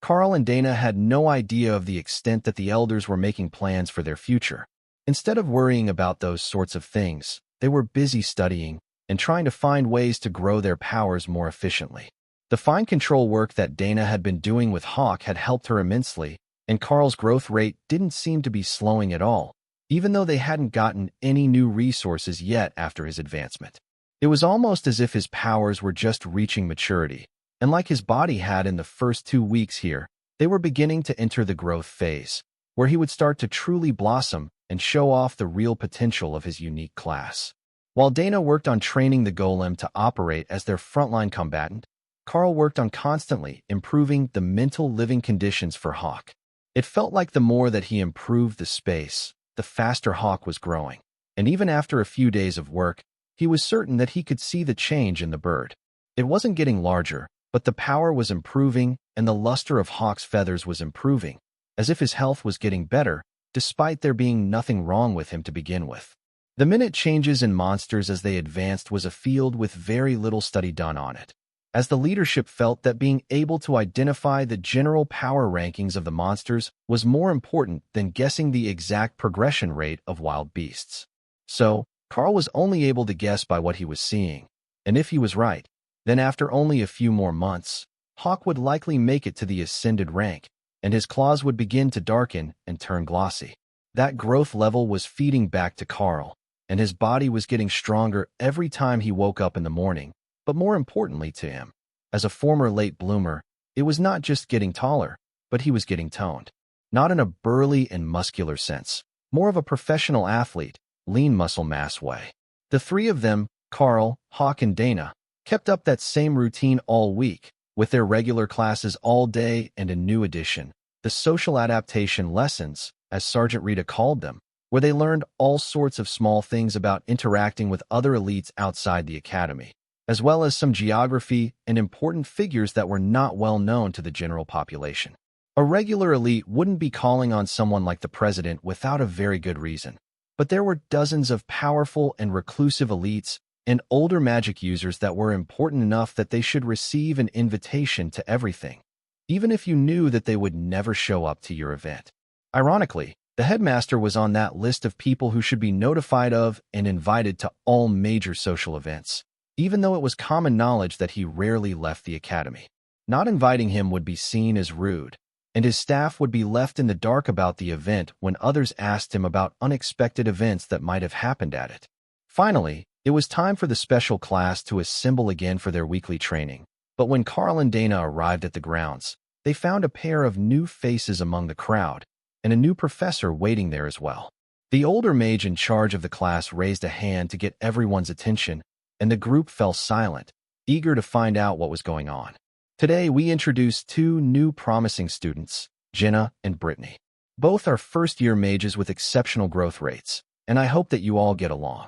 Karl and Dana had no idea of the extent that the elders were making plans for their future. Instead of worrying about those sorts of things, they were busy studying and trying to find ways to grow their powers more efficiently. The fine control work that Dana had been doing with Hawk had helped her immensely, and Karl's growth rate didn't seem to be slowing at all, even though they hadn't gotten any new resources yet after his advancement. It was almost as if his powers were just reaching maturity, and like his body had in the first 2 weeks here, they were beginning to enter the growth phase, where he would start to truly blossom and show off the real potential of his unique class. While Dana worked on training the golem to operate as their frontline combatant, Karl worked on constantly improving the mental living conditions for Hawk. It felt like the more that he improved the space, the faster Hawk was growing, and even after a few days of work, he was certain that he could see the change in the bird. It wasn't getting larger, but the power was improving and the luster of Hawk's feathers was improving, as if his health was getting better, despite there being nothing wrong with him to begin with. The minute changes in monsters as they advanced was a field with very little study done on it, as the leadership felt that being able to identify the general power rankings of the monsters was more important than guessing the exact progression rate of wild beasts. So, Karl was only able to guess by what he was seeing, and if he was right, then after only a few more months, Hawk would likely make it to the ascended rank, and his claws would begin to darken and turn glossy. That growth level was feeding back to Karl, and his body was getting stronger every time he woke up in the morning, but more importantly to him, as a former late bloomer, it was not just getting taller, but he was getting toned. Not in a burly and muscular sense, more of a professional athlete, lean muscle mass way. The three of them, Karl, Hawk, and Dana, kept up that same routine all week, with their regular classes all day and a new addition, the social adaptation lessons, as Sergeant Rita called them, where they learned all sorts of small things about interacting with other elites outside the academy, as well as some geography and important figures that were not well known to the general population. A regular elite wouldn't be calling on someone like the president without a very good reason, but there were dozens of powerful and reclusive elites and older magic users that were important enough that they should receive an invitation to everything, even if you knew that they would never show up to your event. Ironically, the headmaster was on that list of people who should be notified of and invited to all major social events, even though it was common knowledge that he rarely left the academy. Not inviting him would be seen as rude, and his staff would be left in the dark about the event when others asked him about unexpected events that might have happened at it. Finally, it was time for the special class to assemble again for their weekly training, but when Karl and Dana arrived at the grounds, they found a pair of new faces among the crowd, and a new professor waiting there as well. The older mage in charge of the class raised a hand to get everyone's attention, and the group fell silent, eager to find out what was going on. Today, we introduce two new promising students, Jenna and Brittany. Both are first-year mages with exceptional growth rates, and I hope that you all get along.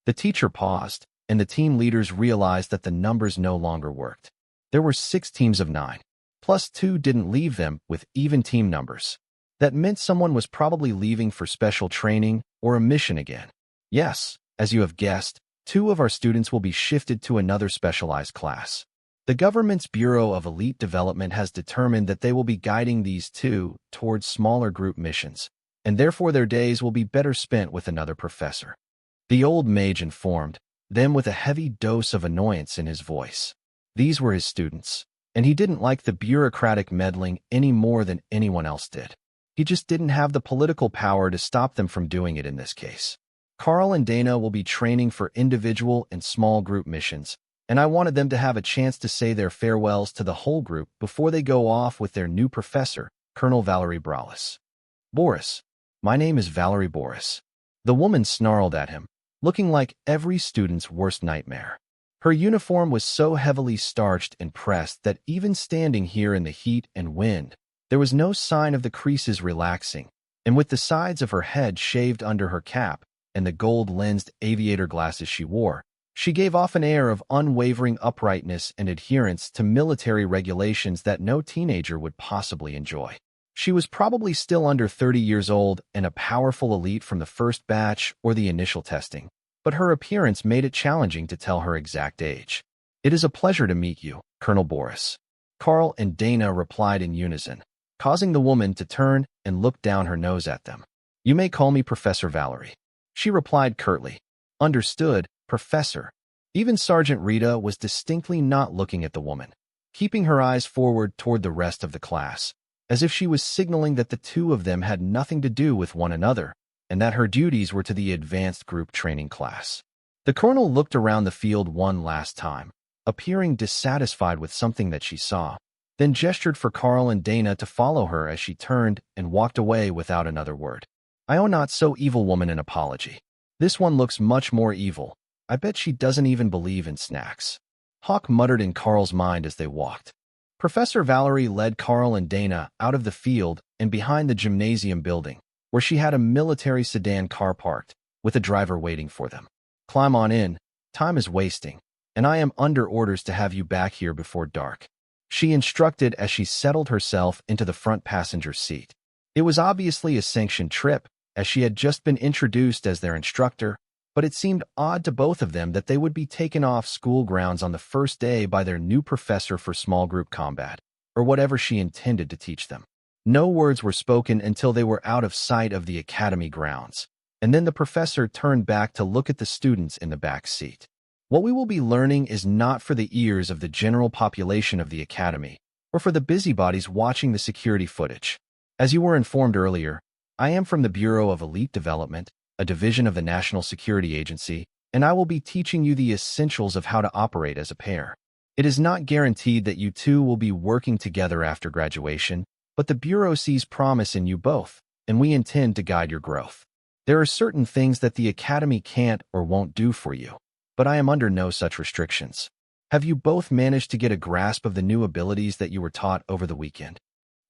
The teacher paused, and the team leaders realized that the numbers no longer worked. There were 6 teams of 9, plus 2 didn't leave them with even team numbers. That meant someone was probably leaving for special training or a mission again. Yes, as you have guessed, 2 of our students will be shifted to another specialized class. The government's Bureau of Elite Development has determined that they will be guiding these 2 towards smaller group missions, and therefore their days will be better spent with another professor. The old mage informed them with a heavy dose of annoyance in his voice. These were his students, and he didn't like the bureaucratic meddling any more than anyone else did. He just didn't have the political power to stop them from doing it in this case. Karl and Dana will be training for individual and small group missions, and I wanted them to have a chance to say their farewells to the whole group before they go off with their new professor, Colonel Valerie Braulis. Boris. My name is Valerie Boris. The woman snarled at him, looking like every student's worst nightmare. Her uniform was so heavily starched and pressed that even standing here in the heat and wind, there was no sign of the creases relaxing, and with the sides of her head shaved under her cap and the gold-lensed aviator glasses she wore, she gave off an air of unwavering uprightness and adherence to military regulations that no teenager would possibly enjoy. She was probably still under 30 years old and a powerful elite from the first batch or the initial testing, but her appearance made it challenging to tell her exact age. It is a pleasure to meet you, Colonel Boris. Karl and Dana replied in unison, causing the woman to turn and look down her nose at them. You may call me Professor Valerie. She replied curtly. Understood, Professor. Even Sergeant Rita was distinctly not looking at the woman, keeping her eyes forward toward the rest of the class, as if she was signaling that the two of them had nothing to do with one another, and that her duties were to the advanced group training class. The colonel looked around the field one last time, appearing dissatisfied with something that she saw, then gestured for Karl and Dana to follow her as she turned and walked away without another word. I owe not so evil woman an apology. This one looks much more evil. I bet she doesn't even believe in snacks. Hawk muttered in Karl's mind as they walked. Professor Valerie led Karl and Dana out of the field and behind the gymnasium building, where she had a military sedan car parked, with a driver waiting for them. Climb on in, time is wasting, and I am under orders to have you back here before dark, she instructed as she settled herself into the front passenger seat. It was obviously a sanctioned trip, as she had just been introduced as their instructor, but it seemed odd to both of them that they would be taken off school grounds on the first day by their new professor for small group combat, or whatever she intended to teach them. No words were spoken until they were out of sight of the academy grounds, and then the professor turned back to look at the students in the back seat. What we will be learning is not for the ears of the general population of the academy, or for the busybodies watching the security footage. As you were informed earlier, I am from the Bureau of Elite Development, a division of the National Security Agency, and I will be teaching you the essentials of how to operate as a pair. It is not guaranteed that you two will be working together after graduation, but the Bureau sees promise in you both, and we intend to guide your growth. There are certain things that the Academy can't or won't do for you, but I am under no such restrictions. Have you both managed to get a grasp of the new abilities that you were taught over the weekend?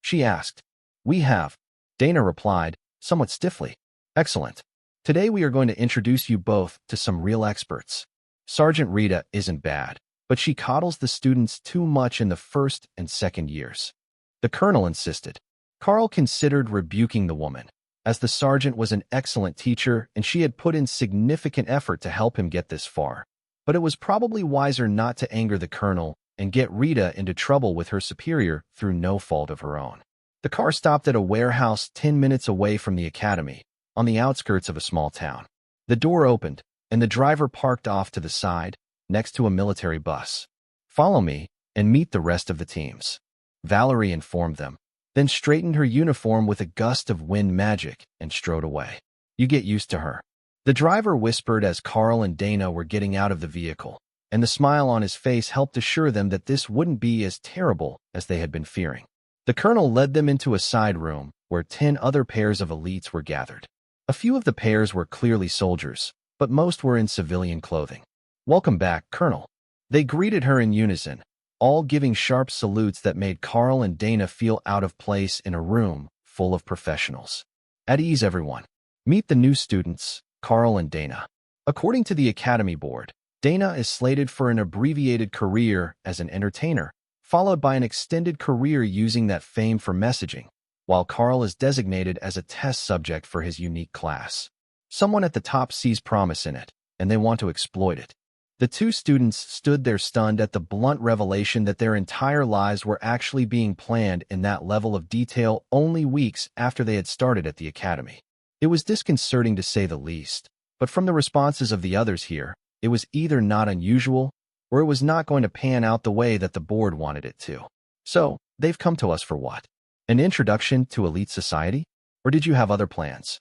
She asked. We have, Dana replied, somewhat stiffly. Excellent. Today we are going to introduce you both to some real experts. Sergeant Rita isn't bad, but she coddles the students too much in the first and second years. The colonel insisted. Karl considered rebuking the woman, as the sergeant was an excellent teacher and she had put in significant effort to help him get this far. But it was probably wiser not to anger the colonel and get Rita into trouble with her superior through no fault of her own. The car stopped at a warehouse 10 minutes away from the academy, on the outskirts of a small town. The door opened, and the driver parked off to the side, next to a military bus. Follow me, and meet the rest of the teams, Valerie informed them, then straightened her uniform with a gust of wind magic and strode away. You get used to her, the driver whispered as Karl and Dana were getting out of the vehicle, and the smile on his face helped assure them that this wouldn't be as terrible as they had been fearing. The colonel led them into a side room where 10 other pairs of elites were gathered. A few of the pairs were clearly soldiers, but most were in civilian clothing. Welcome back, Colonel. They greeted her in unison, all giving sharp salutes that made Karl and Dana feel out of place in a room full of professionals. At ease, everyone. Meet the new students, Karl and Dana. According to the Academy Board, Dana is slated for an abbreviated career as an entertainer, followed by an extended career using that fame for messaging, while Karl is designated as a test subject for his unique class. Someone at the top sees promise in it, and they want to exploit it. The two students stood there stunned at the blunt revelation that their entire lives were actually being planned in that level of detail only weeks after they had started at the academy. It was disconcerting to say the least, but from the responses of the others here, it was either not unusual, or it was not going to pan out the way that the board wanted it to. So, they've come to us for what? An introduction to elite society? Or did you have other plans?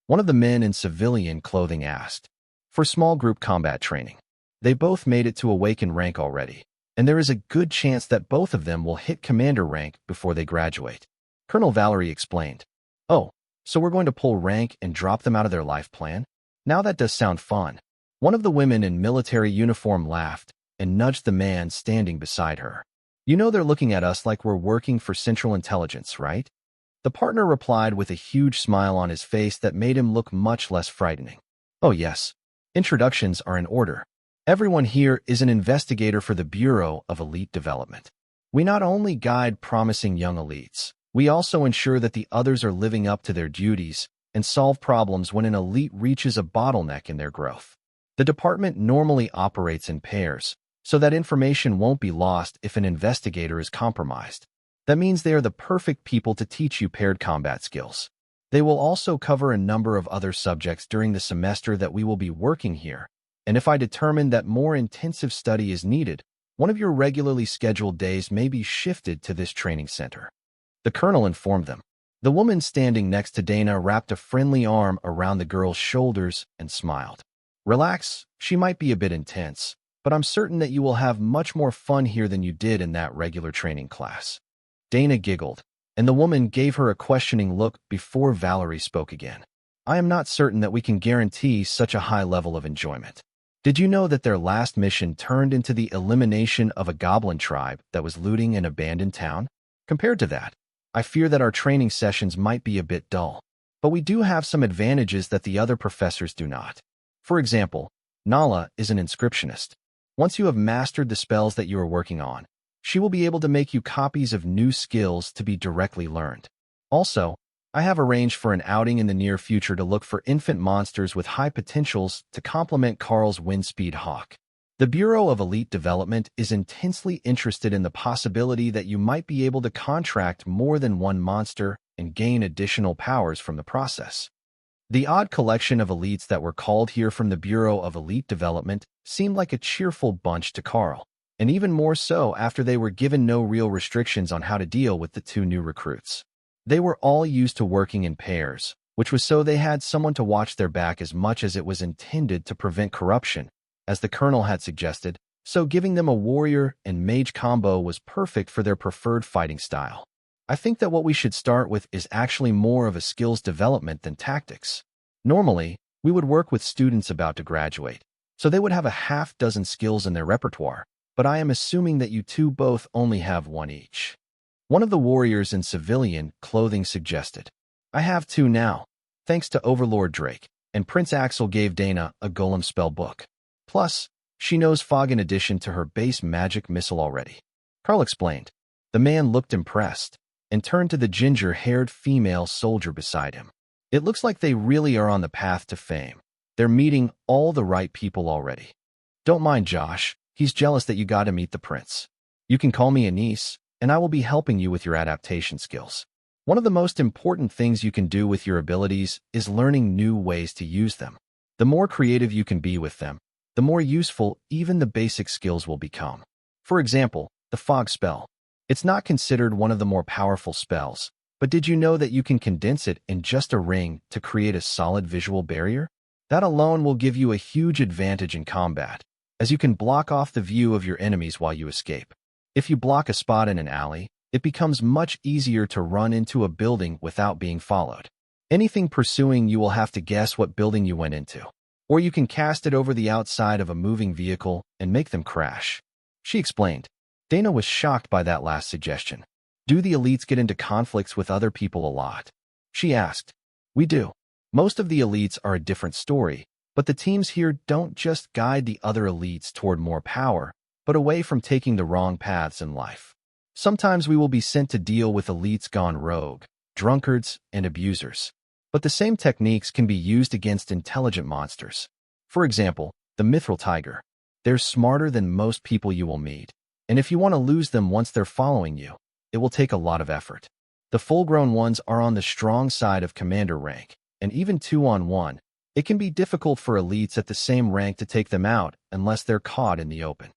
One of the men in civilian clothing asked. For small group combat training. They both made it to awaken rank already, and there is a good chance that both of them will hit commander rank before they graduate. Colonel Valerie explained. Oh, so we're going to pull rank and drop them out of their life plan? Now that does sound fun. One of the women in military uniform laughed and nudged the man standing beside her. You know they're looking at us like we're working for Central Intelligence, right? The partner replied with a huge smile on his face that made him look much less frightening. Oh yes, introductions are in order. Everyone here is an investigator for the Bureau of Elite Development. We not only guide promising young elites, we also ensure that the others are living up to their duties and solve problems when an elite reaches a bottleneck in their growth. The department normally operates in pairs, so that information won't be lost if an investigator is compromised. That means they are the perfect people to teach you paired combat skills. They will also cover a number of other subjects during the semester that we will be working here, and if I determine that more intensive study is needed, one of your regularly scheduled days may be shifted to this training center. The colonel informed them. The woman standing next to Dana wrapped a friendly arm around the girl's shoulders and smiled. Relax, she might be a bit intense, but I'm certain that you will have much more fun here than you did in that regular training class. Dana giggled, and the woman gave her a questioning look before Valerie spoke again. I am not certain that we can guarantee such a high level of enjoyment. Did you know that their last mission turned into the elimination of a goblin tribe that was looting an abandoned town? Compared to that, I fear that our training sessions might be a bit dull. But we do have some advantages that the other professors do not. For example, Nala is an inscriptionist. Once you have mastered the spells that you are working on, she will be able to make you copies of new skills to be directly learned. Also, I have arranged for an outing in the near future to look for infant monsters with high potentials to complement Karl's Windspeed Hawk. The Bureau of Elite Development is intensely interested in the possibility that you might be able to contract more than one monster and gain additional powers from the process. The odd collection of elites that were called here from the Bureau of Elite Development seemed like a cheerful bunch to Karl, and even more so after they were given no real restrictions on how to deal with the two new recruits. They were all used to working in pairs, which was so they had someone to watch their back as much as it was intended to prevent corruption, as the colonel had suggested, so giving them a warrior and mage combo was perfect for their preferred fighting style. I think that what we should start with is actually more of a skills development than tactics. Normally, we would work with students about to graduate, so they would have a half-dozen skills in their repertoire, but I am assuming that you two both only have one each. One of the warriors in civilian clothing suggested. I have two now, thanks to Overlord Drake, and Prince Axel gave Dana a golem spell book. Plus, she knows fog in addition to her base magic missile already. Karl explained. The man looked impressed and turned to the ginger-haired female soldier beside him. It looks like they really are on the path to fame. They're meeting all the right people already. Don't mind Josh, he's jealous that you got to meet the prince. You can call me Anise, and I will be helping you with your adaptation skills. One of the most important things you can do with your abilities is learning new ways to use them. The more creative you can be with them, the more useful even the basic skills will become. For example, the fog spell. It's not considered one of the more powerful spells, but did you know that you can condense it in just a ring to create a solid visual barrier? That alone will give you a huge advantage in combat, as you can block off the view of your enemies while you escape. If you block a spot in an alley, it becomes much easier to run into a building without being followed. Anything pursuing you will have to guess what building you went into. Or you can cast it over the outside of a moving vehicle and make them crash. She explained. Dana was shocked by that last suggestion. Do the elites get into conflicts with other people a lot? She asked. We do. Most of the elites are a different story, but the teams here don't just guide the other elites toward more power, but away from taking the wrong paths in life. Sometimes we will be sent to deal with elites gone rogue, drunkards, and abusers. But the same techniques can be used against intelligent monsters. For example, the mithril tiger. They're smarter than most people you will meet, and if you want to lose them once they're following you, it will take a lot of effort. The full-grown ones are on the strong side of commander rank, and even 2-on-1, it can be difficult for elites at the same rank to take them out unless they're caught in the open.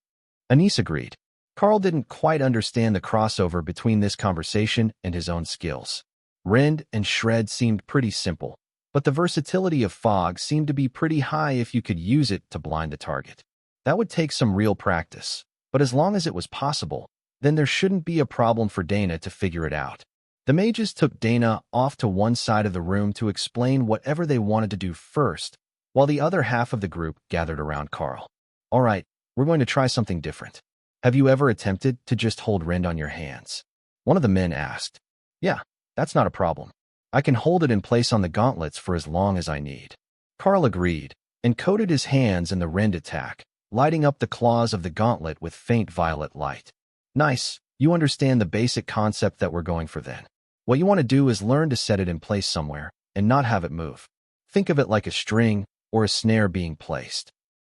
Anise agreed. Karl didn't quite understand the crossover between this conversation and his own skills. Rend and Shred seemed pretty simple, but the versatility of fog seemed to be pretty high if you could use it to blind the target. That would take some real practice, but as long as it was possible, then there shouldn't be a problem for Dana to figure it out. The mages took Dana off to one side of the room to explain whatever they wanted to do first, while the other half of the group gathered around Karl. All right, we're going to try something different. Have you ever attempted to just hold Rend on your hands? One of the men asked. Yeah, that's not a problem. I can hold it in place on the gauntlets for as long as I need. Karl agreed, and coated his hands in the Rend attack, lighting up the claws of the gauntlet with faint violet light. Nice, you understand the basic concept that we're going for then. What you want to do is learn to set it in place somewhere, and not have it move. Think of it like a string or a snare being placed.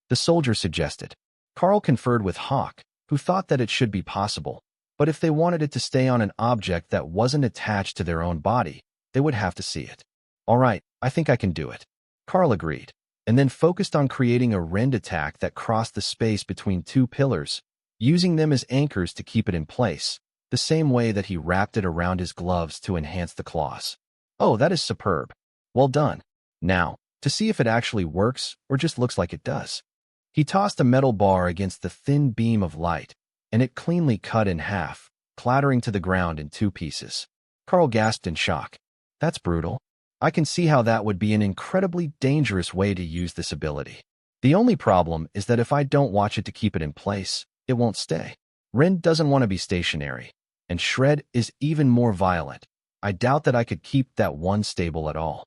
The soldier suggested. Karl conferred with Hawk, who thought that it should be possible, but if they wanted it to stay on an object that wasn't attached to their own body, they would have to see it. All right, I think I can do it. Karl agreed, and then focused on creating a rend attack that crossed the space between two pillars, using them as anchors to keep it in place, the same way that he wrapped it around his gloves to enhance the claws. Oh, that is superb. Well done. Now, to see if it actually works or just looks like it does. He tossed a metal bar against the thin beam of light, and it cleanly cut in half, clattering to the ground in two pieces. Karl gasped in shock. That's brutal. I can see how that would be an incredibly dangerous way to use this ability. The only problem is that if I don't watch it to keep it in place, it won't stay. Ren doesn't want to be stationary, and Shred is even more violent. I doubt that I could keep that one stable at all.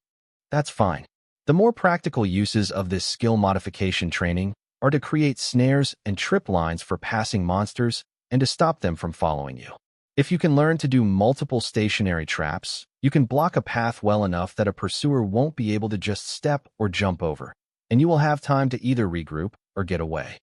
That's fine. The more practical uses of this skill modification training are to create snares and trip lines for passing monsters and to stop them from following you. If you can learn to do multiple stationary traps, you can block a path well enough that a pursuer won't be able to just step or jump over, and you will have time to either regroup or get away.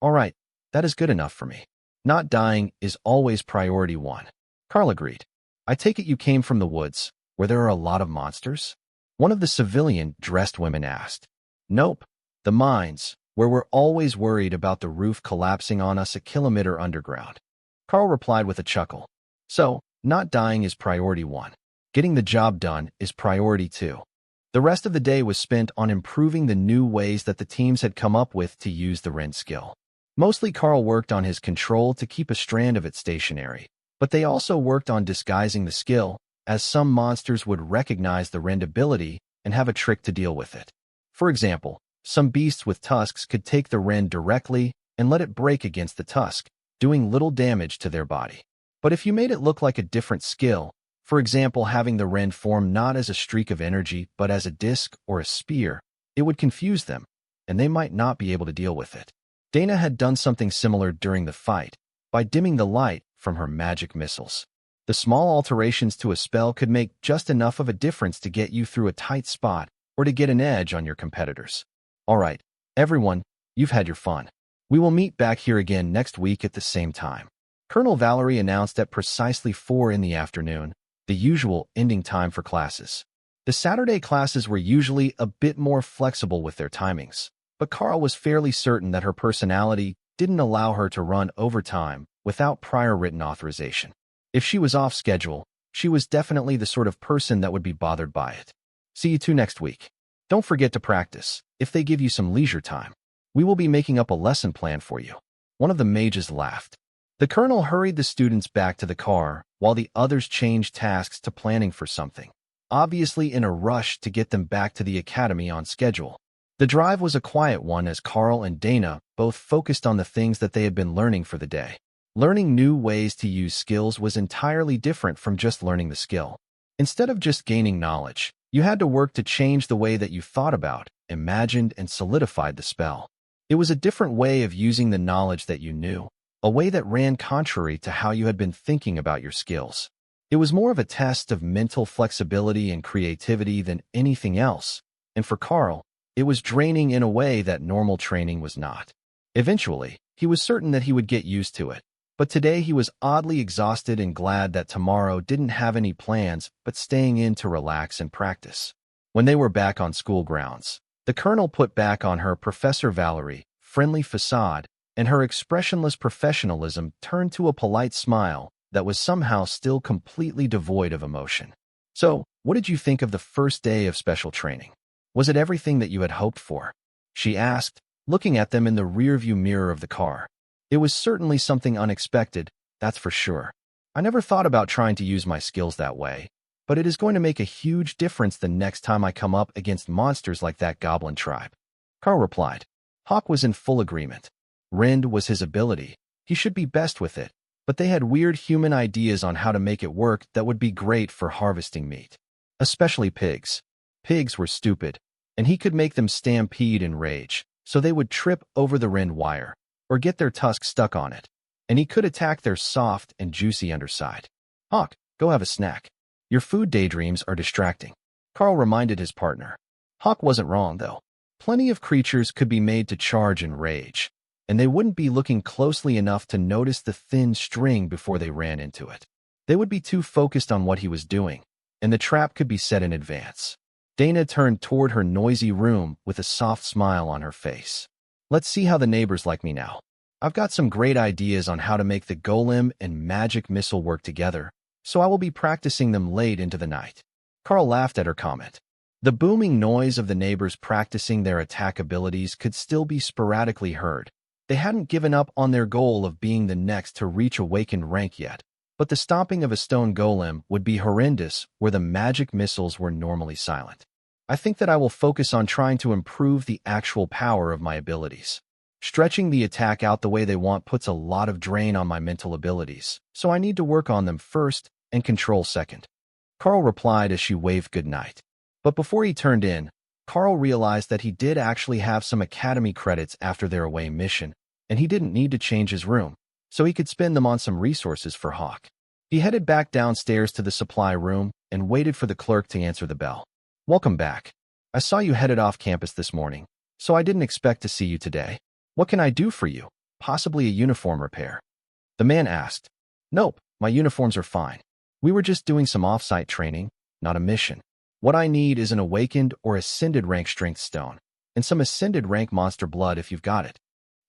All right, that is good enough for me. Not dying is always priority one. Karl agreed. I take it you came from the woods, where there are a lot of monsters? One of the civilian-dressed women asked. Nope, the mines, where we're always worried about the roof collapsing on us a kilometer underground. Karl replied with a chuckle. So, not dying is priority one. Getting the job done is priority two. The rest of the day was spent on improving the new ways that the teams had come up with to use the Rend skill. Mostly Karl worked on his control to keep a strand of it stationary, but they also worked on disguising the skill, as some monsters would recognize the Rend ability and have a trick to deal with it. For example, some beasts with tusks could take the Rend directly and let it break against the tusk, doing little damage to their body. But if you made it look like a different skill, for example having the Rend form not as a streak of energy but as a disc or a spear, it would confuse them, and they might not be able to deal with it. Dana had done something similar during the fight, by dimming the light from her magic missiles. The small alterations to a spell could make just enough of a difference to get you through a tight spot or to get an edge on your competitors. All right, everyone, you've had your fun. We will meet back here again next week at the same time. Colonel Valerie announced at precisely 4 in the afternoon, the usual ending time for classes. The Saturday classes were usually a bit more flexible with their timings, but Karl was fairly certain that her personality didn't allow her to run overtime without prior written authorization. If she was off schedule, she was definitely the sort of person that would be bothered by it. See you two next week. Don't forget to practice, if they give you some leisure time. We will be making up a lesson plan for you. One of the mages laughed. The colonel hurried the students back to the car, while the others changed tasks to planning for something, obviously in a rush to get them back to the academy on schedule. The drive was a quiet one as Karl and Dana both focused on the things that they had been learning for the day. Learning new ways to use skills was entirely different from just learning the skill. Instead of just gaining knowledge, you had to work to change the way that you thought about, imagined, and solidified the spell. It was a different way of using the knowledge that you knew, a way that ran contrary to how you had been thinking about your skills. It was more of a test of mental flexibility and creativity than anything else, and for Karl, it was draining in a way that normal training was not. Eventually, he was certain that he would get used to it, but today he was oddly exhausted and glad that tomorrow didn't have any plans but staying in to relax and practice. When they were back on school grounds, the colonel put back on her Professor Valerie friendly facade, and her expressionless professionalism turned to a polite smile that was somehow still completely devoid of emotion. So, what did you think of the first day of special training? Was it everything that you had hoped for? She asked, looking at them in the rearview mirror of the car. It was certainly something unexpected, that's for sure. I never thought about trying to use my skills that way, but it is going to make a huge difference the next time I come up against monsters like that goblin tribe. Karl replied. Hawk was in full agreement. Rend was his ability. He should be best with it, but they had weird human ideas on how to make it work that would be great for harvesting meat. Especially pigs. Pigs were stupid, and he could make them stampede in rage, so they would trip over the Rend wire, or get their tusks stuck on it, and he could attack their soft and juicy underside. Hawk, go have a snack. Your food daydreams are distracting. Karl reminded his partner. Hawk wasn't wrong, though. Plenty of creatures could be made to charge in rage. and they wouldn't be looking closely enough to notice the thin string before they ran into it. They would be too focused on what he was doing, and the trap could be set in advance. Dana turned toward her noisy room with a soft smile on her face. Let's see how the neighbors like me now. I've got some great ideas on how to make the golem and magic missile work together, so I will be practicing them late into the night. Karl laughed at her comment. The booming noise of the neighbors practicing their attack abilities could still be sporadically heard. They hadn't given up on their goal of being the next to reach awakened rank yet, but the stomping of a stone golem would be horrendous where the magic missiles were normally silent. I think that I will focus on trying to improve the actual power of my abilities. Stretching the attack out the way they want puts a lot of drain on my mental abilities, so I need to work on them first and control second. Karl replied as she waved goodnight. But before he turned in, Karl realized that he did actually have some academy credits after their away mission, and he didn't need to change his room, so he could spend them on some resources for Hawk. He headed back downstairs to the supply room and waited for the clerk to answer the bell. Welcome back. I saw you headed off campus this morning, so I didn't expect to see you today. What can I do for you? Possibly a uniform repair. The man asked. Nope, my uniforms are fine. We were just doing some off-site training, not a mission. What I need is an awakened or ascended rank strength stone, and some ascended rank monster blood if you've got it.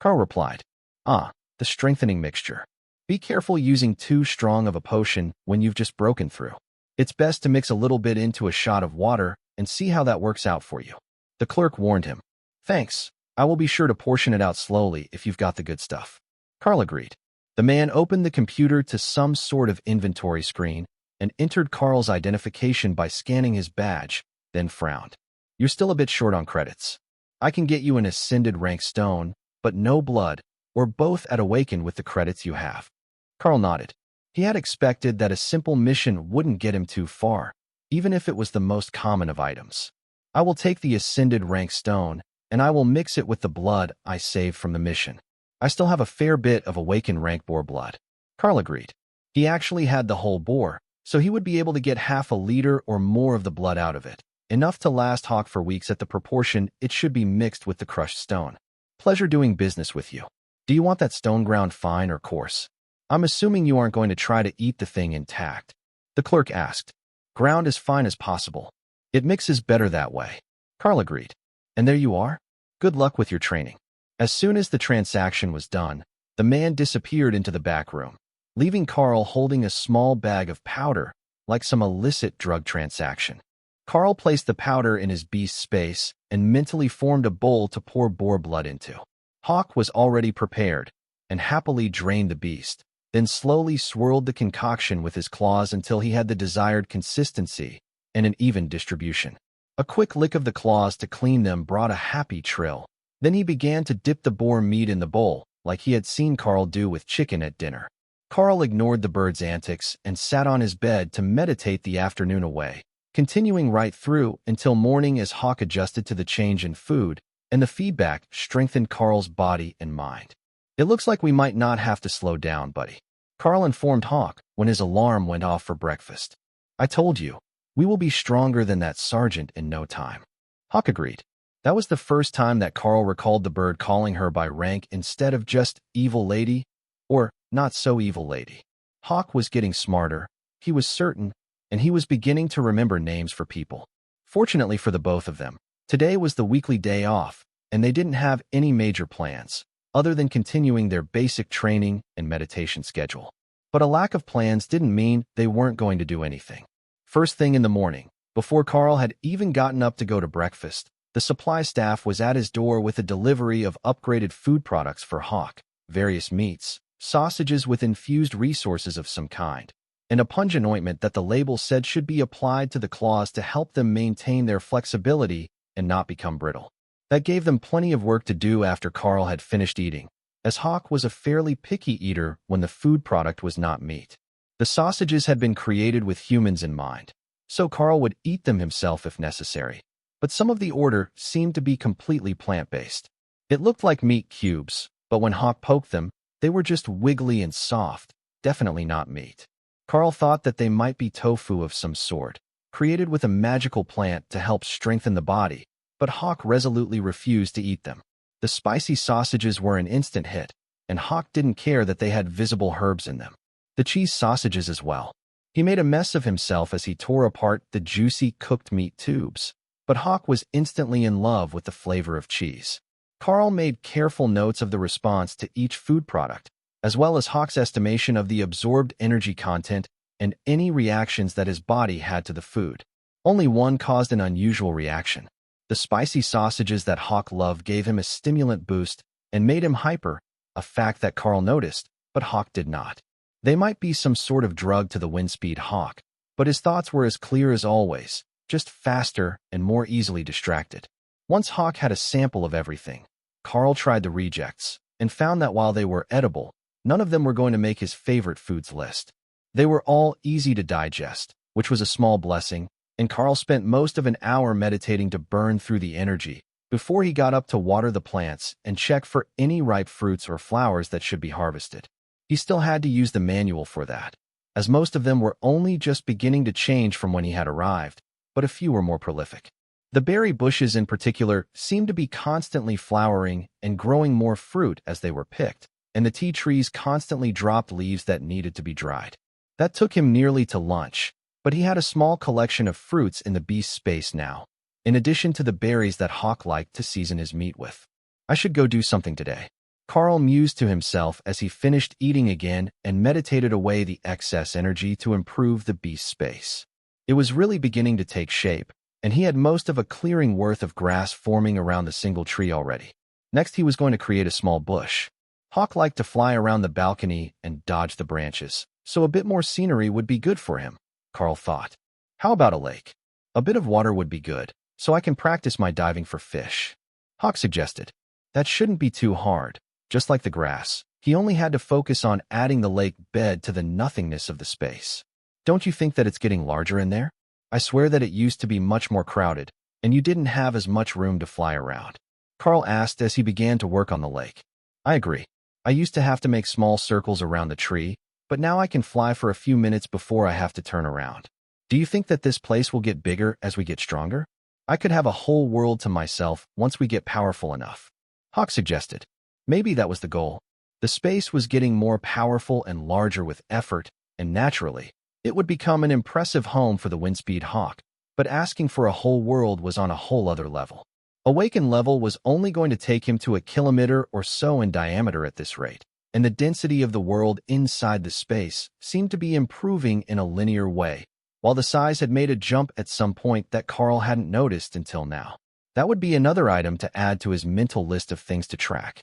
Karl replied. The strengthening mixture. Be careful using too strong of a potion when you've just broken through. It's best to mix a little bit into a shot of water and see how that works out for you. The clerk warned him. Thanks. I will be sure to portion it out slowly if you've got the good stuff. Karl agreed. The man opened the computer to some sort of inventory screen and entered Karl's identification by scanning his badge, then frowned. You're still a bit short on credits. I can get you an ascended rank stone, but no blood, or both at awaken with the credits you have. Karl nodded. He had expected that a simple mission wouldn't get him too far, even if it was the most common of items. I will take the ascended rank stone, and I will mix it with the blood I saved from the mission. I still have a fair bit of awakened rank boar blood. Karl agreed. He actually had the whole boar, so he would be able to get half a liter or more of the blood out of it, enough to last Hawk for weeks at the proportion it should be mixed with the crushed stone. Pleasure doing business with you. Do you want that stone ground fine or coarse? I'm assuming you aren't going to try to eat the thing intact. The clerk asked. Ground as fine as possible. It mixes better that way. Karl agreed. And there you are? Good luck with your training. As soon as the transaction was done, the man disappeared into the back room, leaving Karl holding a small bag of powder, like some illicit drug transaction. Karl placed the powder in his beast's space and mentally formed a bowl to pour boar blood into. Hawk was already prepared and happily drained the beast, then slowly swirled the concoction with his claws until he had the desired consistency and an even distribution. A quick lick of the claws to clean them brought a happy trill. Then he began to dip the boar meat in the bowl, like he had seen Karl do with chicken at dinner. Karl ignored the bird's antics and sat on his bed to meditate the afternoon away, continuing right through until morning as Hawk adjusted to the change in food, and the feedback strengthened Karl's body and mind. It looks like we might not have to slow down, buddy. Karl informed Hawk when his alarm went off for breakfast. I told you. We will be stronger than that sergeant in no time. Hawk agreed. That was the first time that Karl recalled the bird calling her by rank instead of just evil lady or not so evil lady. Hawk was getting smarter, he was certain, and he was beginning to remember names for people. Fortunately for the both of them, today was the weekly day off, and they didn't have any major plans, other than continuing their basic training and meditation schedule. But a lack of plans didn't mean they weren't going to do anything. First thing in the morning, before Karl had even gotten up to go to breakfast, the supply staff was at his door with a delivery of upgraded food products for Hawk, various meats, sausages with infused resources of some kind, and a pungent ointment that the label said should be applied to the claws to help them maintain their flexibility and not become brittle. That gave them plenty of work to do after Karl had finished eating, as Hawk was a fairly picky eater when the food product was not meat. The sausages had been created with humans in mind, so Karl would eat them himself if necessary. But some of the order seemed to be completely plant-based. It looked like meat cubes, but when Hawk poked them, they were just wiggly and soft, definitely not meat. Karl thought that they might be tofu of some sort, created with a magical plant to help strengthen the body, but Hawk resolutely refused to eat them. The spicy sausages were an instant hit, and Hawk didn't care that they had visible herbs in them. The cheese sausages as well. He made a mess of himself as he tore apart the juicy cooked meat tubes. But Hawk was instantly in love with the flavor of cheese. Karl made careful notes of the response to each food product, as well as Hawk's estimation of the absorbed energy content and any reactions that his body had to the food. Only one caused an unusual reaction. The spicy sausages that Hawk loved gave him a stimulant boost and made him hyper, a fact that Karl noticed, but Hawk did not. They might be some sort of drug to the Windspeed Hawk, but his thoughts were as clear as always, just faster and more easily distracted. Once Hawk had a sample of everything, Karl tried the rejects and found that while they were edible, none of them were going to make his favorite foods list. They were all easy to digest, which was a small blessing, and Karl spent most of an hour meditating to burn through the energy before he got up to water the plants and check for any ripe fruits or flowers that should be harvested. He still had to use the manual for that, as most of them were only just beginning to change from when he had arrived, but a few were more prolific. The berry bushes in particular seemed to be constantly flowering and growing more fruit as they were picked, and the tea trees constantly dropped leaves that needed to be dried. That took him nearly to lunch, but he had a small collection of fruits in the beast space now, in addition to the berries that Hawk liked to season his meat with. I should go do something today. Karl mused to himself as he finished eating again and meditated away the excess energy to improve the beast space. It was really beginning to take shape, and he had most of a clearing worth of grass forming around the single tree already. Next, he was going to create a small bush. Hawk liked to fly around the balcony and dodge the branches, so a bit more scenery would be good for him, Karl thought. How about a lake? A bit of water would be good, so I can practice my diving for fish. Hawk suggested. That shouldn't be too hard. Just like the grass, he only had to focus on adding the lake bed to the nothingness of the space. Don't you think that it's getting larger in there? I swear that it used to be much more crowded, and you didn't have as much room to fly around. Karl asked as he began to work on the lake. I agree. I used to have to make small circles around the tree, but now I can fly for a few minutes before I have to turn around. Do you think that this place will get bigger as we get stronger? I could have a whole world to myself once we get powerful enough. Hawk suggested. Maybe that was the goal. The space was getting more powerful and larger with effort, and naturally, it would become an impressive home for the Windspeed Hawk, but asking for a whole world was on a whole other level. Awaken level was only going to take him to 1 kilometer or so in diameter at this rate, and the density of the world inside the space seemed to be improving in a linear way, while the size had made a jump at some point that Karl hadn't noticed until now. That would be another item to add to his mental list of things to track.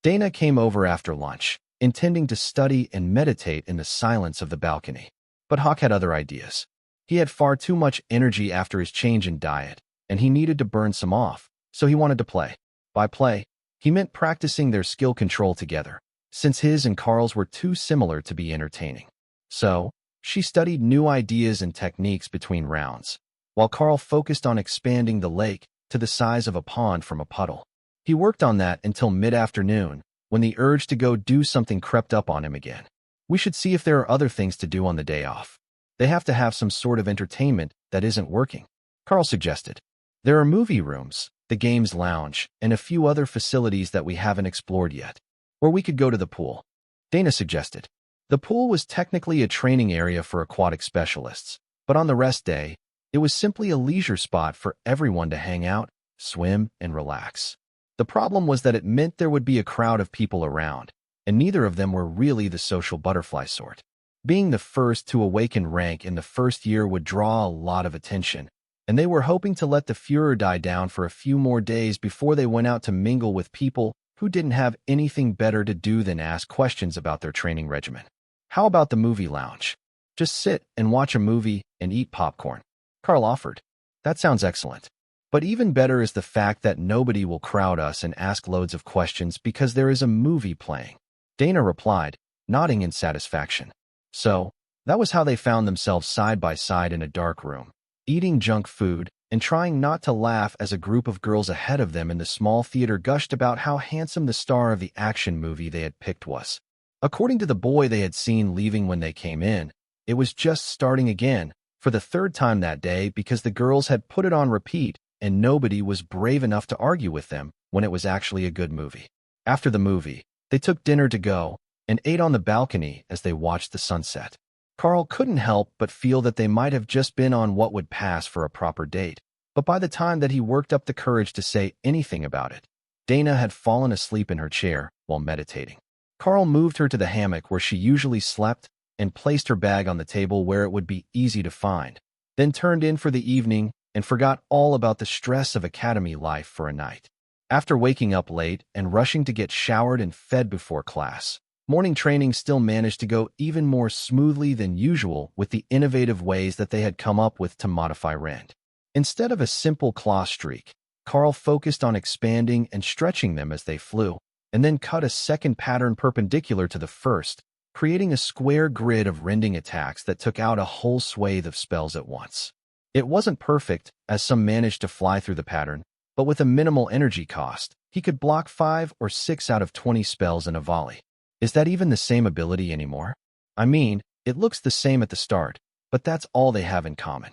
Dana came over after lunch, intending to study and meditate in the silence of the balcony. But Hawk had other ideas. He had far too much energy after his change in diet, and he needed to burn some off, so he wanted to play. By play, he meant practicing their skill control together, since his and Karl's were too similar to be entertaining. So, she studied new ideas and techniques between rounds, while Karl focused on expanding the lake to the size of a pond from a puddle. He worked on that until mid-afternoon, when the urge to go do something crept up on him again. We should see if there are other things to do on the day off. They have to have some sort of entertainment that isn't working, Karl suggested. There are movie rooms, the games lounge, and a few other facilities that we haven't explored yet. Or we could go to the pool, Dana suggested. The pool was technically a training area for aquatic specialists, but on the rest day, it was simply a leisure spot for everyone to hang out, swim, and relax. The problem was that it meant there would be a crowd of people around, and neither of them were really the social butterfly sort. Being the first to awaken rank in the first year would draw a lot of attention, and they were hoping to let the furor die down for a few more days before they went out to mingle with people who didn't have anything better to do than ask questions about their training regimen. How about the movie lounge? Just sit and watch a movie and eat popcorn, Karl offered. That sounds excellent. But even better is the fact that nobody will crowd us and ask loads of questions because there is a movie playing, Dana replied, nodding in satisfaction. So, that was how they found themselves side by side in a dark room, eating junk food and trying not to laugh as a group of girls ahead of them in the small theater gushed about how handsome the star of the action movie they had picked was. According to the boy they had seen leaving when they came in, it was just starting again, for the third time that day because the girls had put it on repeat and nobody was brave enough to argue with them when it was actually a good movie. After the movie, they took dinner to go and ate on the balcony as they watched the sunset. Karl couldn't help but feel that they might have just been on what would pass for a proper date. But by the time that he worked up the courage to say anything about it, Dana had fallen asleep in her chair while meditating. Karl moved her to the hammock where she usually slept and placed her bag on the table where it would be easy to find, then turned in for the evening and forgot all about the stress of academy life for a night. After waking up late and rushing to get showered and fed before class, morning training still managed to go even more smoothly than usual with the innovative ways that they had come up with to modify rend. Instead of a simple claw streak, Karl focused on expanding and stretching them as they flew, and then cut a second pattern perpendicular to the first, creating a square grid of rending attacks that took out a whole swathe of spells at once. It wasn't perfect, as some managed to fly through the pattern, but with a minimal energy cost, he could block 5 or 6 out of 20 spells in a volley. Is that even the same ability anymore? I mean, it looks the same at the start, but that's all they have in common.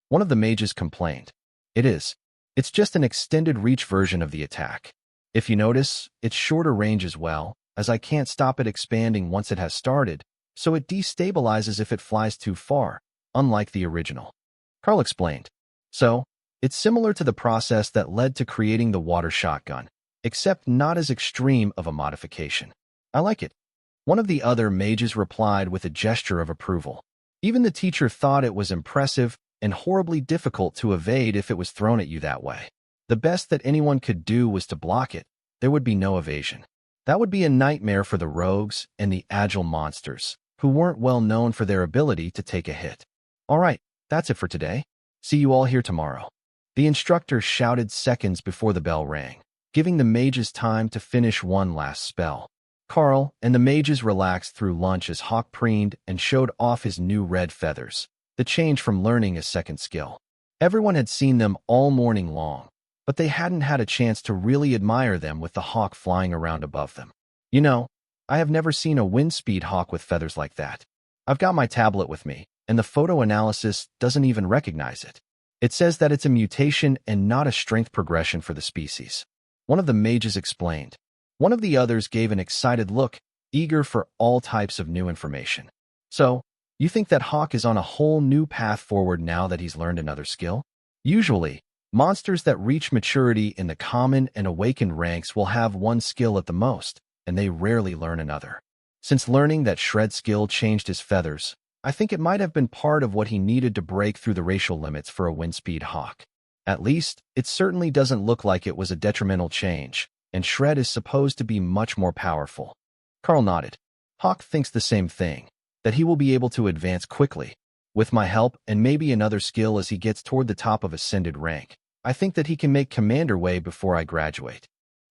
One of the mages complained. It is. It's just an extended reach version of the attack. If you notice, it's shorter range as well, as I can't stop it expanding once it has started, so it destabilizes if it flies too far, unlike the original. Karl explained. So, it's similar to the process that led to creating the water shotgun, except not as extreme of a modification. I like it. One of the other mages replied with a gesture of approval. Even the teacher thought it was impressive and horribly difficult to evade if it was thrown at you that way. The best that anyone could do was to block it. There would be no evasion. That would be a nightmare for the rogues and the agile monsters, who weren't well known for their ability to take a hit. All right, that's it for today. See you all here tomorrow. The instructor shouted seconds before the bell rang, giving the mages time to finish one last spell. Karl and the mages relaxed through lunch as Hawk preened and showed off his new red feathers, the change from learning a second skill. Everyone had seen them all morning long, but they hadn't had a chance to really admire them with the hawk flying around above them. You know, I have never seen a wind speed hawk with feathers like that. I've got my tablet with me, and the photo analysis doesn't even recognize it. It says that it's a mutation and not a strength progression for the species. One of the mages explained. One of the others gave an excited look, eager for all types of new information. So, you think that Hawk is on a whole new path forward now that he's learned another skill? Usually, monsters that reach maturity in the common and awakened ranks will have one skill at the most, and they rarely learn another. Since learning that Shred skill changed his feathers, I think it might have been part of what he needed to break through the racial limits for a windspeed hawk. At least, it certainly doesn't look like it was a detrimental change, and Shred is supposed to be much more powerful. Karl nodded. Hawk thinks the same thing, that he will be able to advance quickly. With my help and maybe another skill as he gets toward the top of ascended rank, I think that he can make commander way before I graduate.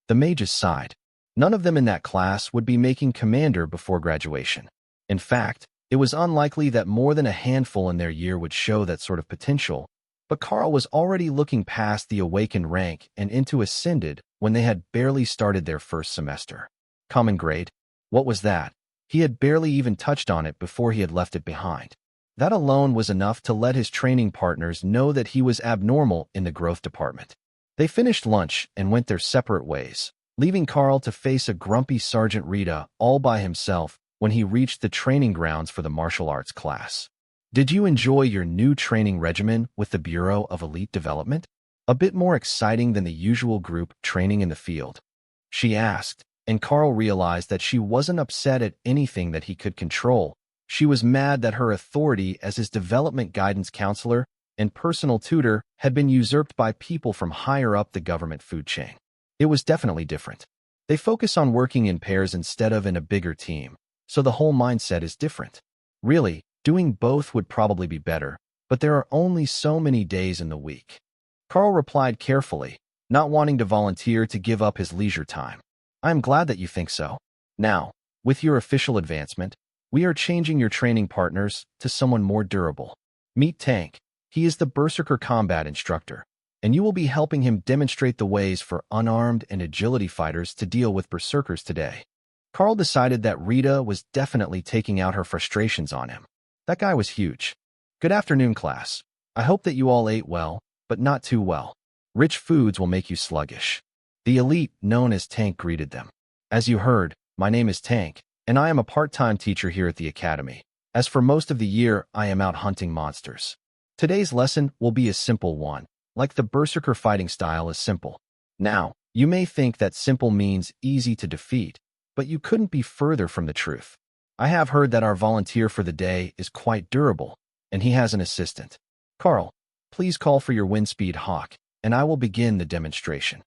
The mages sighed. None of them in that class would be making commander before graduation. In fact, it was unlikely that more than a handful in their year would show that sort of potential, but Karl was already looking past the awakened rank and into ascended when they had barely started their first semester. Common grade? What was that? He had barely even touched on it before he had left it behind. That alone was enough to let his training partners know that he was abnormal in the growth department. They finished lunch and went their separate ways, leaving Karl to face a grumpy Sergeant Rita all by himself when he reached the training grounds for the martial arts class. Did you enjoy your new training regimen with the Bureau of Elite Development? A bit more exciting than the usual group training in the field? She asked, and Karl realized that she wasn't upset at anything that he could control. She was mad that her authority as his development guidance counselor and personal tutor had been usurped by people from higher up the government food chain. It was definitely different. They focus on working in pairs instead of in a bigger team, so the whole mindset is different. Really, doing both would probably be better, but there are only so many days in the week. Karl replied carefully, not wanting to volunteer to give up his leisure time. I am glad that you think so. Now, with your official advancement, we are changing your training partners to someone more durable. Meet Tank. He is the Berserker combat instructor, and you will be helping him demonstrate the ways for unarmed and agility fighters to deal with Berserkers today. Karl decided that Rita was definitely taking out her frustrations on him. That guy was huge. Good afternoon, class. I hope that you all ate well, but not too well. Rich foods will make you sluggish. The elite, known as Tank, greeted them. As you heard, my name is Tank, and I am a part-time teacher here at the academy. As for most of the year, I am out hunting monsters. Today's lesson will be a simple one, like the berserker fighting style is simple. Now, you may think that simple means easy to defeat, but you couldn't be further from the truth. I have heard that our volunteer for the day is quite durable, and he has an assistant. Karl, please call for your wind speed hawk, and I will begin the demonstration.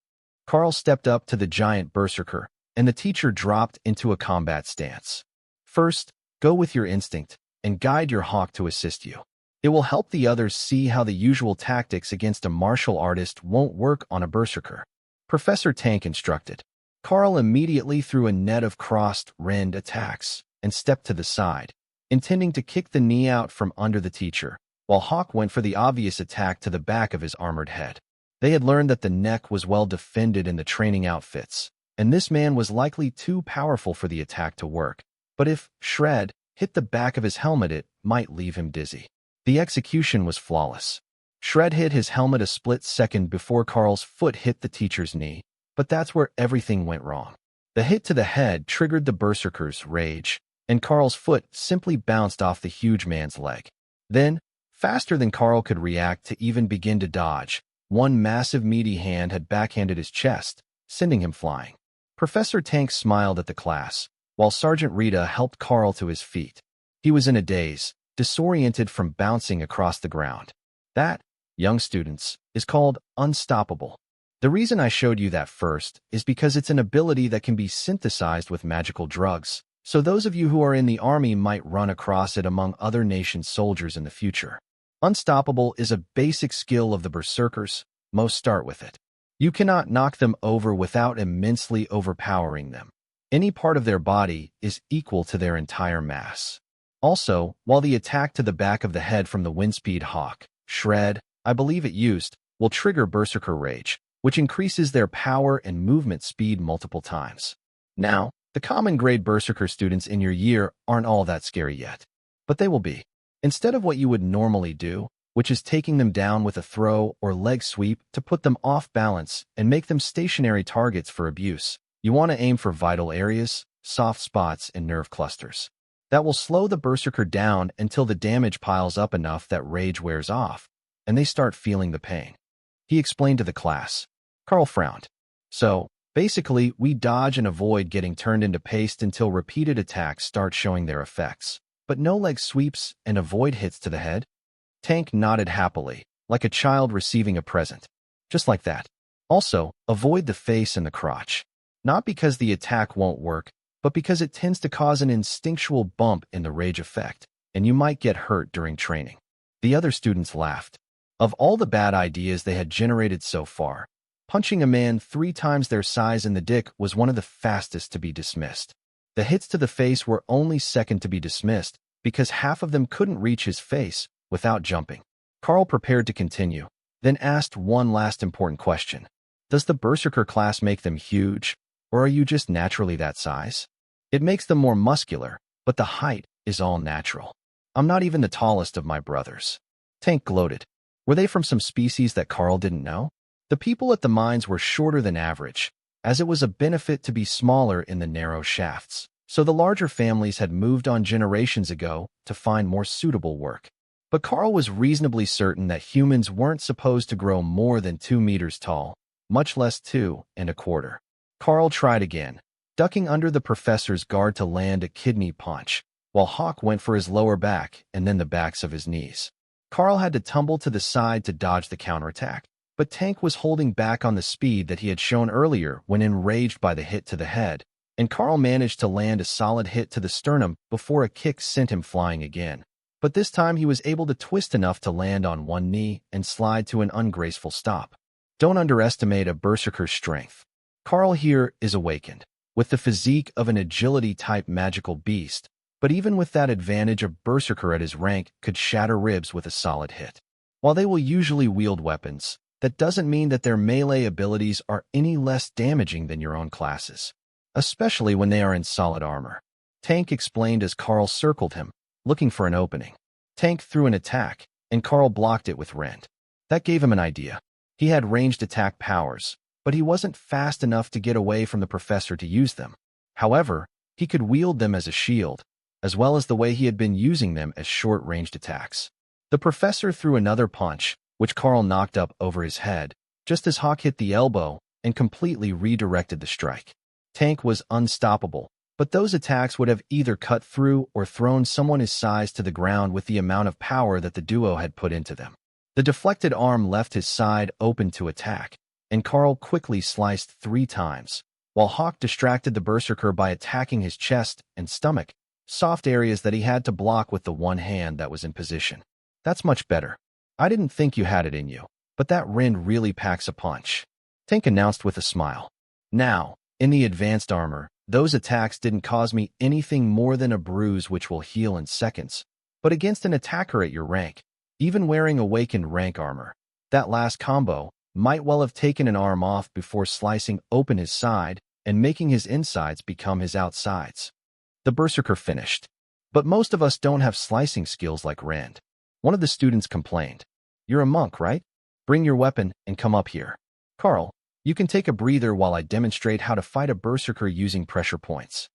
Karl stepped up to the giant berserker, and the teacher dropped into a combat stance. First, go with your instinct and guide your hawk to assist you. It will help the others see how the usual tactics against a martial artist won't work on a berserker. Professor Tank instructed. Karl immediately threw a net of crossed, rend attacks and stepped to the side, intending to kick the knee out from under the teacher, while Hawk went for the obvious attack to the back of his armored head. They had learned that the neck was well defended in the training outfits, and this man was likely too powerful for the attack to work. But if Shred hit the back of his helmet, it might leave him dizzy. The execution was flawless. Shred hit his helmet a split second before Karl's foot hit the teacher's knee, but that's where everything went wrong. The hit to the head triggered the berserker's rage, and Karl's foot simply bounced off the huge man's leg. Then, faster than Karl could react to even begin to dodge, one massive meaty hand had backhanded his chest, sending him flying. Professor Tank smiled at the class, while Sergeant Rita helped Karl to his feet. He was in a daze, disoriented from bouncing across the ground. That, young students, is called unstoppable. The reason I showed you that first is because it's an ability that can be synthesized with magical drugs, so those of you who are in the army might run across it among other nations' soldiers in the future. Unstoppable is a basic skill of the berserkers. Most start with it. You cannot knock them over without immensely overpowering them. Any part of their body is equal to their entire mass. Also, while the attack to the back of the head from the Windspeed Hawk, Shred, I believe it used, will trigger Berserker Rage, which increases their power and movement speed multiple times. Now, the common grade Berserker students in your year aren't all that scary yet, but they will be. Instead of what you would normally do, which is taking them down with a throw or leg sweep to put them off balance and make them stationary targets for abuse, you want to aim for vital areas, soft spots, and nerve clusters. That will slow the berserker down until the damage piles up enough that rage wears off, and they start feeling the pain. He explained to the class. Karl frowned. So, basically, we dodge and avoid getting turned into paste until repeated attacks start showing their effects, but no leg sweeps and avoid hits to the head? Tank nodded happily, like a child receiving a present. Just like that. Also, avoid the face and the crotch. Not because the attack won't work, but because it tends to cause an instinctual bump in the rage effect, and you might get hurt during training. The other students laughed. Of all the bad ideas they had generated so far, punching a man 3 times their size in the dick was one of the fastest to be dismissed. The hits to the face were only second to be dismissed because half of them couldn't reach his face without jumping. Karl prepared to continue, then asked one last important question. Does the Berserker class make them huge, or are you just naturally that size? It makes them more muscular, but the height is all natural. I'm not even the tallest of my brothers. Tank gloated. Were they from some species that Karl didn't know? The people at the mines were shorter than average, as it was a benefit to be smaller in the narrow shafts, so the larger families had moved on generations ago to find more suitable work. But Karl was reasonably certain that humans weren't supposed to grow more than 2 meters tall, much less 2¼ Karl tried again, ducking under the professor's guard to land a kidney punch, while Hawk went for his lower back and then the backs of his knees. Karl had to tumble to the side to dodge the counterattack, but Tank was holding back on the speed that he had shown earlier when enraged by the hit to the head, and Karl managed to land a solid hit to the sternum before a kick sent him flying again. But this time he was able to twist enough to land on one knee and slide to an ungraceful stop. Don't underestimate a berserker's strength. Karl here is awakened, with the physique of an agility-type magical beast, but even with that advantage, a berserker at his rank could shatter ribs with a solid hit. While they will usually wield weapons, that doesn't mean that their melee abilities are any less damaging than your own class's, especially when they are in solid armor. Tank explained as Karl circled him, looking for an opening. Tank threw an attack, and Karl blocked it with rend. That gave him an idea. He had ranged attack powers, but he wasn't fast enough to get away from the professor to use them. However, he could wield them as a shield, as well as the way he had been using them as short-ranged attacks. The professor threw another punch, which Karl knocked up over his head, just as Hawk hit the elbow and completely redirected the strike. Tank was unstoppable, but those attacks would have either cut through or thrown someone his size to the ground with the amount of power that the duo had put into them. The deflected arm left his side open to attack, and Karl quickly sliced 3 times, while Hawk distracted the berserker by attacking his chest and stomach, soft areas that he had to block with the one hand that was in position. That's much better. I didn't think you had it in you, but that Rin really packs a punch, Tank announced with a smile. Now, in the advanced armor, those attacks didn't cause me anything more than a bruise which will heal in seconds, but against an attacker at your rank, even wearing awakened rank armor, that last combo might well have taken an arm off before slicing open his side and making his insides become his outsides. The berserker finished. But most of us don't have slicing skills like Rand. One of the students complained. You're a monk, right? Bring your weapon and come up here. Karl, you can take a breather while I demonstrate how to fight a berserker using pressure points.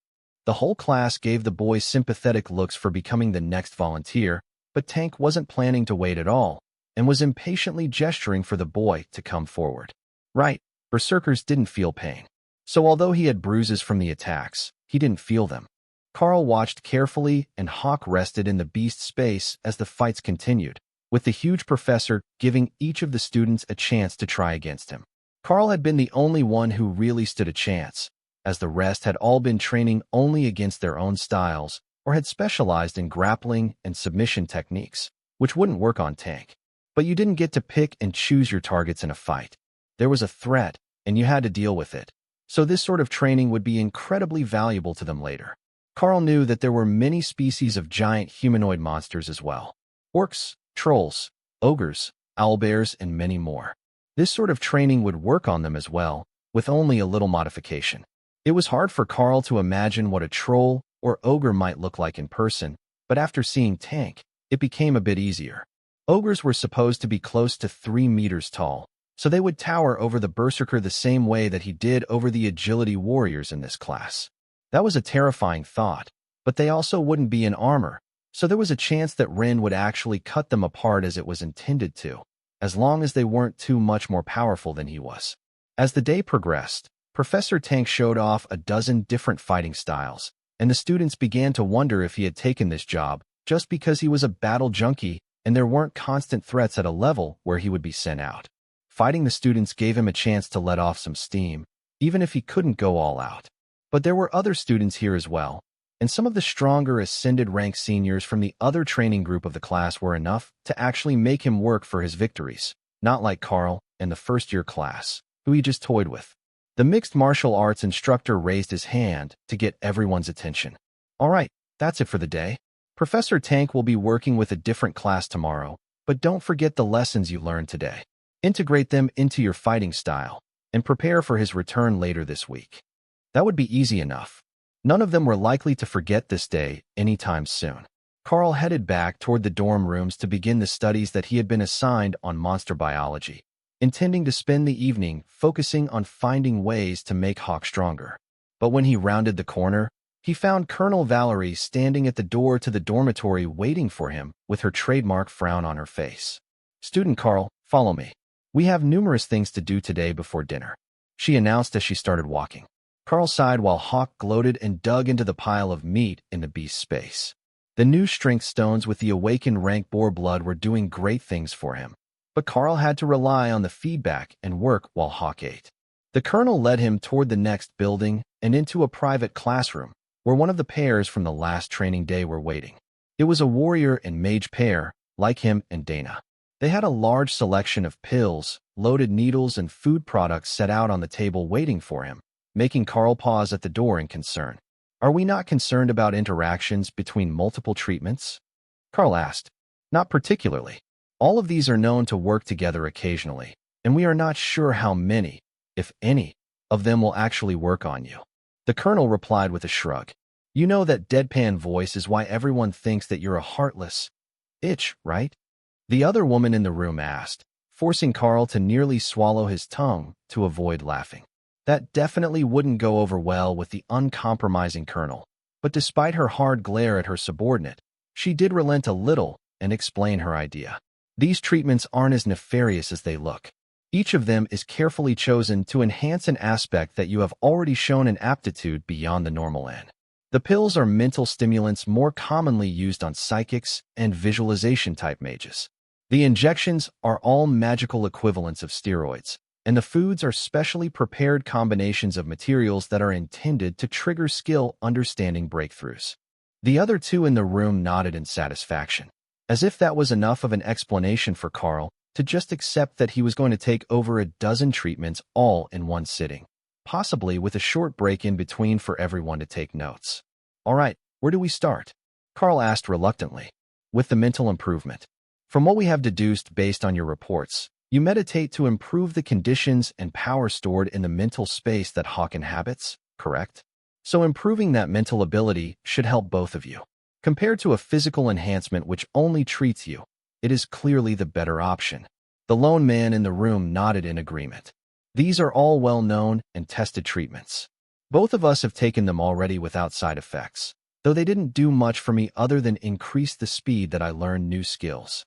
The whole class gave the boy sympathetic looks for becoming the next volunteer, but Tank wasn't planning to wait at all, and was impatiently gesturing for the boy to come forward. Right, berserkers didn't feel pain. So although he had bruises from the attacks, he didn't feel them. Karl watched carefully, and Hawk rested in the beast's space as the fights continued, with the huge professor giving each of the students a chance to try against him. Karl had been the only one who really stood a chance, as the rest had all been training only against their own styles or had specialized in grappling and submission techniques, which wouldn't work on Tank. But you didn't get to pick and choose your targets in a fight. There was a threat, and you had to deal with it. So this sort of training would be incredibly valuable to them later. Karl knew that there were many species of giant humanoid monsters as well. Orcs, trolls, ogres, owlbears, and many more. This sort of training would work on them as well, with only a little modification. It was hard for Karl to imagine what a troll or ogre might look like in person, but after seeing Tank, it became a bit easier. Ogres were supposed to be close to 3 meters tall, so they would tower over the berserker the same way that he did over the agility warriors in this class. That was a terrifying thought, but they also wouldn't be in armor, so there was a chance that Rin would actually cut them apart as it was intended to, as long as they weren't too much more powerful than he was. As the day progressed, Professor Tank showed off a dozen different fighting styles, and the students began to wonder if he had taken this job just because he was a battle junkie and there weren't constant threats at a level where he would be sent out. Fighting the students gave him a chance to let off some steam, even if he couldn't go all out. But there were other students here as well, and some of the stronger ascended rank seniors from the other training group of the class were enough to actually make him work for his victories, not like Karl and the first-year class, who he just toyed with. The mixed martial arts instructor raised his hand to get everyone's attention. All right, that's it for the day. Professor Tank will be working with a different class tomorrow, but don't forget the lessons you learned today. Integrate them into your fighting style, and prepare for his return later this week. That would be easy enough. None of them were likely to forget this day anytime soon. Karl headed back toward the dorm rooms to begin the studies that he had been assigned on monster biology, intending to spend the evening focusing on finding ways to make Hawk stronger. But when he rounded the corner, he found Colonel Valerie standing at the door to the dormitory waiting for him with her trademark frown on her face. "Student Karl, follow me. We have numerous things to do today before dinner," she announced as she started walking. Karl sighed while Hawk gloated and dug into the pile of meat in the beast's space. The new strength stones with the awakened rank boar blood were doing great things for him, but Karl had to rely on the feedback and work while Hawk ate. The colonel led him toward the next building and into a private classroom, where one of the pairs from the last training day were waiting. It was a warrior and mage pair, like him and Dana. They had a large selection of pills, loaded needles, and food products set out on the table waiting for him, making Karl pause at the door in concern. "Are we not concerned about interactions between multiple treatments?" Karl asked. "Not particularly. All of these are known to work together occasionally, and we are not sure how many, if any, of them will actually work on you." The colonel replied with a shrug. "You know that deadpan voice is why everyone thinks that you're a heartless itch, right?" The other woman in the room asked, forcing Karl to nearly swallow his tongue to avoid laughing. That definitely wouldn't go over well with the uncompromising Colonel, but despite her hard glare at her subordinate, she did relent a little and explain her idea. These treatments aren't as nefarious as they look. Each of them is carefully chosen to enhance an aspect that you have already shown an aptitude beyond the normal end. The pills are mental stimulants more commonly used on psychics and visualization-type mages. The injections are all magical equivalents of steroids, and the foods are specially prepared combinations of materials that are intended to trigger skill understanding breakthroughs. The other two in the room nodded in satisfaction, as if that was enough of an explanation for Karl to just accept that he was going to take over a dozen treatments all in one sitting, possibly with a short break in between for everyone to take notes. All right, where do we start? Karl asked reluctantly. With the mental improvement. From what we have deduced based on your reports, you meditate to improve the conditions and power stored in the mental space that Hawk inhabits, correct? So improving that mental ability should help both of you. Compared to a physical enhancement which only treats you, it is clearly the better option. The lone man in the room nodded in agreement. These are all well-known and tested treatments. Both of us have taken them already without side effects, though they didn't do much for me other than increase the speed that I learned new skills.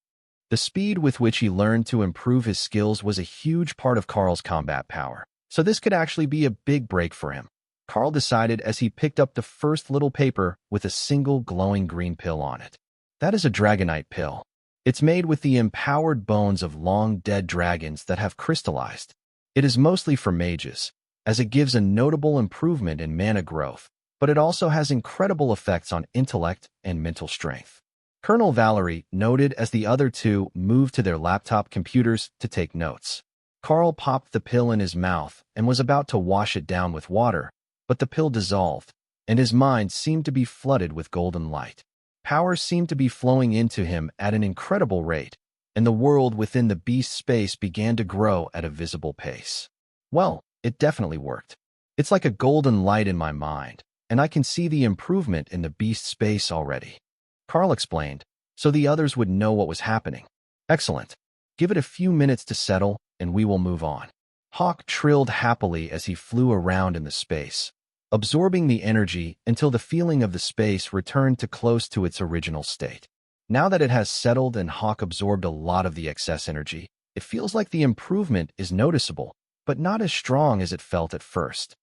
The speed with which he learned to improve his skills was a huge part of Karl's combat power, so this could actually be a big break for him. Karl decided as he picked up the first little paper with a single glowing green pill on it. That is a dragonite pill. It's made with the empowered bones of long-dead dragons that have crystallized. It is mostly for mages, as it gives a notable improvement in mana growth, but it also has incredible effects on intellect and mental strength. Colonel Valerie noted as the other two moved to their laptop computers to take notes. Karl popped the pill in his mouth and was about to wash it down with water, but the pill dissolved, and his mind seemed to be flooded with golden light. Power seemed to be flowing into him at an incredible rate, and the world within the beast space began to grow at a visible pace. Well, it definitely worked. It's like a golden light in my mind, and I can see the improvement in the beast space already. Karl explained, so the others would know what was happening. Excellent. Give it a few minutes to settle, and we will move on. Hawk trilled happily as he flew around in the space, absorbing the energy until the feeling of the space returned to close to its original state. Now that it has settled and Hawk absorbed a lot of the excess energy, it feels like the improvement is noticeable, but not as strong as it felt at first.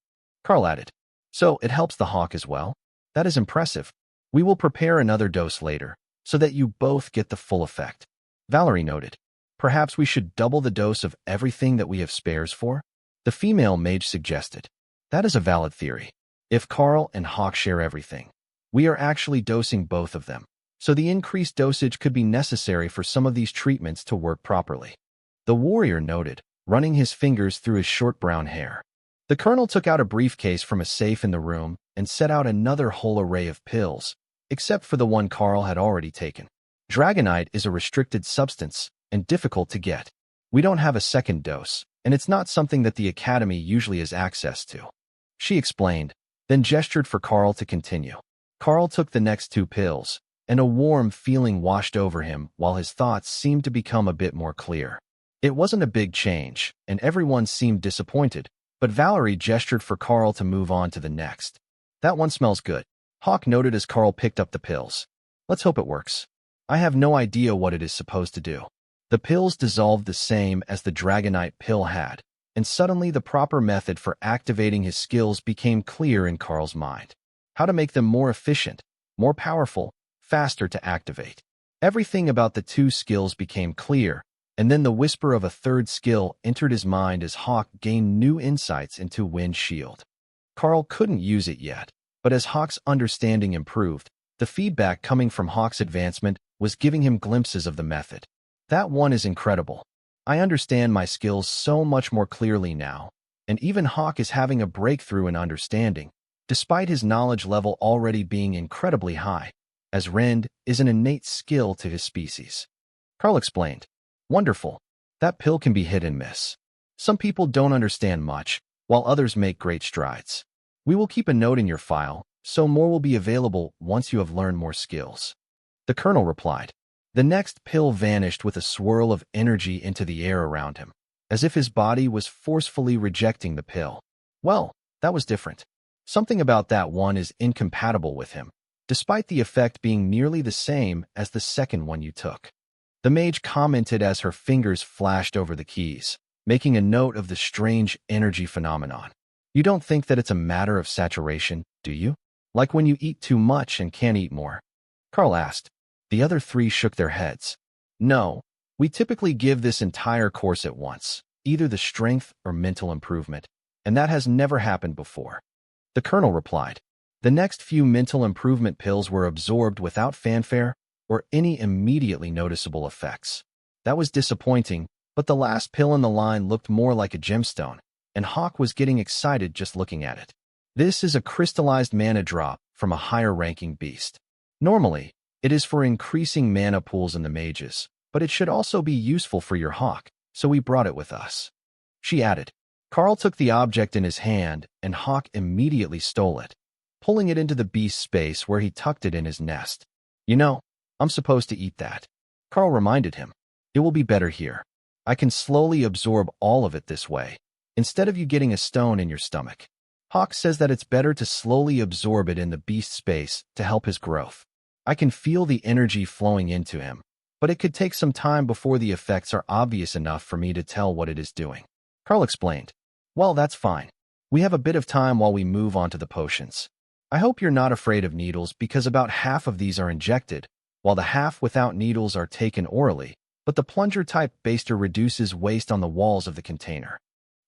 Karl added, so it helps the Hawk as well? That is impressive. We will prepare another dose later, so that you both get the full effect. Valerie noted, perhaps we should double the dose of everything that we have spares for? The female mage suggested. That is a valid theory. If Karl and Hawk share everything, we are actually dosing both of them, so the increased dosage could be necessary for some of these treatments to work properly. The warrior noted, running his fingers through his short brown hair. The colonel took out a briefcase from a safe in the room and set out another whole array of pills, except for the one Karl had already taken. Dragonite is a restricted substance and difficult to get. We don't have a second dose, and it's not something that the Academy usually has access to. She explained, then gestured for Karl to continue. Karl took the next two pills, and a warm feeling washed over him while his thoughts seemed to become a bit more clear. It wasn't a big change, and everyone seemed disappointed, but Valerie gestured for Karl to move on to the next. That one smells good, Hawk noted as Karl picked up the pills. Let's hope it works. I have no idea what it is supposed to do. The pills dissolved the same as the dragonite pill had, and suddenly the proper method for activating his skills became clear in Karl's mind. How to make them more efficient, more powerful, faster to activate. Everything about the two skills became clear, and then the whisper of a third skill entered his mind as Hawk gained new insights into Wind Shield. Karl couldn't use it yet, but as Hawk's understanding improved, the feedback coming from Hawk's advancement was giving him glimpses of the method. That one is incredible. I understand my skills so much more clearly now, and even Hawk is having a breakthrough in understanding, despite his knowledge level already being incredibly high, as Rend is an innate skill to his species. Karl explained, wonderful. That pill can be hit and miss. Some people don't understand much, while others make great strides. We will keep a note in your file, so more will be available once you have learned more skills. The colonel replied. The next pill vanished with a swirl of energy into the air around him, as if his body was forcefully rejecting the pill. Well, that was different. Something about that one is incompatible with him, despite the effect being nearly the same as the second one you took. The mage commented as her fingers flashed over the keys, making a note of the strange energy phenomenon. You don't think that it's a matter of saturation, do you? Like when you eat too much and can't eat more? Karl asked. The other three shook their heads. No, we typically give this entire course at once, either the strength or mental improvement, and that has never happened before. The colonel replied. The next few mental improvement pills were absorbed without fanfare or any immediately noticeable effects. That was disappointing, but the last pill in the line looked more like a gemstone, and Hawk was getting excited just looking at it. This is a crystallized mana drop from a higher-ranking beast. Normally, it is for increasing mana pools in the mages, but it should also be useful for your Hawk, so we brought it with us. She added. Karl took the object in his hand, and Hawk immediately stole it, pulling it into the beast's space where he tucked it in his nest. You know, I'm supposed to eat that. Karl reminded him. It will be better here. I can slowly absorb all of it this way, instead of you getting a stone in your stomach. Hawk says that it's better to slowly absorb it in the beast's space to help his growth. I can feel the energy flowing into him, but it could take some time before the effects are obvious enough for me to tell what it is doing. Karl explained. Well, that's fine. We have a bit of time while we move on to the potions. I hope you're not afraid of needles because about half of these are injected, while the half without needles are taken orally, but the plunger-type baster reduces waste on the walls of the container.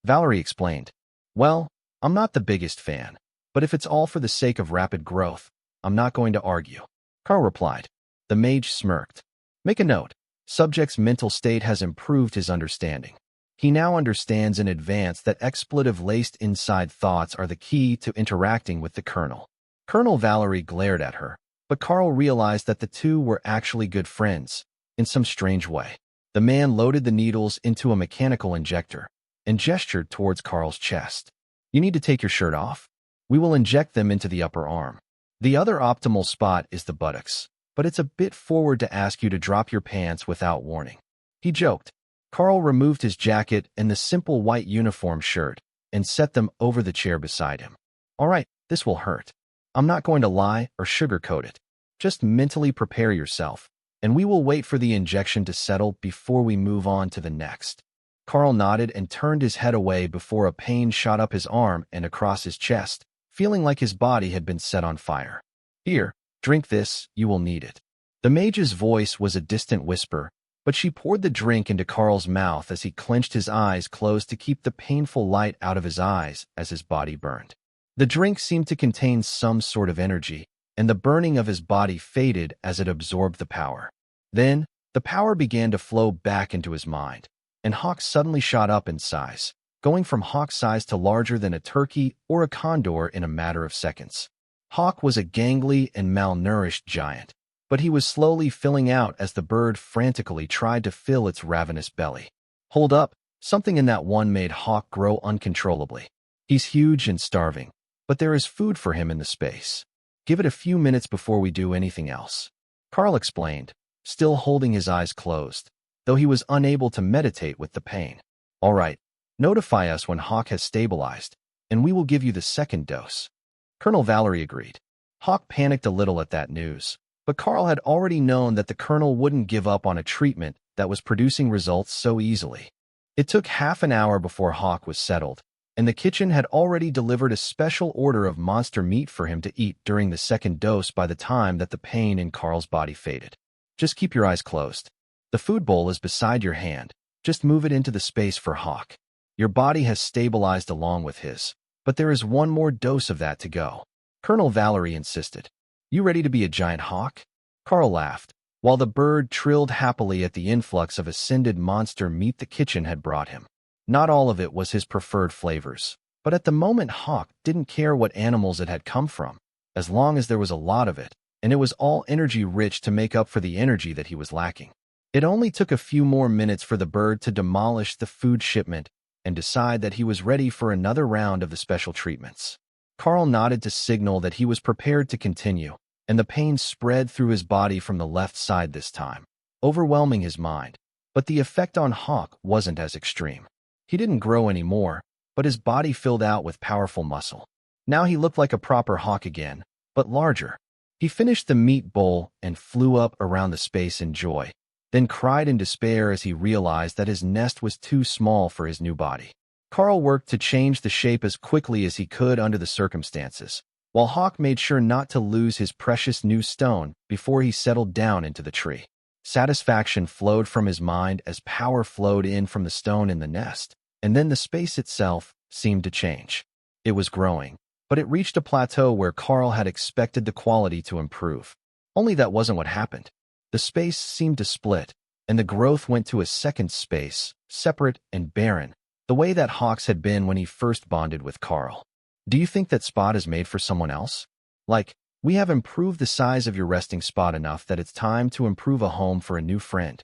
Valerie explained. Well, I'm not the biggest fan, but if it's all for the sake of rapid growth, I'm not going to argue. Karl replied. The mage smirked. Make a note. Subject's mental state has improved his understanding. He now understands in advance that expletive-laced inside thoughts are the key to interacting with the colonel. Colonel Valerie glared at her, but Karl realized that the two were actually good friends, in some strange way. The man loaded the needles into a mechanical injector and gestured towards Karl's chest. You need to take your shirt off. We will inject them into the upper arm. The other optimal spot is the buttocks, but it's a bit forward to ask you to drop your pants without warning. He joked. Karl removed his jacket and the simple white uniform shirt and set them over the chair beside him. All right, this will hurt. I'm not going to lie or sugarcoat it. Just mentally prepare yourself, and we will wait for the injection to settle before we move on to the next. Karl nodded and turned his head away before a pain shot up his arm and across his chest, feeling like his body had been set on fire. Here, drink this, you will need it. The mage's voice was a distant whisper, but she poured the drink into Karl's mouth as he clenched his eyes closed to keep the painful light out of his eyes as his body burned. The drink seemed to contain some sort of energy, and the burning of his body faded as it absorbed the power. Then, the power began to flow back into his mind, and Hawk suddenly shot up in size, going from Hawk size to larger than a turkey or a condor in a matter of seconds. Hawk was a gangly and malnourished giant, but he was slowly filling out as the bird frantically tried to fill its ravenous belly. Hold up, something in that one made Hawk grow uncontrollably. He's huge and starving, but there is food for him in the space. Give it a few minutes before we do anything else. Karl explained, still holding his eyes closed, though he was unable to meditate with the pain. All right, notify us when Hawk has stabilized, and we will give you the second dose. Colonel Valerie agreed. Hawk panicked a little at that news, but Karl had already known that the colonel wouldn't give up on a treatment that was producing results so easily. It took half an hour before Hawk was settled, and the kitchen had already delivered a special order of monster meat for him to eat during the second dose by the time that the pain in Karl's body faded. Just keep your eyes closed. The food bowl is beside your hand. Just move it into the space for Hawk. Your body has stabilized along with his, but there is one more dose of that to go. Colonel Valerie insisted. You ready to be a giant hawk? Karl laughed, while the bird trilled happily at the influx of ascended monster meat the kitchen had brought him. Not all of it was his preferred flavors, but at the moment Hawk didn't care what animals it had come from, as long as there was a lot of it, and it was all energy-rich to make up for the energy that he was lacking. It only took a few more minutes for the bird to demolish the food shipment and decide that he was ready for another round of the special treatments. Karl nodded to signal that he was prepared to continue, and the pain spread through his body from the left side this time. overwhelming his mind. But the effect on Hawk wasn't as extreme. He didn't grow anymore, but his body filled out with powerful muscle. Now he looked like a proper hawk again, but larger. He finished the meat bowl and flew up around the space in joy, then cried in despair as he realized that his nest was too small for his new body. Karl worked to change the shape as quickly as he could under the circumstances, while Hawk made sure not to lose his precious new stone before he settled down into the tree. Satisfaction flowed from his mind as power flowed in from the stone in the nest, and then the space itself seemed to change. It was growing, but it reached a plateau where Karl had expected the quality to improve. Only that wasn't what happened. The space seemed to split, and the growth went to a second space, separate and barren, the way that Hawk's had been when he first bonded with Karl. Do you think that spot is made for someone else? Like, we have improved the size of your resting spot enough that it's time to improve a home for a new friend.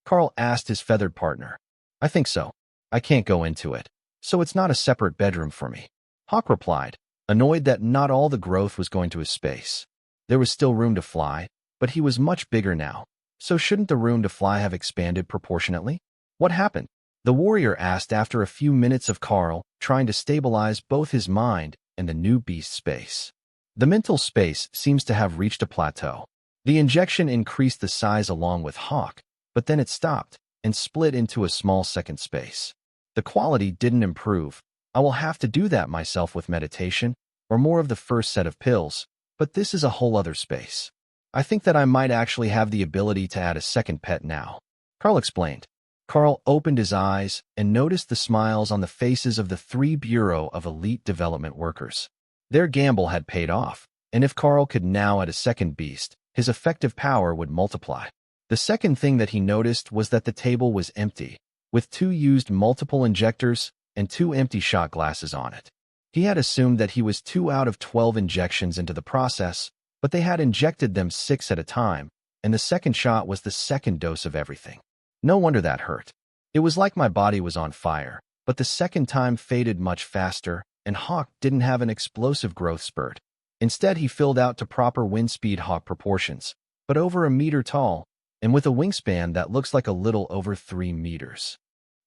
Karl asked his feathered partner. I think so. I can't go into it, so it's not a separate bedroom for me. Hawk replied, annoyed that not all the growth was going to his space. There was still room to fly, but he was much bigger now, so shouldn't the room to fly have expanded proportionately? What happened? The warrior asked after a few minutes of Karl trying to stabilize both his mind and the new beast space. The mental space seems to have reached a plateau. The injection increased the size along with Hawk, but then it stopped and split into a small second space. The quality didn't improve. I will have to do that myself with meditation or more of the first set of pills, but this is a whole other space. I think that I might actually have the ability to add a second pet now, Karl explained. Karl opened his eyes and noticed the smiles on the faces of the 3 Bureau of Elite Development workers. Their gamble had paid off, and if Karl could now add a second beast, his effective power would multiply. The second thing that he noticed was that the table was empty, with 2 used multiple injectors and 2 empty shot glasses on it. He had assumed that he was 2 out of 12 injections into the process, but they had injected them 6 at a time, and the second shot was the second dose of everything. No wonder that hurt. It was like my body was on fire, but the second time faded much faster, and Hawk didn't have an explosive growth spurt. Instead, he filled out to proper wind speed Hawk proportions, but over 1 meter tall, and with a wingspan that looks like a little over 3 meters.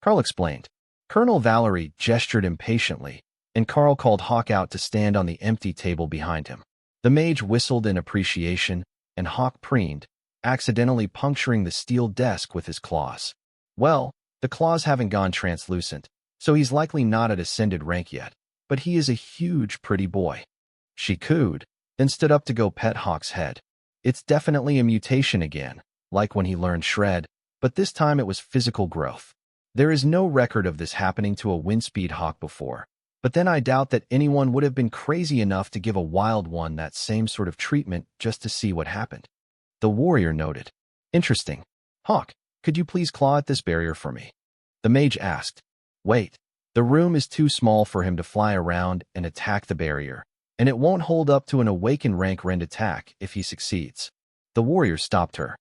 Karl explained. Colonel Valerie gestured impatiently, and Karl called Hawk out to stand on the empty table behind him. The mage whistled in appreciation, and Hawk preened, accidentally puncturing the steel desk with his claws. Well, the claws haven't gone translucent, so he's likely not at ascended rank yet, but he is a huge pretty boy. She cooed, then stood up to go pet Hawk's head. It's definitely a mutation again, like when he learned Shred, but this time it was physical growth. There is no record of this happening to a windspeed Hawk before, but then I doubt that anyone would have been crazy enough to give a wild one that same sort of treatment just to see what happened. The warrior noted. Interesting. Hawk, could you please claw at this barrier for me? The mage asked. Wait, the room is too small for him to fly around and attack the barrier, and it won't hold up to an awakened rank rend attack if he succeeds. The warrior stopped her.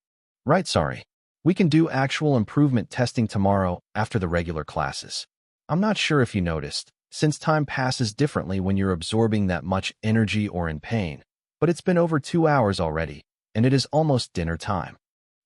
Right, sorry. We can do actual improvement testing tomorrow after the regular classes. I'm not sure if you noticed, since time passes differently when you're absorbing that much energy or in pain, but it's been over 2 hours already, and it is almost dinner time.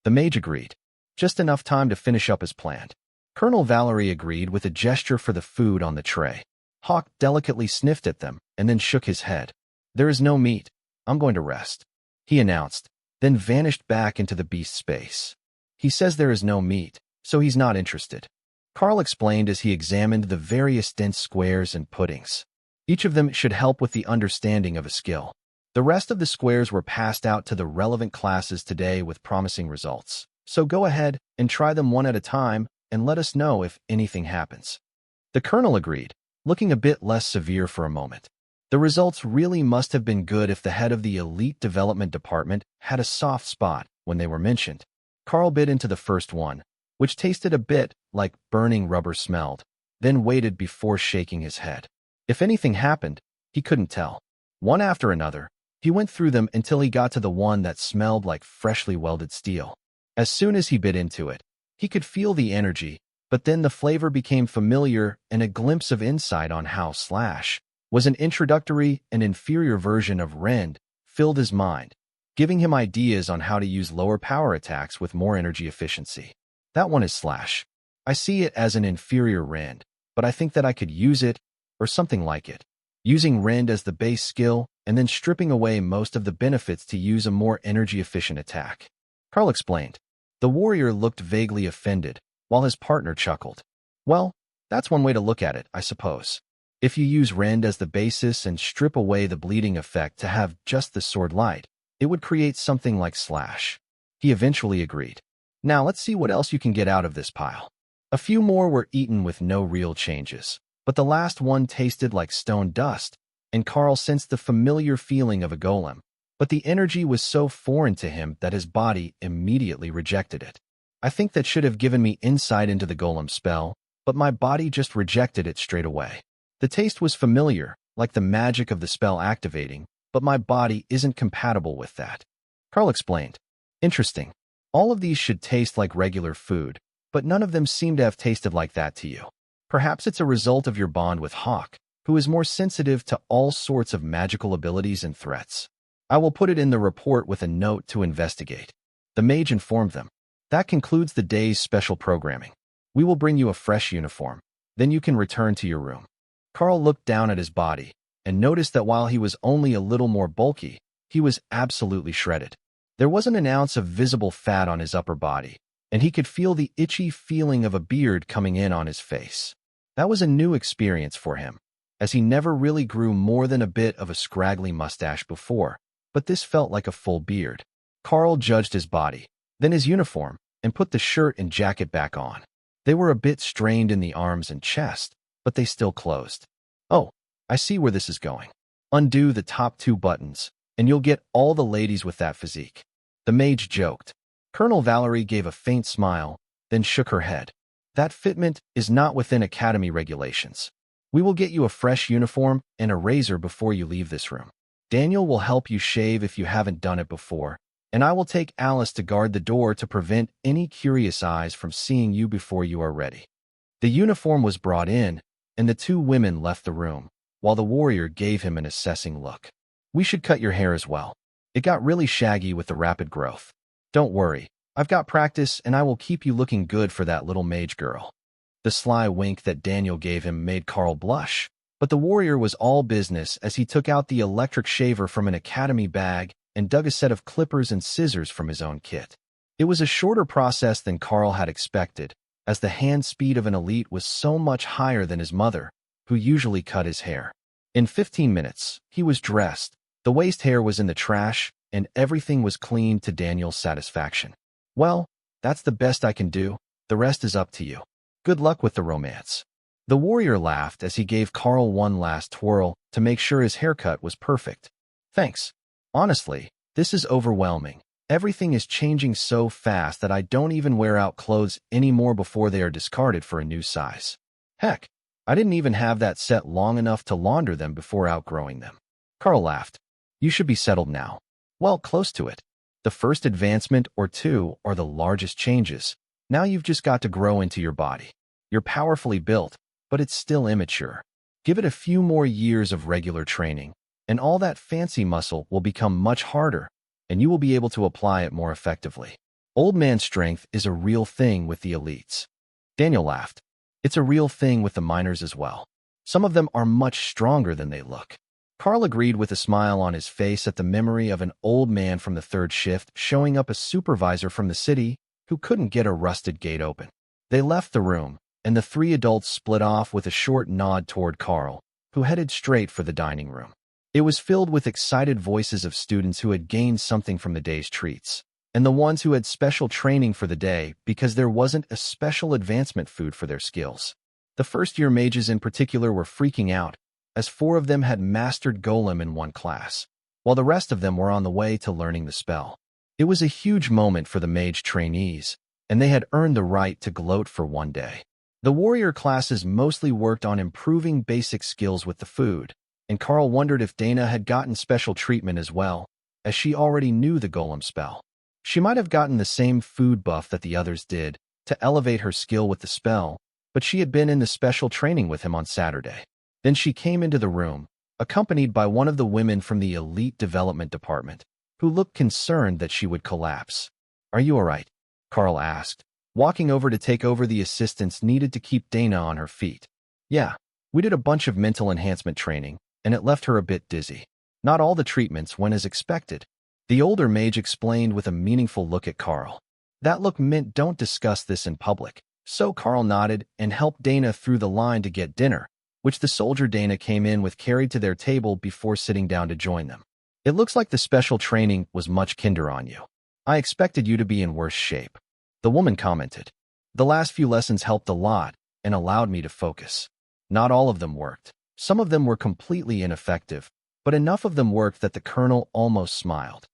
The mage agreed. Just enough time to finish up as planned. Colonel Valerie agreed with a gesture for the food on the tray. Hawk delicately sniffed at them and then shook his head. There is no meat. I'm going to rest, he announced, then vanished back into the beast space. He says there is no meat, so he's not interested. Karl explained as he examined the various dense squares and puddings. Each of them should help with the understanding of a skill. The rest of the squares were passed out to the relevant classes today with promising results, so go ahead and try them one at a time and let us know if anything happens. The colonel agreed, looking a bit less severe for a moment. The results really must have been good if the head of the Elite Development Department had a soft spot when they were mentioned. Karl bit into the first one, which tasted a bit like burning rubber smelled, then waited before shaking his head. If anything happened, he couldn't tell. One after another, he went through them until he got to the one that smelled like freshly welded steel. As soon as he bit into it, he could feel the energy, but then the flavor became familiar and a glimpse of insight on how Slash was an introductory and inferior version of Rend filled his mind. giving him ideas on how to use lower power attacks with more energy efficiency. That one is slash. I see it as an inferior rend, but I think that I could use it, or something like it. Using rend as the base skill, and then stripping away most of the benefits to use a more energy-efficient attack. Karl explained. The warrior looked vaguely offended, while his partner chuckled. Well, that's one way to look at it, I suppose. If you use rend as the basis and strip away the bleeding effect to have just the sword light, it would create something like slash. He eventually agreed. Now let's see what else you can get out of this pile. A few more were eaten with no real changes, but the last one tasted like stone dust, and Karl sensed the familiar feeling of a golem. But the energy was so foreign to him that his body immediately rejected it. I think that should have given me insight into the golem spell, but my body just rejected it straight away. The taste was familiar, like the magic of the spell activating, but my body isn't compatible with that. Karl explained. Interesting. All of these should taste like regular food, but none of them seem to have tasted like that to you. Perhaps it's a result of your bond with Hawk, who is more sensitive to all sorts of magical abilities and threats. I will put it in the report with a note to investigate. The mage informed them. That concludes the day's special programming. We will bring you a fresh uniform. Then you can return to your room. Karl looked down at his body and noticed that while he was only a little more bulky, he was absolutely shredded. There wasn't an ounce of visible fat on his upper body, and he could feel the itchy feeling of a beard coming in on his face. That was a new experience for him, as he never really grew more than a bit of a scraggly mustache before, but this felt like a full beard. Karl judged his body, then his uniform, and put the shirt and jacket back on. They were a bit strained in the arms and chest, but they still closed. Oh, I see where this is going. Undo the top 2 buttons, and you'll get all the ladies with that physique. The mage joked. Colonel Valerie gave a faint smile, then shook her head. That fitment is not within Academy regulations. We will get you a fresh uniform and a razor before you leave this room. Daniel will help you shave if you haven't done it before, and I will take Alice to guard the door to prevent any curious eyes from seeing you before you are ready. The uniform was brought in, and the 2 women left the room, while the warrior gave him an assessing look. We should cut your hair as well. It got really shaggy with the rapid growth. Don't worry, I've got practice and I will keep you looking good for that little mage girl. The sly wink that Daniel gave him made Karl blush, but the warrior was all business as he took out the electric shaver from an academy bag and dug a set of clippers and scissors from his own kit. It was a shorter process than Karl had expected, as the hand speed of an elite was so much higher than his mother, who usually cut his hair. In 15 minutes, he was dressed, the waist hair was in the trash, and everything was clean to Daniel's satisfaction. Well, that's the best I can do. The rest is up to you. Good luck with the romance. The warrior laughed as he gave Karl one last twirl to make sure his haircut was perfect. Thanks. Honestly, this is overwhelming. Everything is changing so fast that I don't even wear out clothes anymore before they are discarded for a new size. Heck, I didn't even have that set long enough to launder them before outgrowing them. Karl laughed. You should be settled now. Well, close to it. The first advancement or 2 are the largest changes. Now you've just got to grow into your body. You're powerfully built, but it's still immature. Give it a few more years of regular training, and all that fancy muscle will become much harder, and you will be able to apply it more effectively. Old man strength is a real thing with the elites. Daniel laughed. It's a real thing with the minors as well. Some of them are much stronger than they look. Karl agreed with a smile on his face at the memory of an old man from the 3rd shift showing up a supervisor from the city who couldn't get a rusted gate open. They left the room, and the 3 adults split off with a short nod toward Karl, who headed straight for the dining room. It was filled with excited voices of students who had gained something from the day's treats, and the ones who had special training for the day because there wasn't a special advancement food for their skills. The first-year mages in particular were freaking out, as 4 of them had mastered Golem in one class, while the rest of them were on the way to learning the spell. It was a huge moment for the mage trainees, and they had earned the right to gloat for one day. The warrior classes mostly worked on improving basic skills with the food, and Karl wondered if Dana had gotten special treatment as well, as she already knew the Golem spell. She might have gotten the same food buff that the others did to elevate her skill with the spell, but she had been in the special training with him on Saturday. Then she came into the room, accompanied by one of the women from the Elite Development Department, who looked concerned that she would collapse. "Are you all right?" Karl asked, walking over to take over the assistance needed to keep Dana on her feet. "Yeah, we did a bunch of mental enhancement training, and it left her a bit dizzy. Not all the treatments went as expected," the older mage explained with a meaningful look at Karl. That look meant don't discuss this in public, so Karl nodded and helped Dana through the line to get dinner, which the soldier Dana came in with carried to their table before sitting down to join them. "It looks like the special training was much kinder on you. I expected you to be in worse shape," the woman commented. "The last few lessons helped a lot and allowed me to focus. Not all of them worked. Some of them were completely ineffective, but enough of them worked that the colonel almost smiled."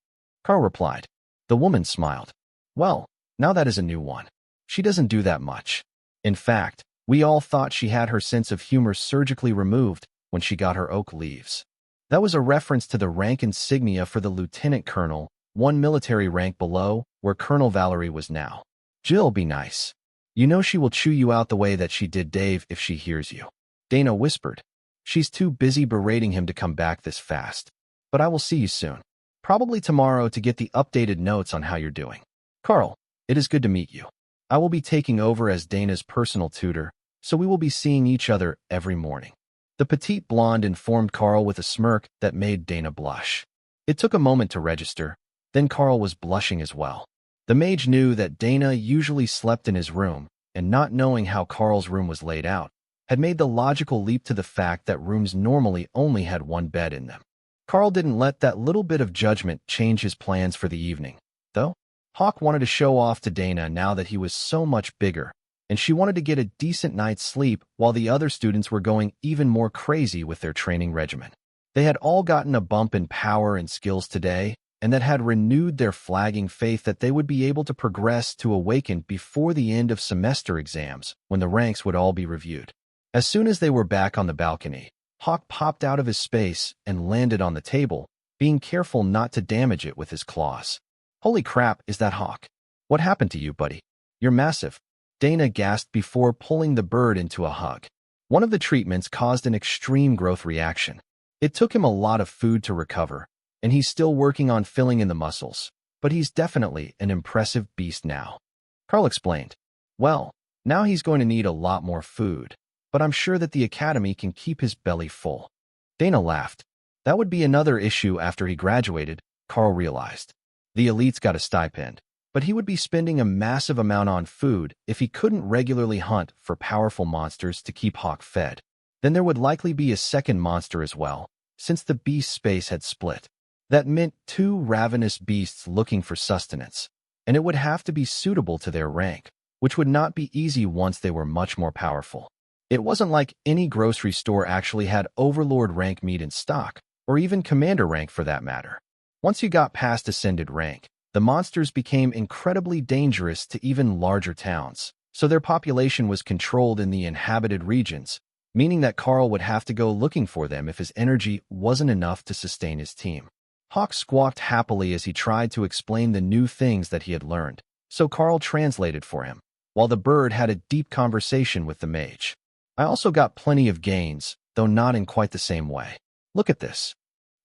Karl replied. The woman smiled. "Well, now that is a new one. She doesn't do that much. In fact, we all thought she had her sense of humor surgically removed when she got her oak leaves." That was a reference to the rank insignia for the lieutenant colonel, one military rank below where Colonel Valerie was now. "Jill, be nice. You know she will chew you out the way that she did Dave if she hears you," Dana whispered. "She's too busy berating him to come back this fast. But I will see you soon. Probably tomorrow to get the updated notes on how you're doing." "Karl, it is good to meet you. I will be taking over as Dana's personal tutor, so we will be seeing each other every morning," the petite blonde informed Karl with a smirk that made Dana blush. It took a moment to register, then Karl was blushing as well. The mage knew that Dana usually slept in his room, and not knowing how Karl's room was laid out, had made the logical leap to the fact that rooms normally only had one bed in them. Karl didn't let that little bit of judgment change his plans for the evening, though. Hawk wanted to show off to Dana now that he was so much bigger, and she wanted to get a decent night's sleep while the other students were going even more crazy with their training regimen. They had all gotten a bump in power and skills today, and that had renewed their flagging faith that they would be able to progress to awakened before the end of semester exams, when the ranks would all be reviewed. As soon as they were back on the balcony, Hawk popped out of his space and landed on the table, being careful not to damage it with his claws. "Holy crap, is that Hawk? What happened to you, buddy? You're massive," Dana gasped before pulling the bird into a hug. One of the treatments caused an extreme growth reaction. It took him a lot of food to recover, and he's still working on filling in the muscles, but he's definitely an impressive beast now. Karl explained. "Well, now he's going to need a lot more food, but I'm sure that the academy can keep his belly full." Dana laughed. That would be another issue after he graduated, Karl realized. The elites got a stipend, but he would be spending a massive amount on food if he couldn't regularly hunt for powerful monsters to keep Hawk fed. Then there would likely be a second monster as well, since the beast space had split. That meant two ravenous beasts looking for sustenance, and it would have to be suitable to their rank, which would not be easy once they were much more powerful. It wasn't like any grocery store actually had overlord rank meat in stock, or even commander rank for that matter. Once you got past ascended rank, the monsters became incredibly dangerous to even larger towns, so their population was controlled in the inhabited regions, meaning that Karl would have to go looking for them if his energy wasn't enough to sustain his team. Hawk squawked happily as he tried to explain the new things that he had learned, so Karl translated for him, while the bird had a deep conversation with the mage. "I also got plenty of gains, though not in quite the same way. Look at this,"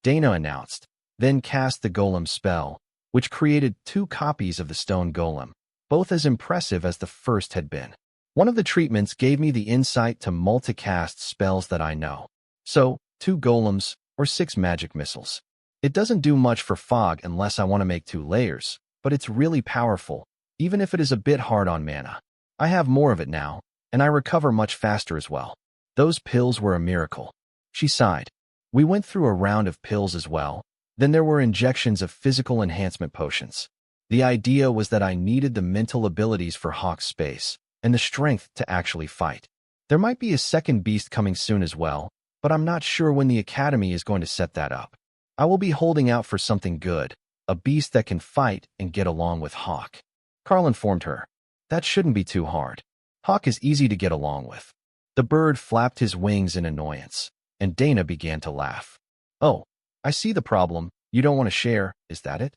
Dana announced, then cast the golem spell, which created 2 copies of the stone golem, both as impressive as the first had been. "One of the treatments gave me the insight to multicast spells that I know. So, 2 golems, or 6 magic missiles. It doesn't do much for fog unless I want to make 2 layers, but it's really powerful, even if it is a bit hard on mana. I have more of it now, and I recover much faster as well. Those pills were a miracle." She sighed. "We went through a round of pills as well. Then there were injections of physical enhancement potions. The idea was that I needed the mental abilities for Hawk's space, and the strength to actually fight. There might be a second beast coming soon as well, but I'm not sure when the academy is going to set that up. I will be holding out for something good, a beast that can fight and get along with Hawk." Karl informed her. "That shouldn't be too hard. Hawk is easy to get along with." The bird flapped his wings in annoyance, and Dana began to laugh. "Oh, I see the problem. You don't want to share, is that it?"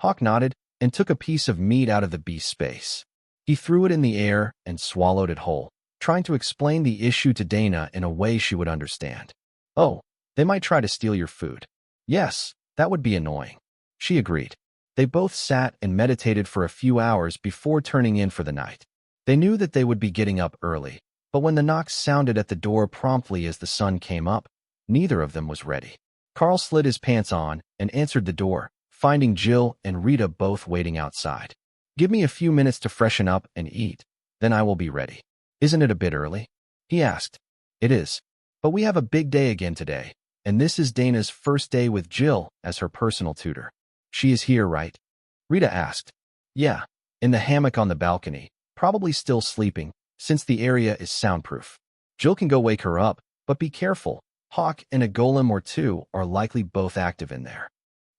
Hawk nodded and took a piece of meat out of the beast's space. He threw it in the air and swallowed it whole, trying to explain the issue to Dana in a way she would understand. "Oh, they might try to steal your food." "Yes, that would be annoying. She agreed. They both sat and meditated for a few hours before turning in for the night. They knew that they would be getting up early, but when the knock sounded at the door promptly as the sun came up, neither of them was ready. Karl slid his pants on and answered the door, finding Jill and Rita both waiting outside. "Give me a few minutes to freshen up and eat, then I will be ready." "Isn't it a bit early?" he asked. "It is. But we have a big day again today, and this is Dana's first day with Jill as her personal tutor." "She is here, right?" Rita asked. "Yeah, in the hammock on the balcony, probably still sleeping, since the area is soundproof. Jill can go wake her up, but be careful. Hawk and a golem or two are likely both active in there."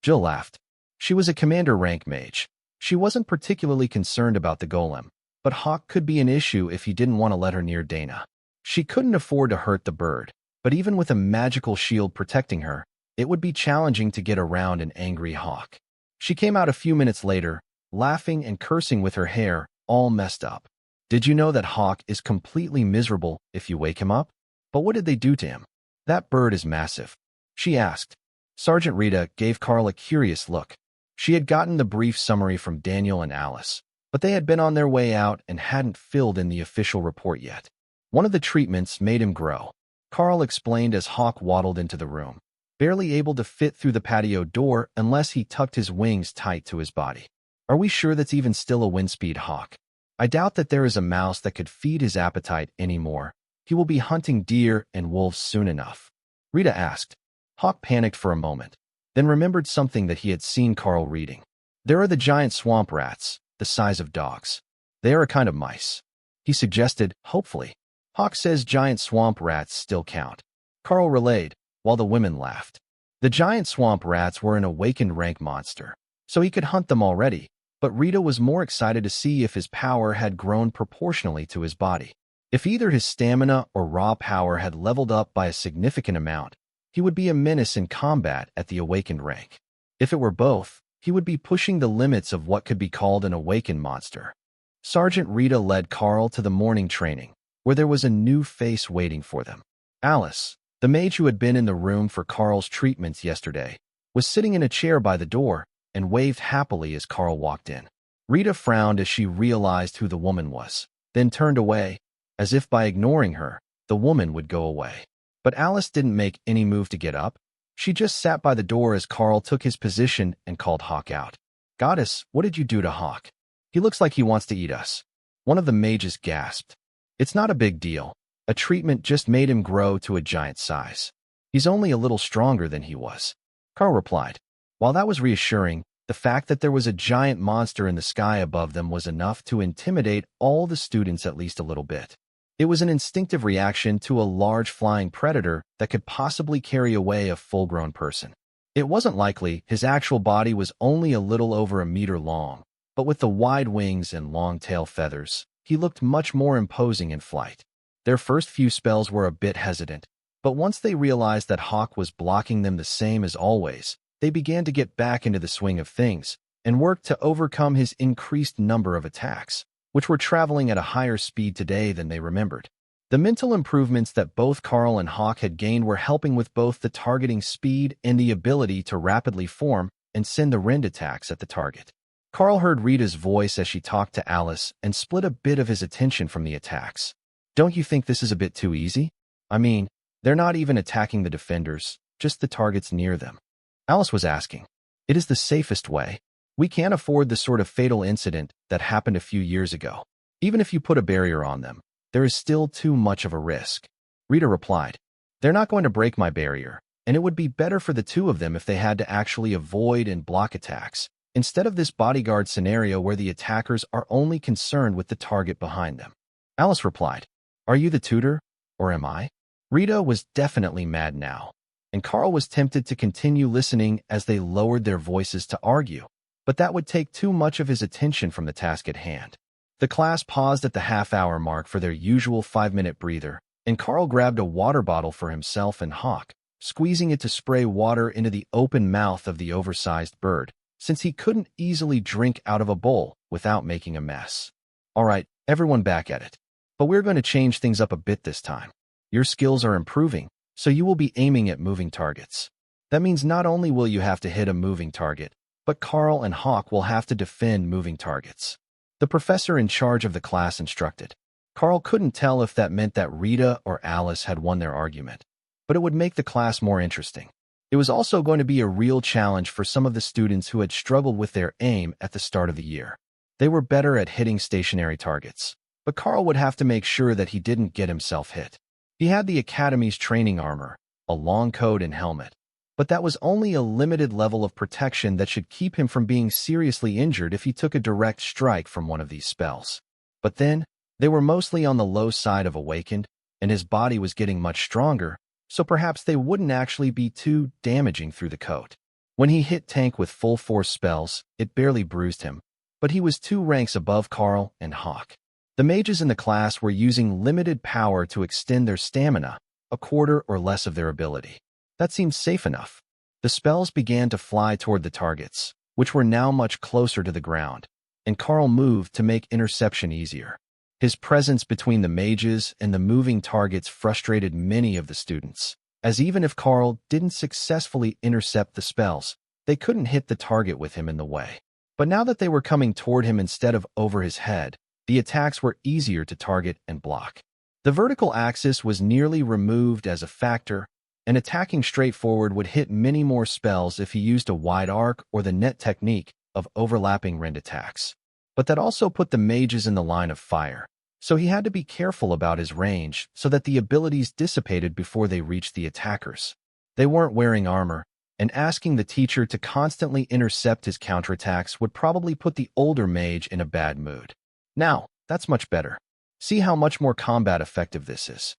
Jill laughed. She was a commander rank mage. She wasn't particularly concerned about the golem, but Hawk could be an issue if he didn't want to let her near Dana. She couldn't afford to hurt the bird, but even with a magical shield protecting her, it would be challenging to get around an angry Hawk. She came out a few minutes later, laughing and cursing with her hair all messed up. "Did you know that Hawk is completely miserable if you wake him up?" "But what did they do to him?" "That bird is massive," she asked. Sergeant Rita gave Karl a curious look. She had gotten the brief summary from Daniel and Alice, but they had been on their way out and hadn't filled in the official report yet. "One of the treatments made him grow," Karl explained as Hawk waddled into the room, barely able to fit through the patio door unless he tucked his wings tight to his body. "Are we sure that's even still a wind-speed Hawk? I doubt that there is a mouse that could feed his appetite anymore. He will be hunting deer and wolves soon enough," Rita asked. Hawk panicked for a moment, then remembered something that he had seen Karl reading. "There are the giant swamp rats, the size of dogs. They are a kind of mice," he suggested, hopefully. "Hawk says giant swamp rats still count," Karl relayed, while the women laughed. The giant swamp rats were an awakened rank monster, so he could hunt them already, but Rita was more excited to see if his power had grown proportionally to his body. If either his stamina or raw power had leveled up by a significant amount, he would be a menace in combat at the awakened rank. If it were both, he would be pushing the limits of what could be called an awakened monster. Sergeant Rita led Karl to the morning training, where there was a new face waiting for them. Alice, the mage who had been in the room for Karl's treatments yesterday, was sitting in a chair by the door and waved happily as Karl walked in. Rita frowned as she realized who the woman was, then turned away, as if by ignoring her, the woman would go away. But Alice didn't make any move to get up. She just sat by the door as Karl took his position and called Hawk out. "Goddess, what did you do to Hawk? He looks like he wants to eat us." One of the mages gasped. "It's not a big deal. A treatment just made him grow to a giant size. He's only a little stronger than he was," Karl replied. While that was reassuring, the fact that there was a giant monster in the sky above them was enough to intimidate all the students at least a little bit. It was an instinctive reaction to a large flying predator that could possibly carry away a full-grown person. It wasn't likely. His actual body was only a little over a meter long, but with the wide wings and long tail feathers, he looked much more imposing in flight. Their first few spells were a bit hesitant, but once they realized that Hawk was blocking them the same as always, they began to get back into the swing of things and worked to overcome his increased number of attacks, which were traveling at a higher speed today than they remembered. The mental improvements that both Karl and Hawk had gained were helping with both the targeting speed and the ability to rapidly form and send the rend attacks at the target. Karl heard Rita's voice as she talked to Alice and split a bit of his attention from the attacks. "Don't you think this is a bit too easy? I mean, they're not even attacking the defenders, just the targets near them," Alice was asking. "It is the safest way. We can't afford the sort of fatal incident that happened a few years ago. Even if you put a barrier on them, there is still too much of a risk." Rita replied, "They're not going to break my barrier, and it would be better for the two of them if they had to actually avoid and block attacks, instead of this bodyguard scenario where the attackers are only concerned with the target behind them." Alice replied, "Are you the tutor, or am I?" Rita was definitely mad now, and Karl was tempted to continue listening as they lowered their voices to argue, but that would take too much of his attention from the task at hand. The class paused at the half-hour mark for their usual 5-minute breather, and Karl grabbed a water bottle for himself and Hawk, squeezing it to spray water into the open mouth of the oversized bird, since he couldn't easily drink out of a bowl without making a mess. "All right, everyone back at it. But we're going to change things up a bit this time. Your skills are improving, so you will be aiming at moving targets. That means not only will you have to hit a moving target, but Karl and Hawk will have to defend moving targets. The professor in charge of the class instructed. Karl couldn't tell if that meant that Rita or Alice had won their argument, but it would make the class more interesting. It was also going to be a real challenge for some of the students who had struggled with their aim at the start of the year. They were better at hitting stationary targets, but Karl would have to make sure that he didn't get himself hit. He had the Academy's training armor, a long coat and helmet, but that was only a limited level of protection that should keep him from being seriously injured if he took a direct strike from one of these spells. But then, they were mostly on the low side of awakened, and his body was getting much stronger, so perhaps they wouldn't actually be too damaging through the coat. When he hit Tank with full force spells, it barely bruised him, but he was 2 ranks above Karl and Hawk. The mages in the class were using limited power to extend their stamina, a quarter or less of their ability. That seemed safe enough. The spells began to fly toward the targets, which were now much closer to the ground, and Karl moved to make interception easier. His presence between the mages and the moving targets frustrated many of the students, as even if Karl didn't successfully intercept the spells, they couldn't hit the target with him in the way. But now that they were coming toward him instead of over his head, the attacks were easier to target and block. The vertical axis was nearly removed as a factor, and attacking straight forward would hit many more spells if he used a wide arc or the net technique of overlapping rend attacks. But that also put the mages in the line of fire, so he had to be careful about his range so that the abilities dissipated before they reached the attackers. They weren't wearing armor, and asking the teacher to constantly intercept his counterattacks would probably put the older mage in a bad mood. Now, that's much better. See how much more combat effective this is.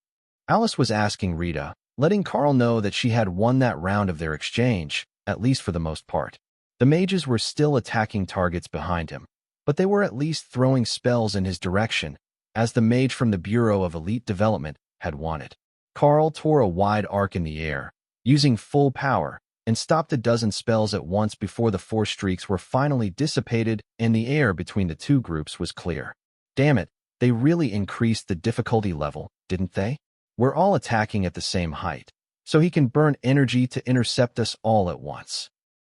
Alice was asking Rita, letting Karl know that she had won that round of their exchange, at least for the most part. The mages were still attacking targets behind him, but they were at least throwing spells in his direction, as the mage from the Bureau of Elite Development had wanted. Karl tore a wide arc in the air, using full power, and stopped a dozen spells at once before the 4 streaks were finally dissipated and the air between the 2 groups was clear. Damn it, they really increased the difficulty level, didn't they? We're all attacking at the same height, so he can burn energy to intercept us all at once.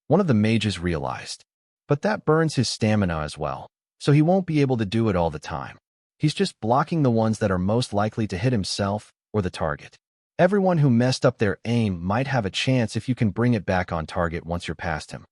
One of the mages realized. But that burns his stamina as well, so he won't be able to do it all the time. He's just blocking the ones that are most likely to hit himself or the target. Everyone who messed up their aim might have a chance if you can bring it back on target once you're past him.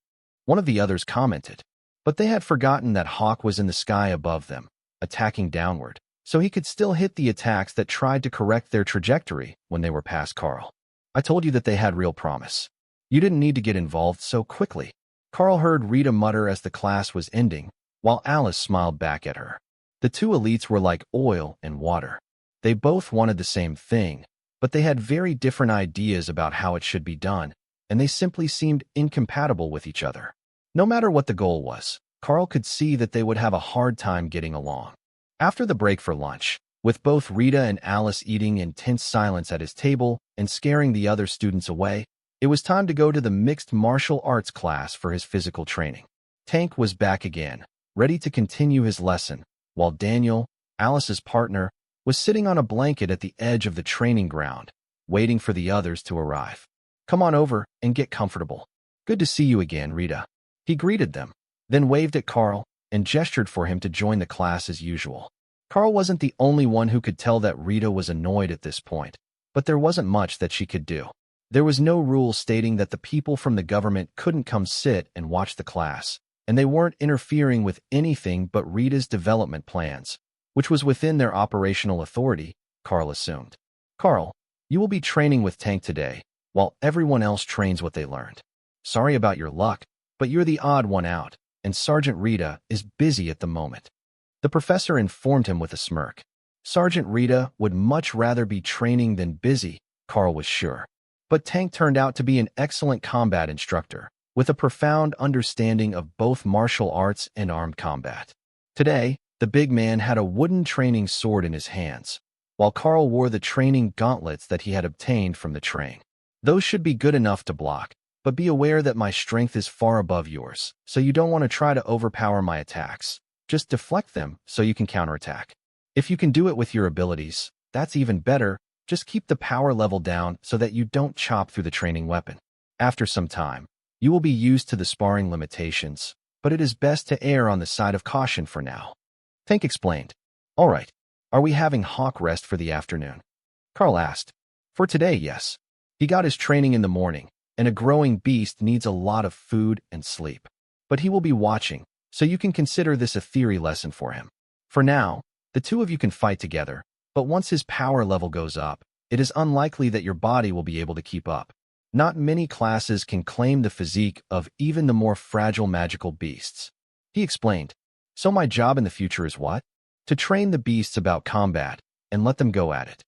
One of the others commented, but they had forgotten that Hawk was in the sky above them, attacking downward, so he could still hit the attacks that tried to correct their trajectory when they were past Karl. I told you that they had real promise. You didn't need to get involved so quickly. Karl heard Rita mutter as the class was ending, while Alice smiled back at her. The 2 elites were like oil and water. They both wanted the same thing, but they had very different ideas about how it should be done, and they simply seemed incompatible with each other. No matter what the goal was, Karl could see that they would have a hard time getting along. After the break for lunch, with both Rita and Alice eating in tense silence at his table and scaring the other students away, it was time to go to the mixed martial arts class for his physical training. Tank was back again, ready to continue his lesson, while Daniel, Alice's partner, was sitting on a blanket at the edge of the training ground, waiting for the others to arrive. Come on over and get comfortable. Good to see you again, Rita. He greeted them, then waved at Karl and gestured for him to join the class as usual. Karl wasn't the only one who could tell that Rita was annoyed at this point, but there wasn't much that she could do. There was no rule stating that the people from the government couldn't come sit and watch the class, and they weren't interfering with anything but Rita's development plans, which was within their operational authority, Karl assumed. Karl, you will be training with Tank today, while everyone else trains what they learned. Sorry about your luck, but you're the odd one out, and Sergeant Rita is busy at the moment. The professor informed him with a smirk. Sergeant Rita would much rather be training than busy, Karl was sure. But Tank turned out to be an excellent combat instructor, with a profound understanding of both martial arts and armed combat. Today, the big man had a wooden training sword in his hands, while Karl wore the training gauntlets that he had obtained from the train. Those should be good enough to block, but be aware that my strength is far above yours, so you don't want to try to overpower my attacks. Just deflect them so you can counterattack. If you can do it with your abilities, that's even better. Just keep the power level down so that you don't chop through the training weapon. After some time, You will be used to the sparring limitations, but it is best to err on the side of caution for now. Tank explained. All right, are we having Hawk rest for the afternoon? Karl asked. For today, yes. He got his training in the morning, and a growing beast needs a lot of food and sleep. But he will be watching, so you can consider this a theory lesson for him. For now, the two of you can fight together, but once his power level goes up, it is unlikely that your body will be able to keep up. Not many classes can claim the physique of even the more fragile magical beasts. He explained. So my job in the future is what? To train the beasts about combat and let them go at it.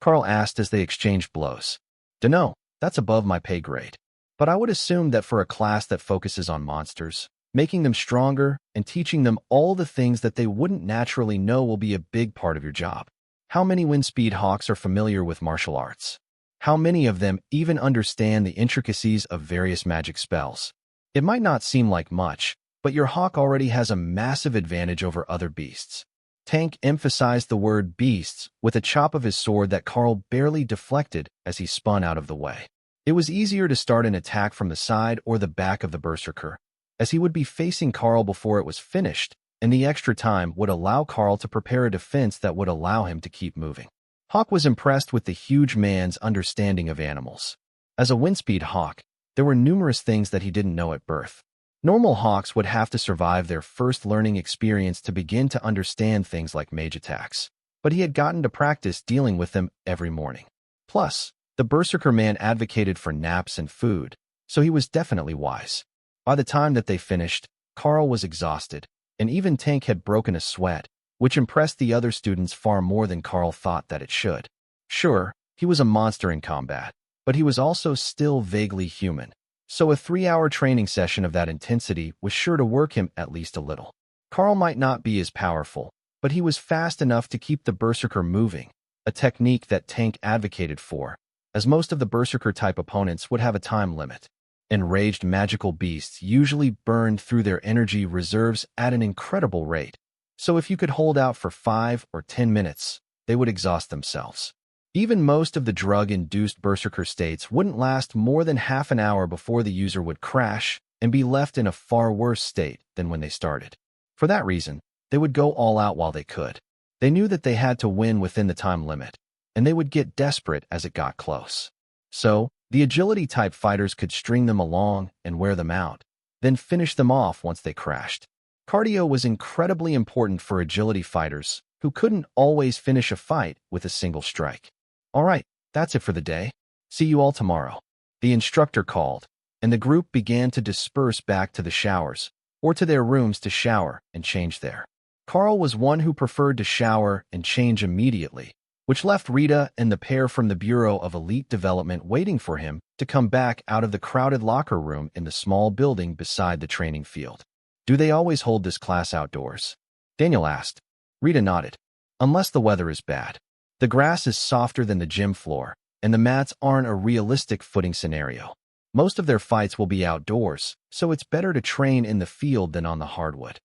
Karl asked as they exchanged blows. Dunno, that's above my pay grade. But I would assume that for a class that focuses on monsters, making them stronger and teaching them all the things that they wouldn't naturally know will be a big part of your job. How many Windspeed Hawks are familiar with martial arts? How many of them even understand the intricacies of various magic spells? It might not seem like much, but your hawk already has a massive advantage over other beasts. Tank emphasized the word beasts with a chop of his sword that Karl barely deflected as he spun out of the way. It was easier to start an attack from the side or the back of the berserker, as he would be facing Karl before it was finished, and the extra time would allow Karl to prepare a defense that would allow him to keep moving. Hawk was impressed with the huge man's understanding of animals. As a Windspeed Hawk, there were numerous things that he didn't know at birth. Normal hawks would have to survive their first learning experience to begin to understand things like mage attacks, but he had gotten to practice dealing with them every morning. Plus, the berserker man advocated for naps and food, so he was definitely wise. By the time that they finished, Karl was exhausted, and even Tank had broken a sweat, which impressed the other students far more than Karl thought that it should. Sure, he was a monster in combat, but he was also still vaguely human, so a 3-hour training session of that intensity was sure to work him at least a little. Karl might not be as powerful, but he was fast enough to keep the berserker moving, a technique that Tank advocated for, as most of the berserker-type opponents would have a time limit. Enraged magical beasts usually burned through their energy reserves at an incredible rate, so if you could hold out for 5 or 10 minutes, they would exhaust themselves. Even most of the drug-induced berserker states wouldn't last more than half an hour before the user would crash and be left in a far worse state than when they started. For that reason, they would go all out while they could. They knew that they had to win within the time limit, and they would get desperate as it got close. So, the agility-type fighters could string them along and wear them out, then finish them off once they crashed. Cardio was incredibly important for agility fighters who couldn't always finish a fight with a single strike. All right, that's it for the day. See you all tomorrow. The instructor called, and the group began to disperse back to the showers, or to their rooms to shower and change there. Karl was one who preferred to shower and change immediately, which left Rita and the pair from the Bureau of Elite Development waiting for him to come back out of the crowded locker room in the small building beside the training field. Do they always hold this class outdoors? Daniel asked. Rita nodded. Unless the weather is bad. The grass is softer than the gym floor, and the mats aren't a realistic footing scenario. Most of their fights will be outdoors, so it's better to train in the field than on the hardwood.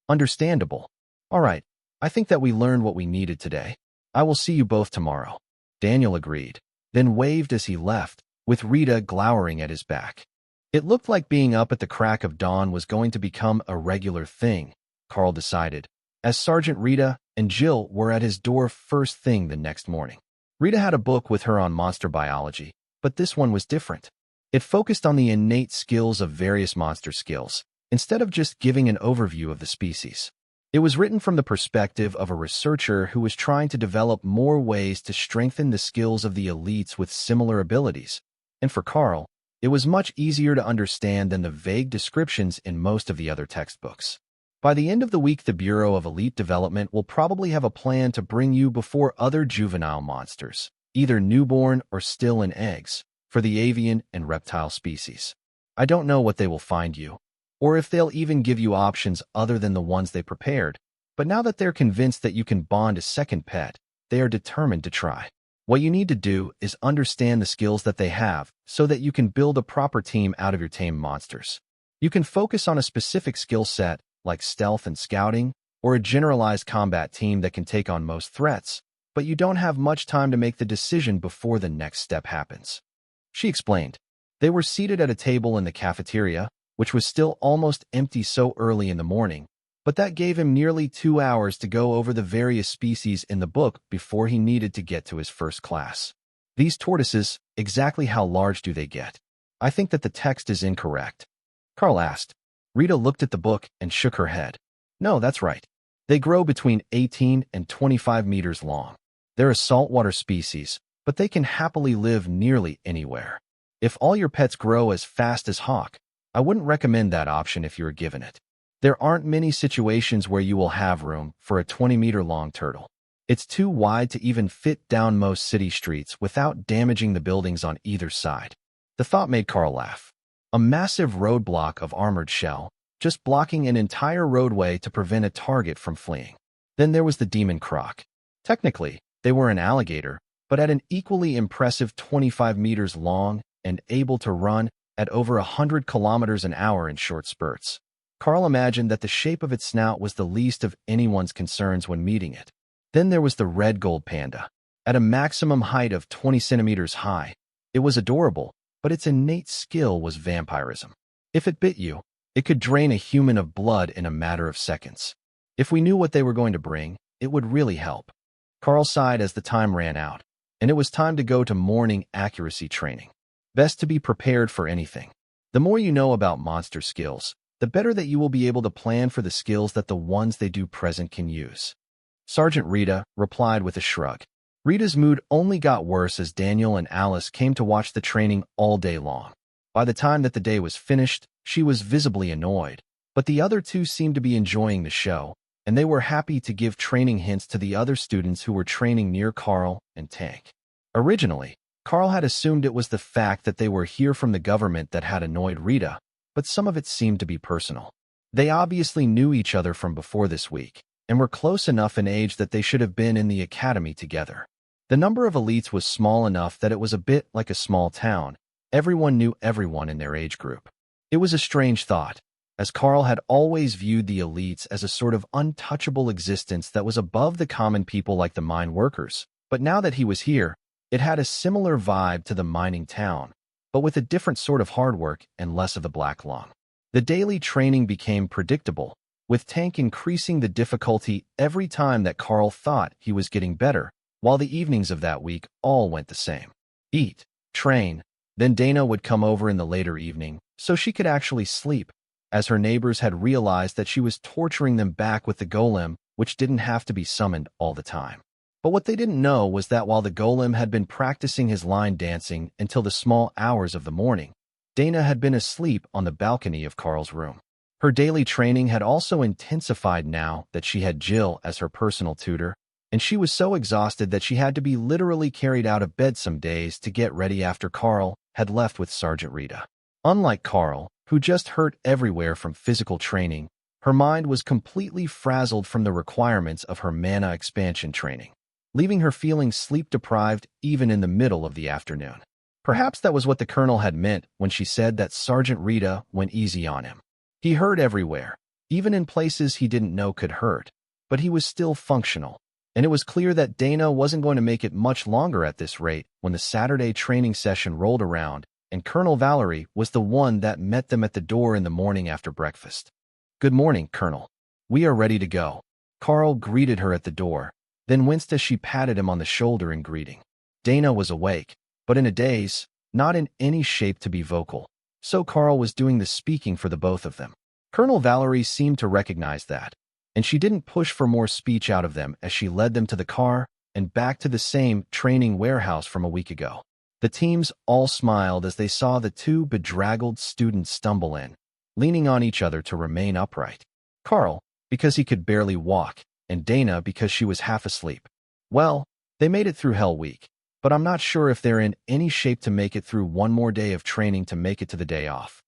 Understandable. All right, I think that we learned what we needed today. I will see you both tomorrow. Daniel agreed, then waved as he left, with Rita glowering at his back. It looked like being up at the crack of dawn was going to become a regular thing, Karl decided, as Sergeant Rita and Jill were at his door first thing the next morning. Rita had a book with her on monster biology, but this one was different. It focused on the innate skills of various monster skills, instead of just giving an overview of the species. It was written from the perspective of a researcher who was trying to develop more ways to strengthen the skills of the elites with similar abilities, and for Karl, it was much easier to understand than the vague descriptions in most of the other textbooks. By the end of the week, the Bureau of Elite Development will probably have a plan to bring you before other juvenile monsters, either newborn or still in eggs, for the avian and reptile species. I don't know what they will find you, or if they'll even give you options other than the ones they prepared, but now that they're convinced that you can bond a second pet, they are determined to try. What you need to do is understand the skills that they have so that you can build a proper team out of your tame monsters. You can focus on a specific skill set, like stealth and scouting, or a generalized combat team that can take on most threats, but you don't have much time to make the decision before the next step happens. She explained. They were seated at a table in the cafeteria, which was still almost empty so early in the morning, but that gave him nearly 2 hours to go over the various species in the book before he needed to get to his first class. These tortoises, exactly how large do they get? I think that the text is incorrect. Karl asked. Rita looked at the book and shook her head. No, that's right. They grow between 18 and 25 meters long. They're a saltwater species, but they can happily live nearly anywhere. If all your pets grow as fast as hawk, I wouldn't recommend that option if you were given it. There aren't many situations where you will have room for a 20-meter-long turtle. It's too wide to even fit down most city streets without damaging the buildings on either side. The thought made Karl laugh. A massive roadblock of armored shell, just blocking an entire roadway to prevent a target from fleeing. Then there was the demon croc. Technically, they were an alligator, but at an equally impressive 25 meters long and able to run at over 100 kilometers an hour in short spurts. Karl imagined that the shape of its snout was the least of anyone's concerns when meeting it. Then there was the red gold panda. At a maximum height of 20 centimeters high, it was adorable, but its innate skill was vampirism. If it bit you, it could drain a human of blood in a matter of seconds. If we knew what they were going to bring, it would really help. Karl sighed as the time ran out, and it was time to go to morning accuracy training. Best to be prepared for anything. The more you know about monster skills, the better that you will be able to plan for the skills that the ones they do present can use. Sergeant Rita replied with a shrug. Rita's mood only got worse as Daniel and Alice came to watch the training all day long. By the time that the day was finished, she was visibly annoyed, but the other two seemed to be enjoying the show, and they were happy to give training hints to the other students who were training near Karl and Tank. Originally, Karl had assumed it was the fact that they were here from the government that had annoyed Rita, but some of it seemed to be personal. They obviously knew each other from before this week, and were close enough in age that they should have been in the academy together. The number of elites was small enough that it was a bit like a small town. Everyone knew everyone in their age group. It was a strange thought, as Karl had always viewed the elites as a sort of untouchable existence that was above the common people like the mine workers. But now that he was here, it had a similar vibe to the mining town, but with a different sort of hard work and less of the black lung. The daily training became predictable, with Tank increasing the difficulty every time that Karl thought he was getting better, while the evenings of that week all went the same. Eat, train, then Dana would come over in the later evening, so she could actually sleep, as her neighbors had realized that she was torturing them back with the golem, which didn't have to be summoned all the time. But what they didn't know was that while the golem had been practicing his line dancing until the small hours of the morning, Dana had been asleep on the balcony of Karl's room. Her daily training had also intensified now that she had Jill as her personal tutor, and she was so exhausted that she had to be literally carried out of bed some days to get ready after Karl had left with Sergeant Rita. Unlike Karl, who just hurt everywhere from physical training, her mind was completely frazzled from the requirements of her mana expansion training, leaving her feeling sleep-deprived even in the middle of the afternoon. Perhaps that was what the colonel had meant when she said that Sergeant Rita went easy on him. He hurt everywhere, even in places he didn't know could hurt, but he was still functional, and it was clear that Dana wasn't going to make it much longer at this rate when the Saturday training session rolled around, and Colonel Valerie was the one that met them at the door in the morning after breakfast. "Good morning, Colonel. We are ready to go." Karl greeted her at the door, then winced as she patted him on the shoulder in greeting. Dana was awake, but in a daze, not in any shape to be vocal, so Karl was doing the speaking for the both of them. Colonel Valerie seemed to recognize that, and she didn't push for more speech out of them as she led them to the car and back to the same training warehouse from a week ago. The teams all smiled as they saw the two bedraggled students stumble in, leaning on each other to remain upright. Karl, because he could barely walk, and Dana because she was half asleep. Well, they made it through Hell Week, but I'm not sure if they're in any shape to make it through one more day of training to make it to the day off.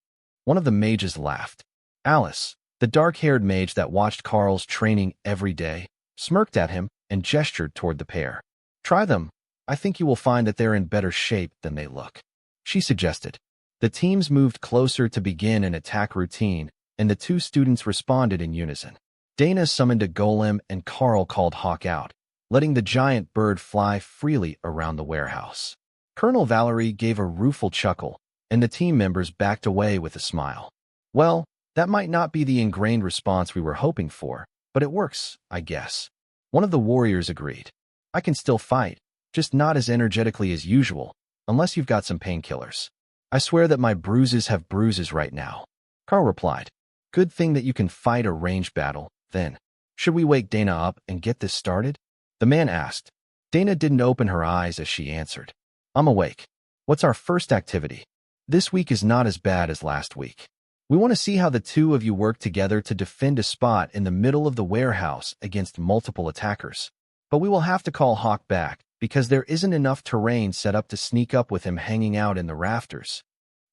One of the mages laughed. Alice, the dark-haired mage that watched Karl's training every day, smirked at him and gestured toward the pair. "Try them. I think you will find that they're in better shape than they look," she suggested. The teams moved closer to begin an attack routine, and the two students responded in unison. Dana summoned a golem and Karl called Hawk out, letting the giant bird fly freely around the warehouse. Colonel Valerie gave a rueful chuckle, and the team members backed away with a smile. Well, that might not be the ingrained response we were hoping for, but it works, I guess. One of the warriors agreed. I can still fight, just not as energetically as usual, unless you've got some painkillers. I swear that my bruises have bruises right now. Karl replied. Good thing that you can fight a ranged battle, then. Should we wake Dana up and get this started? The man asked. Dana didn't open her eyes as she answered. I'm awake. What's our first activity? This week is not as bad as last week. We want to see how the two of you work together to defend a spot in the middle of the warehouse against multiple attackers. But we will have to call Hawk back, because there isn't enough terrain set up to sneak up with him hanging out in the rafters.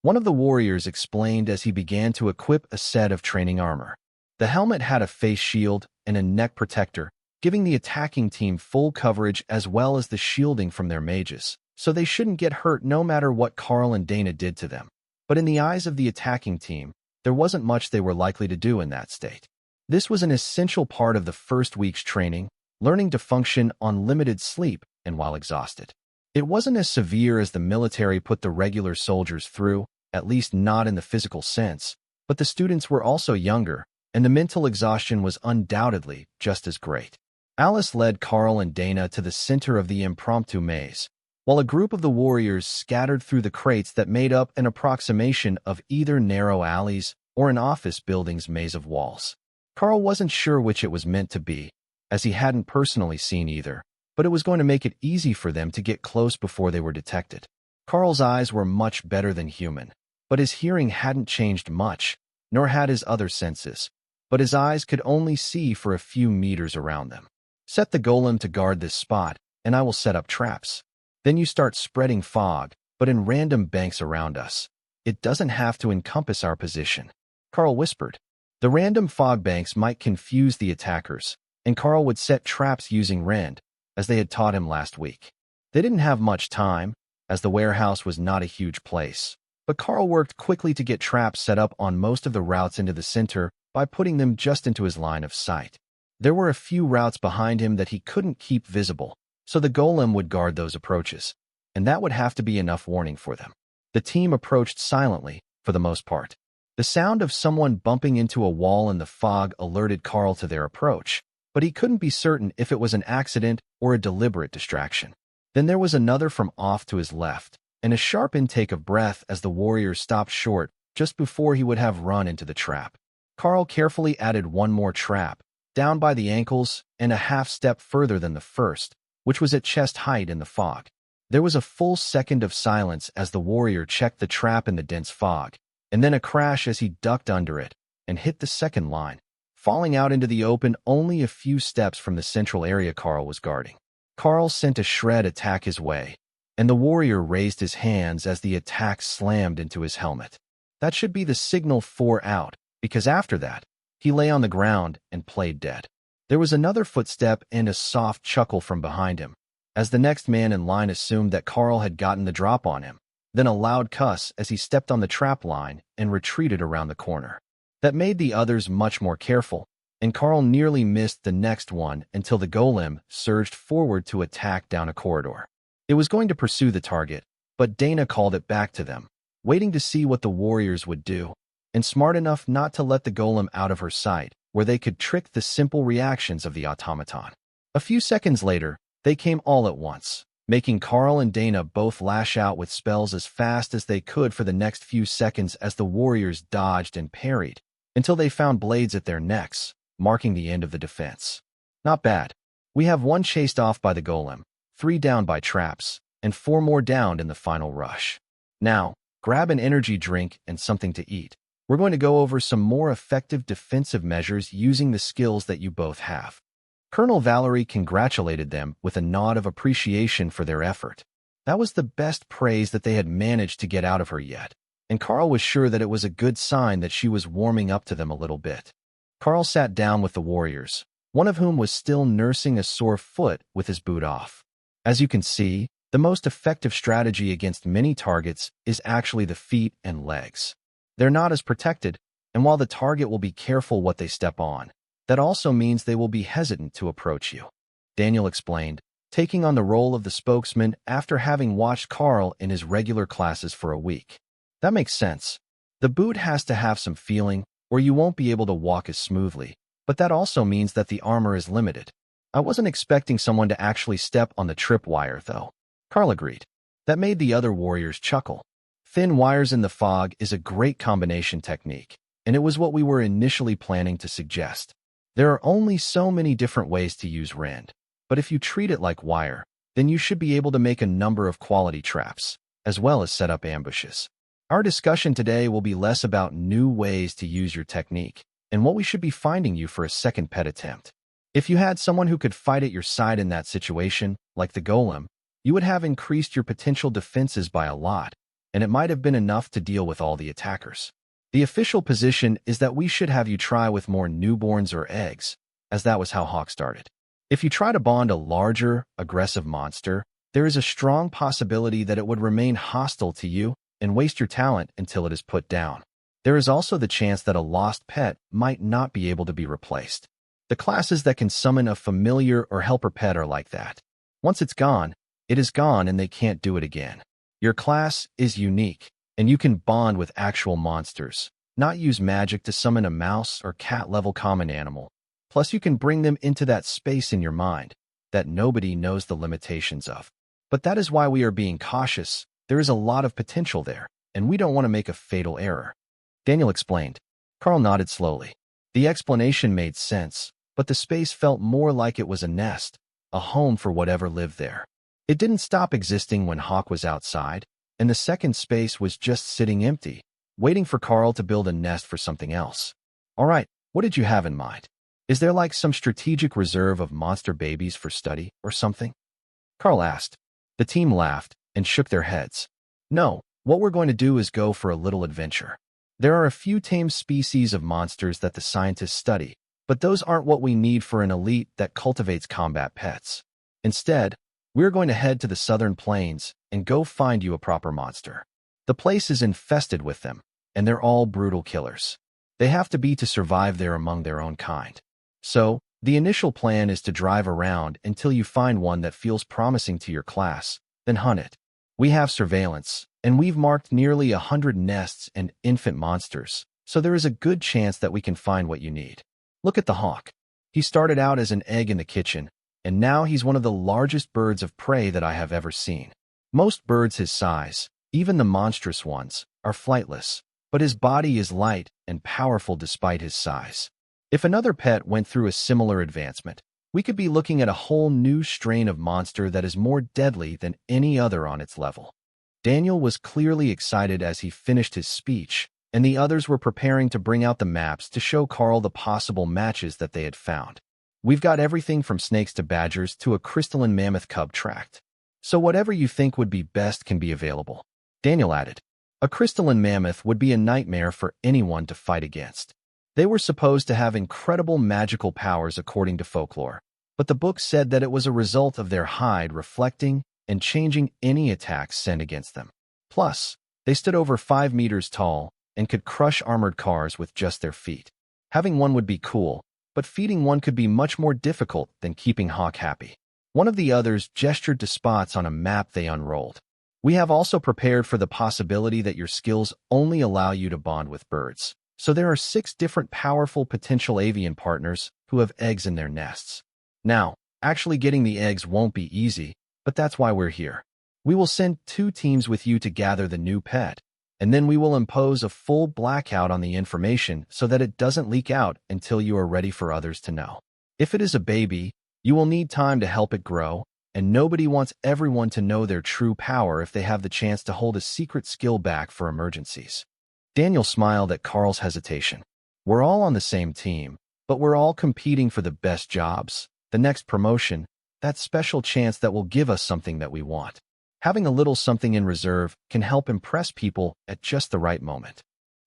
One of the warriors explained as he began to equip a set of training armor. The helmet had a face shield and a neck protector, giving the attacking team full coverage as well as the shielding from their mages, so they shouldn't get hurt no matter what Karl and Dana did to them. But in the eyes of the attacking team, there wasn't much they were likely to do in that state. This was an essential part of the first week's training, learning to function on limited sleep and while exhausted. It wasn't as severe as the military put the regular soldiers through, at least not in the physical sense, but the students were also younger, and the mental exhaustion was undoubtedly just as great. Alice led Karl and Dana to the center of the impromptu maze, while a group of the warriors scattered through the crates that made up an approximation of either narrow alleys or an office building's maze of walls. Karl wasn't sure which it was meant to be, as he hadn't personally seen either, but it was going to make it easy for them to get close before they were detected. Karl's eyes were much better than human, but his hearing hadn't changed much, nor had his other senses, but his eyes could only see for a few meters around them. Set the golem to guard this spot, and I will set up traps. Then you start spreading fog, but in random banks around us. It doesn't have to encompass our position. Karl whispered. The random fog banks might confuse the attackers, and Karl would set traps using rend, as they had taught him last week. They didn't have much time, as the warehouse was not a huge place, but Karl worked quickly to get traps set up on most of the routes into the center by putting them just into his line of sight. There were a few routes behind him that he couldn't keep visible, so the golem would guard those approaches, and that would have to be enough warning for them. The team approached silently, for the most part. The sound of someone bumping into a wall in the fog alerted Karl to their approach, but he couldn't be certain if it was an accident or a deliberate distraction. Then there was another from off to his left, and a sharp intake of breath as the warrior stopped short just before he would have run into the trap. Karl carefully added one more trap, down by the ankles and a half step further than the first, which was at chest height in the fog. There was a full second of silence as the warrior checked the trap in the dense fog, and then a crash as he ducked under it and hit the second line, falling out into the open only a few steps from the central area Karl was guarding. Karl sent a shred attack his way, and the warrior raised his hands as the attack slammed into his helmet. That should be the signal for out, because after that, he lay on the ground and played dead. There was another footstep and a soft chuckle from behind him, as the next man in line assumed that Karl had gotten the drop on him, then a loud cuss as he stepped on the trap line and retreated around the corner. That made the others much more careful, and Karl nearly missed the next one until the golem surged forward to attack down a corridor. It was going to pursue the target, but Dana called it back to them, waiting to see what the warriors would do, and smart enough not to let the golem out of her sight, where they could trick the simple reactions of the automaton. A few seconds later, they came all at once, making Karl and Dana both lash out with spells as fast as they could for the next few seconds as the warriors dodged and parried, until they found blades at their necks, marking the end of the defense. Not bad. We have one chased off by the golem, 3 down by traps, and 4 more downed in the final rush. Now, grab an energy drink and something to eat. We're going to go over some more effective defensive measures using the skills that you both have. Colonel Valerie congratulated them with a nod of appreciation for their effort. That was the best praise that they had managed to get out of her yet, and Karl was sure that it was a good sign that she was warming up to them a little bit. Karl sat down with the warriors, one of whom was still nursing a sore foot with his boot off. As you can see, the most effective strategy against many targets is actually the feet and legs. They're not as protected, and while the target will be careful what they step on, that also means they will be hesitant to approach you. Daniel explained, taking on the role of the spokesman after having watched Karl in his regular classes for a week. That makes sense. The boot has to have some feeling, or you won't be able to walk as smoothly, but that also means that the armor is limited. I wasn't expecting someone to actually step on the tripwire, though. Karl agreed. That made the other warriors chuckle. Thin wires in the fog is a great combination technique, and it was what we were initially planning to suggest. There are only so many different ways to use rend, but if you treat it like wire, then you should be able to make a number of quality traps, as well as set up ambushes. Our discussion today will be less about new ways to use your technique and what we should be finding you for a second pet attempt. If you had someone who could fight at your side in that situation, like the golem, you would have increased your potential defenses by a lot, and it might have been enough to deal with all the attackers. The official position is that we should have you try with more newborns or eggs, as that was how Hawk started. If you try to bond a larger, aggressive monster, there is a strong possibility that it would remain hostile to you and waste your talent until it is put down. There is also the chance that a lost pet might not be able to be replaced. The classes that can summon a familiar or helper pet are like that. Once it's gone, it is gone and they can't do it again. Your class is unique, and you can bond with actual monsters, not use magic to summon a mouse or cat-level common animal. Plus, you can bring them into that space in your mind that nobody knows the limitations of. But that is why we are being cautious. There is a lot of potential there, and we don't want to make a fatal error. Daniel explained. Karl nodded slowly. The explanation made sense, but the space felt more like it was a nest, a home for whatever lived there. It didn't stop existing when Hawk was outside, and the second space was just sitting empty, waiting for Karl to build a nest for something else. All right, what did you have in mind? Is there like some strategic reserve of monster babies for study or something? Karl asked. The team laughed and shook their heads. No, what we're going to do is go for a little adventure. There are a few tame species of monsters that the scientists study, but those aren't what we need for an elite that cultivates combat pets. Instead, we're going to head to the southern plains and go find you a proper monster. The place is infested with them, and they're all brutal killers. They have to be to survive there among their own kind. So, the initial plan is to drive around until you find one that feels promising to your class, then hunt it. We have surveillance, and we've marked nearly 100 nests and infant monsters, so there is a good chance that we can find what you need. Look at the hawk. He started out as an egg in the kitchen, and now he's one of the largest birds of prey that I have ever seen. Most birds his size, even the monstrous ones, are flightless, but his body is light and powerful despite his size. If another pet went through a similar advancement, we could be looking at a whole new strain of monster that is more deadly than any other on its level. Daniel was clearly excited as he finished his speech, and the others were preparing to bring out the maps to show Karl the possible matches that they had found. We've got everything from snakes to badgers to a crystalline mammoth cub tract. So whatever you think would be best can be available. Daniel added, a crystalline mammoth would be a nightmare for anyone to fight against. They were supposed to have incredible magical powers according to folklore, but the book said that it was a result of their hide reflecting and changing any attacks sent against them. Plus, they stood over 5 meters tall and could crush armored cars with just their feet. Having one would be cool, but feeding one could be much more difficult than keeping Hawk happy. One of the others gestured to spots on a map they unrolled. We have also prepared for the possibility that your skills only allow you to bond with birds. So there are 6 different powerful potential avian partners who have eggs in their nests. Now, actually getting the eggs won't be easy, but that's why we're here. We will send 2 teams with you to gather the new pet, and then we will impose a full blackout on the information so that it doesn't leak out until you are ready for others to know. If it is a baby, you will need time to help it grow, and nobody wants everyone to know their true power if they have the chance to hold a secret skill back for emergencies. Daniel smiled at Karl's hesitation. We're all on the same team, but we're all competing for the best jobs, the next promotion, that special chance that will give us something that we want. Having a little something in reserve can help impress people at just the right moment.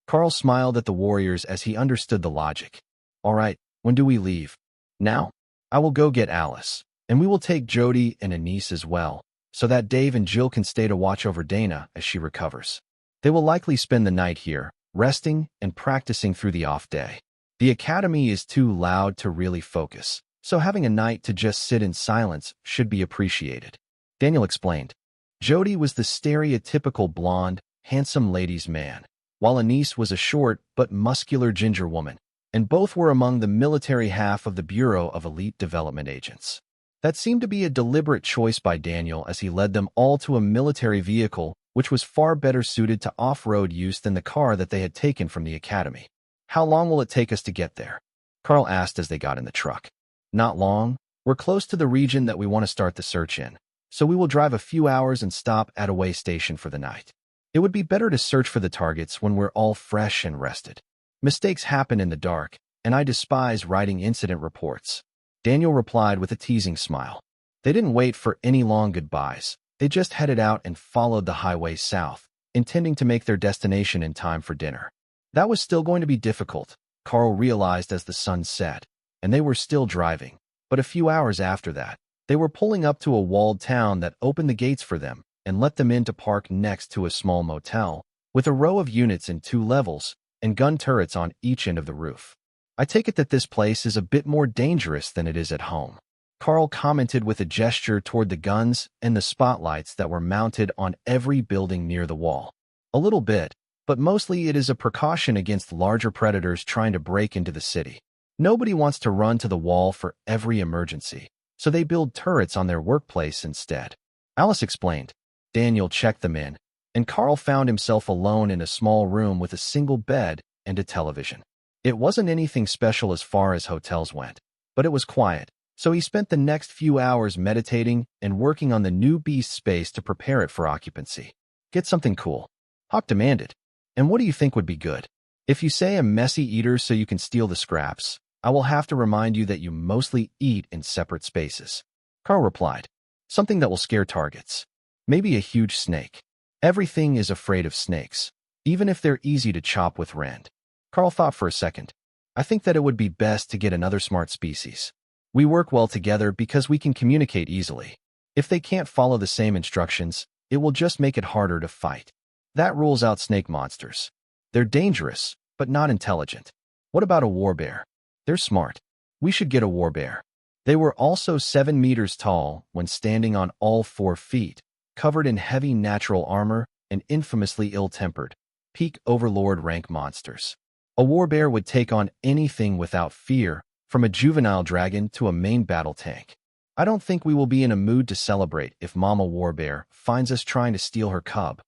Karl smiled at the warriors as he understood the logic. All right, when do we leave? Now? I will go get Alice, and we will take Jody and Anise as well, so that Dave and Jill can stay to watch over Dana as she recovers. They will likely spend the night here, resting and practicing through the off day. The academy is too loud to really focus, so having a night to just sit in silence should be appreciated. Daniel explained. Jody was the stereotypical blonde, handsome ladies' man, while Anise was a short but muscular ginger woman, and both were among the military half of the Bureau of Elite Development Agents. That seemed to be a deliberate choice by Daniel as he led them all to a military vehicle which was far better suited to off-road use than the car that they had taken from the academy. "How long will it take us to get there?" Karl asked as they got in the truck. "Not long. We're close to the region that we want to start the search in, so we will drive a few hours and stop at a way station for the night. It would be better to search for the targets when we're all fresh and rested. Mistakes happen in the dark, and I despise writing incident reports." Daniel replied with a teasing smile. They didn't wait for any long goodbyes. They just headed out and followed the highway south, intending to make their destination in time for dinner. That was still going to be difficult, Karl realized as the sun set, and they were still driving. But a few hours after that, they were pulling up to a walled town that opened the gates for them and let them in to park next to a small motel, with a row of units in 2 levels and gun turrets on each end of the roof. "I take it that this place is a bit more dangerous than it is at home," Karl commented with a gesture toward the guns and the spotlights that were mounted on every building near the wall. "A little bit, but mostly it is a precaution against larger predators trying to break into the city. Nobody wants to run to the wall for every emergency, so they build turrets on their workplace instead," Alice explained. Daniel checked them in, and Karl found himself alone in a small room with a single bed and a television. It wasn't anything special as far as hotels went, but it was quiet, so he spent the next few hours meditating and working on the new beast space to prepare it for occupancy. "Get something cool," Hawk demanded. "And what do you think would be good? If you say a messy eater so you can steal the scraps, I will have to remind you that you mostly eat in separate spaces," Karl replied. "Something that will scare targets. Maybe a huge snake. Everything is afraid of snakes, even if they're easy to chop with rend." Karl thought for a second. "I think that it would be best to get another smart species. We work well together because we can communicate easily. If they can't follow the same instructions, it will just make it harder to fight. That rules out snake monsters. They're dangerous, but not intelligent. What about a warbear? They're smart. We should get a warbear." They were also 7 meters tall when standing on all 4 feet, covered in heavy natural armor and infamously ill-tempered, peak overlord rank monsters. A warbear would take on anything without fear, from a juvenile dragon to a main battle tank. "I don't think we will be in a mood to celebrate if Mama Warbear finds us trying to steal her cub,"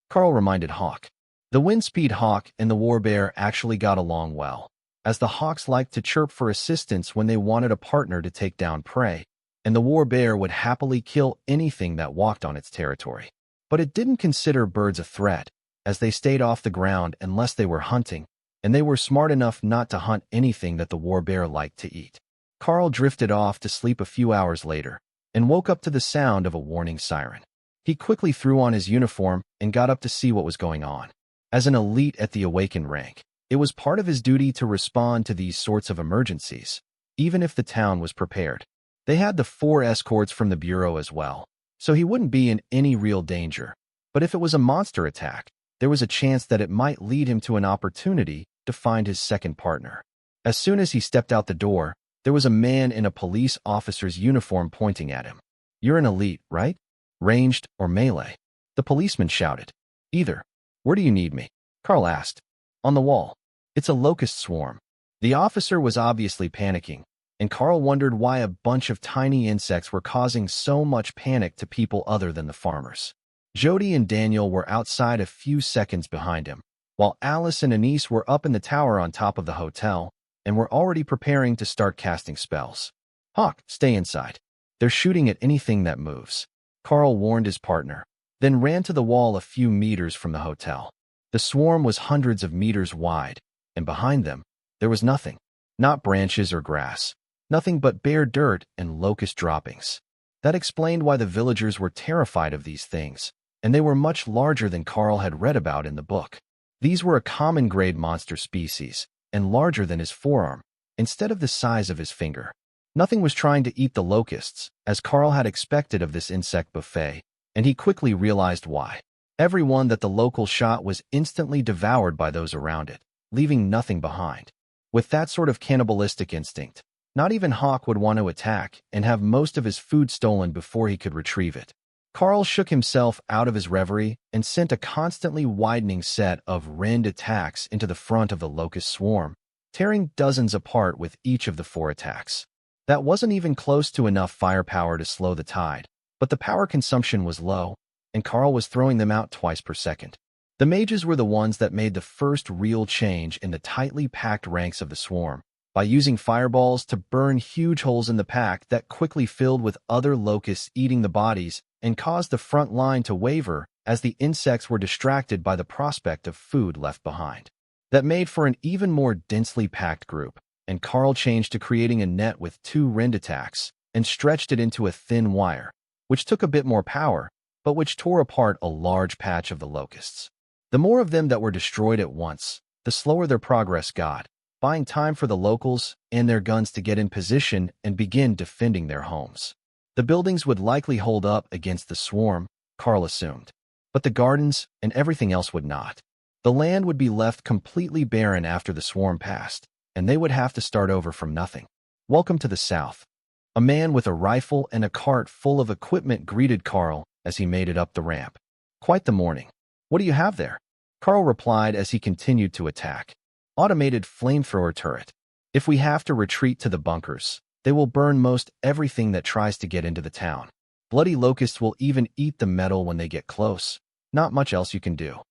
Karl reminded Hawk. The Windspeed Hawk and the Warbear actually got along well, as the Hawks liked to chirp for assistance when they wanted a partner to take down prey, and the Warbear would happily kill anything that walked on its territory. But it didn't consider birds a threat, as they stayed off the ground unless they were hunting, and they were smart enough not to hunt anything that the warbear liked to eat. Karl drifted off to sleep a few hours later and woke up to the sound of a warning siren. He quickly threw on his uniform and got up to see what was going on. As an elite at the awakened rank, it was part of his duty to respond to these sorts of emergencies, even if the town was prepared. They had the 4 escorts from the Bureau as well, so he wouldn't be in any real danger. But if it was a monster attack, there was a chance that it might lead him to an opportunity to find his second partner. As soon as he stepped out the door, there was a man in a police officer's uniform pointing at him. "You're an elite, right? Ranged or melee?" The policeman shouted. "Either. Where do you need me?" Karl asked. "On the wall. It's a locust swarm." The officer was obviously panicking, and Karl wondered why a bunch of tiny insects were causing so much panic to people other than the farmers. Jody and Daniel were outside a few seconds behind him, while Alice and Anise were up in the tower on top of the hotel and were already preparing to start casting spells. "Hawk, stay inside. They're shooting at anything that moves," Karl warned his partner, then ran to the wall a few meters from the hotel. The swarm was hundreds of meters wide, and behind them, there was nothing. Not branches or grass. Nothing but bare dirt and locust droppings. That explained why the villagers were terrified of these things, and they were much larger than Karl had read about in the book. These were a common grade monster species, and larger than his forearm, instead of the size of his finger. Nothing was trying to eat the locusts, as Karl had expected of this insect buffet, and he quickly realized why. Everyone that the local shot was instantly devoured by those around it, leaving nothing behind. With that sort of cannibalistic instinct, not even Hawk would want to attack and have most of his food stolen before he could retrieve it. Karl shook himself out of his reverie and sent a constantly widening set of rend attacks into the front of the locust swarm, tearing dozens apart with each of the 4 attacks. That wasn't even close to enough firepower to slow the tide, but the power consumption was low, and Karl was throwing them out twice per second. The mages were the ones that made the first real change in the tightly packed ranks of the swarm, by using fireballs to burn huge holes in the pack that quickly filled with other locusts eating the bodies and caused the front line to waver as the insects were distracted by the prospect of food left behind. That made for an even more densely packed group, and Karl changed to creating a net with 2 rend attacks and stretched it into a thin wire, which took a bit more power, but which tore apart a large patch of the locusts. The more of them that were destroyed at once, the slower their progress got, buying time for the locals and their guns to get in position and begin defending their homes. The buildings would likely hold up against the swarm, Karl assumed, but the gardens and everything else would not. The land would be left completely barren after the swarm passed, and they would have to start over from nothing. "Welcome to the South." A man with a rifle and a cart full of equipment greeted Karl as he made it up the ramp. "Quite the morning. What do you have there?" Karl replied as he continued to attack. "Automated flamethrower turret. If we have to retreat to the bunkers, they will burn most everything that tries to get into the town. Bloody locusts will even eat the metal when they get close. Not much else you can do."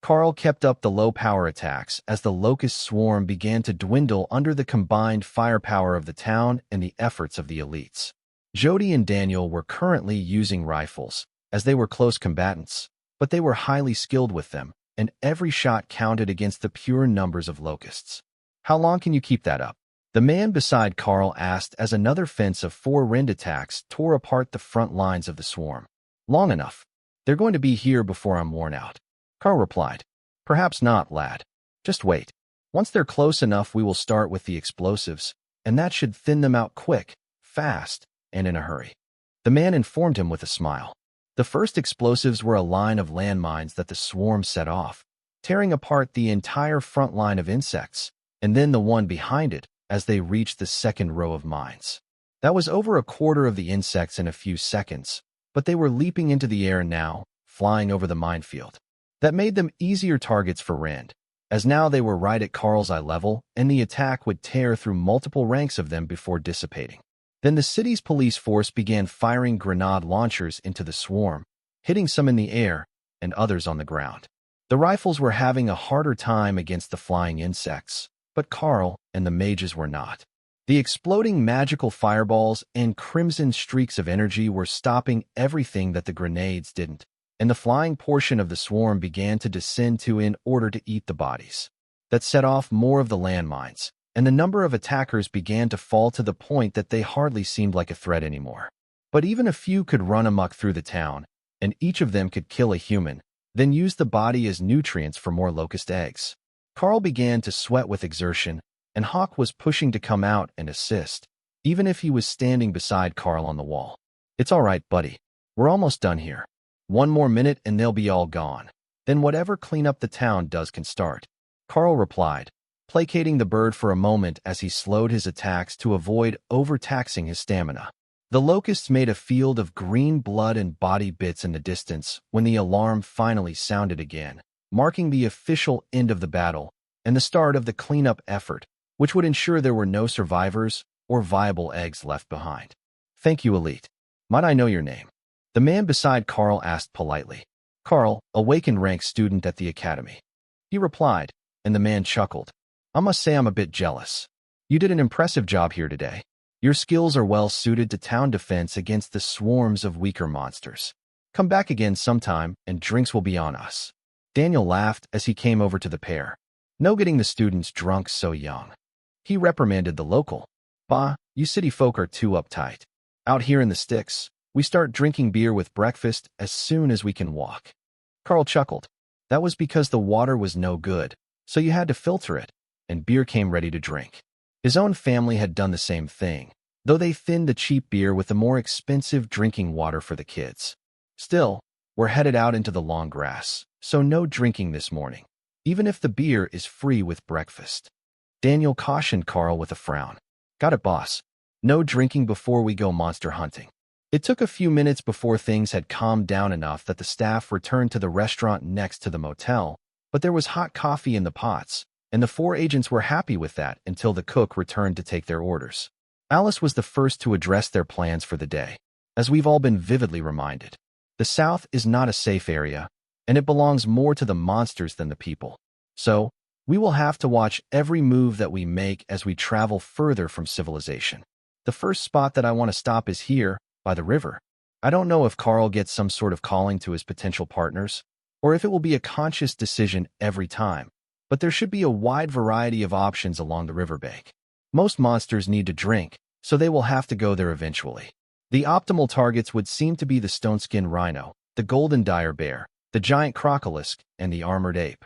Karl kept up the low-power attacks as the locust swarm began to dwindle under the combined firepower of the town and the efforts of the elites. Jody and Daniel were currently using rifles, as they were close combatants, but they were highly skilled with them, and every shot counted against the pure numbers of locusts. "How long can you keep that up?" the man beside Karl asked as another fence of 4 rend attacks tore apart the front lines of the swarm. "Long enough. They're going to be here before I'm worn out," Karl replied. "Perhaps not, lad. Just wait. Once they're close enough, we will start with the explosives, and that should thin them out quick, fast, and in a hurry." The man informed him with a smile. The first explosives were a line of landmines that the swarm set off, tearing apart the entire front line of insects, and then the one behind it as they reached the second row of mines. That was over a quarter of the insects in a few seconds, but they were leaping into the air now, flying over the minefield. That made them easier targets for Rand, as now they were right at Karl's eye level, and the attack would tear through multiple ranks of them before dissipating. Then the city's police force began firing grenade launchers into the swarm, hitting some in the air and others on the ground. The rifles were having a harder time against the flying insects, but Karl and the mages were not. The exploding magical fireballs and crimson streaks of energy were stopping everything that the grenades didn't, and the flying portion of the swarm began to descend in order to eat the bodies. That set off more of the landmines, and the number of attackers began to fall to the point that they hardly seemed like a threat anymore. But even a few could run amok through the town, and each of them could kill a human, then use the body as nutrients for more locust eggs. Karl began to sweat with exertion, and Hawk was pushing to come out and assist, even if he was standing beside Karl on the wall. "It's all right, buddy. We're almost done here. One more minute and they'll be all gone. Then whatever cleanup the town does can start," Karl replied, placating the bird for a moment as he slowed his attacks to avoid overtaxing his stamina. The locusts made a field of green blood and body bits in the distance when the alarm finally sounded again, marking the official end of the battle and the start of the cleanup effort, which would ensure there were no survivors or viable eggs left behind. "Thank you, Elite. Might I know your name?" the man beside Karl asked politely. "Karl, awakened rank student at the academy," he replied, and the man chuckled. "I must say I'm a bit jealous. You did an impressive job here today. Your skills are well suited to town defense against the swarms of weaker monsters. Come back again sometime, and drinks will be on us." Daniel laughed as he came over to the pair. "No getting the students drunk so young." He reprimanded the local. "Bah, you city folk are too uptight. Out here in the sticks, we start drinking beer with breakfast as soon as we can walk." Karl chuckled. That was because the water was no good, so you had to filter it, and beer came ready to drink. His own family had done the same thing, though they thinned the cheap beer with the more expensive drinking water for the kids. Still, we're headed out into the long grass, so no drinking this morning, even if the beer is free with breakfast. Daniel cautioned Karl with a frown. "Got it, boss. No drinking before we go monster hunting." It took a few minutes before things had calmed down enough that the staff returned to the restaurant next to the motel, but there was hot coffee in the pots, and the four agents were happy with that until the cook returned to take their orders. Alice was the first to address their plans for the day. As we've all been vividly reminded, the South is not a safe area, and it belongs more to the monsters than the people. So, we will have to watch every move that we make as we travel further from civilization. The first spot that I want to stop is here, by the river. I don't know if Karl gets some sort of calling to his potential partners, or if it will be a conscious decision every time, but there should be a wide variety of options along the riverbank. Most monsters need to drink, so they will have to go there eventually. The optimal targets would seem to be the stone-skin rhino, the golden dire bear, the giant crocolisk, and the armored ape.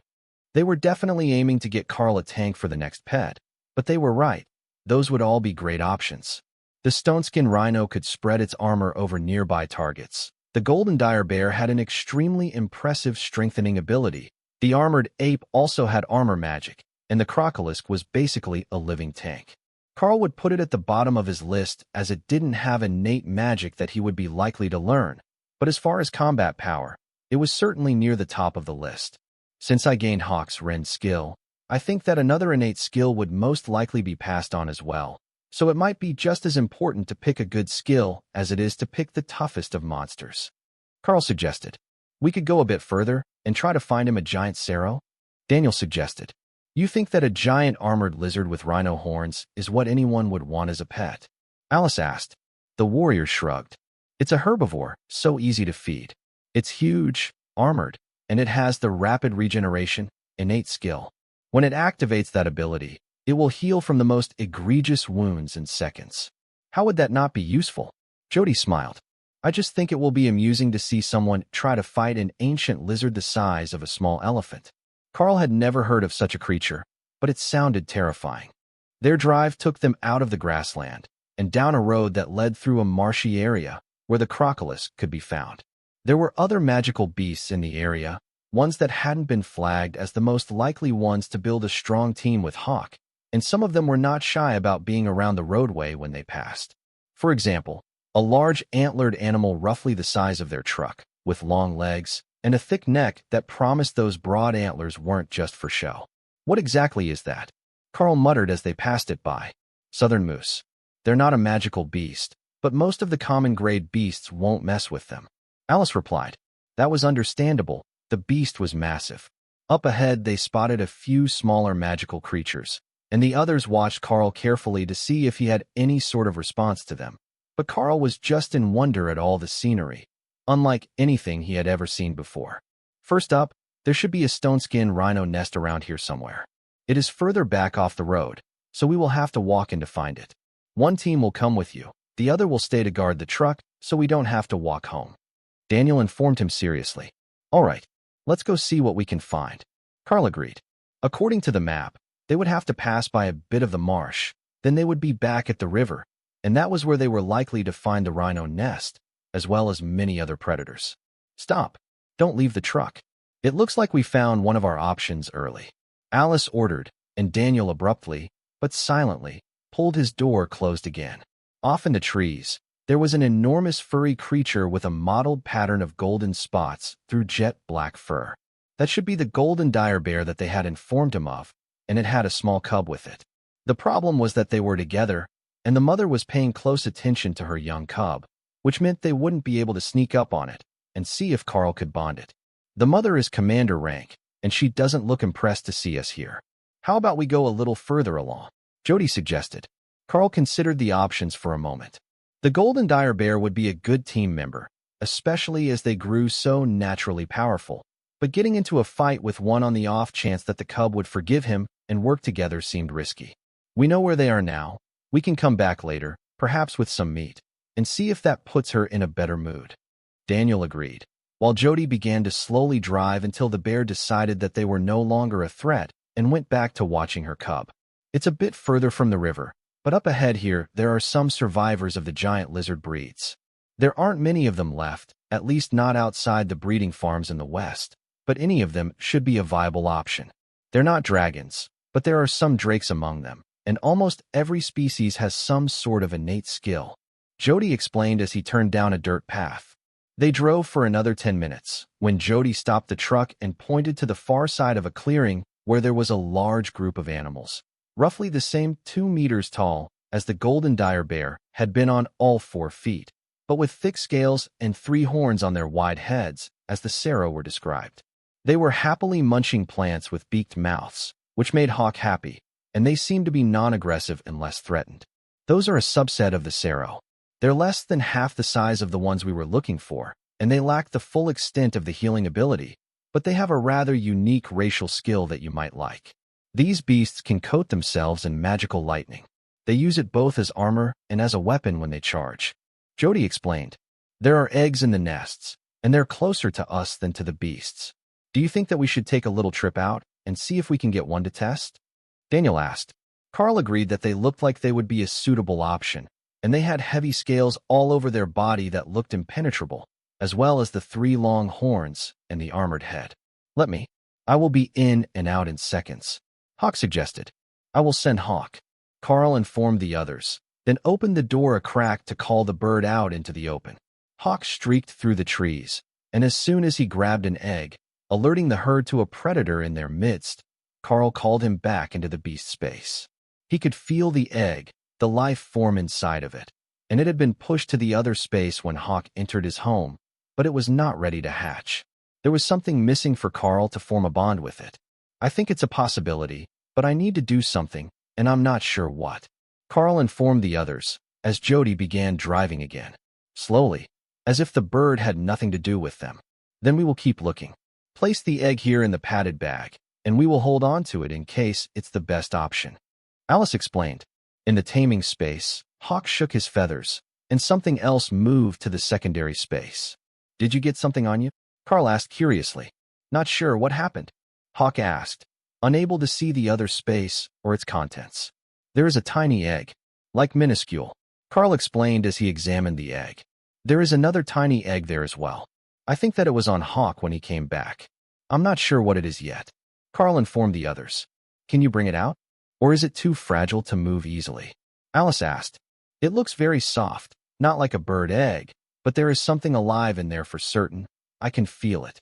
They were definitely aiming to get Karl a tank for the next pet, but they were right. Those would all be great options. The stone-skin rhino could spread its armor over nearby targets. The golden dire bear had an extremely impressive strengthening ability. The armored ape also had armor magic, and the crocolisk was basically a living tank. Karl would put it at the bottom of his list as it didn't have innate magic that he would be likely to learn, but as far as combat power, it was certainly near the top of the list. Since I gained Hawk's Rend skill, I think that another innate skill would most likely be passed on as well, so it might be just as important to pick a good skill as it is to pick the toughest of monsters. Karl suggested, we could go a bit further and try to find him a giant serum. Daniel suggested, you think that a giant armored lizard with rhino horns is what anyone would want as a pet? Alice asked. The warrior shrugged. It's a herbivore, so easy to feed. It's huge, armored, and it has the rapid regeneration, innate skill. When it activates that ability, it will heal from the most egregious wounds in seconds. How would that not be useful? Jody smiled. I just think it will be amusing to see someone try to fight an ancient lizard the size of a small elephant. Karl had never heard of such a creature, but it sounded terrifying. Their drive took them out of the grassland and down a road that led through a marshy area where the crocolisk could be found. There were other magical beasts in the area, ones that hadn't been flagged as the most likely ones to build a strong team with Hawk, and some of them were not shy about being around the roadway when they passed. For example, a large antlered animal roughly the size of their truck, with long legs and a thick neck that promised those broad antlers weren't just for show. What exactly is that? Karl muttered as they passed it by. Southern moose. They're not a magical beast, but most of the common grade beasts won't mess with them. Alice replied. That was understandable. The beast was massive. Up ahead, they spotted a few smaller magical creatures, and the others watched Karl carefully to see if he had any sort of response to them. But Karl was just in wonder at all the scenery, unlike anything he had ever seen before. First up, there should be a stone-skin rhino nest around here somewhere. It is further back off the road, so we will have to walk in to find it. One team will come with you. The other will stay to guard the truck, so we don't have to walk home. Daniel informed him seriously. All right, let's go see what we can find. Karl agreed. According to the map, they would have to pass by a bit of the marsh, then they would be back at the river, and that was where they were likely to find the rhino nest, as well as many other predators. Stop. Don't leave the truck. It looks like we found one of our options early. Alice ordered, and Daniel abruptly, but silently, pulled his door closed again. Off in the trees, there was an enormous furry creature with a mottled pattern of golden spots through jet black fur. That should be the golden dire bear that they had informed him of, and it had a small cub with it. The problem was that they were together, and the mother was paying close attention to her young cub, which meant they wouldn't be able to sneak up on it and see if Karl could bond it. The mother is commander rank, and she doesn't look impressed to see us here. How about we go a little further along? Jody suggested. Karl considered the options for a moment. The golden dire bear would be a good team member, especially as they grew so naturally powerful, but getting into a fight with one on the off chance that the cub would forgive him and work together seemed risky. We know where they are now. We can come back later, perhaps with some meat, and see if that puts her in a better mood. Daniel agreed, while Jody began to slowly drive until the bear decided that they were no longer a threat and went back to watching her cub. It's a bit further from the river, but up ahead here there are some survivors of the giant lizard breeds. There aren't many of them left, at least not outside the breeding farms in the west, but any of them should be a viable option. They're not dragons, but there are some drakes among them, and almost every species has some sort of innate skill. Jody explained as he turned down a dirt path. They drove for another 10 minutes, when Jody stopped the truck and pointed to the far side of a clearing where there was a large group of animals, roughly the same 2 meters tall as the golden dire bear had been on all 4 feet, but with thick scales and 3 horns on their wide heads, as the serum were described. They were happily munching plants with beaked mouths, which made Hawk happy, and they seemed to be non-aggressive and less threatened. Those are a subset of the serum. They're less than half the size of the ones we were looking for, and they lack the full extent of the healing ability, but they have a rather unique racial skill that you might like. These beasts can coat themselves in magical lightning. They use it both as armor and as a weapon when they charge. Jody explained, "There are eggs in the nests, and they're closer to us than to the beasts. Do you think that we should take a little trip out and see if we can get one to test?" Daniel asked. Karl agreed that they looked like they would be a suitable option, and they had heavy scales all over their body that looked impenetrable, as well as the 3 long horns and the armored head. "Let me. I will be in and out in seconds," Hawk suggested. "I will send Hawk." Karl informed the others, then opened the door a crack to call the bird out into the open. Hawk streaked through the trees, and as soon as he grabbed an egg, alerting the herd to a predator in their midst, Karl called him back into the beast space. He could feel the egg, the life form inside of it, and it had been pushed to the other space when Hawk entered his home, but it was not ready to hatch. There was something missing for Karl to form a bond with it. "I think it's a possibility, but I need to do something, and I'm not sure what," Karl informed the others, as Jody began driving again. Slowly, as if the bird had nothing to do with them. "Then we will keep looking. Place the egg here in the padded bag, and we will hold on to it in case it's the best option," Alice explained. In the taming space, Hawk shook his feathers, and something else moved to the secondary space. "Did you get something on you?" Karl asked curiously. "Not sure what happened," Hawk asked, unable to see the other space or its contents. "There is a tiny egg, like minuscule," Karl explained as he examined the egg. "There is another tiny egg there as well. I think that it was on Hawk when he came back. I'm not sure what it is yet," Karl informed the others. "Can you bring it out? Or is it too fragile to move easily?" Alice asked. "It looks very soft, not like a bird egg, but there is something alive in there for certain. I can feel it,"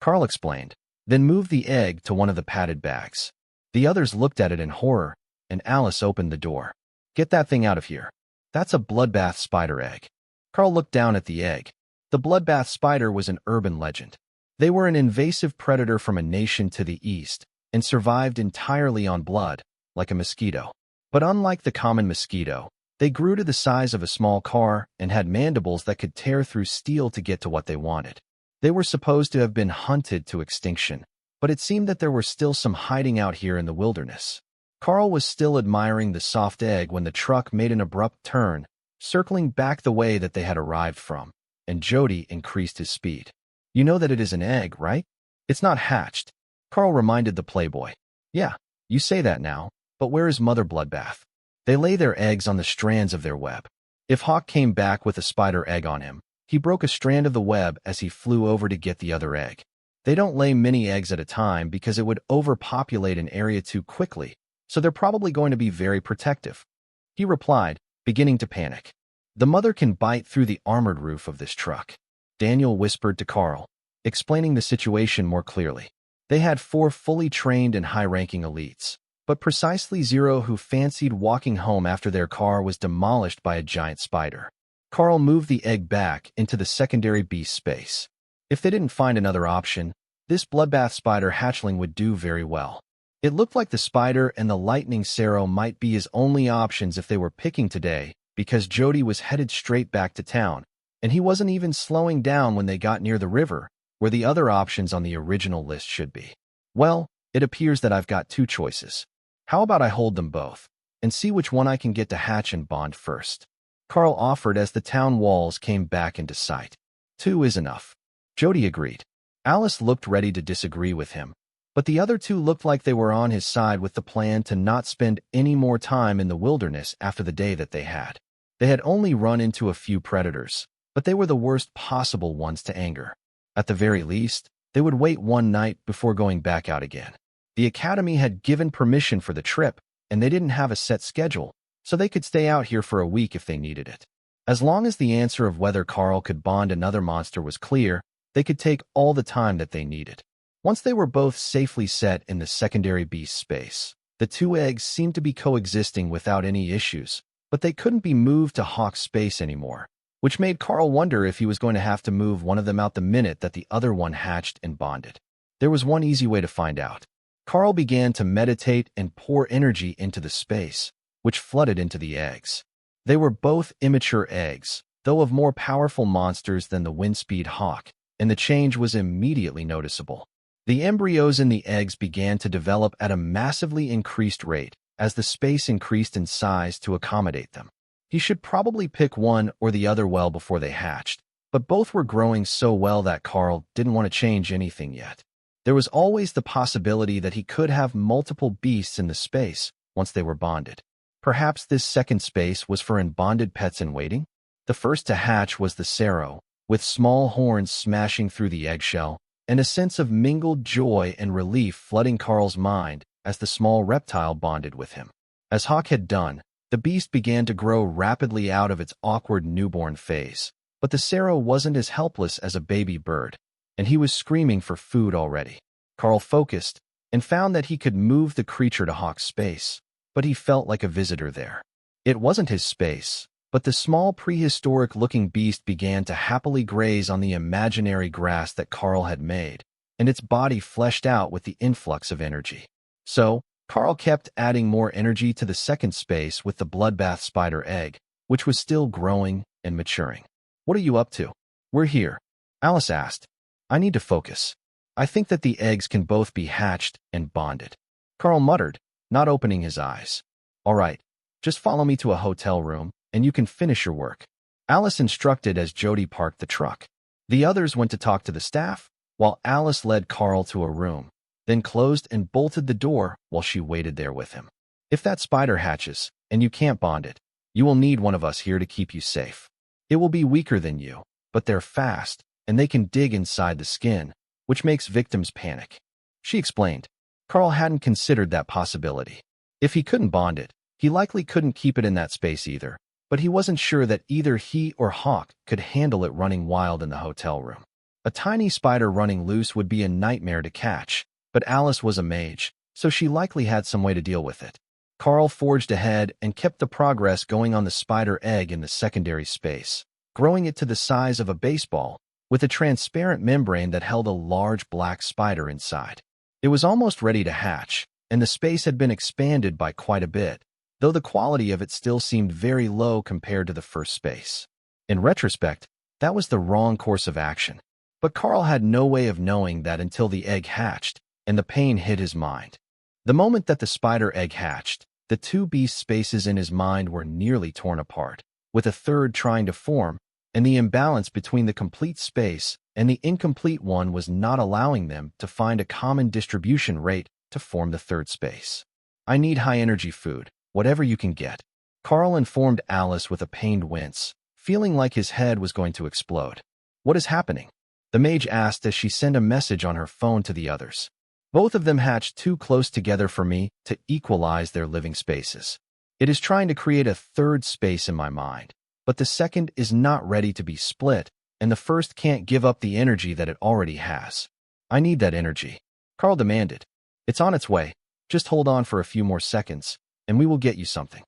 Karl explained, then moved the egg to one of the padded bags. The others looked at it in horror, and Alice opened the door. "Get that thing out of here. That's a bloodbath spider egg." Karl looked down at the egg. The bloodbath spider was an urban legend. They were an invasive predator from a nation to the east, and survived entirely on blood, like a mosquito. But unlike the common mosquito, they grew to the size of a small car and had mandibles that could tear through steel to get to what they wanted. They were supposed to have been hunted to extinction, but it seemed that there were still some hiding out here in the wilderness. Karl was still admiring the soft egg when the truck made an abrupt turn, circling back the way that they had arrived from, and Jody increased his speed. "You know that it is an egg, right? It's not hatched," Karl reminded the playboy. "Yeah, you say that now, but where is Mother Bloodbath?" "They lay their eggs on the strands of their web." If Hawk came back with a spider egg on him, he broke a strand of the web as he flew over to get the other egg. They don't lay many eggs at a time because it would overpopulate an area too quickly, so they're probably going to be very protective," he replied, beginning to panic. "The mother can bite through the armored roof of this truck," Daniel whispered to Karl, explaining the situation more clearly. They had 4 fully trained and high-ranking elites, but precisely 0 who fancied walking home after their car was demolished by a giant spider. Karl moved the egg back into the secondary beast space. If they didn't find another option, this bloodbath spider hatchling would do very well. It looked like the spider and the lightning serum might be his only options if they were picking today, because Jody was headed straight back to town, and he wasn't even slowing down when they got near the river, where the other options on the original list should be. "Well, it appears that I've got 2 choices. How about I hold them both, and see which one I can get to hatch and bond first?" Karl offered as the town walls came back into sight. 2 is enough," Jody agreed. Alice looked ready to disagree with him, but the other 2 looked like they were on his side with the plan to not spend any more time in the wilderness after the day that they had. They had only run into a few predators, but they were the worst possible ones to anger. At the very least, they would wait one night before going back out again. The academy had given permission for the trip, and they didn't have a set schedule, so they could stay out here for a week if they needed it. As long as the answer of whether Karl could bond another monster was clear, they could take all the time that they needed. Once they were both safely set in the secondary beast space, the two eggs seemed to be coexisting without any issues, but they couldn't be moved to Hawk's space anymore, which made Karl wonder if he was going to have to move one of them out the minute that the other one hatched and bonded. There was one easy way to find out. Karl began to meditate and pour energy into the space, which flooded into the eggs. They were both immature eggs, though of more powerful monsters than the Windspeed Hawk, and the change was immediately noticeable. The embryos in the eggs began to develop at a massively increased rate as the space increased in size to accommodate them. He should probably pick one or the other well before they hatched, but both were growing so well that Karl didn't want to change anything yet. There was always the possibility that he could have multiple beasts in the space once they were bonded. Perhaps this second space was for unbonded pets in waiting? The first to hatch was the serum, with small horns smashing through the eggshell, and a sense of mingled joy and relief flooding Karl's mind as the small reptile bonded with him. As Hawk had done, the beast began to grow rapidly out of its awkward newborn phase, but the serum wasn't as helpless as a baby bird, and he was screaming for food already. Karl focused and found that he could move the creature to Hawk's space, but he felt like a visitor there. It wasn't his space, but the small prehistoric-looking beast began to happily graze on the imaginary grass that Karl had made, and its body fleshed out with the influx of energy. So, Karl kept adding more energy to the second space with the bloodbath spider egg, which was still growing and maturing. "What are you up to?" "We're here," Alice asked. "I need to focus. I think that the eggs can both be hatched and bonded." Karl muttered, not opening his eyes. "All right, just follow me to a hotel room, and you can finish your work," Alice instructed as Jody parked the truck. The others went to talk to the staff, while Alice led Karl to a room, then closed and bolted the door while she waited there with him. "If that spider hatches, and you can't bond it, you will need one of us here to keep you safe. It will be weaker than you, but they're fast, and they can dig inside the skin, which makes victims panic," she explained. Karl hadn't considered that possibility. If he couldn't bond it, he likely couldn't keep it in that space either, but he wasn't sure that either he or Hawk could handle it running wild in the hotel room. A tiny spider running loose would be a nightmare to catch, but Alice was a mage, so she likely had some way to deal with it. Karl forged ahead and kept the progress going on the spider egg in the secondary space, growing it to the size of a baseball, with a transparent membrane that held a large black spider inside. It was almost ready to hatch, and the space had been expanded by quite a bit, though the quality of it still seemed very low compared to the first space. In retrospect, that was the wrong course of action, but Karl had no way of knowing that until the egg hatched, and the pain hit his mind. The moment that the spider egg hatched, the two beast spaces in his mind were nearly torn apart, with a third trying to form, and the imbalance between the complete space and the incomplete one was not allowing them to find a common distribution rate to form the third space. "I need high-energy food, whatever you can get," Karl informed Alice with a pained wince, feeling like his head was going to explode. "What is happening?" the mage asked as she sent a message on her phone to the others. "Both of them hatched too close together for me to equalize their living spaces. It is trying to create a third space in my mind, but the second is not ready to be split, and the first can't give up the energy that it already has. I need that energy," Karl demanded. "It's on its way. Just hold on for a few more seconds, and we will get you something,"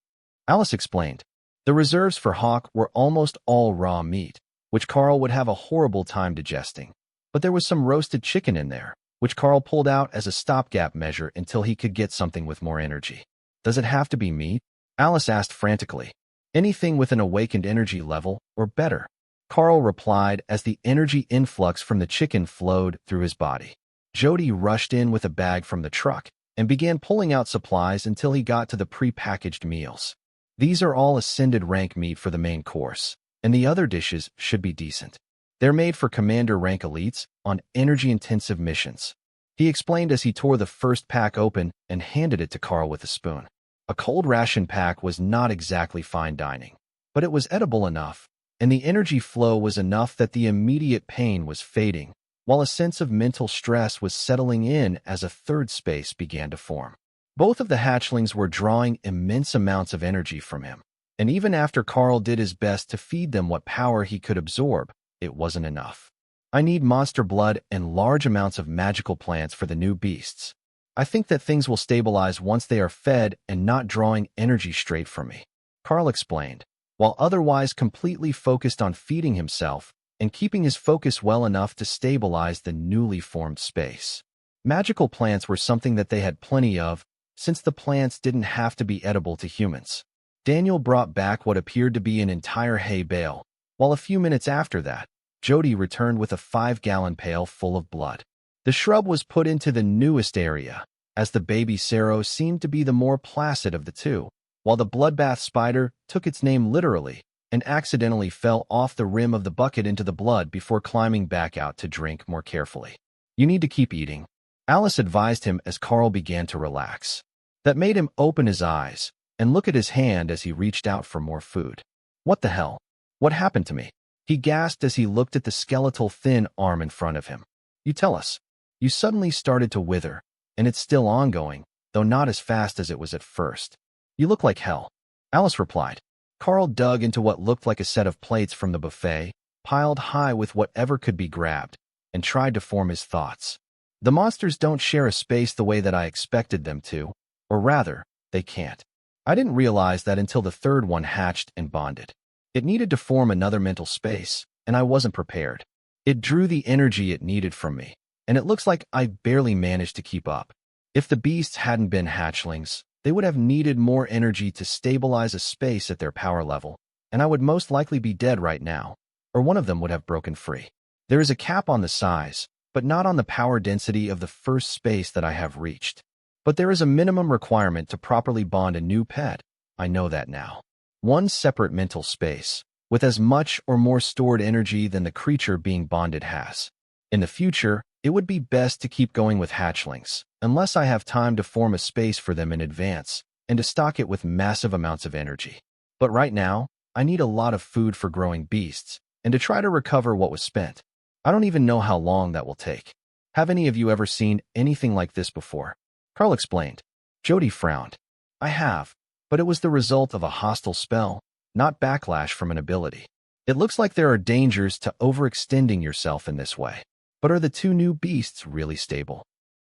Alice explained. The reserves for Hawk were almost all raw meat, which Karl would have a horrible time digesting, but there was some roasted chicken in there, which Karl pulled out as a stopgap measure until he could get something with more energy. "Does it have to be meat?" Alice asked frantically. "Anything with an awakened energy level, or better," Karl replied as the energy influx from the chicken flowed through his body. Jody rushed in with a bag from the truck and began pulling out supplies until he got to the pre-packaged meals. "These are all ascended rank meat for the main course, and the other dishes should be decent. They're made for commander rank elites on energy-intensive missions," he explained as he tore the first pack open and handed it to Karl with a spoon. A cold ration pack was not exactly fine dining, but it was edible enough, and the energy flow was enough that the immediate pain was fading, while a sense of mental stress was settling in as a third space began to form. Both of the hatchlings were drawing immense amounts of energy from him. And even after Karl did his best to feed them what power he could absorb, it wasn't enough. I need monster blood and large amounts of magical plants for the new beasts. I think that things will stabilize once they are fed and not drawing energy straight from me, Karl explained, while otherwise completely focused on feeding himself and keeping his focus well enough to stabilize the newly formed space. Magical plants were something that they had plenty of, since the plants didn't have to be edible to humans. Daniel brought back what appeared to be an entire hay bale, while a few minutes after that, Jody returned with a 5-gallon pail full of blood. The shrub was put into the newest area, as the baby Sero seemed to be the more placid of the two, while the bloodbath spider took its name literally and accidentally fell off the rim of the bucket into the blood before climbing back out to drink more carefully. You need to keep eating, Alice advised him as Karl began to relax. That made him open his eyes and look at his hand as he reached out for more food. What the hell? What happened to me? He gasped as he looked at the skeletal thin arm in front of him. You tell us. You suddenly started to wither, and it's still ongoing, though not as fast as it was at first. You look like hell, Alice replied. Karl dug into what looked like a set of plates from the buffet, piled high with whatever could be grabbed, and tried to form his thoughts. The monsters don't share a space the way that I expected them to, or rather, they can't. I didn't realize that until the third one hatched and bonded. It needed to form another mental space, and I wasn't prepared. It drew the energy it needed from me, and it looks like I barely managed to keep up. If the beasts hadn't been hatchlings, they would have needed more energy to stabilize a space at their power level, and I would most likely be dead right now, or one of them would have broken free. There is a cap on the size, but not on the power density of the first space that I have reached. But there is a minimum requirement to properly bond a new pet. I know that now. One separate mental space, with as much or more stored energy than the creature being bonded has. In the future, it would be best to keep going with hatchlings, unless I have time to form a space for them in advance and to stock it with massive amounts of energy. But right now, I need a lot of food for growing beasts and to try to recover what was spent. I don't even know how long that will take. Have any of you ever seen anything like this before? Karl explained. Jody frowned. I have, but it was the result of a hostile spell, not backlash from an ability. It looks like there are dangers to overextending yourself in this way. But are the two new beasts really stable?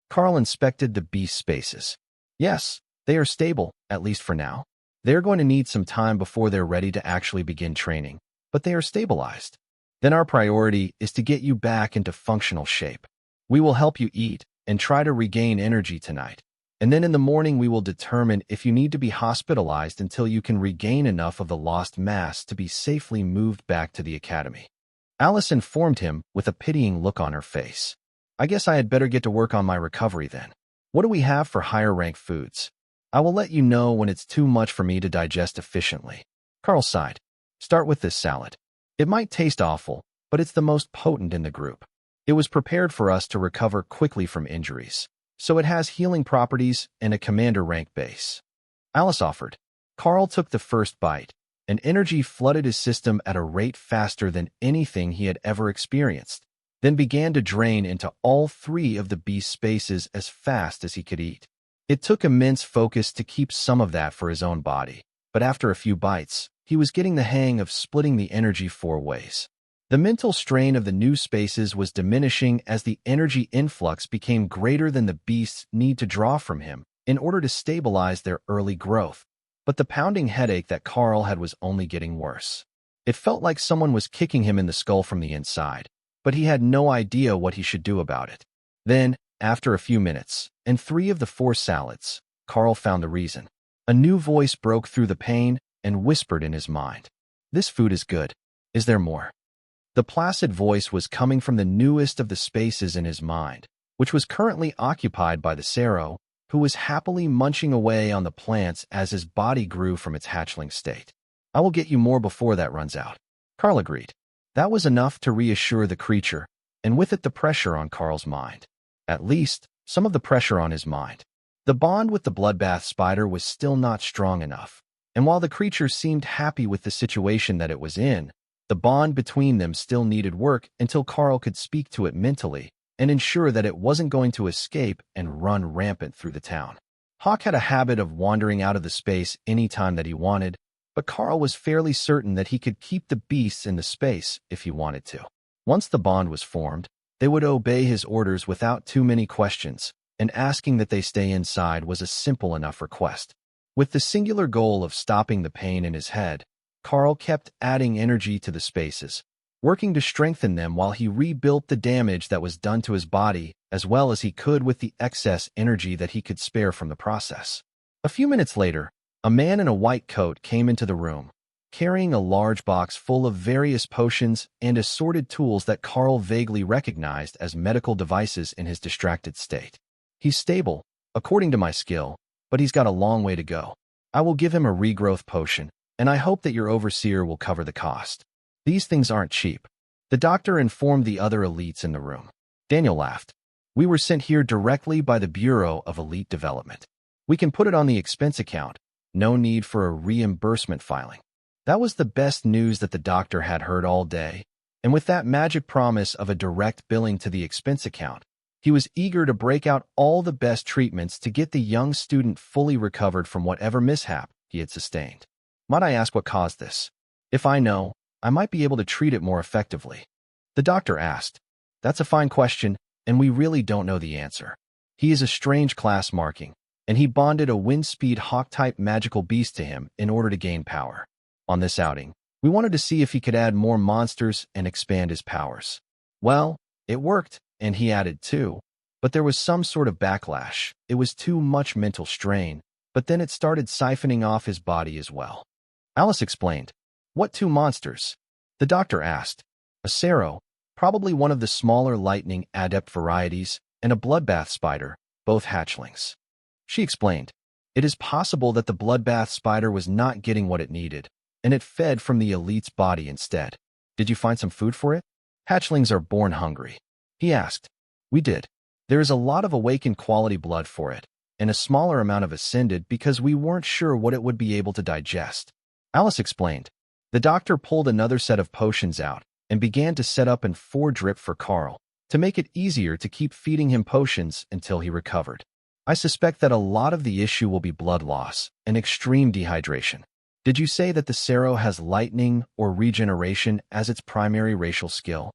Karl inspected the beast spaces. Yes, they are stable, at least for now. They are going to need some time before they're ready to actually begin training, but they are stabilized. Then our priority is to get you back into functional shape. We will help you eat and try to regain energy tonight. And then in the morning we will determine if you need to be hospitalized until you can regain enough of the lost mass to be safely moved back to the academy. Alice informed him with a pitying look on her face. I guess I had better get to work on my recovery then. What do we have for higher rank foods? I will let you know when it's too much for me to digest efficiently. Karl sighed. Start with this salad. It might taste awful, but it's the most potent in the group. It was prepared for us to recover quickly from injuries, so it has healing properties and a commander rank base. Alice offered. Karl took the first bite, and energy flooded his system at a rate faster than anything he had ever experienced, then began to drain into all three of the beast spaces as fast as he could eat. It took immense focus to keep some of that for his own body, but after a few bites, he was getting the hang of splitting the energy 4 ways. The mental strain of the new spaces was diminishing as the energy influx became greater than the beasts need to draw from him in order to stabilize their early growth. But the pounding headache that Karl had was only getting worse. It felt like someone was kicking him in the skull from the inside, but he had no idea what he should do about it. Then, after a few minutes, and 3 of the 4 salads, Karl found the reason. A new voice broke through the pain and whispered in his mind. This food is good. Is there more? The placid voice was coming from the newest of the spaces in his mind, which was currently occupied by the Sero, who was happily munching away on the plants as his body grew from its hatchling state. I will get you more before that runs out. Karl agreed. That was enough to reassure the creature, and with it the pressure on Karl's mind. At least, some of the pressure on his mind. The bond with the bloodbath spider was still not strong enough, and while the creature seemed happy with the situation that it was in, the bond between them still needed work until Karl could speak to it mentally and ensure that it wasn't going to escape and run rampant through the town. Hawk had a habit of wandering out of the space any time that he wanted, but Karl was fairly certain that he could keep the beasts in the space if he wanted to. Once the bond was formed, they would obey his orders without too many questions, and asking that they stay inside was a simple enough request. With the singular goal of stopping the pain in his head, Karl kept adding energy to the spaces, working to strengthen them while he rebuilt the damage that was done to his body as well as he could with the excess energy that he could spare from the process. A few minutes later, a man in a white coat came into the room, carrying a large box full of various potions and assorted tools that Karl vaguely recognized as medical devices in his distracted state. He's stable, according to my skill, but he's got a long way to go. I will give him a regrowth potion, and I hope that your overseer will cover the cost. These things aren't cheap. The doctor informed the other elites in the room. Daniel laughed. We were sent here directly by the Bureau of Elite Development. We can put it on the expense account. No need for a reimbursement filing. That was the best news that the doctor had heard all day, and with that magic promise of a direct billing to the expense account, he was eager to break out all the best treatments to get the young student fully recovered from whatever mishap he had sustained. Might I ask what caused this? If I know, I might be able to treat it more effectively. The doctor asked. That's a fine question, and we really don't know the answer. He is a strange class marking, and he bonded a wind-speed hawk-type magical beast to him in order to gain power. On this outing, we wanted to see if he could add more monsters and expand his powers. Well, it worked, and he added 2. But there was some sort of backlash. It was too much mental strain, but then it started siphoning off his body as well. Alice explained. What 2 monsters? The doctor asked. A serum, probably one of the smaller lightning adept varieties, and a bloodbath spider, both hatchlings. She explained. It is possible that the bloodbath spider was not getting what it needed, and it fed from the elite's body instead. Did you find some food for it? Hatchlings are born hungry. He asked. We did. There is a lot of awakened quality blood for it, and a smaller amount of ascended because we weren't sure what it would be able to digest. Alice explained. The doctor pulled another set of potions out and began to set up an 4-drip for Karl to make it easier to keep feeding him potions until he recovered. I suspect that a lot of the issue will be blood loss and extreme dehydration. Did you say that the serum has lightning or regeneration as its primary racial skill?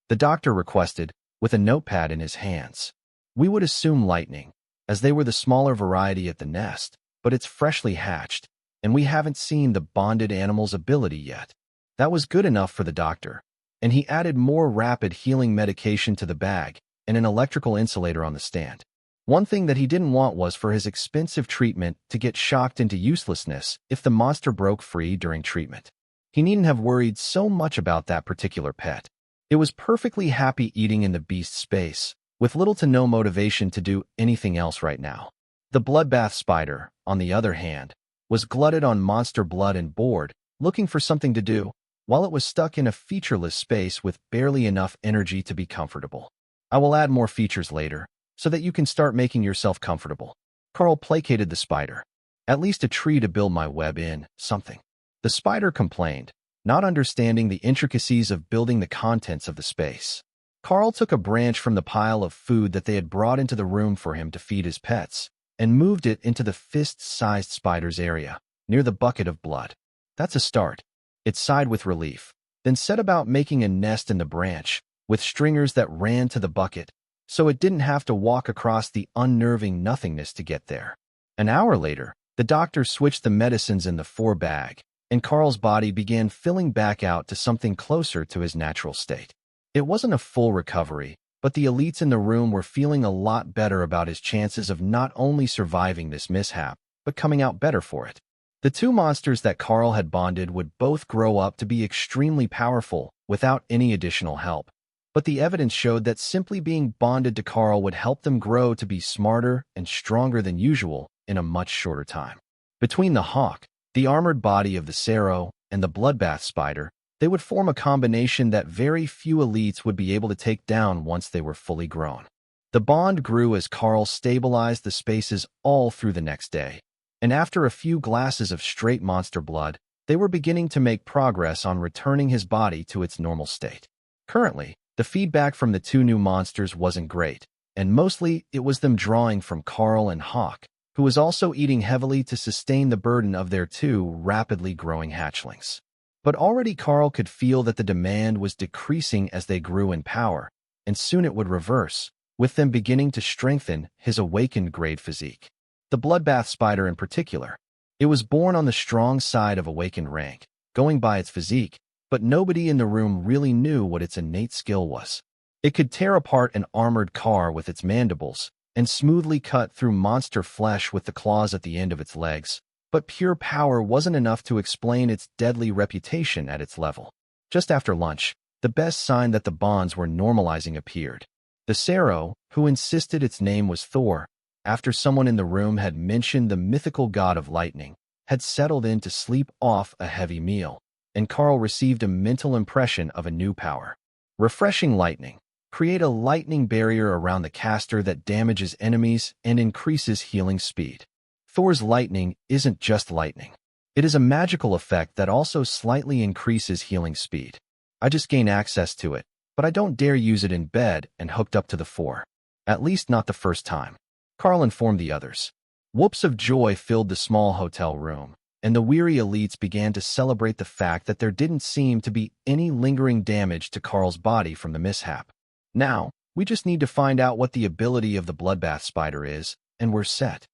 The doctor requested, with a notepad in his hands. We would assume lightning, as they were the smaller variety at the nest, but it's freshly hatched, and we haven't seen the bonded animal's ability yet. That was good enough for the doctor, and he added more rapid healing medication to the bag and an electrical insulator on the stand. One thing that he didn't want was for his expensive treatment to get shocked into uselessness if the monster broke free during treatment. He needn't have worried so much about that particular pet. It was perfectly happy eating in the beast's space, with little to no motivation to do anything else right now. The bloodbath spider, on the other hand, was glutted on monster blood and bored, looking for something to do, while it was stuck in a featureless space with barely enough energy to be comfortable. I will add more features later, so that you can start making yourself comfortable. Karl placated the spider. At least a tree to build my web in, something. The spider complained, not understanding the intricacies of building the contents of the space. Karl took a branch from the pile of food that they had brought into the room for him to feed his pets, and moved it into the fist-sized spider's area, near the bucket of blood. That's a start. It sighed with relief, then set about making a nest in the branch, with stringers that ran to the bucket, so it didn't have to walk across the unnerving nothingness to get there. An hour later, the doctor switched the medicines in the 4-bag, and Karl's body began filling back out to something closer to his natural state. It wasn't a full recovery, but the elites in the room were feeling a lot better about his chances of not only surviving this mishap, but coming out better for it. The 2 monsters that Karl had bonded would both grow up to be extremely powerful without any additional help. But the evidence showed that simply being bonded to Karl would help them grow to be smarter and stronger than usual in a much shorter time. Between the hawk, the armored body of the serum, and the bloodbath spider, they would form a combination that very few elites would be able to take down once they were fully grown. The bond grew as Karl stabilized the spaces all through the next day, and after a few glasses of straight monster blood, they were beginning to make progress on returning his body to its normal state. Currently, the feedback from the 2 new monsters wasn't great, and mostly it was them drawing from Karl and Hawk, who was also eating heavily to sustain the burden of their two rapidly growing hatchlings. But already Karl could feel that the demand was decreasing as they grew in power, and soon it would reverse, with them beginning to strengthen his awakened grade physique. The bloodbath spider in particular. It was born on the strong side of awakened rank, going by its physique, but nobody in the room really knew what its innate skill was. It could tear apart an armored car with its mandibles, and smoothly cut through monster flesh with the claws at the end of its legs, but pure power wasn't enough to explain its deadly reputation at its level. Just after lunch, the best sign that the bonds were normalizing appeared. The Sero, who insisted its name was Thor, after someone in the room had mentioned the mythical god of lightning, had settled in to sleep off a heavy meal, and Karl received a mental impression of a new power. Refreshing lightning. Create a lightning barrier around the caster that damages enemies and increases healing speed. Thor's lightning isn't just lightning. It is a magical effect that also slightly increases healing speed. I just gain access to it, but I don't dare use it in bed and hooked up to the floor. At least not the first time. Karl informed the others. Whoops of joy filled the small hotel room, and the weary elites began to celebrate the fact that there didn't seem to be any lingering damage to Karl's body from the mishap. Now, we just need to find out what the ability of the bloodbath spider is, and we're set.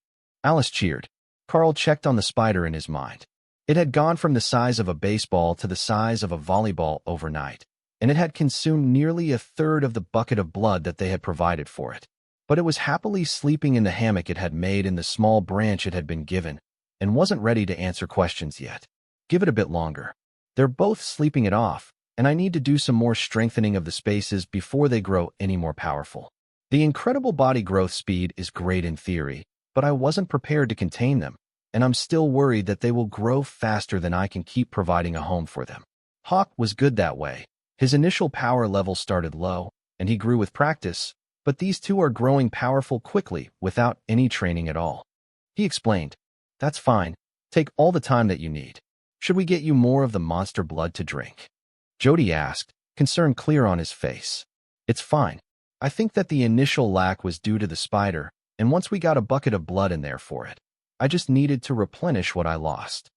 Alice cheered. Karl checked on the spider in his mind. It had gone from the size of a baseball to the size of a volleyball overnight, and it had consumed nearly a third of the bucket of blood that they had provided for it. But it was happily sleeping in the hammock it had made in the small branch it had been given, and wasn't ready to answer questions yet. Give it a bit longer. They're both sleeping it off, and I need to do some more strengthening of the spaces before they grow any more powerful. The incredible body growth speed is great in theory, but I wasn't prepared to contain them, and I'm still worried that they will grow faster than I can keep providing a home for them. Hawk was good that way. His initial power level started low, and he grew with practice, but these two are growing powerful quickly without any training at all. He explained, "That's fine. Take all the time that you need. Should we get you more of the monster blood to drink?" Jody asked, concern clear on his face. "It's fine. I think that the initial lack was due to the spider, and once we got a bucket of blood in there for it, I just needed to replenish what I lost."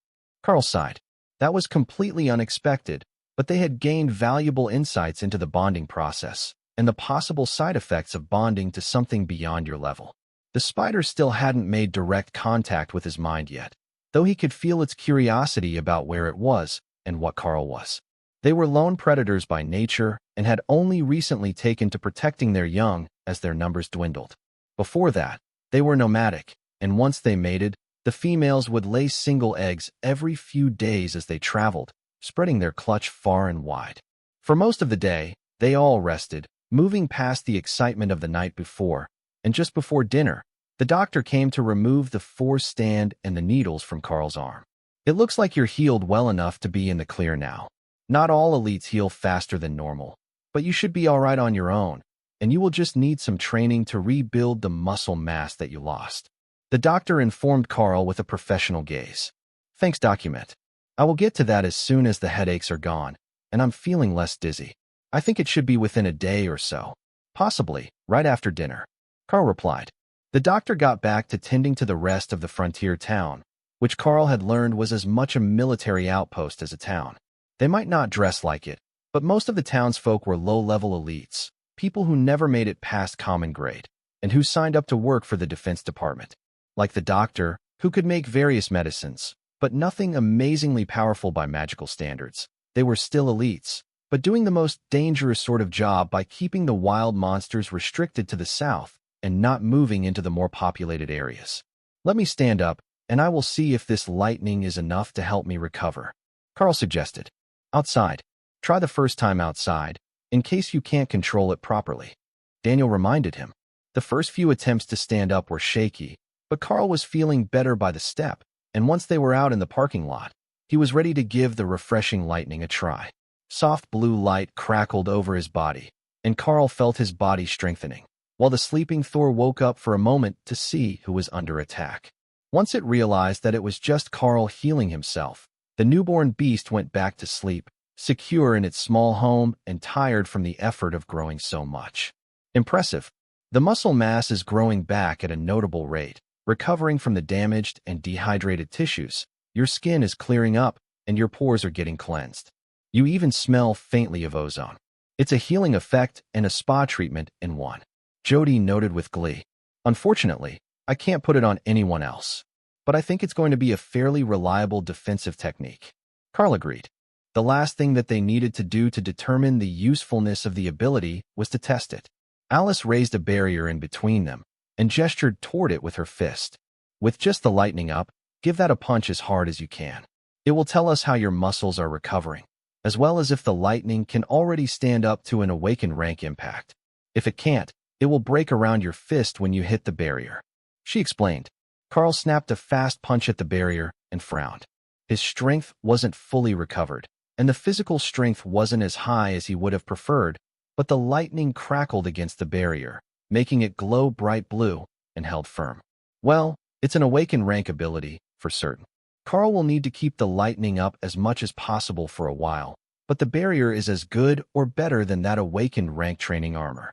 Karl sighed. That was completely unexpected, but they had gained valuable insights into the bonding process and the possible side effects of bonding to something beyond your level. The spider still hadn't made direct contact with his mind yet, though he could feel its curiosity about where it was and what Karl was. They were lone predators by nature and had only recently taken to protecting their young as their numbers dwindled. Before that, they were nomadic, and once they mated, the females would lay single eggs every few days as they traveled, spreading their clutch far and wide. For most of the day, they all rested, moving past the excitement of the night before, and just before dinner, the doctor came to remove the force stand and the needles from Karl's arm. "It looks like you're healed well enough to be in the clear now. Not all elites heal faster than normal, but you should be all right on your own, and you will just need some training to rebuild the muscle mass that you lost," the doctor informed Karl with a professional gaze. "Thanks, document. I will get to that as soon as the headaches are gone, and I'm feeling less dizzy. I think it should be within a day or so. Possibly, right after dinner," Karl replied. The doctor got back to tending to the rest of the frontier town, which Karl had learned was as much a military outpost as a town. They might not dress like it, but most of the townsfolk were low-level elites, people who never made it past common grade, and who signed up to work for the Defense Department. Like the doctor, who could make various medicines, but nothing amazingly powerful by magical standards. They were still elites, but doing the most dangerous sort of job by keeping the wild monsters restricted to the south and not moving into the more populated areas. "Let me stand up, and I will see if this lightning is enough to help me recover," Karl suggested. "Outside. Try the first time outside, in case you can't control it properly," Daniel reminded him. The first few attempts to stand up were shaky, but Karl was feeling better by the step, and once they were out in the parking lot, he was ready to give the refreshing lightning a try. Soft blue light crackled over his body, and Karl felt his body strengthening, while the sleeping Thor woke up for a moment to see who was under attack. Once it realized that it was just Karl healing himself, the newborn beast went back to sleep, secure in its small home and tired from the effort of growing so much. Impressive. The muscle mass is growing back at a notable rate, recovering from the damaged and dehydrated tissues. Your skin is clearing up, and your pores are getting cleansed. You even smell faintly of ozone. It's a healing effect and a spa treatment in one. Jody noted with glee. Unfortunately, I can't put it on anyone else, but I think it's going to be a fairly reliable defensive technique. Karl agreed. The last thing that they needed to do to determine the usefulness of the ability was to test it. Alice raised a barrier in between them and gestured toward it with her fist. With just the lightning up, give that a punch as hard as you can. It will tell us how your muscles are recovering, as well as if the lightning can already stand up to an awakened rank impact. If it can't, it will break around your fist when you hit the barrier. She explained. Karl snapped a fast punch at the barrier and frowned. His strength wasn't fully recovered, and the physical strength wasn't as high as he would have preferred, but the lightning crackled against the barrier, making it glow bright blue, and held firm. Well, it's an awakened rank ability, for certain. Karl will need to keep the lightning up as much as possible for a while, but the barrier is as good or better than that awakened rank training armor.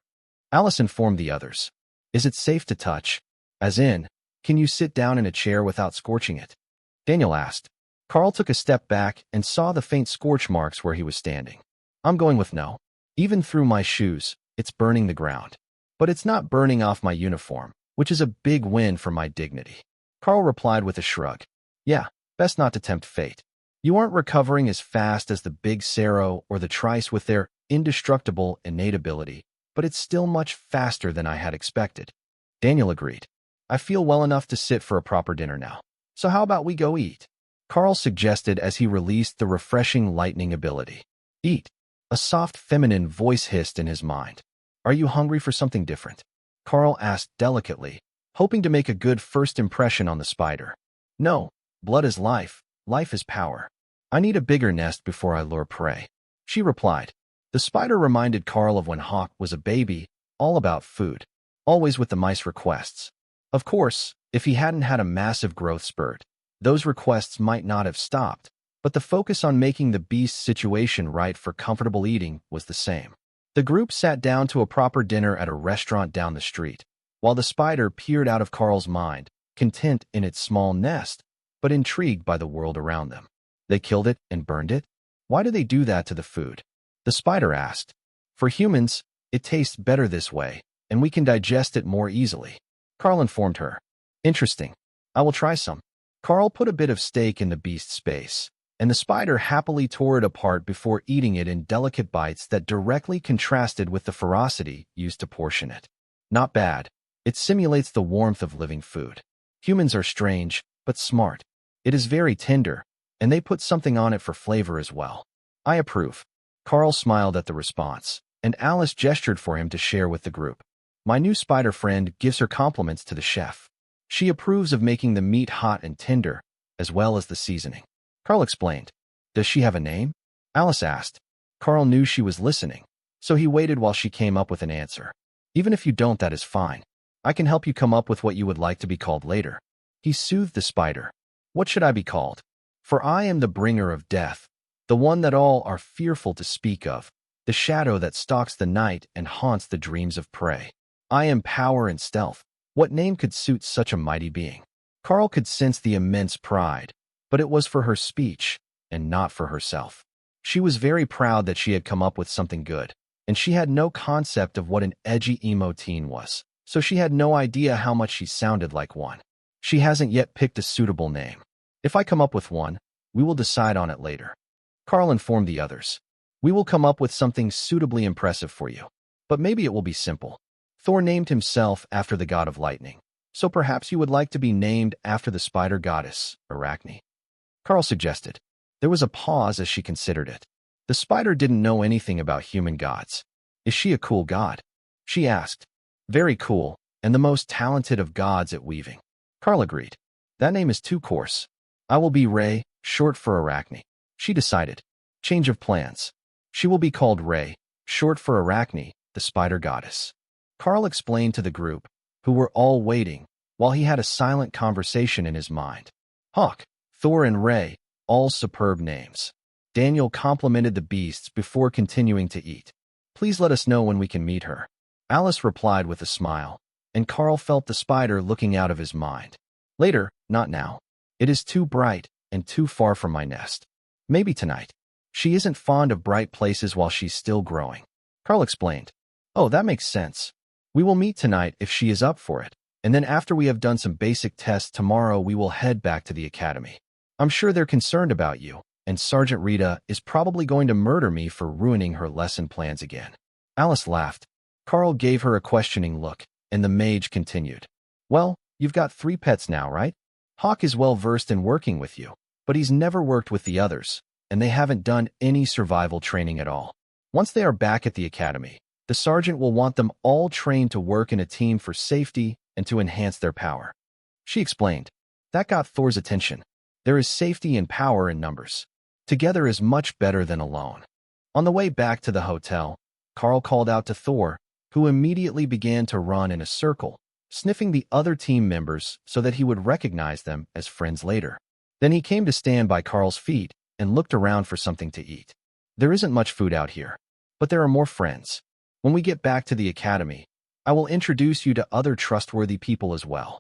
Alice informed the others. Is it safe to touch? As in, can you sit down in a chair without scorching it? Daniel asked. Karl took a step back and saw the faint scorch marks where he was standing. I'm going with no. Even through my shoes, it's burning the ground. But it's not burning off my uniform, which is a big win for my dignity. Karl replied with a shrug. Yeah, best not to tempt fate. You aren't recovering as fast as the big Sero or the Trice with their indestructible innate ability, but it's still much faster than I had expected. Daniel agreed. I feel well enough to sit for a proper dinner now. So how about we go eat? Karl suggested as he released the refreshing lightning ability. Eat. A soft feminine voice hissed in his mind. Are you hungry for something different? Karl asked delicately, hoping to make a good first impression on the spider. No, blood is life, life is power. I need a bigger nest before I lure prey. She replied. The spider reminded Karl of when Hawk was a baby, all about food, always with the mice requests. Of course, if he hadn't had a massive growth spurt, those requests might not have stopped, but the focus on making the beast's situation right for comfortable eating was the same. The group sat down to a proper dinner at a restaurant down the street, while the spider peered out of Karl's mind, content in its small nest, but intrigued by the world around them. They killed it and burned it? Why do they do that to the food? The spider asked. For humans, it tastes better this way, and we can digest it more easily. Karl informed her. Interesting. I will try some. Karl put a bit of steak in the beast's face, and the spider happily tore it apart before eating it in delicate bites that directly contrasted with the ferocity used to portion it. Not bad. It simulates the warmth of living food. Humans are strange, but smart. It is very tender, and they put something on it for flavor as well. I approve. Karl smiled at the response, and Alice gestured for him to share with the group. My new spider friend gives her compliments to the chef. She approves of making the meat hot and tender, as well as the seasoning. Karl explained. Does she have a name? Alice asked. Karl knew she was listening, so he waited while she came up with an answer. Even if you don't, that is fine. I can help you come up with what you would like to be called later. He soothed the spider. What should I be called? For I am the bringer of death, the one that all are fearful to speak of, the shadow that stalks the night and haunts the dreams of prey. I am power and stealth. What name could suit such a mighty being? Karl could sense the immense pride, but it was for her speech, and not for herself. She was very proud that she had come up with something good, and she had no concept of what an edgy emo teen was, so she had no idea how much she sounded like one. She hasn't yet picked a suitable name. If I come up with one, we will decide on it later. Karl informed the others. We will come up with something suitably impressive for you, but maybe it will be simple. Thor named himself after the god of lightning, so perhaps you would like to be named after the spider goddess, Arachne. Karl suggested. There was a pause as she considered it. The spider didn't know anything about human gods. Is she a cool god? She asked. Very cool, and the most talented of gods at weaving. Karl agreed. That name is too coarse. I will be Ray, short for Arachne. She decided. Change of plans. She will be called Ray, short for Arachne, the spider goddess. Karl explained to the group, who were all waiting, while he had a silent conversation in his mind. Hawk, Thor and Ray, all superb names. Daniel complimented the beasts before continuing to eat. Please let us know when we can meet her. Alice replied with a smile. and Karl felt the spider looking out of his mind. Later, not now. It is too bright and too far from my nest. Maybe tonight. She isn't fond of bright places while she's still growing. Karl explained. Oh, that makes sense. We will meet tonight if she is up for it, and then after we have done some basic tests tomorrow we will head back to the academy. I'm sure they're concerned about you, and Sergeant Rita is probably going to murder me for ruining her lesson plans again. Alice laughed. Karl gave her a questioning look, and the mage continued. Well, you've got 3 pets now, right? Hawk is well versed in working with you, but he's never worked with the others, and they haven't done any survival training at all. Once they are back at the academy, the sergeant will want them all trained to work in a team for safety and to enhance their power. She explained. That got Thor's attention. There is safety and power in numbers. Together is much better than alone. On the way back to the hotel, Karl called out to Thor, who immediately began to run in a circle, sniffing the other team members so that he would recognize them as friends later. Then he came to stand by Karl's feet and looked around for something to eat. There isn't much food out here, but there are more friends. When we get back to the academy, I will introduce you to other trustworthy people as well.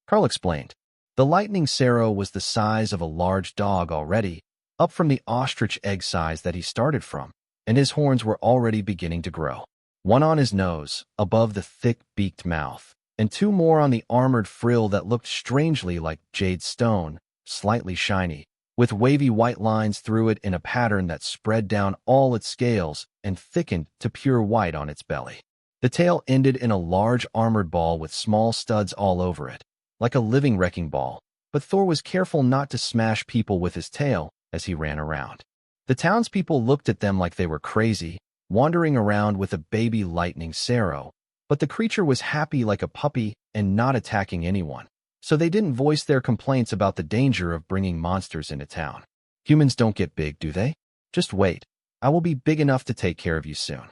Karl explained. The lightning Sero was the size of a large dog already, up from the ostrich egg size that he started from, and his horns were already beginning to grow. One on his nose, above the thick beaked mouth, and 2 more on the armored frill that looked strangely like jade stone, slightly shiny, with wavy white lines through it in a pattern that spread down all its scales and thickened to pure white on its belly. The tail ended in a large armored ball with small studs all over it, like a living wrecking ball, but Thor was careful not to smash people with his tail as he ran around. The townspeople looked at them like they were crazy, wandering around with a baby lightning Sero, but the creature was happy like a puppy and not attacking anyone, so they didn't voice their complaints about the danger of bringing monsters into town. Humans don't get big, do they? Just wait. I will be big enough to take care of you soon.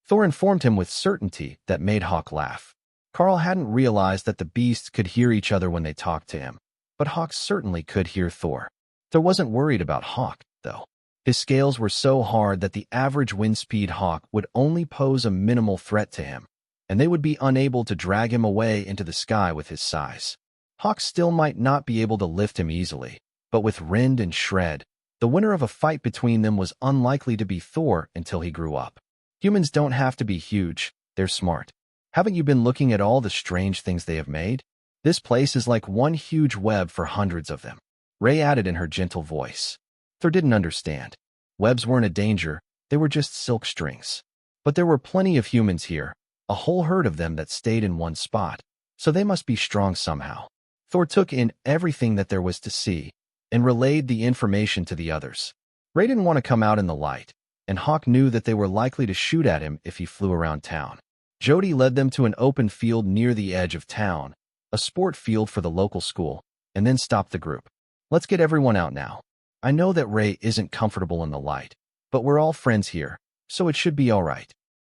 Thor informed him with certainty that made Hawk laugh. Karl hadn't realized that the beasts could hear each other when they talked to him, but Hawk certainly could hear Thor. Thor wasn't worried about Hawk, though. His scales were so hard that the average wind speed Hawk would only pose a minimal threat to him, and they would be unable to drag him away into the sky with his size. Hawk still might not be able to lift him easily, but with Rend and Shred, the winner of a fight between them was unlikely to be Thor until he grew up. Humans don't have to be huge, they're smart. Haven't you been looking at all the strange things they have made? This place is like one huge web for hundreds of them. Ray added in her gentle voice. Thor didn't understand. Webs weren't a danger, they were just silk strings. But there were plenty of humans here, a whole herd of them that stayed in one spot, so they must be strong somehow. Thor took in everything that there was to see and relayed the information to the others. Ray didn't want to come out in the light, and Hawk knew that they were likely to shoot at him if he flew around town. Jody led them to an open field near the edge of town, a sport field for the local school, and then stopped the group. Let's get everyone out now. I know that Ray isn't comfortable in the light, but we're all friends here, so it should be all right,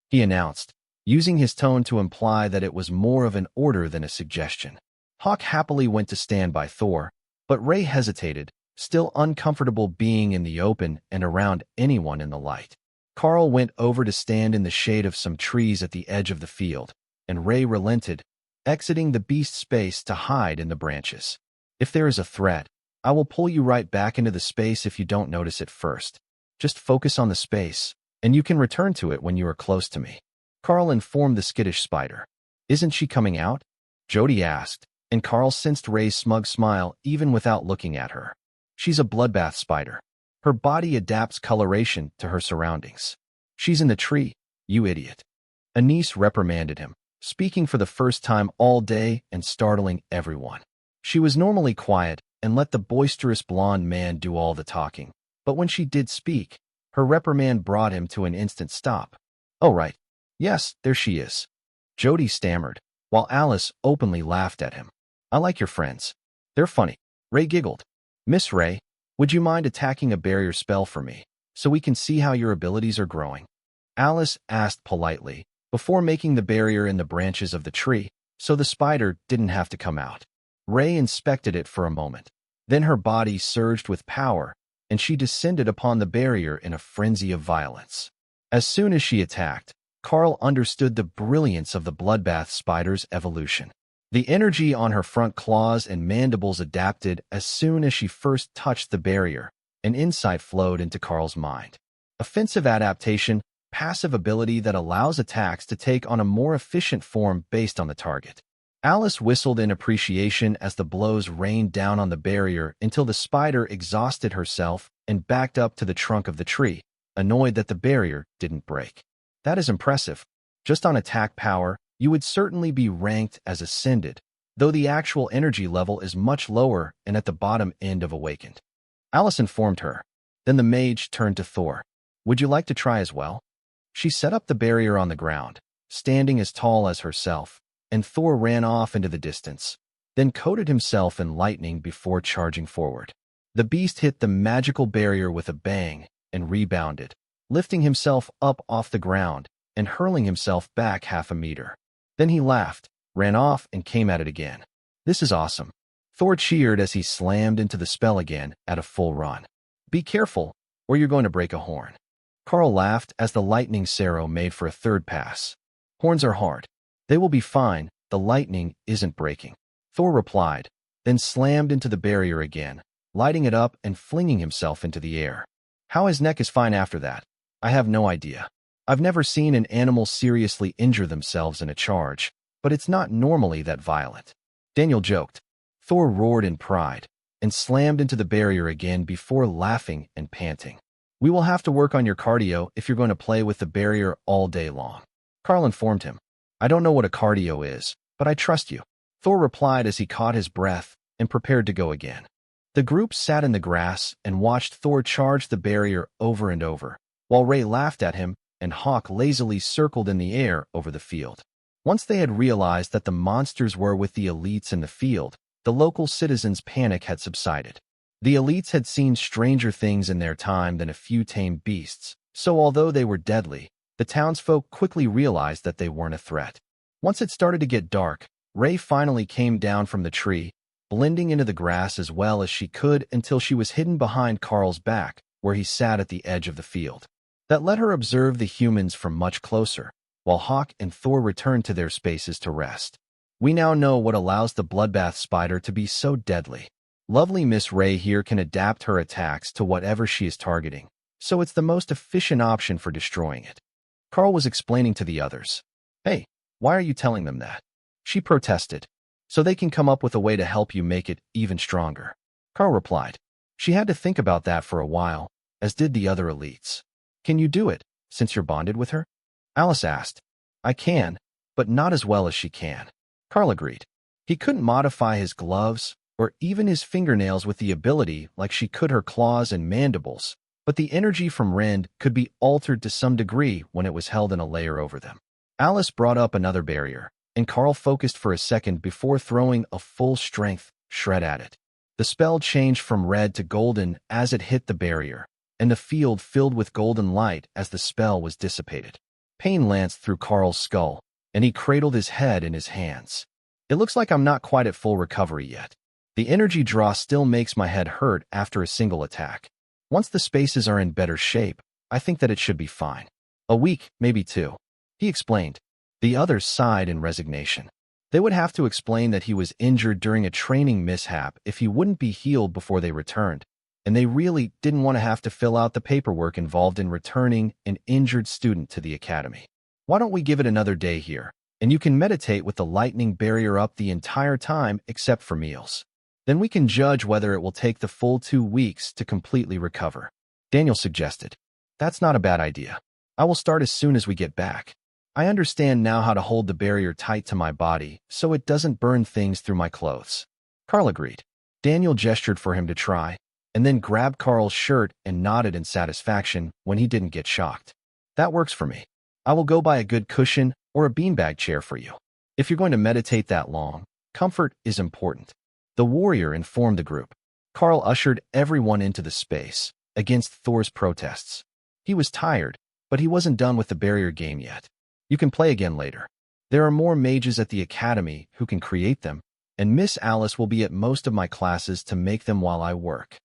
he announced, using his tone to imply that it was more of an order than a suggestion. Hawk happily went to stand by Thor, but Ray hesitated, still uncomfortable being in the open and around anyone in the light. Karl went over to stand in the shade of some trees at the edge of the field, and Ray relented, exiting the beast space to hide in the branches. If there is a threat, I will pull you right back into the space if you don't notice it first. Just focus on the space, and you can return to it when you are close to me. Karl informed the skittish spider. Isn't she coming out? Jody asked, and Karl sensed Ray's smug smile even without looking at her. She's a bloodbath spider. Her body adapts coloration to her surroundings. She's in the tree, you idiot. Anise reprimanded him, speaking for the first time all day and startling everyone. She was normally quiet and let the boisterous blonde man do all the talking, but when she did speak, her reprimand brought him to an instant stop. Oh right, yes, there she is. Jody stammered, while Alice openly laughed at him. I like your friends. They're funny. Ray giggled. Miss Ray, would you mind attacking a barrier spell for me, so we can see how your abilities are growing? Alice asked politely, before making the barrier in the branches of the tree, so the spider didn't have to come out. Ray inspected it for a moment. Then her body surged with power, and she descended upon the barrier in a frenzy of violence. As soon as she attacked, Karl understood the brilliance of the bloodbath spider's evolution. The energy on her front claws and mandibles adapted as soon as she first touched the barrier. An insight flowed into Karl's mind. Offensive adaptation, passive ability that allows attacks to take on a more efficient form based on the target. Alice whistled in appreciation as the blows rained down on the barrier until the spider exhausted herself and backed up to the trunk of the tree, annoyed that the barrier didn't break. That is impressive. Just on attack power, you would certainly be ranked as ascended, though the actual energy level is much lower and at the bottom end of awakened. Alice informed her. Then the mage turned to Thor. Would you like to try as well? She set up the barrier on the ground, standing as tall as herself, and Thor ran off into the distance, then coated himself in lightning before charging forward. The beast hit the magical barrier with a bang and rebounded, lifting himself up off the ground and hurling himself back 1/2 meter. Then he laughed, ran off, and came at it again. This is awesome. Thor cheered as he slammed into the spell again at a full run. Be careful, or you're going to break a horn. Karl laughed as the lightning serum made for a third pass. Horns are hard. They will be fine. The lightning isn't breaking. Thor replied, then slammed into the barrier again, lighting it up and flinging himself into the air. How his neck is fine after that, I have no idea. I've never seen an animal seriously injure themselves in a charge, but it's not normally that violent. Daniel joked. Thor roared in pride and slammed into the barrier again before laughing and panting. We will have to work on your cardio if you're going to play with the barrier all day long. Karl informed him. I don't know what a cardio is, but I trust you. Thor replied as he caught his breath and prepared to go again. The group sat in the grass and watched Thor charge the barrier over and over, while Ray laughed at him and Hawk lazily circled in the air over the field. Once they had realized that the monsters were with the elites in the field, the local citizens' panic had subsided. The elites had seen stranger things in their time than a few tame beasts, so although they were deadly, the townsfolk quickly realized that they weren't a threat. Once it started to get dark, Ray finally came down from the tree, blending into the grass as well as she could until she was hidden behind Karl's back, where he sat at the edge of the field. That let her observe the humans from much closer, while Hawk and Thor returned to their spaces to rest. We now know what allows the bloodbath spider to be so deadly. Lovely Miss Ray here can adapt her attacks to whatever she is targeting, so it's the most efficient option for destroying it. Karl was explaining to the others. Hey, why are you telling them that? She protested. So they can come up with a way to help you make it even stronger. Karl replied. She had to think about that for a while, as did the other elites. Can you do it, since you're bonded with her? Alice asked. I can, but not as well as she can. Karl agreed. He couldn't modify his gloves or even his fingernails with the ability like she could her claws and mandibles, but the energy from Rend could be altered to some degree when it was held in a layer over them. Alice brought up another barrier, and Karl focused for a second before throwing a full-strength shred at it. The spell changed from red to golden as it hit the barrier, and the field filled with golden light as the spell was dissipated. Pain lanced through Karl's skull, and he cradled his head in his hands. It looks like I'm not quite at full recovery yet. The energy draw still makes my head hurt after a single attack. Once the spaces are in better shape, I think that it should be fine. A week, maybe 2. He explained. The others sighed in resignation. They would have to explain that he was injured during a training mishap if he wouldn't be healed before they returned, and they really didn't want to have to fill out the paperwork involved in returning an injured student to the academy. Why don't we give it another day here, and you can meditate with the lightning barrier up the entire time except for meals. Then we can judge whether it will take the full 2 weeks to completely recover. Daniel suggested. That's not a bad idea. I will start as soon as we get back. I understand now how to hold the barrier tight to my body so it doesn't burn things through my clothes. Karl agreed. Daniel gestured for him to try, and then grabbed Karl's shirt and nodded in satisfaction when he didn't get shocked. That works for me. I will go buy a good cushion or a beanbag chair for you. If you're going to meditate that long, comfort is important. The warrior informed the group. Karl ushered everyone into the space, against Thor's protests. He was tired, but he wasn't done with the barrier game yet. You can play again later. There are more mages at the academy who can create them, and Miss Alice will be at most of my classes to make them while I work.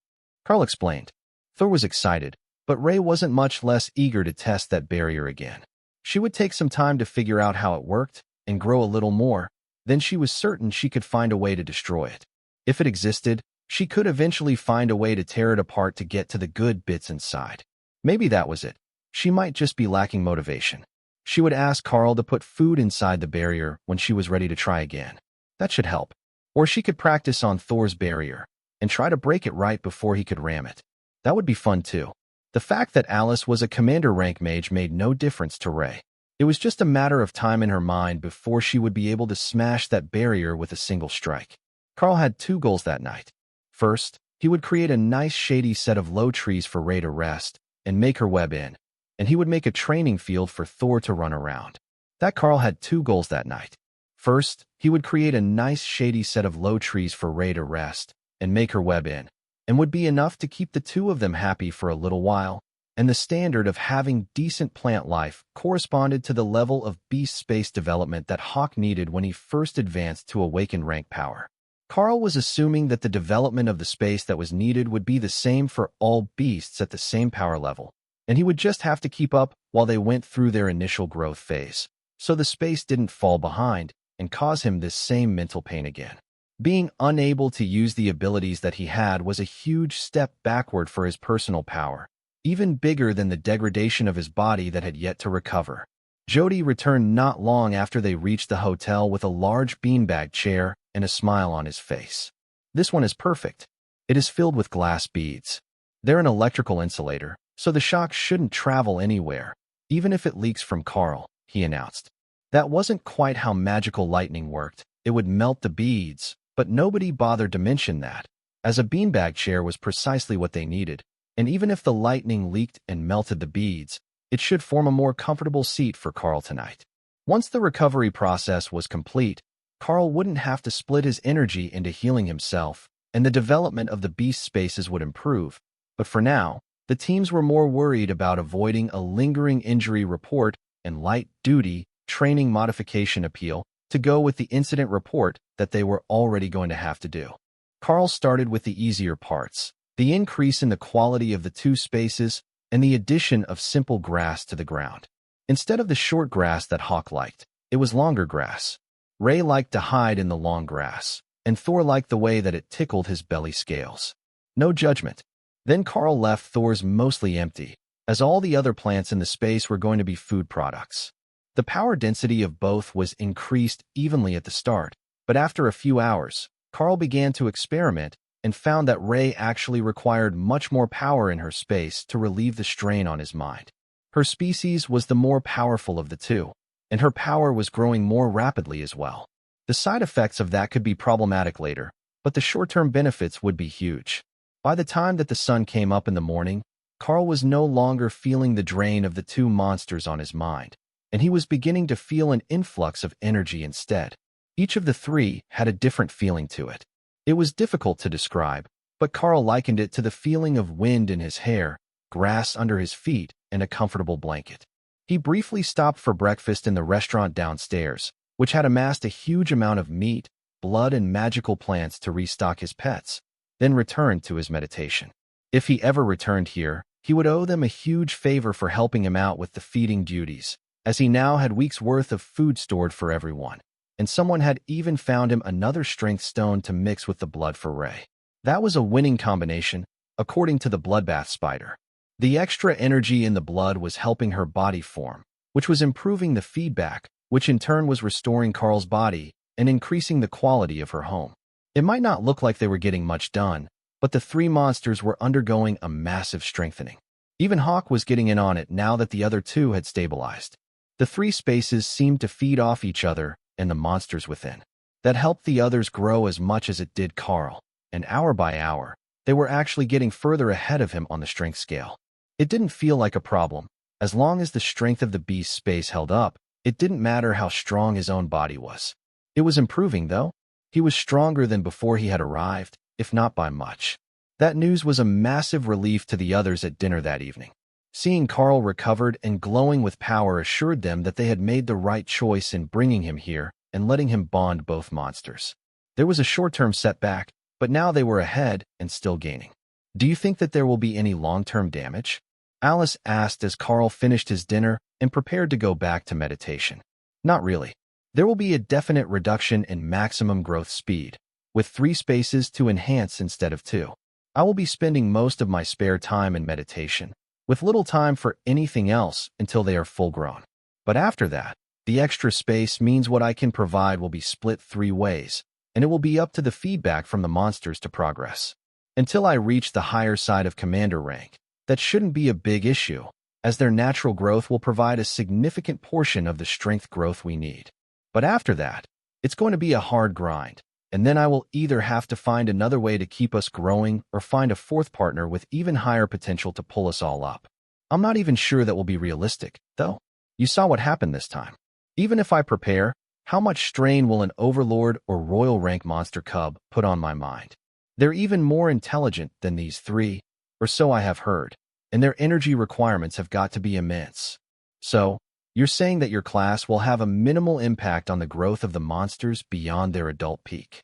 Karl explained. Thor was excited, but Ray wasn't much less eager to test that barrier again. She would take some time to figure out how it worked and grow a little more. Then she was certain she could find a way to destroy it. If it existed, she could eventually find a way to tear it apart to get to the good bits inside. Maybe that was it. She might just be lacking motivation. She would ask Karl to put food inside the barrier when she was ready to try again. That should help. Or she could practice on Thor's barrier and try to break it right before he could ram it. That would be fun too. The fact that Alice was a commander rank mage made no difference to Ray. It was just a matter of time in her mind before she would be able to smash that barrier with a single strike. Karl had 2 goals that night. First, he would create a nice shady set of low trees for Ray to rest and make her web in, and he would make a training field for Thor to run around. That Karl had 2 goals that night. First, he would create a nice shady set of low trees for Ray to rest and make her web in, and would be enough to keep the 2 of them happy for a little while, and the standard of having decent plant life corresponded to the level of beast space development that Hawk needed when he first advanced to awakened rank power. Karl was assuming that the development of the space that was needed would be the same for all beasts at the same power level, and he would just have to keep up while they went through their initial growth phase, so the space didn't fall behind and cause him this same mental pain again. Being unable to use the abilities that he had was a huge step backward for his personal power, even bigger than the degradation of his body that had yet to recover. Jody returned not long after they reached the hotel with a large beanbag chair and a smile on his face. This one is perfect. It is filled with glass beads. They're an electrical insulator, so the shock shouldn't travel anywhere, even if it leaks from Karl, he announced. That wasn't quite how magical lightning worked. It would melt the beads, but nobody bothered to mention that, as a beanbag chair was precisely what they needed, and even if the lightning leaked and melted the beads, it should form a more comfortable seat for Karl tonight. Once the recovery process was complete, Karl wouldn't have to split his energy into healing himself, and the development of the beast spaces would improve. But for now, the teams were more worried about avoiding a lingering injury report and light-duty training modification appeal to go with the incident report that they were already going to have to do. Karl started with the easier parts, the increase in the quality of the 2 spaces and the addition of simple grass to the ground. Instead of the short grass that Hawk liked, it was longer grass. Ray liked to hide in the long grass, and Thor liked the way that it tickled his belly scales. No judgment. Then Karl left Thor's mostly empty, as all the other plants in the space were going to be food products. The power density of both was increased evenly at the start, but after a few hours, Karl began to experiment and found that Ray actually required much more power in her space to relieve the strain on his mind. Her species was the more powerful of the 2, and her power was growing more rapidly as well. The side effects of that could be problematic later, but the short-term benefits would be huge. By the time that the sun came up in the morning, Karl was no longer feeling the drain of the 2 monsters on his mind, and he was beginning to feel an influx of energy instead. Each of the 3 had a different feeling to it. It was difficult to describe, but Karl likened it to the feeling of wind in his hair, grass under his feet, and a comfortable blanket. He briefly stopped for breakfast in the restaurant downstairs, which had amassed a huge amount of meat, blood, and magical plants to restock his pets, then returned to his meditation. If he ever returned here, he would owe them a huge favor for helping him out with the feeding duties, as he now had weeks' worth of food stored for everyone, and someone had even found him another strength stone to mix with the blood for Ray. That was a winning combination, according to the bloodbath spider. The extra energy in the blood was helping her body form, which was improving the feedback, which in turn was restoring Karl's body and increasing the quality of her home. It might not look like they were getting much done, but the 3 monsters were undergoing a massive strengthening. Even Hawk was getting in on it now that the other 2 had stabilized. The 3 spaces seemed to feed off each other and the monsters within. That helped the others grow as much as it did Karl, and hour by hour, they were actually getting further ahead of him on the strength scale. It didn't feel like a problem. As long as the strength of the beast's space held up, it didn't matter how strong his own body was. It was improving, though. He was stronger than before he had arrived, if not by much. That news was a massive relief to the others at dinner that evening. Seeing Karl recovered and glowing with power assured them that they had made the right choice in bringing him here and letting him bond both monsters. There was a short-term setback, but now they were ahead and still gaining. Do you think that there will be any long-term damage? Alice asked as Karl finished his dinner and prepared to go back to meditation. Not really. There will be a definite reduction in maximum growth speed, with 3 spaces to enhance instead of 2. I will be spending most of my spare time in meditation, with little time for anything else until they are full grown. But after that, the extra space means what I can provide will be split 3 ways, and it will be up to the feedback from the monsters to progress. Until I reach the higher side of commander rank, that shouldn't be a big issue, as their natural growth will provide a significant portion of the strength growth we need. But after that, it's going to be a hard grind, and then I will either have to find another way to keep us growing or find a 4th partner with even higher potential to pull us all up. I'm not even sure that will be realistic, though. You saw what happened this time. Even if I prepare, how much strain will an overlord or royal rank monster cub put on my mind? They're even more intelligent than these 3, or so I have heard, and their energy requirements have got to be immense. So, you're saying that your class will have a minimal impact on the growth of the monsters beyond their adult peak?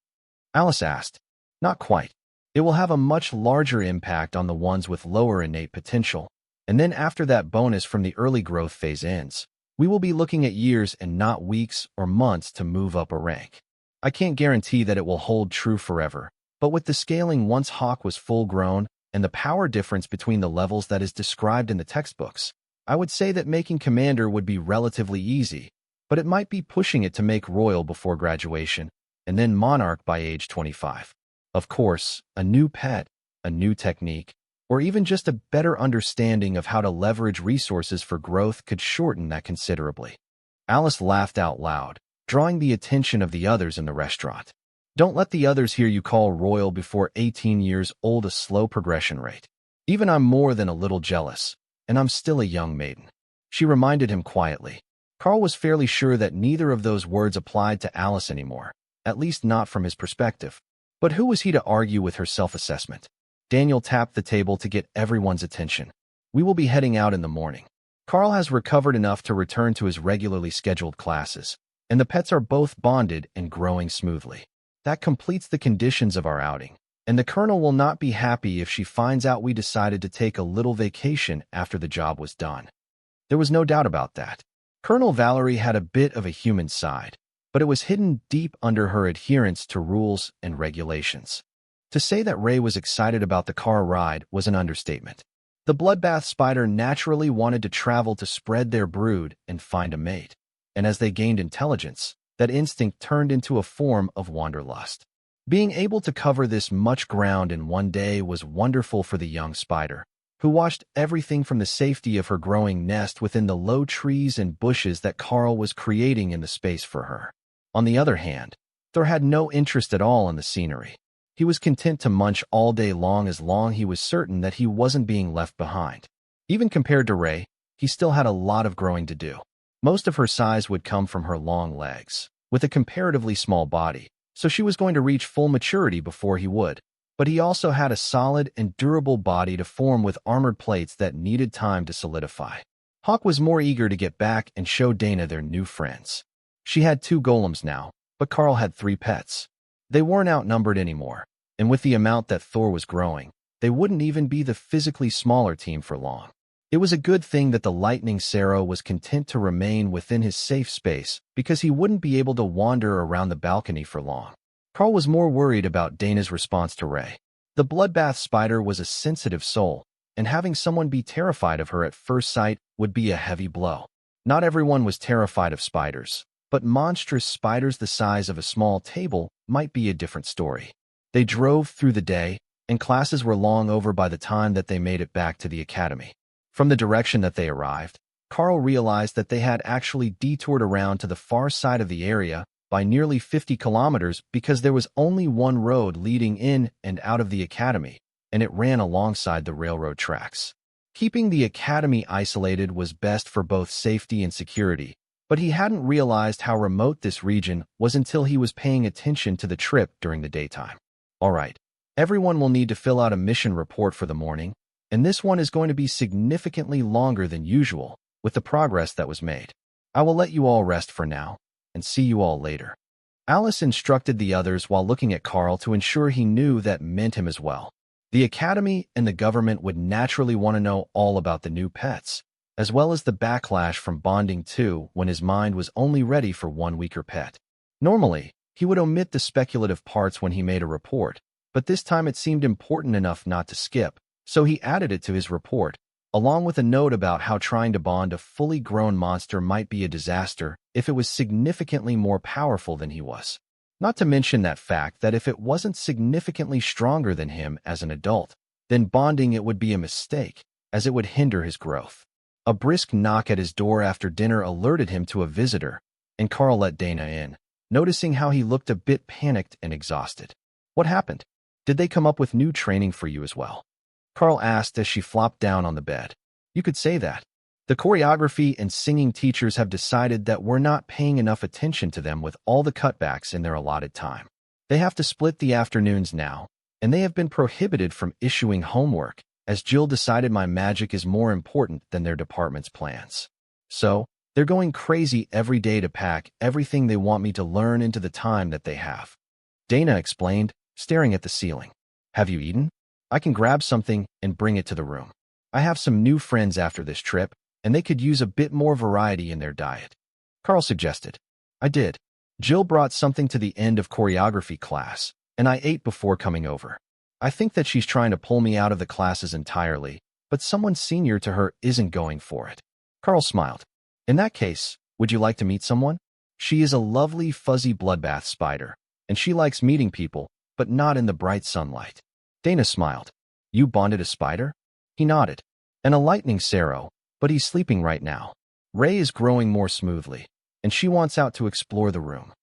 Alice asked. Not quite. It will have a much larger impact on the ones with lower innate potential, and then after that bonus from the early growth phase ends, we will be looking at years and not weeks or months to move up a rank. I can't guarantee that it will hold true forever, but with the scaling once Hawk was full grown and the power difference between the levels that is described in the textbooks, I would say that making commander would be relatively easy, but it might be pushing it to make royal before graduation, and then monarch by age 25. Of course, a new pet, a new technique, or even just a better understanding of how to leverage resources for growth could shorten that considerably. Alice laughed out loud, drawing the attention of the others in the restaurant. Don't let the others hear you call royal before 18 years old a slow progression rate. Even I'm more than a little jealous, and I'm still a young maiden. She reminded him quietly. Karl was fairly sure that neither of those words applied to Alice anymore, at least not from his perspective. But who was he to argue with her self-assessment? Daniel tapped the table to get everyone's attention. We will be heading out in the morning. Karl has recovered enough to return to his regularly scheduled classes, and the pets are both bonded and growing smoothly. That completes the conditions of our outing, and the Colonel will not be happy if she finds out we decided to take a little vacation after the job was done. There was no doubt about that. Colonel Valerie had a bit of a human side, but it was hidden deep under her adherence to rules and regulations. To say that Ray was excited about the car ride was an understatement. The bloodbath spider naturally wanted to travel to spread their brood and find a mate, and as they gained intelligence, that instinct turned into a form of wanderlust. Being able to cover this much ground in one day was wonderful for the young spider, who watched everything from the safety of her growing nest within the low trees and bushes that Karl was creating in the space for her. On the other hand, Thor had no interest at all in the scenery. He was content to munch all day long as long he was certain that he wasn't being left behind. Even compared to Ray, he still had a lot of growing to do. Most of her size would come from her long legs, with a comparatively small body, so she was going to reach full maturity before he would. But he also had a solid and durable body to form with armored plates that needed time to solidify. Hawk was more eager to get back and show Dana their new friends. She had 2 golems now, but Karl had 3 pets. They weren't outnumbered anymore, and with the amount that Thor was growing, they wouldn't even be the physically smaller team for long. It was a good thing that the lightning Sero was content to remain within his safe space because he wouldn't be able to wander around the balcony for long. Karl was more worried about Dana's response to Ray. The bloodbath spider was a sensitive soul, and having someone be terrified of her at first sight would be a heavy blow. Not everyone was terrified of spiders, but monstrous spiders the size of a small table might be a different story. They drove through the day, and classes were long over by the time that they made it back to the academy. From the direction that they arrived, Karl realized that they had actually detoured around to the far side of the area by nearly 50 kilometers because there was only one road leading in and out of the academy, and it ran alongside the railroad tracks. Keeping the academy isolated was best for both safety and security, but he hadn't realized how remote this region was until he was paying attention to the trip during the daytime. All right, everyone will need to fill out a mission report for the morning, and this one is going to be significantly longer than usual with the progress that was made. I will let you all rest for now, and see you all later. Alice instructed the others while looking at Karl to ensure he knew that meant him as well. The academy and the government would naturally want to know all about the new pets, as well as the backlash from bonding too when his mind was only ready for one weaker pet. Normally, he would omit the speculative parts when he made a report, but this time it seemed important enough not to skip, so he added it to his report, along with a note about how trying to bond a fully grown monster might be a disaster if it was significantly more powerful than he was. Not to mention that fact that if it wasn't significantly stronger than him as an adult, then bonding it would be a mistake, as it would hinder his growth. A brisk knock at his door after dinner alerted him to a visitor, and Karl let Dana in, noticing how he looked a bit panicked and exhausted. "What happened? Did they come up with new training for you as well?" Karl asked as she flopped down on the bed. "You could say that. The choreography and singing teachers have decided that we're not paying enough attention to them with all the cutbacks in their allotted time. They have to split the afternoons now, and they have been prohibited from issuing homework, as Jill decided my magic is more important than their department's plans. So, they're going crazy every day to pack everything they want me to learn into the time that they have." Dana explained, staring at the ceiling. "Have you eaten? I can grab something and bring it to the room. I have some new friends after this trip, and they could use a bit more variety in their diet." Karl suggested. "I did. Jill brought something to the end of choreography class, and I ate before coming over. I think that she's trying to pull me out of the classes entirely, but someone senior to her isn't going for it." Karl smiled. "In that case, would you like to meet someone? She is a lovely fuzzy bloodbath spider, and she likes meeting people, but not in the bright sunlight." Dana smiled. "You bonded a spider?" He nodded. "And a lightning Sero, but he's sleeping right now. Ray is growing more smoothly, and she wants out to explore the room."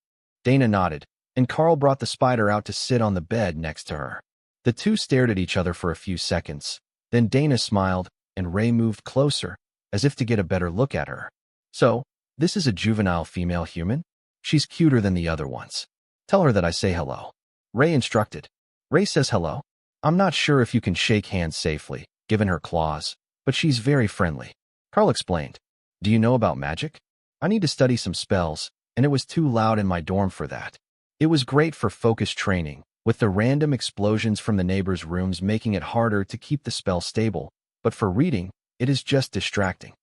Dana nodded, and Karl brought the spider out to sit on the bed next to her. The two stared at each other for a few seconds, then Dana smiled, and Ray moved closer, as if to get a better look at her. "So, this is a juvenile female human? She's cuter than the other ones. Tell her that I say hello." Ray instructed. "Ray says hello. I'm not sure if you can shake hands safely, given her claws, but she's very friendly." Karl explained. "Do you know about magic? I need to study some spells, and it was too loud in my dorm for that. It was great for focus training, with the random explosions from the neighbors' rooms making it harder to keep the spell stable, but for reading, it is just distracting."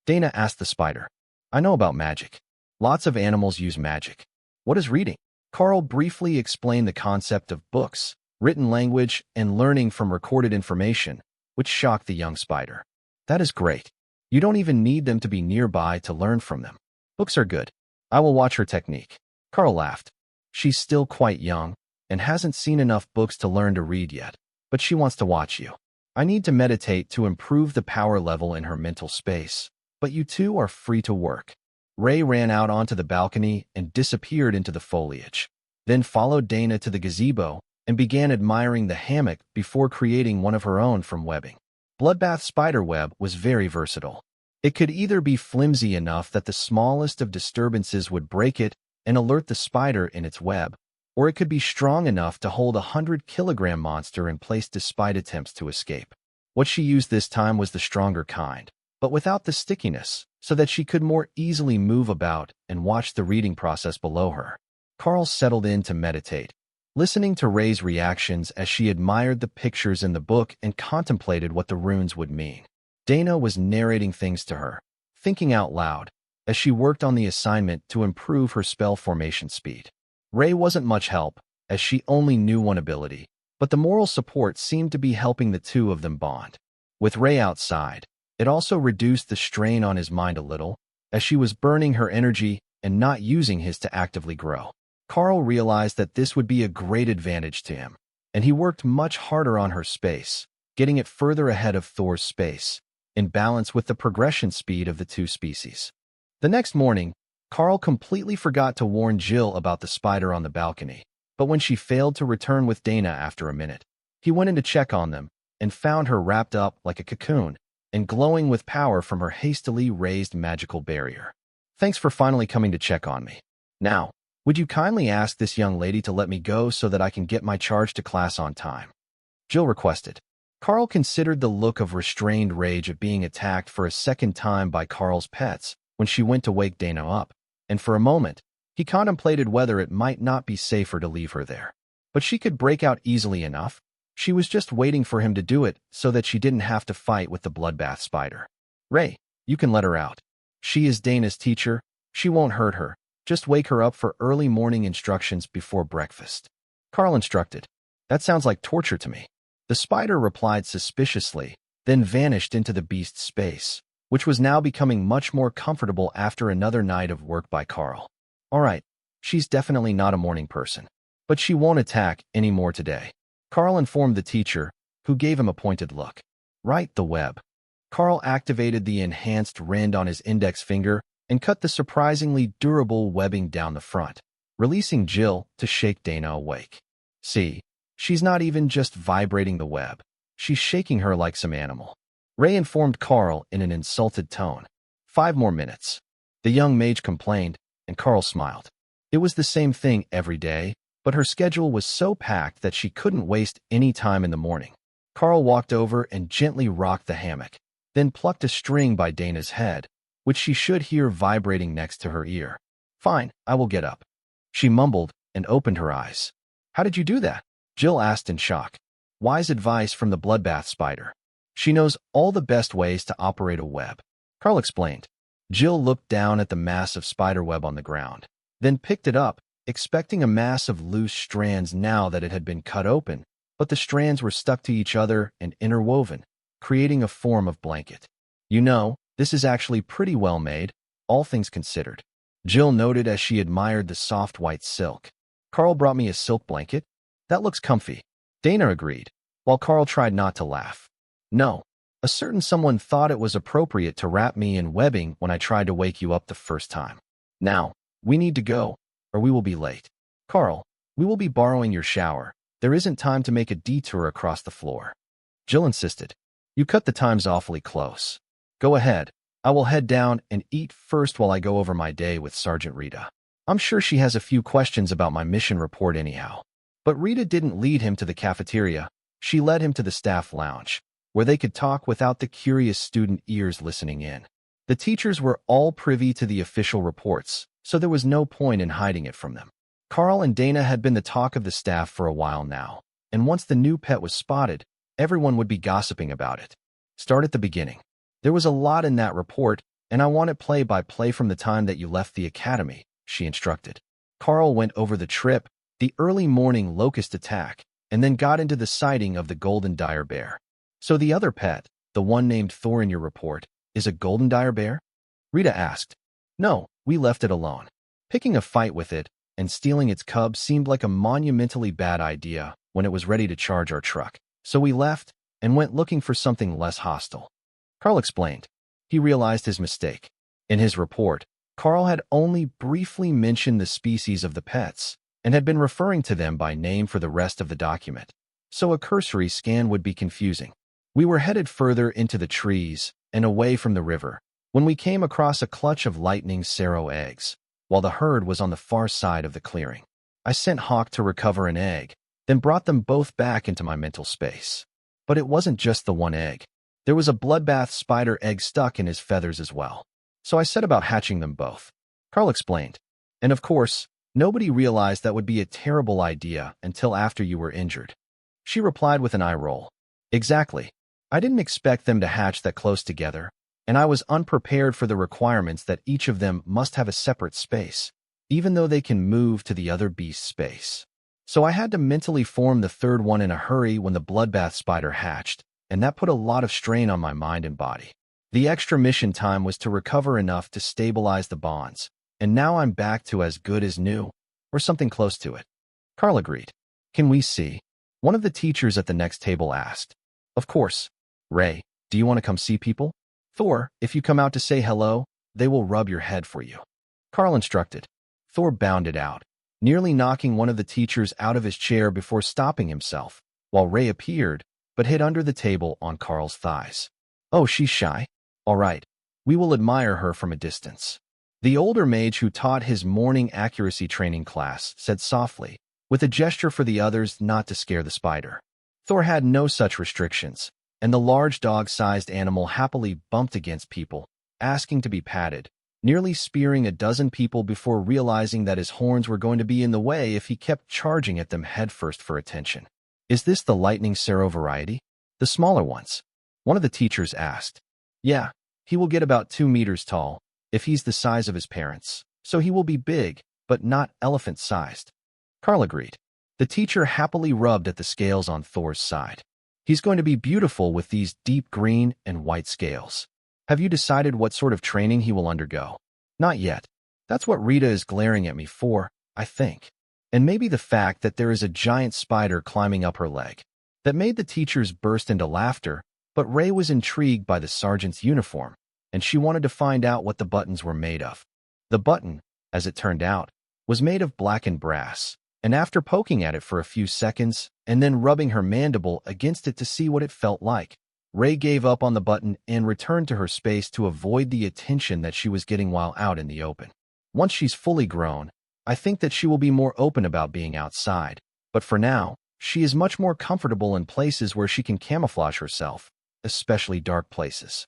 Dana asked the spider. "I know about magic. Lots of animals use magic. What is reading?" Karl briefly explained the concept of books, written language, and learning from recorded information, which shocked the young spider. "That is great. You don't even need them to be nearby to learn from them. Books are good. I will watch her technique." Karl laughed. "She's still quite young, and hasn't seen enough books to learn to read yet, but she wants to watch you. I need to meditate to improve the power level in her mental space, but you two are free to work." Ray ran out onto the balcony and disappeared into the foliage, then followed Dana to the gazebo and began admiring the hammock before creating one of her own from webbing. Bloodbath spider web was very versatile. It could either be flimsy enough that the smallest of disturbances would break it and alert the spider in its web, or it could be strong enough to hold a 100-kilogram monster in place despite attempts to escape. What she used this time was the stronger kind, but without the stickiness, so that she could more easily move about and watch the reading process below her. Karl settled in to meditate, listening to Ray's reactions as she admired the pictures in the book and contemplated what the runes would mean. Dana was narrating things to her, thinking out loud, as she worked on the assignment to improve her spell formation speed. Ray wasn't much help, as she only knew one ability, but the moral support seemed to be helping the two of them bond. With Ray outside, it also reduced the strain on his mind a little, as she was burning her energy and not using his to actively grow. Karl realized that this would be a great advantage to him, and he worked much harder on her space, getting it further ahead of Thor's space, in balance with the progression speed of the two species. The next morning, Karl completely forgot to warn Jill about the spider on the balcony, but when she failed to return with Dana after a minute, he went in to check on them and found her wrapped up like a cocoon and glowing with power from her hastily raised magical barrier. "Thanks for finally coming to check on me. Now, would you kindly ask this young lady to let me go so that I can get my charge to class on time?" Jill requested. Karl considered the look of restrained rage at being attacked for a second time by Karl's pets when she went to wake Dana up, and for a moment, he contemplated whether it might not be safer to leave her there. But she could break out easily enough, She was just waiting for him to do it so that she didn't have to fight with the bloodbath spider. Ray, you can let her out. She is Dana's teacher. She won't hurt her. Just wake her up for early morning instructions before breakfast. Karl instructed. That sounds like torture to me. The spider replied suspiciously, then vanished into the beast's space, which was now becoming much more comfortable after another night of work by Karl. All right, she's definitely not a morning person, but she won't attack anymore today. Karl informed the teacher, who gave him a pointed look. Right, the web. Karl activated the enhanced rend on his index finger and cut the surprisingly durable webbing down the front, releasing Jill to shake Dana awake. See, she's not even just vibrating the web. She's shaking her like some animal. Ray informed Karl in an insulted tone. 5 more minutes. The young mage complained, and Karl smiled. It was the same thing every day, but her schedule was so packed that she couldn't waste any time in the morning. Karl walked over and gently rocked the hammock, then plucked a string by Dana's head, which she should hear vibrating next to her ear. Fine, I will get up. She mumbled and opened her eyes. How did you do that? Jill asked in shock. Wise advice from the bloodbath spider. She knows all the best ways to operate a web. Karl explained. Jill looked down at the mass of spider web on the ground, then picked it up, expecting a mass of loose strands now that it had been cut open, but the strands were stuck to each other and interwoven, creating a form of blanket. You know, this is actually pretty well made, all things considered. Jill noted as she admired the soft white silk. Karl brought me a silk blanket. That looks comfy. Dana agreed, while Karl tried not to laugh. No, a certain someone thought it was appropriate to wrap me in webbing when I tried to wake you up the first time. Now, we need to go, or we will be late. Karl, we will be borrowing your shower. There isn't time to make a detour across the floor. Jill insisted. You cut the times awfully close. Go ahead. I will head down and eat first while I go over my day with Sergeant Rita. I'm sure she has a few questions about my mission report anyhow. But Rita didn't lead him to the cafeteria. She led him to the staff lounge, where they could talk without the curious student ears listening in. The teachers were all privy to the official reports, so there was no point in hiding it from them. Karl and Dana had been the talk of the staff for a while now, and once the new pet was spotted, everyone would be gossiping about it. Start at the beginning. There was a lot in that report, and I want it play by play from the time that you left the academy, she instructed. Karl went over the trip, the early morning locust attack, and then got into the sighting of the golden dire bear. So the other pet, the one named Thor in your report, is a golden dire bear? Rita asked. No, we left it alone. Picking a fight with it and stealing its cub seemed like a monumentally bad idea when it was ready to charge our truck. So we left and went looking for something less hostile. Karl explained. He realized his mistake. In his report, Karl had only briefly mentioned the species of the pets and had been referring to them by name for the rest of the document, so a cursory scan would be confusing. We were headed further into the trees and away from the river when we came across a clutch of lightning serum eggs, while the herd was on the far side of the clearing. I sent Hawk to recover an egg, then brought them both back into my mental space. But it wasn't just the one egg. There was a bloodbath spider egg stuck in his feathers as well. So I set about hatching them both. Karl explained. And of course, nobody realized that would be a terrible idea until after you were injured. She replied with an eye roll. Exactly. I didn't expect them to hatch that close together, and I was unprepared for the requirements that each of them must have a separate space, even though they can move to the other beast's space. So I had to mentally form the third one in a hurry when the bloodbath spider hatched, and that put a lot of strain on my mind and body. The extra mission time was to recover enough to stabilize the bonds, and now I'm back to as good as new, or something close to it. Karl agreed. Can we see? One of the teachers at the next table asked. Of course. Ray, do you want to come see people? Thor, if you come out to say hello, they will rub your head for you. Karl instructed. Thor bounded out, nearly knocking one of the teachers out of his chair before stopping himself, while Ray appeared, but hid under the table on Karl's thighs. Oh, she's shy. All right, we will admire her from a distance. The older mage who taught his morning accuracy training class said softly, with a gesture for the others not to scare the spider. Thor had no such restrictions, and the large dog-sized animal happily bumped against people, asking to be patted, nearly spearing a dozen people before realizing that his horns were going to be in the way if he kept charging at them headfirst for attention. Is this the lightning serum variety? The smaller ones? One of the teachers asked. Yeah, he will get about 2 meters tall, if he's the size of his parents, so he will be big, but not elephant-sized. Karl agreed. The teacher happily rubbed at the scales on Thor's side. He's going to be beautiful with these deep green and white scales. Have you decided what sort of training he will undergo? Not yet. That's what Rita is glaring at me for, I think. And maybe the fact that there is a giant spider climbing up her leg. That made the teachers burst into laughter, but Ray was intrigued by the sergeant's uniform, and she wanted to find out what the buttons were made of. The button, as it turned out, was made of blackened brass, and after poking at it for a few seconds and then rubbing her mandible against it to see what it felt like, Ray gave up on the button and returned to her space to avoid the attention that she was getting while out in the open. Once she's fully grown, I think that she will be more open about being outside, but for now, she is much more comfortable in places where she can camouflage herself, especially dark places.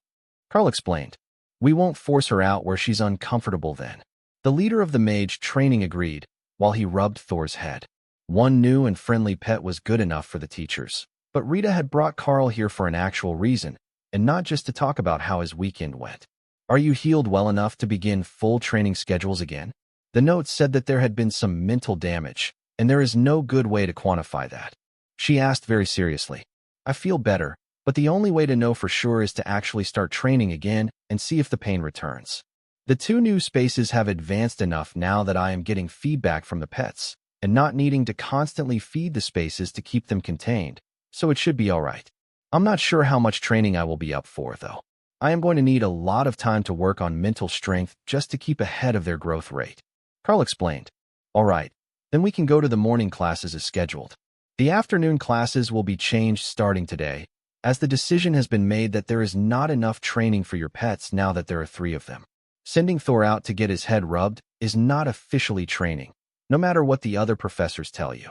Karl explained. We won't force her out where she's uncomfortable then. The leader of the mage training agreed, while he rubbed Thor's head. One new and friendly pet was good enough for the teachers. But Rita had brought Karl here for an actual reason, and not just to talk about how his weekend went. Are you healed well enough to begin full training schedules again? The note said that there had been some mental damage, and there is no good way to quantify that. She asked very seriously. I feel better, but the only way to know for sure is to actually start training again and see if the pain returns. The 2 new spaces have advanced enough now that I am getting feedback from the pets, and not needing to constantly feed the spaces to keep them contained. So it should be all right. I'm not sure how much training I will be up for, though. I am going to need a lot of time to work on mental strength just to keep ahead of their growth rate. Karl explained. All right, then we can go to the morning classes as scheduled. The afternoon classes will be changed starting today, as the decision has been made that there is not enough training for your pets now that there are 3 of them. Sending Thor out to get his head rubbed is not officially training, no matter what the other professors tell you.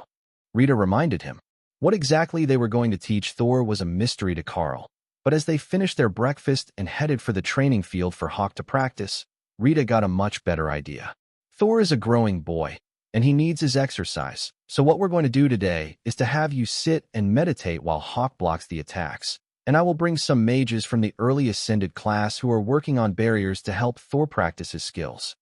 Rita reminded him. What exactly they were going to teach Thor was a mystery to Karl, but as they finished their breakfast and headed for the training field for Hawk to practice, Rita got a much better idea. Thor is a growing boy, and he needs his exercise, so what we're going to do today is to have you sit and meditate while Hawk blocks the attacks, and I will bring some mages from the early ascended class who are working on barriers to help Thor practice his skills.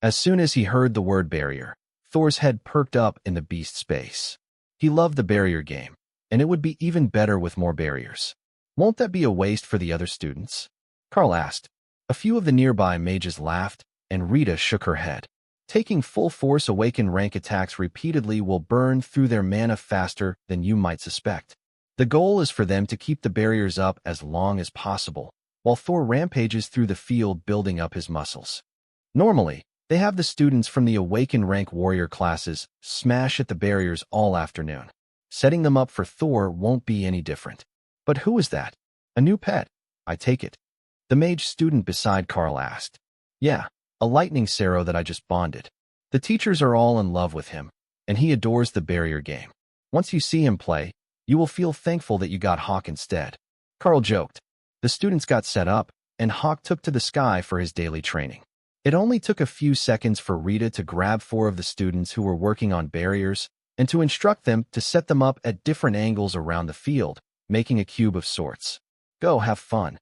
As soon as he heard the word barrier, Thor's head perked up in the beast space. He loved the barrier game, and it would be even better with more barriers. Won't that be a waste for the other students? Karl asked. A few of the nearby mages laughed, and Rita shook her head. Taking full force awaken rank attacks repeatedly will burn through their mana faster than you might suspect. The goal is for them to keep the barriers up as long as possible, while Thor rampages through the field building up his muscles. Normally, they have the students from the Awaken rank warrior classes smash at the barriers all afternoon. Setting them up for Thor won't be any different. But who is that? A new pet, I take it. The mage student beside Karl asked. Yeah, a lightning serum that I just bonded. The teachers are all in love with him, and he adores the barrier game. Once you see him play, you will feel thankful that you got Hawk instead. Karl joked. The students got set up, and Hawk took to the sky for his daily training. It only took a few seconds for Rita to grab 4 of the students who were working on barriers and to instruct them to set them up at different angles around the field, making a cube of sorts. Go have fun,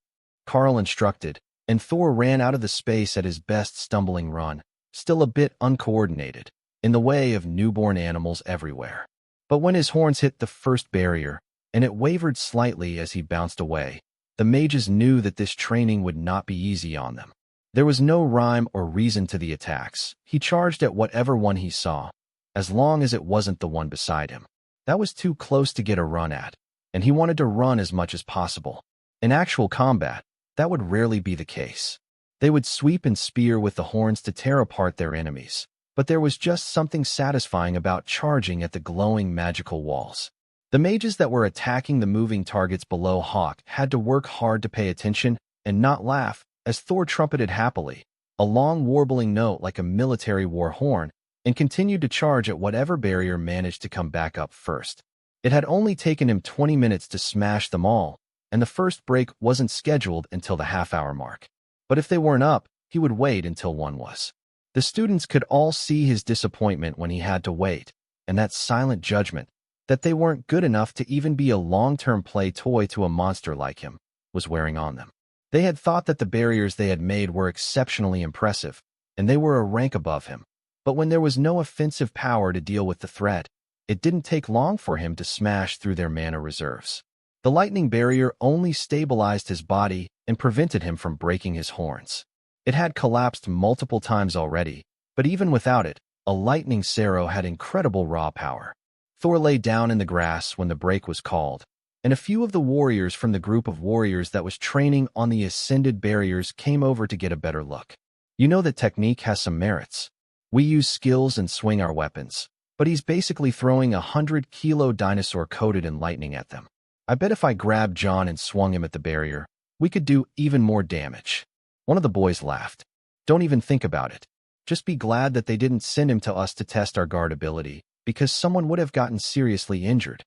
Karl instructed, and Thor ran out of the space at his best stumbling run, still a bit uncoordinated, in the way of newborn animals everywhere. But when his horns hit the first barrier, and it wavered slightly as he bounced away, the mages knew that this training would not be easy on them. There was no rhyme or reason to the attacks. He charged at whatever one he saw, as long as it wasn't the one beside him. That was too close to get a run at, and he wanted to run as much as possible. In actual combat, that would rarely be the case. They would sweep and spear with the horns to tear apart their enemies, but there was just something satisfying about charging at the glowing magical walls. The mages that were attacking the moving targets below Hawk had to work hard to pay attention and not laugh as Thor trumpeted happily, a long warbling note like a military war horn, and continued to charge at whatever barrier managed to come back up first. It had only taken him 20 minutes to smash them all, and the first break wasn't scheduled until the half-hour mark. But if they weren't up, he would wait until one was. The students could all see his disappointment when he had to wait, and that silent judgment, that they weren't good enough to even be a long-term play toy to a monster like him, was wearing on them. They had thought that the barriers they had made were exceptionally impressive, and they were a rank above him. But when there was no offensive power to deal with the threat, it didn't take long for him to smash through their mana reserves. The lightning barrier only stabilized his body and prevented him from breaking his horns. It had collapsed multiple times already, but even without it, a lightning Sero had incredible raw power. Thor lay down in the grass when the break was called, and a few of the warriors from the group of warriors that was training on the ascended barriers came over to get a better look. You know that technique has some merits. We use skills and swing our weapons, but he's basically throwing a 100-kilo dinosaur coated in lightning at them. I bet if I grabbed John and swung him at the barrier, we could do even more damage. One of the boys laughed. Don't even think about it. Just be glad that they didn't send him to us to test our guard ability, because someone would have gotten seriously injured.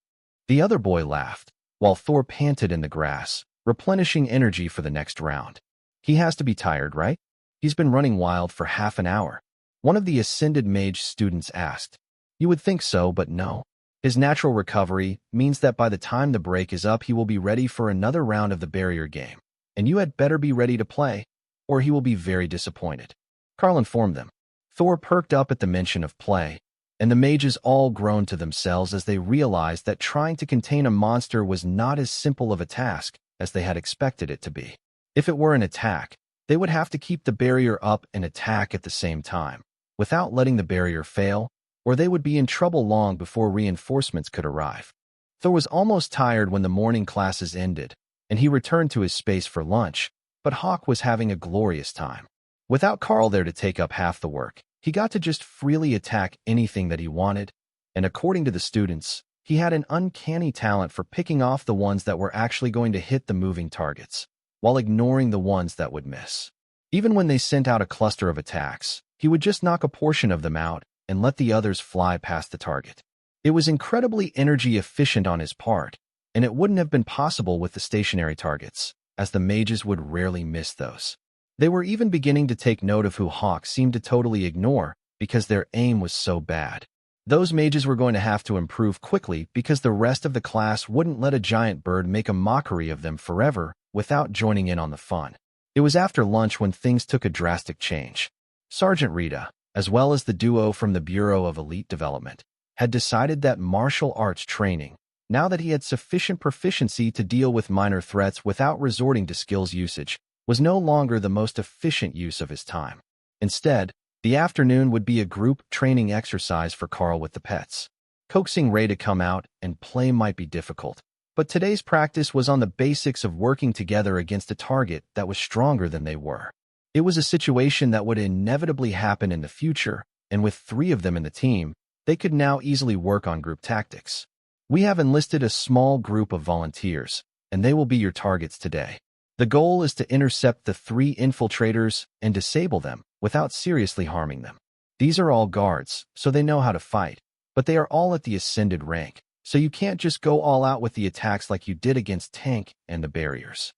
The other boy laughed, while Thor panted in the grass, replenishing energy for the next round. He has to be tired, right? He's been running wild for half an hour. One of the Ascended Mage students asked. You would think so, but no. His natural recovery means that by the time the break is up, he will be ready for another round of the barrier game, and you had better be ready to play, or he will be very disappointed. Karl informed them. Thor perked up at the mention of play, and the mages all groaned to themselves as they realized that trying to contain a monster was not as simple of a task as they had expected it to be. If it were an attack, they would have to keep the barrier up and attack at the same time, without letting the barrier fail, or they would be in trouble long before reinforcements could arrive. Thor was almost tired when the morning classes ended, and he returned to his space for lunch, but Hawk was having a glorious time. Without Karl there to take up half the work, he got to just freely attack anything that he wanted, and according to the students, he had an uncanny talent for picking off the ones that were actually going to hit the moving targets, while ignoring the ones that would miss. Even when they sent out a cluster of attacks, he would just knock a portion of them out and let the others fly past the target. It was incredibly energy efficient on his part, and it wouldn't have been possible with the stationary targets, as the mages would rarely miss those. They were even beginning to take note of who Hawk seemed to totally ignore because their aim was so bad. Those mages were going to have to improve quickly because the rest of the class wouldn't let a giant bird make a mockery of them forever without joining in on the fun. It was after lunch when things took a drastic change. Sergeant Rita, as well as the duo from the Bureau of Elite Development, had decided that martial arts training, now that he had sufficient proficiency to deal with minor threats without resorting to skills usage, was no longer the most efficient use of his time. Instead, the afternoon would be a group training exercise for Karl with the pets. Coaxing Ray to come out and play might be difficult, but today's practice was on the basics of working together against a target that was stronger than they were. It was a situation that would inevitably happen in the future, and with 3 of them in the team, they could now easily work on group tactics. We have enlisted a small group of volunteers, and they will be your targets today. The goal is to intercept the 3 infiltrators and disable them without seriously harming them. These are all guards, so they know how to fight, but they are all at the ascended rank, so you can't just go all out with the attacks like you did against Tank and the barriers.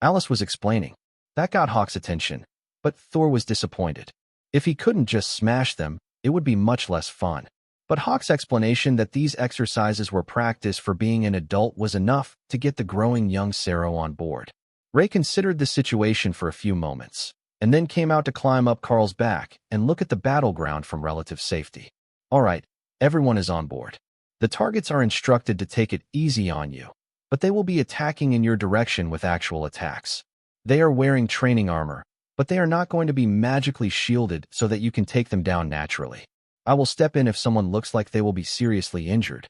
Alice was explaining. That got Hawk's attention, but Thor was disappointed. If he couldn't just smash them, it would be much less fun. But Hawk's explanation that these exercises were practice for being an adult was enough to get the growing young Sero on board. Ray considered the situation for a few moments, and then came out to climb up Karl's back and look at the battleground from relative safety. All right, everyone is on board. The targets are instructed to take it easy on you, but they will be attacking in your direction with actual attacks. They are wearing training armor, but they are not going to be magically shielded so that you can take them down naturally. I will step in if someone looks like they will be seriously injured.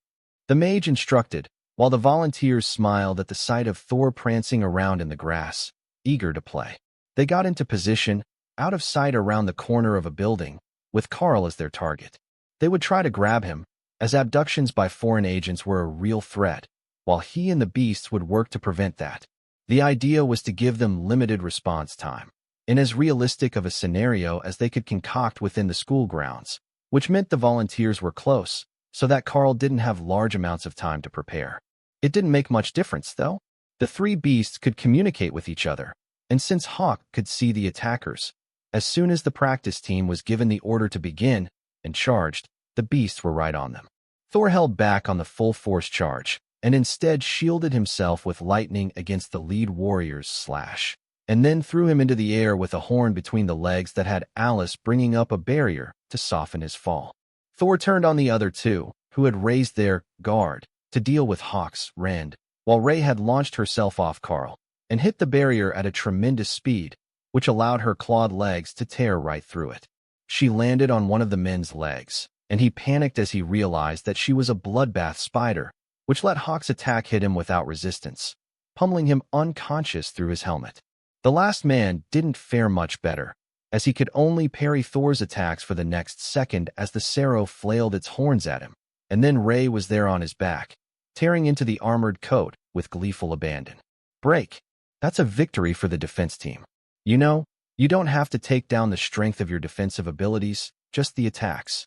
The mage instructed, while the volunteers smiled at the sight of Thor prancing around in the grass, eager to play. They got into position, out of sight around the corner of a building, with Karl as their target. They would try to grab him, as abductions by foreign agents were a real threat, while he and the beasts would work to prevent that. The idea was to give them limited response time, in as realistic of a scenario as they could concoct within the school grounds, which meant the volunteers were close, so that Karl didn't have large amounts of time to prepare. It didn't make much difference, though. The 3 beasts could communicate with each other, and since Hawk could see the attackers, as soon as the practice team was given the order to begin and charged, the beasts were right on them. Thor held back on the full-force charge, and instead shielded himself with lightning against the lead warrior's slash, and then threw him into the air with a horn between the legs that had Alice bringing up a barrier to soften his fall. Thor turned on the other two, who had raised their guard, to deal with Hawk's rend, while Rey had launched herself off Karl and hit the barrier at a tremendous speed, which allowed her clawed legs to tear right through it. She landed on one of the men's legs, and he panicked as he realized that she was a bloodbath spider, which let Hawk's attack hit him without resistance, pummeling him unconscious through his helmet. The last man didn't fare much better, as he could only parry Thor's attacks for the next second as the serum flailed its horns at him, and then Rey was there on his back, tearing into the armored coat with gleeful abandon. Break. That's a victory for the defense team. You know, you don't have to take down the strength of your defensive abilities, just the attacks.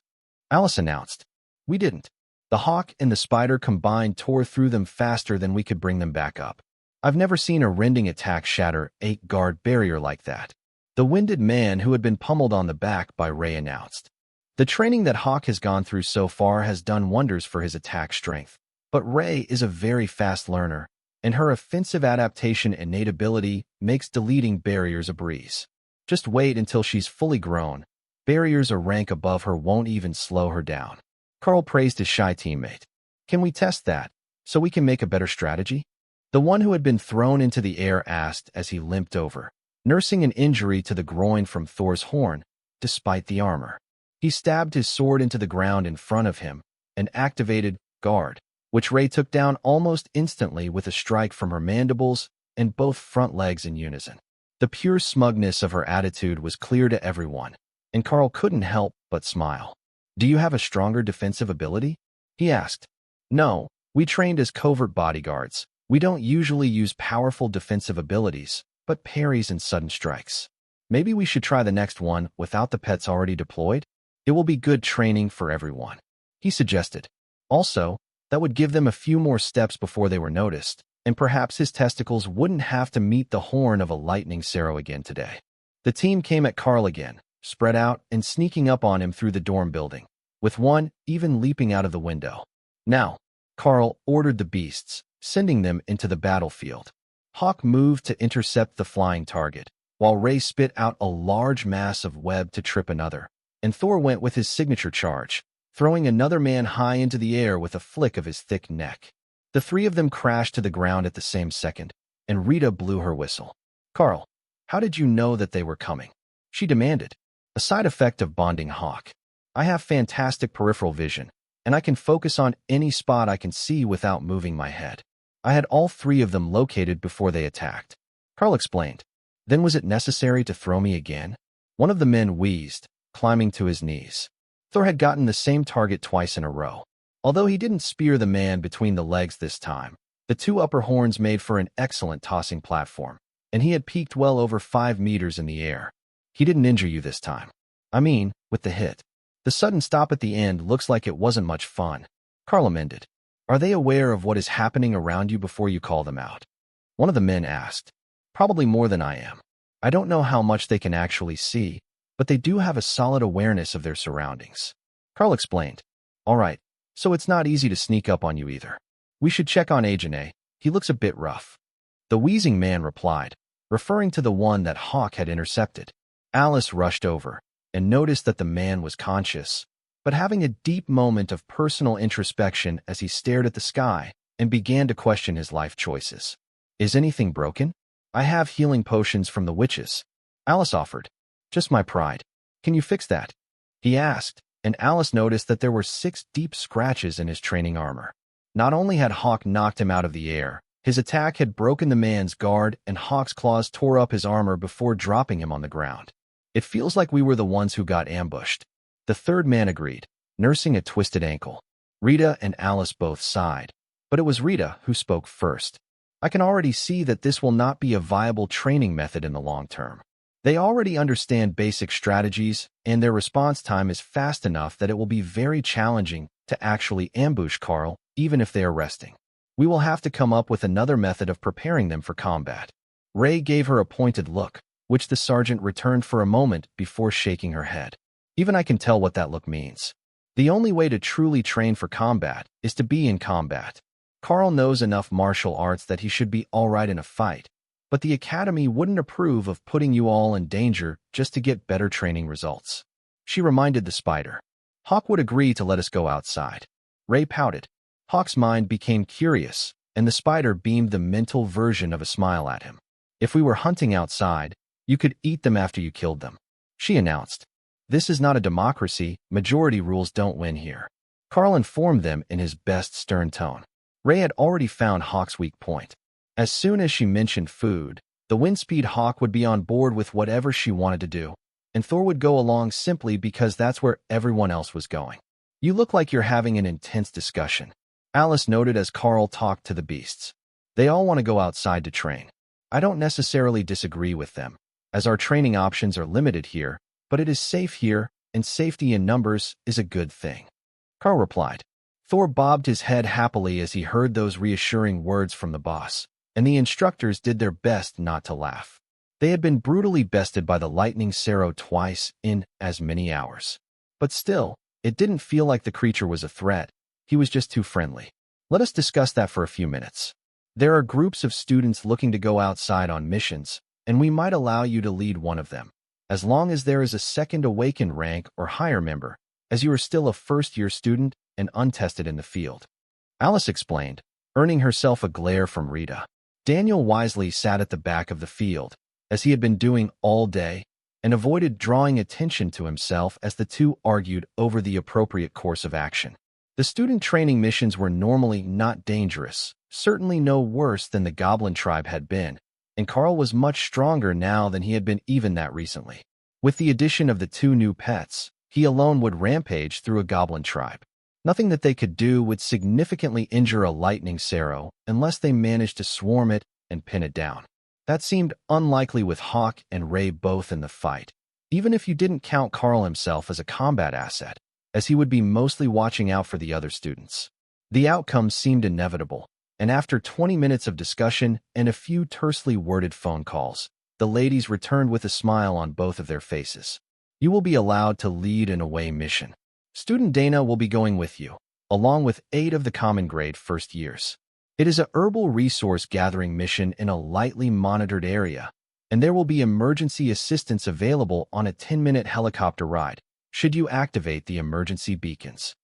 Alice announced. We didn't. The hawk and the spider combined tore through them faster than we could bring them back up. I've never seen a rending attack shatter a guard barrier like that. The winded man who had been pummeled on the back by Rey announced. The training that Hawk has gone through so far has done wonders for his attack strength, but Rey is a very fast learner, and her offensive adaptation innate ability makes deleting barriers a breeze. Just wait until she's fully grown. Barriers a rank above her won't even slow her down. Karl praised his shy teammate. Can we test that, so we can make a better strategy? The one who had been thrown into the air asked as he limped over, nursing an injury to the groin from Thor's horn, despite the armor. He stabbed his sword into the ground in front of him and activated guard, which Rey took down almost instantly with a strike from her mandibles and both front legs in unison. The pure smugness of her attitude was clear to everyone, and Karl couldn't help but smile. Do you have a stronger defensive ability? He asked. No, we trained as covert bodyguards. We don't usually use powerful defensive abilities, but parries and sudden strikes. Maybe we should try the next one without the pets already deployed? It will be good training for everyone, he suggested. Also, that would give them a few more steps before they were noticed, and perhaps his testicles wouldn't have to meet the horn of a lightning serum again today. The team came at Karl again, spread out and sneaking up on him through the dorm building, with one even leaping out of the window. Now, Karl ordered the beasts, sending them into the battlefield. Hawk moved to intercept the flying target, while Rey spit out a large mass of web to trip another, and Thor went with his signature charge, throwing another man high into the air with a flick of his thick neck. The three of them crashed to the ground at the same second, and Rita blew her whistle. Karl, how did you know that they were coming? She demanded. A side effect of bonding Hawk. I have fantastic peripheral vision, and I can focus on any spot I can see without moving my head. I had all three of them located before they attacked. Karl explained. Then was it necessary to throw me again? One of the men wheezed, climbing to his knees. Thor had gotten the same target twice in a row. Although he didn't spear the man between the legs this time, the two upper horns made for an excellent tossing platform, and he had peaked well over 5 meters in the air. He didn't injure you this time. I mean, with the hit. The sudden stop at the end looks like it wasn't much fun. Karl amended. Are they aware of what is happening around you before you call them out? One of the men asked. Probably more than I am. I don't know how much they can actually see, but they do have a solid awareness of their surroundings. Karl explained. All right, so it's not easy to sneak up on you either. We should check on Ajane. He looks a bit rough. The wheezing man replied, referring to the one that Hawk had intercepted. Alice rushed over and noticed that the man was conscious, but having a deep moment of personal introspection as he stared at the sky and began to question his life choices. Is anything broken? I have healing potions from the witches. Alice offered. Just my pride. Can you fix that? He asked, and Alice noticed that there were 6 deep scratches in his training armor. Not only had Hawk knocked him out of the air, his attack had broken the man's guard, and Hawk's claws tore up his armor before dropping him on the ground. It feels like we were the ones who got ambushed. The third man agreed, nursing a twisted ankle. Rita and Alice both sighed, but it was Rita who spoke first. I can already see that this will not be a viable training method in the long term. They already understand basic strategies, and their response time is fast enough that it will be very challenging to actually ambush Karl, even if they are resting. We will have to come up with another method of preparing them for combat. Rey gave her a pointed look, which the sergeant returned for a moment before shaking her head. Even I can tell what that look means. The only way to truly train for combat is to be in combat. Karl knows enough martial arts that he should be alright in a fight, but the academy wouldn't approve of putting you all in danger just to get better training results. She reminded the spider. Hawk would agree to let us go outside. Ray pouted. Hawk's mind became curious, and the spider beamed the mental version of a smile at him. If we were hunting outside, you could eat them after you killed them, she announced. This is not a democracy, majority rules don't win here. Karl informed them in his best stern tone. Ray had already found Hawk's weak point. As soon as she mentioned food, the Windspeed Hawk would be on board with whatever she wanted to do, and Thor would go along simply because that's where everyone else was going. You look like you're having an intense discussion, Alice noted as Karl talked to the beasts. They all want to go outside to train. I don't necessarily disagree with them, as our training options are limited here, but it is safe here, and safety in numbers is a good thing. Karl replied. Thor bobbed his head happily as he heard those reassuring words from the boss, and the instructors did their best not to laugh. They had been brutally bested by the lightning Sero twice in as many hours. But still, it didn't feel like the creature was a threat. He was just too friendly. Let us discuss that for a few minutes. There are groups of students looking to go outside on missions, and we might allow you to lead one of them, as long as there is a second awakened rank or higher member, as you are still a first-year student and untested in the field. Alice explained, earning herself a glare from Rita. Daniel wisely sat at the back of the field, as he had been doing all day, and avoided drawing attention to himself as the two argued over the appropriate course of action. The student training missions were normally not dangerous, certainly no worse than the Goblin tribe had been, and Karl was much stronger now than he had been even that recently. With the addition of the two new pets, he alone would rampage through a Goblin tribe. Nothing that they could do would significantly injure a lightning Sero unless they managed to swarm it and pin it down. That seemed unlikely with Hawk and Ray both in the fight, even if you didn't count Karl himself as a combat asset, as he would be mostly watching out for the other students. The outcome seemed inevitable, and after 20 minutes of discussion and a few tersely worded phone calls, the ladies returned with a smile on both of their faces. You will be allowed to lead an away mission. Student Dana will be going with you, along with 8 of the common grade first years. It is a herbal resource gathering mission in a lightly monitored area, and there will be emergency assistance available on a 10-minute helicopter ride, should you activate the emergency beacons.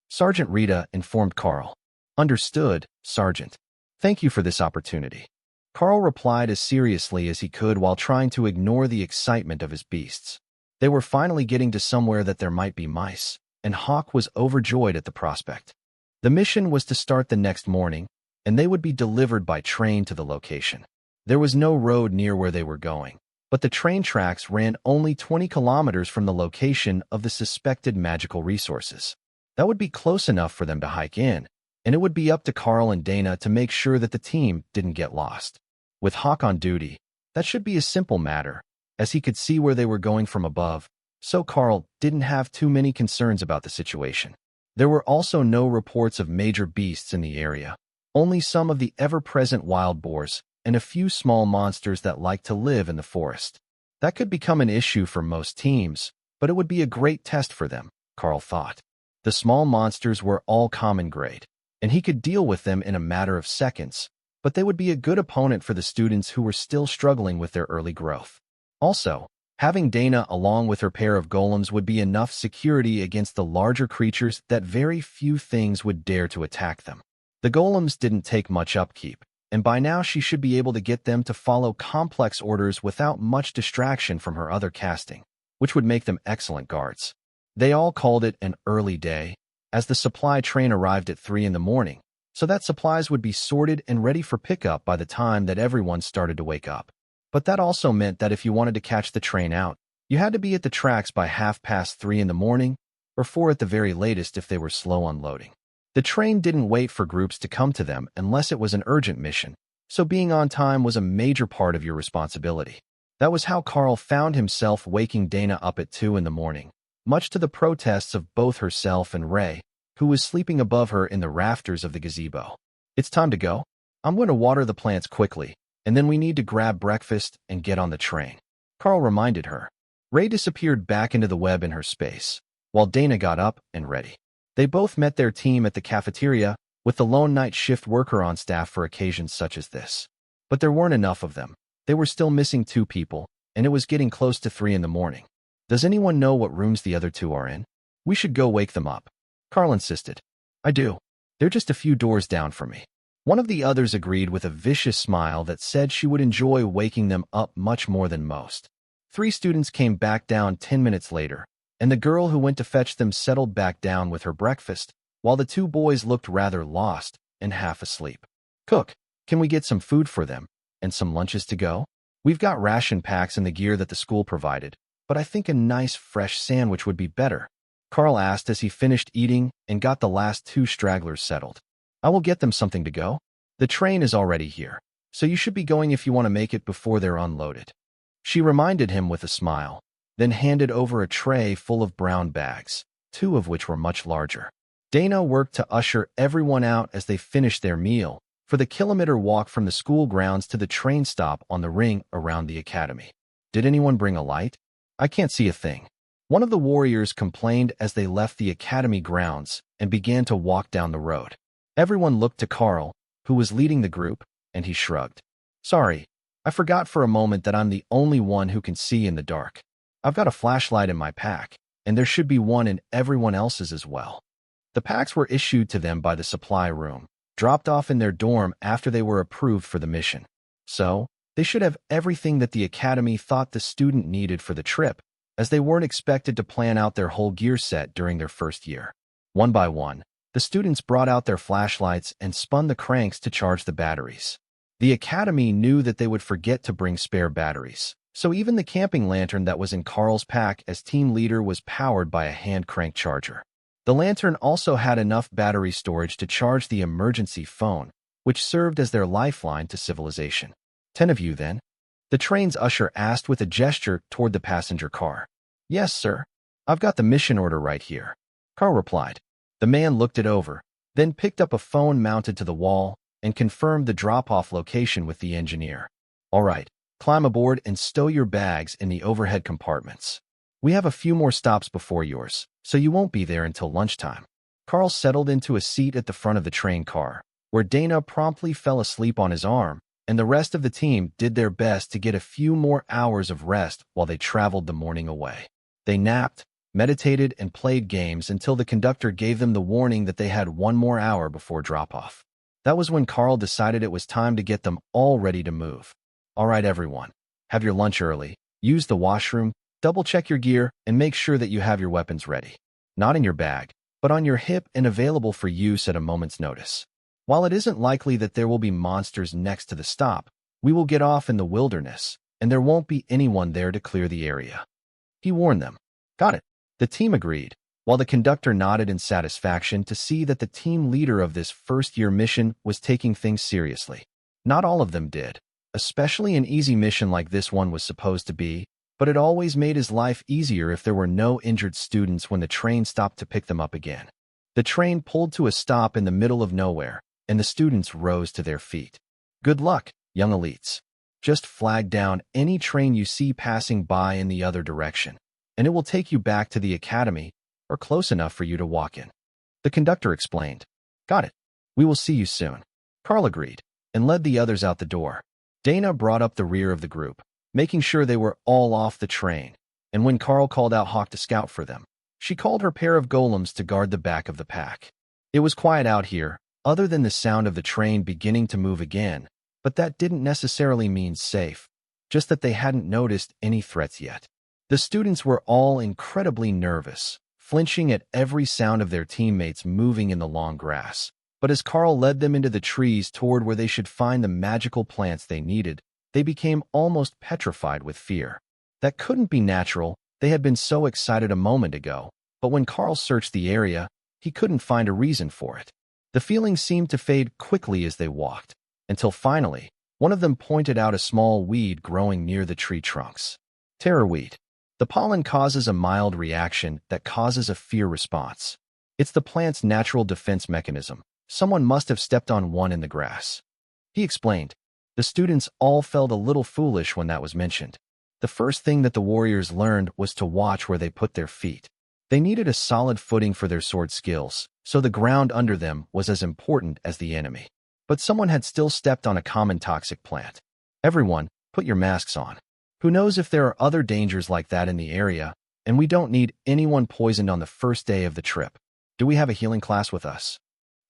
Sergeant Rita informed Karl. Understood, Sergeant. Thank you for this opportunity. Karl replied as seriously as he could while trying to ignore the excitement of his beasts. They were finally getting to somewhere that there might be mice, and Hawk was overjoyed at the prospect. The mission was to start the next morning, and they would be delivered by train to the location. There was no road near where they were going, but the train tracks ran only 20 kilometers from the location of the suspected magical resources. That would be close enough for them to hike in, and it would be up to Karl and Dana to make sure that the team didn't get lost. With Hawk on duty, that should be a simple matter, as he could see where they were going from above, so Karl didn't have too many concerns about the situation. There were also no reports of major beasts in the area, only some of the ever-present wild boars and a few small monsters that like to live in the forest. That could become an issue for most teams, but it would be a great test for them, Karl thought. The small monsters were all common grade, and he could deal with them in a matter of seconds, but they would be a good opponent for the students who were still struggling with their early growth. Also, having Dana along with her pair of golems would be enough security against the larger creatures that very few things would dare to attack them. The golems didn't take much upkeep, and by now she should be able to get them to follow complex orders without much distraction from her other casting, which would make them excellent guards. They all called it an early day, as the supply train arrived at 3 in the morning, so that supplies would be sorted and ready for pickup by the time that everyone started to wake up. But that also meant that if you wanted to catch the train out, you had to be at the tracks by 3:30 in the morning, or 4 at the very latest if they were slow unloading. The train didn't wait for groups to come to them unless it was an urgent mission, so being on time was a major part of your responsibility. That was how Karl found himself waking Dana up at 2 in the morning, much to the protests of both herself and Ray, who was sleeping above her in the rafters of the gazebo. It's time to go. I'm going to water the plants quickly, and then we need to grab breakfast and get on the train, Karl reminded her. Ray disappeared back into the web in her space, while Dana got up and ready. They both met their team at the cafeteria, with the lone night shift worker on staff for occasions such as this. But there weren't enough of them. They were still missing 2 people, and it was getting close to 3 in the morning. Does anyone know what rooms the other 2 are in? We should go wake them up. Karl insisted. I do. They're just a few doors down from me. One of the others agreed with a vicious smile that said she would enjoy waking them up much more than most. 3 students came back down 10 minutes later, and the girl who went to fetch them settled back down with her breakfast, while the 2 boys looked rather lost and half asleep. Cook, can we get some food for them, and some lunches to go? We've got ration packs and the gear that the school provided, but I think a nice fresh sandwich would be better, Karl asked as he finished eating and got the last 2 stragglers settled. I will get them something to go. The train is already here, so you should be going if you want to make it before they're unloaded. She reminded him with a smile, then handed over a tray full of brown bags, 2 of which were much larger. Dana worked to usher everyone out as they finished their meal for the kilometer walk from the school grounds to the train stop on the ring around the academy. Did anyone bring a light? I can't see a thing. One of the warriors complained as they left the academy grounds and began to walk down the road. Everyone looked to Karl, who was leading the group, and he shrugged. Sorry, I forgot for a moment that I'm the only one who can see in the dark. I've got a flashlight in my pack, and there should be one in everyone else's as well. The packs were issued to them by the supply room, dropped off in their dorm after they were approved for the mission. So, they should have everything that the academy thought the student needed for the trip, as they weren't expected to plan out their whole gear set during their first year. One by one, the students brought out their flashlights and spun the cranks to charge the batteries. The academy knew that they would forget to bring spare batteries, so even the camping lantern that was in Karl's pack as team leader was powered by a hand crank charger. The lantern also had enough battery storage to charge the emergency phone, which served as their lifeline to civilization. 10 of you, then? The train's usher asked with a gesture toward the passenger car. Yes, sir. I've got the mission order right here, Karl replied. The man looked it over, then picked up a phone mounted to the wall and confirmed the drop-off location with the engineer. All right, climb aboard and stow your bags in the overhead compartments. We have a few more stops before yours, so you won't be there until lunchtime. Karl settled into a seat at the front of the train car, where Dana promptly fell asleep on his arm, and the rest of the team did their best to get a few more hours of rest while they traveled the morning away. They napped, meditated, and played games until the conductor gave them the warning that they had 1 more hour before drop-off. That was when Karl decided it was time to get them all ready to move. All right, everyone, have your lunch early, use the washroom, double-check your gear, and make sure that you have your weapons ready. Not in your bag, but on your hip and available for use at a moment's notice. While it isn't likely that there will be monsters next to the stop, we will get off in the wilderness, and there won't be anyone there to clear the area. He warned them. Got it. The team agreed, while the conductor nodded in satisfaction to see that the team leader of this first-year mission was taking things seriously. Not all of them did, especially an easy mission like this one was supposed to be, but it always made his life easier if there were no injured students when the train stopped to pick them up again. The train pulled to a stop in the middle of nowhere, and the students rose to their feet. Good luck, young elites. Just flag down any train you see passing by in the other direction, and it will take you back to the academy, or close enough for you to walk in. The conductor explained. Got it. We will see you soon. Karl agreed, and led the others out the door. Dana brought up the rear of the group, making sure they were all off the train, and when Karl called out Hawk to scout for them, she called her pair of golems to guard the back of the pack. It was quiet out here, other than the sound of the train beginning to move again, but that didn't necessarily mean safe, just that they hadn't noticed any threats yet. The students were all incredibly nervous, flinching at every sound of their teammates moving in the long grass. But as Karl led them into the trees toward where they should find the magical plants they needed, they became almost petrified with fear. That couldn't be natural. They had been so excited a moment ago, but when Karl searched the area, he couldn't find a reason for it. The feeling seemed to fade quickly as they walked, until finally, one of them pointed out a small weed growing near the tree trunks. Terrorweed. The pollen causes a mild reaction that causes a fear response. It's the plant's natural defense mechanism. Someone must have stepped on one in the grass. He explained. The students all felt a little foolish when that was mentioned. The first thing that the warriors learned was to watch where they put their feet. They needed a solid footing for their sword skills, so the ground under them was as important as the enemy. But someone had still stepped on a common toxic plant. Everyone, put your masks on. Who knows if there are other dangers like that in the area, and we don't need anyone poisoned on the first day of the trip. Do we have a healing class with us?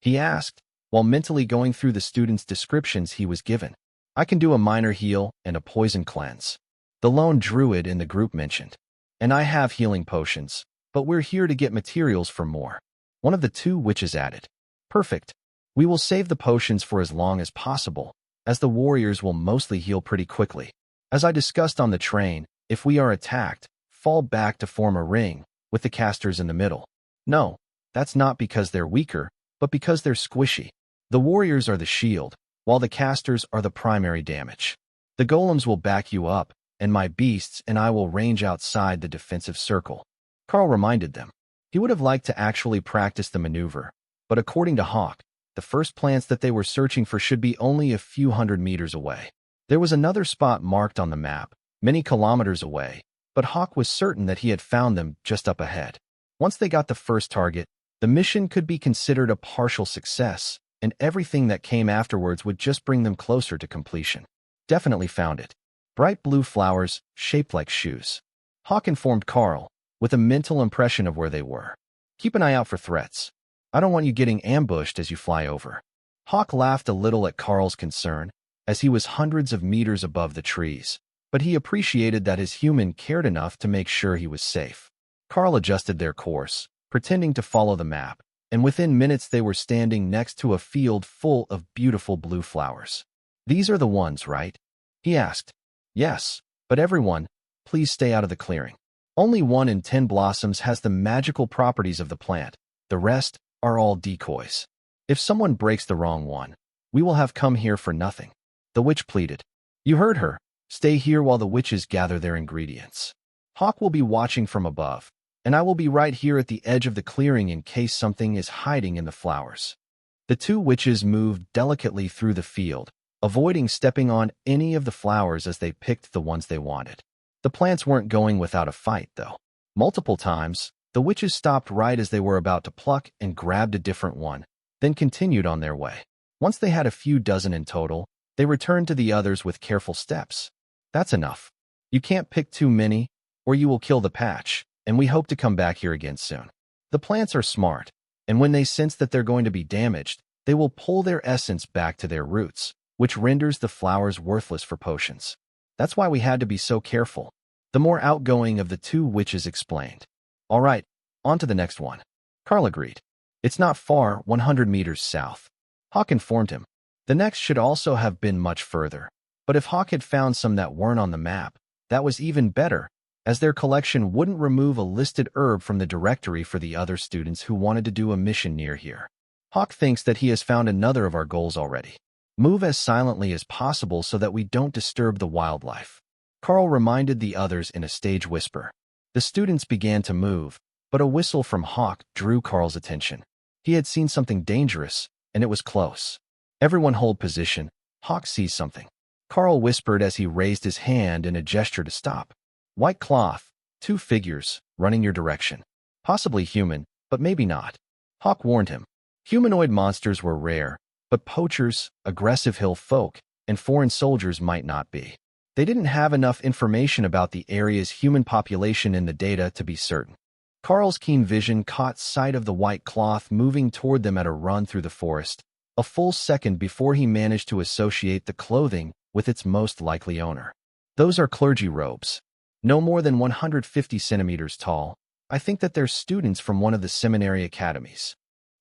He asked, while mentally going through the students' descriptions he was given. I can do a minor heal and a poison cleanse. The lone druid in the group mentioned. And I have healing potions, but we're here to get materials for more. One of the two witches added. Perfect. We will save the potions for as long as possible, as the warriors will mostly heal pretty quickly. As I discussed on the train, if we are attacked, fall back to form a ring, with the casters in the middle. No, that's not because they're weaker, but because they're squishy. The warriors are the shield, while the casters are the primary damage. The golems will back you up, and my beasts and I will range outside the defensive circle. Karl reminded them. He would have liked to actually practice the maneuver, but according to Hawk, the first plants that they were searching for should be only a few hundred meters away. There was another spot marked on the map, many kilometers away, but Hawk was certain that he had found them just up ahead. Once they got the first target, the mission could be considered a partial success, and everything that came afterwards would just bring them closer to completion. Definitely found it. Bright blue flowers, shaped like shoes. Hawk informed Karl, with a mental impression of where they were. Keep an eye out for threats. I don't want you getting ambushed as you fly over. Hawk laughed a little at Karl's concern, as he was hundreds of meters above the trees, but he appreciated that his human cared enough to make sure he was safe. Karl adjusted their course, pretending to follow the map, and within minutes they were standing next to a field full of beautiful blue flowers. These are the ones, right? He asked. Yes, but everyone, please stay out of the clearing. Only 1 in 10 blossoms has the magical properties of the plant. The rest are all decoys. If someone breaks the wrong one, we will have come here for nothing. The witch pleaded. You heard her. Stay here while the witches gather their ingredients. Hawk will be watching from above, and I will be right here at the edge of the clearing in case something is hiding in the flowers. The two witches moved delicately through the field, avoiding stepping on any of the flowers as they picked the ones they wanted. The plants weren't going without a fight, though. Multiple times, the witches stopped right as they were about to pluck and grabbed a different one, then continued on their way. Once they had a few dozen in total, they returned to the others with careful steps. That's enough. You can't pick too many, or you will kill the patch, and we hope to come back here again soon. The plants are smart, and when they sense that they're going to be damaged, they will pull their essence back to their roots, which renders the flowers worthless for potions. That's why we had to be so careful. The more outgoing of the two witches explained. All right, on to the next one. Karl agreed. It's not far, 100 meters south. Hawk informed him. The next should also have been much further, but if Hawk had found some that weren't on the map, that was even better, as their collection wouldn't remove a listed herb from the directory for the other students who wanted to do a mission near here. Hawk thinks that he has found another of our goals already. Move as silently as possible so that we don't disturb the wildlife. Karl reminded the others in a stage whisper. The students began to move, but a whistle from Hawk drew Karl's attention. He had seen something dangerous, and it was close. Everyone hold position. Hawk sees something. Karl whispered as he raised his hand in a gesture to stop. White cloth, 2 figures, running your direction. Possibly human, but maybe not. Hawk warned him. Humanoid monsters were rare, but poachers, aggressive hill folk, and foreign soldiers might not be. They didn't have enough information about the area's human population in the data to be certain. Karl's keen vision caught sight of the white cloth moving toward them at a run through the forest, a full second before he managed to associate the clothing with its most likely owner. Those are clergy robes. No more than 150 centimeters tall. I think that they're students from one of the seminary academies.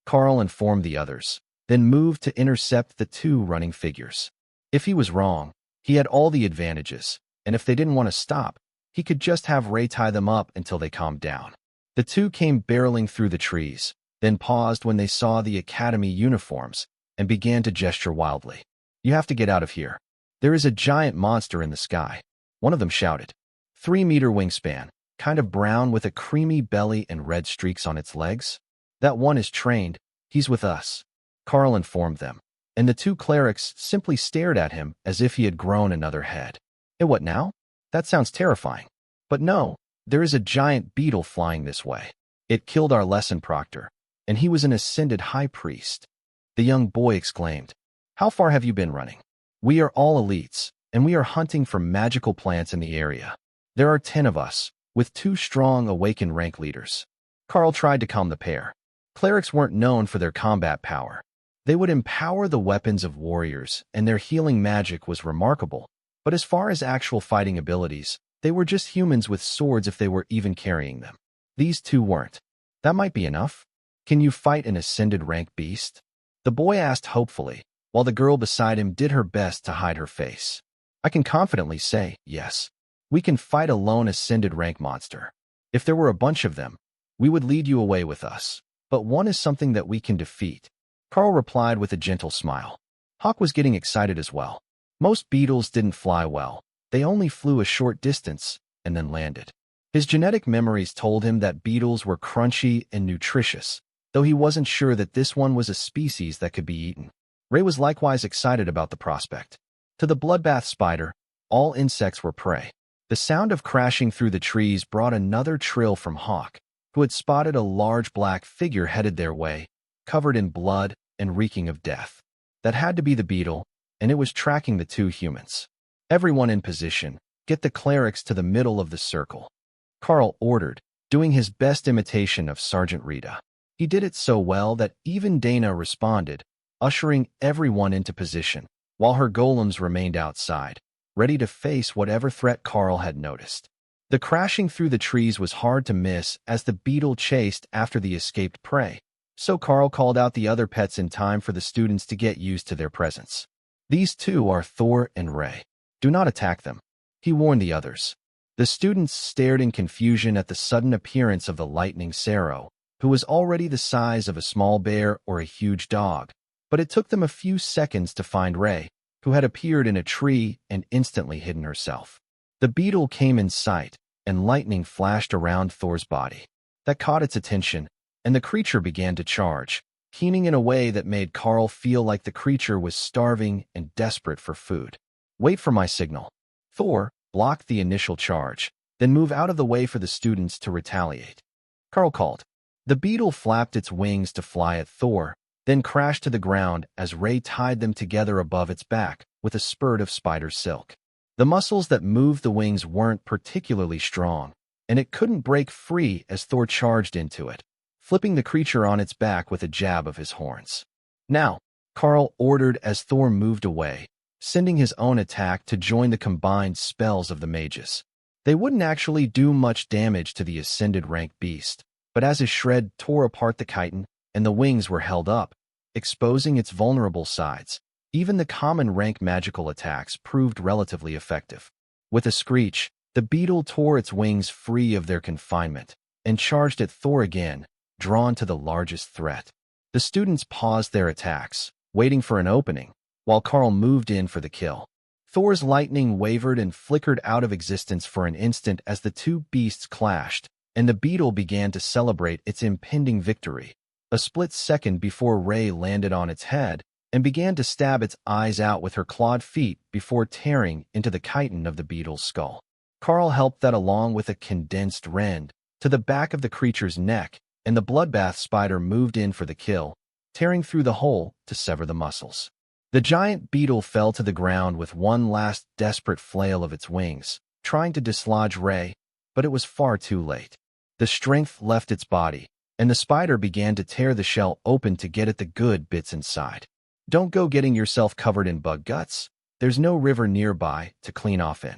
Karl informed the others, then moved to intercept the 2 running figures. If he was wrong, he had all the advantages, and if they didn't want to stop, he could just have Ray tie them up until they calmed down. The 2 came barreling through the trees, then paused when they saw the academy uniforms and began to gesture wildly. You have to get out of here. There is a giant monster in the sky. One of them shouted. 3-meter wingspan, kind of brown with a creamy belly and red streaks on its legs. That one is trained. He's with us. Karl informed them, and the 2 clerics simply stared at him as if he had grown another head. And what now? That sounds terrifying. But no, there is a giant beetle flying this way. It killed our lesson proctor, and he was an ascended high priest. The young boy exclaimed. How far have you been running? We are all elites, and we are hunting for magical plants in the area. There are 10 of us, with 2 strong awakened rank leaders. Karl tried to calm the pair. Clerics weren't known for their combat power. They would empower the weapons of warriors, and their healing magic was remarkable. But as far as actual fighting abilities, they were just humans with swords if they were even carrying them. These 2 weren't. That might be enough. Can you fight an ascended rank beast? The boy asked hopefully, while the girl beside him did her best to hide her face. I can confidently say, yes. We can fight a lone ascended rank monster. If there were a bunch of them, we would lead you away with us. But one is something that we can defeat. Karl replied with a gentle smile. Hawk was getting excited as well. Most beetles didn't fly well. They only flew a short distance and then landed. His genetic memories told him that beetles were crunchy and nutritious, though he wasn't sure that this one was a species that could be eaten. Ray was likewise excited about the prospect. To the bloodbath spider, all insects were prey. The sound of crashing through the trees brought another trill from Hawk, who had spotted a large black figure headed their way, covered in blood and reeking of death. That had to be the beetle, and it was tracking the 2 humans. Everyone in position, get the clerics to the middle of the circle. Karl ordered, doing his best imitation of Sergeant Rita. He did it so well that even Dana responded, ushering everyone into position, while her golems remained outside, ready to face whatever threat Karl had noticed. The crashing through the trees was hard to miss as the beetle chased after the escaped prey, so Karl called out the other pets in time for the students to get used to their presence. These 2 are Thor and Ray. Do not attack them, he warned the others. The students stared in confusion at the sudden appearance of the lightning Sero, who was already the size of a small bear or a huge dog, but it took them a few seconds to find Ray, who had appeared in a tree and instantly hidden herself. The beetle came in sight, and lightning flashed around Thor's body. That caught its attention, and the creature began to charge, keening in a way that made Karl feel like the creature was starving and desperate for food. Wait for my signal. Thor blocked the initial charge, then move out of the way for the students to retaliate. Karl called. The beetle flapped its wings to fly at Thor, then crashed to the ground as Ray tied them together above its back with a spurt of spider silk. The muscles that moved the wings weren't particularly strong, and it couldn't break free as Thor charged into it, flipping the creature on its back with a jab of his horns. Now, Karl ordered as Thor moved away, sending his own attack to join the combined spells of the mages. They wouldn't actually do much damage to the ascended rank beast, but as his shred tore apart the chitin and the wings were held up, exposing its vulnerable sides, even the common rank magical attacks proved relatively effective. With a screech, the beetle tore its wings free of their confinement and charged at Thor again, drawn to the largest threat. The students paused their attacks, waiting for an opening, while Karl moved in for the kill. Thor's lightning wavered and flickered out of existence for an instant as the 2 beasts clashed, and the beetle began to celebrate its impending victory. A split second before Ray landed on its head and began to stab its eyes out with her clawed feet before tearing into the chitin of the beetle's skull. Karl helped that along with a condensed rend to the back of the creature's neck, and the bloodbath spider moved in for the kill, tearing through the hole to sever the muscles. The giant beetle fell to the ground with one last desperate flail of its wings, trying to dislodge Ray, but it was far too late. The strength left its body, and the spider began to tear the shell open to get at the good bits inside. Don't go getting yourself covered in bug guts. There's no river nearby to clean off in.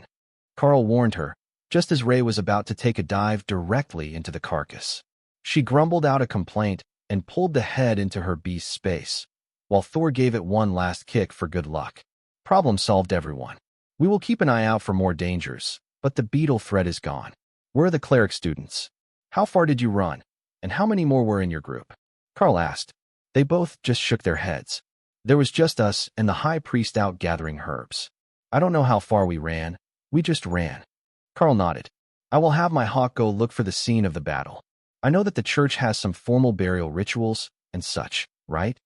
Karl warned her, just as Ray was about to take a dive directly into the carcass. She grumbled out a complaint and pulled the head into her beast's space, while Thor gave it one last kick for good luck. Problem solved, everyone. We will keep an eye out for more dangers, but the beetle threat is gone. Where are the cleric students? How far did you run? And how many more were in your group? Karl asked. They both just shook their heads. There was just us and the high priest out gathering herbs. I don't know how far we ran. We just ran. Karl nodded. I will have my hawk go look for the scene of the battle. I know that the church has some formal burial rituals and such, right?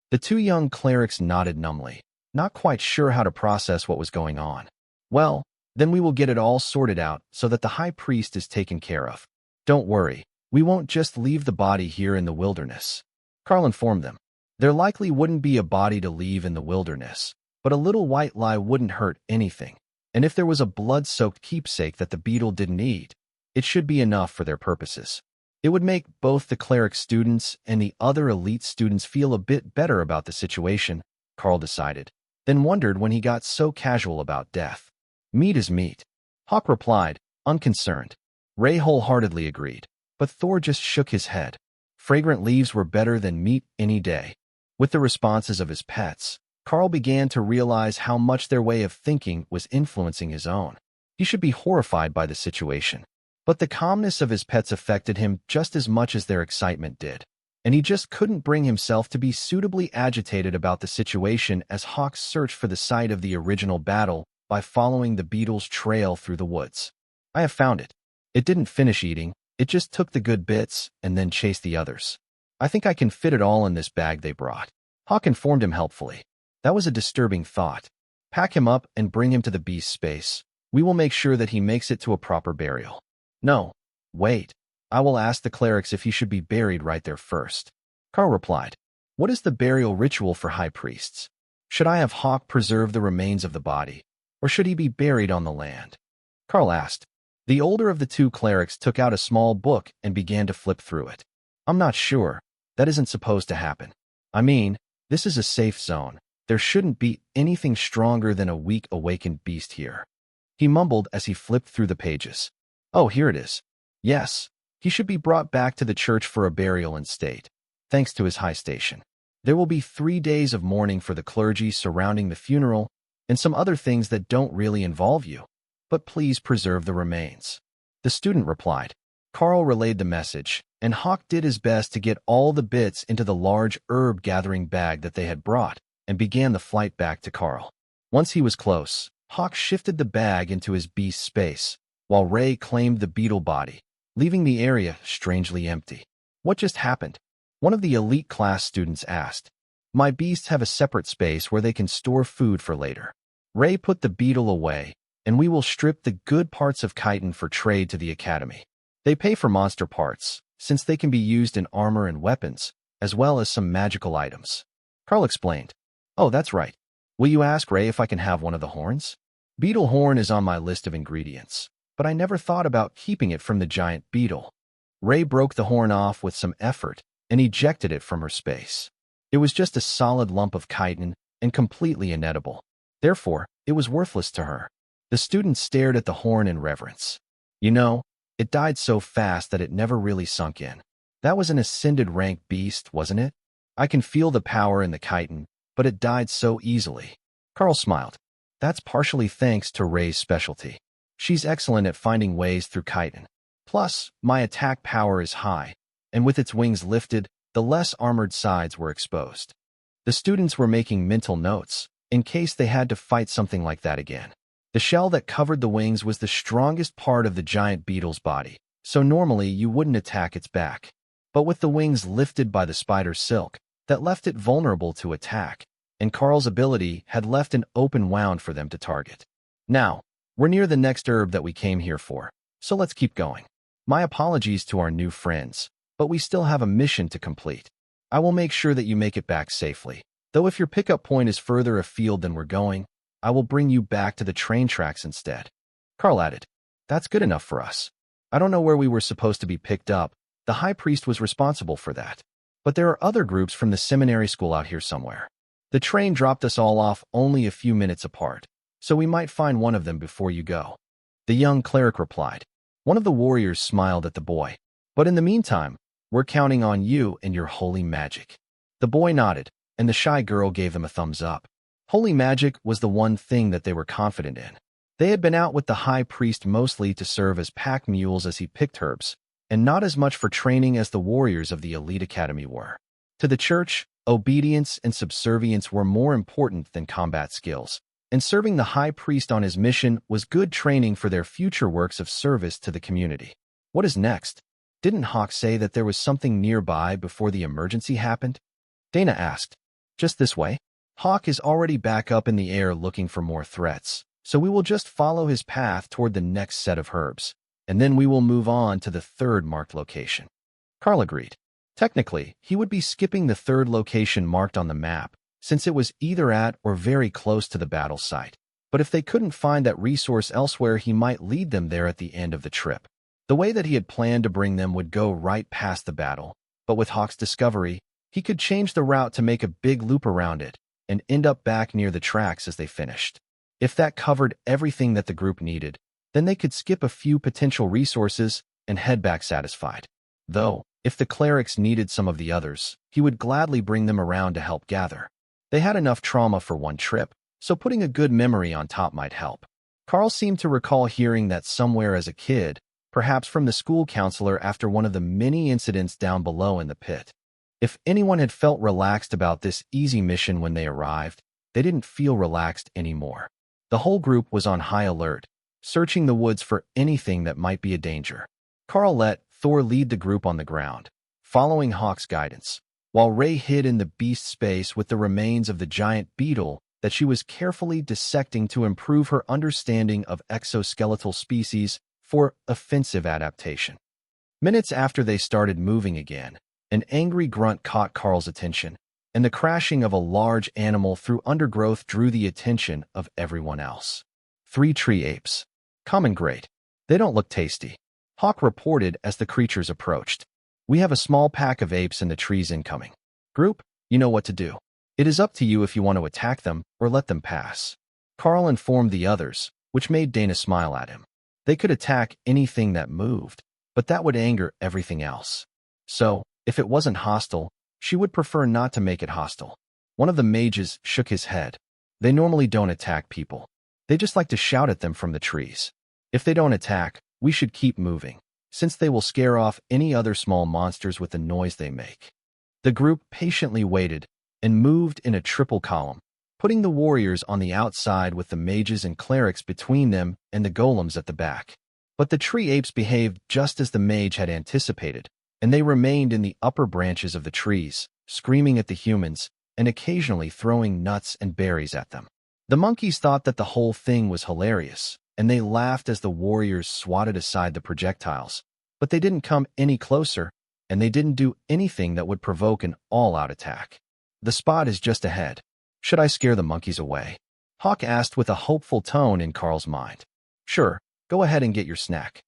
The 2 young clerics nodded numbly, not quite sure how to process what was going on. Well, then we will get it all sorted out so that the high priest is taken care of. Don't worry, We won't just leave the body here in the wilderness. Karl informed them. There likely wouldn't be a body to leave in the wilderness, but a little white lie wouldn't hurt anything. And if there was a blood-soaked keepsake that the beetle didn't eat, it should be enough for their purposes. It would make both the cleric students and the other elite students feel a bit better about the situation, Karl decided, then wondered when he got so casual about death. Meat is meat. Hawk replied, unconcerned. Ray wholeheartedly agreed, but Thor just shook his head. Fragrant leaves were better than meat any day. With the responses of his pets, Karl began to realize how much their way of thinking was influencing his own. He should be horrified by the situation, but the calmness of his pets affected him just as much as their excitement did, and he just couldn't bring himself to be suitably agitated about the situation as Hawk searched for the site of the original battle by following the beetle's trail through the woods. I have found it. It didn't finish eating, it just took the good bits and then chased the others. I think I can fit it all in this bag they brought. Hawk informed him helpfully. That was a disturbing thought. Pack him up and bring him to the beast's space. We will make sure that he makes it to a proper burial. No, wait. I will ask the clerics if he should be buried right there first. Karl replied. What is the burial ritual for high priests? Should I have Hawk preserve the remains of the body, or should he be buried on the land? Karl asked. The older of the two clerics took out a small book and began to flip through it. I'm not sure. That isn't supposed to happen. I mean, this is a safe zone. There shouldn't be anything stronger than a weak awakened beast here. He mumbled as he flipped through the pages. Oh, here it is. Yes, he should be brought back to the church for a burial in state, thanks to his high station. There will be 3 days of mourning for the clergy surrounding the funeral and some other things that don't really involve you, but please preserve the remains. The student replied. Karl relayed the message, and Hawk did his best to get all the bits into the large herb-gathering bag that they had brought and began the flight back to Karl. Once he was close, Hawk shifted the bag into his beast space, while Ray claimed the beetle body, leaving the area strangely empty. What just happened? One of the elite class students asked. My beasts have a separate space where they can store food for later. Ray put the beetle away, and we will strip the good parts of chitin for trade to the academy. They pay for monster parts, since they can be used in armor and weapons, as well as some magical items. Karl explained. Oh, that's right. Will you ask Ray if I can have one of the horns? Beetle horn is on my list of ingredients, but I never thought about keeping it from the giant beetle. Ray broke the horn off with some effort and ejected it from her space. It was just a solid lump of chitin and completely inedible. Therefore, it was worthless to her. The student stared at the horn in reverence. You know, it died so fast that it never really sunk in. That was an ascended rank beast, wasn't it? I can feel the power in the chitin, but it died so easily. Karl smiled. That's partially thanks to Ray's specialty. She's excellent at finding ways through chitin. Plus, my attack power is high, and with its wings lifted, the less armored sides were exposed. The students were making mental notes, in case they had to fight something like that again. The shell that covered the wings was the strongest part of the giant beetle's body, so normally you wouldn't attack its back. But with the wings lifted by the spider's silk, that left it vulnerable to attack, and Karl's ability had left an open wound for them to target. Now, we're near the next herb that we came here for, so let's keep going. My apologies to our new friends, but we still have a mission to complete. I will make sure that you make it back safely, though if your pickup point is further afield than we're going, I will bring you back to the train tracks instead. Karl added, That's good enough for us. I don't know where we were supposed to be picked up. The high priest was responsible for that. But there are other groups from the seminary school out here somewhere. The train dropped us all off only a few minutes apart, so we might find one of them before you go. The young cleric replied. One of the warriors smiled at the boy. But in the meantime, we're counting on you and your holy magic. The boy nodded, and the shy girl gave them a thumbs up. Holy magic was the one thing that they were confident in. They had been out with the high priest mostly to serve as pack mules as he picked herbs, and not as much for training as the warriors of the elite academy were. To the church, obedience and subservience were more important than combat skills, and serving the high priest on his mission was good training for their future works of service to the community. What is next? Didn't Hawk say that there was something nearby before the emergency happened? Dana asked. Just this way? Hawk is already back up in the air looking for more threats, so we will just follow his path toward the next set of herbs, and then we will move on to the third marked location. Karl agreed. Technically, he would be skipping the third location marked on the map, since it was either at or very close to the battle site. But if they couldn't find that resource elsewhere, he might lead them there at the end of the trip. The way that he had planned to bring them would go right past the battle, but with Hawk's discovery, he could change the route to make a big loop around it and end up back near the tracks as they finished. If that covered everything that the group needed, then they could skip a few potential resources and head back satisfied. Though, if the clerics needed some of the others, he would gladly bring them around to help gather. They had enough trauma for one trip, so putting a good memory on top might help. Karl seemed to recall hearing that somewhere as a kid, perhaps from the school counselor after one of the many incidents down below in the pit. If anyone had felt relaxed about this easy mission when they arrived, they didn't feel relaxed anymore. The whole group was on high alert, searching the woods for anything that might be a danger. Karl let Thor lead the group on the ground, following Hawk's guidance, while Ray hid in the beast space with the remains of the giant beetle that she was carefully dissecting to improve her understanding of exoskeletal species for offensive adaptation. Minutes after they started moving again, an angry grunt caught Karl's attention, and the crashing of a large animal through undergrowth drew the attention of everyone else. 3 tree apes. Common great. They don't look tasty, Hawk reported as the creatures approached. We have a small pack of apes in the trees incoming. Group, you know what to do. It is up to you if you want to attack them or let them pass. Karl informed the others, which made Dana smile at him. They could attack anything that moved, but that would anger everything else. So, if it wasn't hostile, she would prefer not to make it hostile. One of the mages shook his head. They normally don't attack people. They just like to shout at them from the trees. If they don't attack, we should keep moving, since they will scare off any other small monsters with the noise they make. The group patiently waited and moved in a triple column, putting the warriors on the outside with the mages and clerics between them and the golems at the back. But the tree apes behaved just as the mage had anticipated, and they remained in the upper branches of the trees, screaming at the humans and occasionally throwing nuts and berries at them. The monkeys thought that the whole thing was hilarious, and they laughed as the warriors swatted aside the projectiles. But they didn't come any closer, and they didn't do anything that would provoke an all-out attack. The spot is just ahead. Should I scare the monkeys away? Hawk asked with a hopeful tone in Karl's mind. Sure, go ahead and get your snack.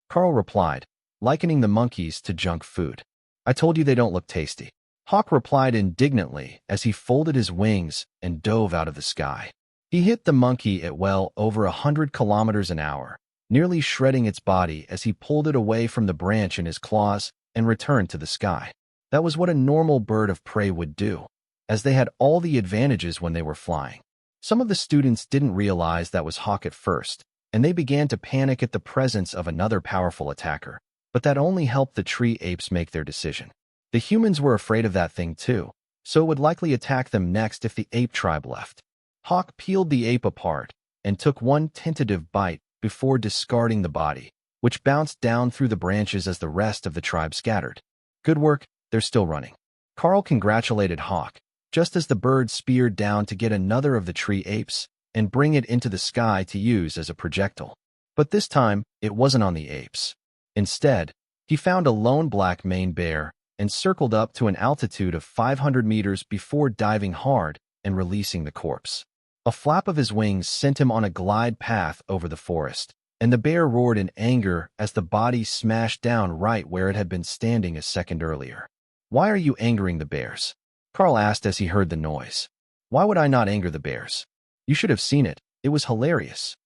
Karl replied, likening the monkeys to junk food. I told you they don't look tasty. Hawk replied indignantly as he folded his wings and dove out of the sky. He hit the monkey at well over 100 kilometers an hour, nearly shredding its body as he pulled it away from the branch in his claws and returned to the sky. That was what a normal bird of prey would do, as they had all the advantages when they were flying. Some of the students didn't realize that was Hawk at first, and they began to panic at the presence of another powerful attacker, but that only helped the tree apes make their decision. The humans were afraid of that thing too, so it would likely attack them next if the ape tribe left. Hawk peeled the ape apart and took one tentative bite before discarding the body, which bounced down through the branches as the rest of the tribe scattered. Good work, they're still running. Karl congratulated Hawk, just as the bird speared down to get another of the tree apes and bring it into the sky to use as a projectile. But this time, it wasn't on the apes. Instead, he found a lone black maned bear and circled up to an altitude of 500 meters before diving hard and releasing the corpse. A flap of his wings sent him on a glide path over the forest, and the bear roared in anger as the body smashed down right where it had been standing a second earlier. Why are you angering the bears? Karl asked as he heard the noise. Why would I not anger the bears? You should have seen it. It was hilarious.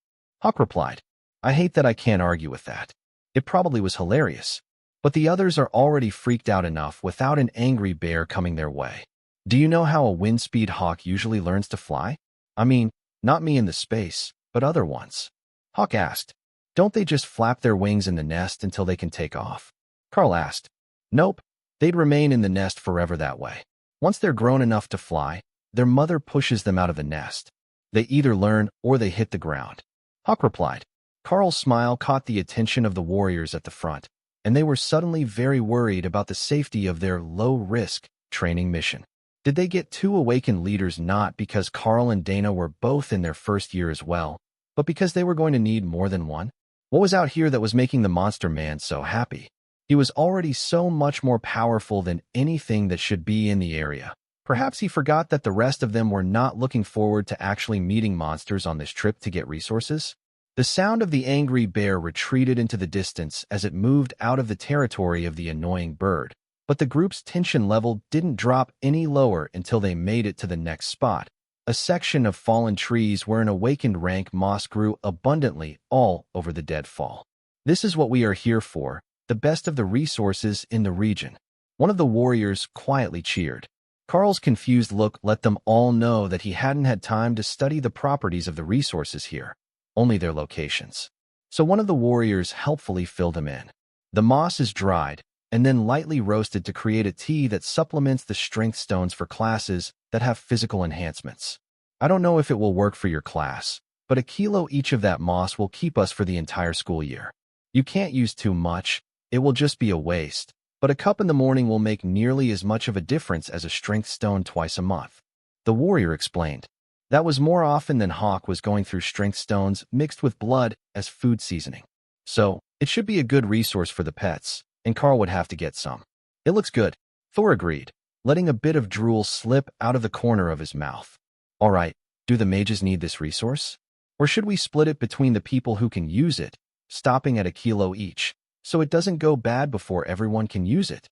Hawk replied. I hate that I can't argue with that. It probably was hilarious. But the others are already freaked out enough without an angry bear coming their way. Do you know how a wind-speed hawk usually learns to fly? I mean, not me in the space, but other ones. Hawk asked. Don't they just flap their wings in the nest until they can take off? Karl asked. Nope. They'd remain in the nest forever that way. Once they're grown enough to fly, their mother pushes them out of the nest. They either learn or they hit the ground. Hawk replied. Karl's smile caught the attention of the warriors at the front, and they were suddenly very worried about the safety of their low-risk training mission. Did they get 2 awakened leaders not because Karl and Dana were both in their first year as well, but because they were going to need more than one? What was out here that was making the monster man so happy? He was already so much more powerful than anything that should be in the area. Perhaps he forgot that the rest of them were not looking forward to actually meeting monsters on this trip to get resources. The sound of the angry bear retreated into the distance as it moved out of the territory of the annoying bird, but the group's tension level didn't drop any lower until they made it to the next spot, a section of fallen trees where an awakened rank moss grew abundantly all over the deadfall. This is what we are here for, the best of the resources in the region. One of the warriors quietly cheered. Karl's confused look let them all know that he hadn't had time to study the properties of the resources here, only their locations. So one of the warriors helpfully filled him in. The moss is dried and then lightly roasted to create a tea that supplements the strength stones for classes that have physical enhancements. I don't know if it will work for your class, but a kilo each of that moss will keep us for the entire school year. You can't use too much, it will just be a waste, but a cup in the morning will make nearly as much of a difference as a strength stone twice a month. The warrior explained. That was more often than Hawk was going through strength stones mixed with blood as food seasoning. So, it should be a good resource for the pets, and Karl would have to get some. It looks good, Thor agreed, letting a bit of drool slip out of the corner of his mouth. All right, do the mages need this resource? Or should we split it between the people who can use it, stopping at a kilo each, so it doesn't go bad before everyone can use it?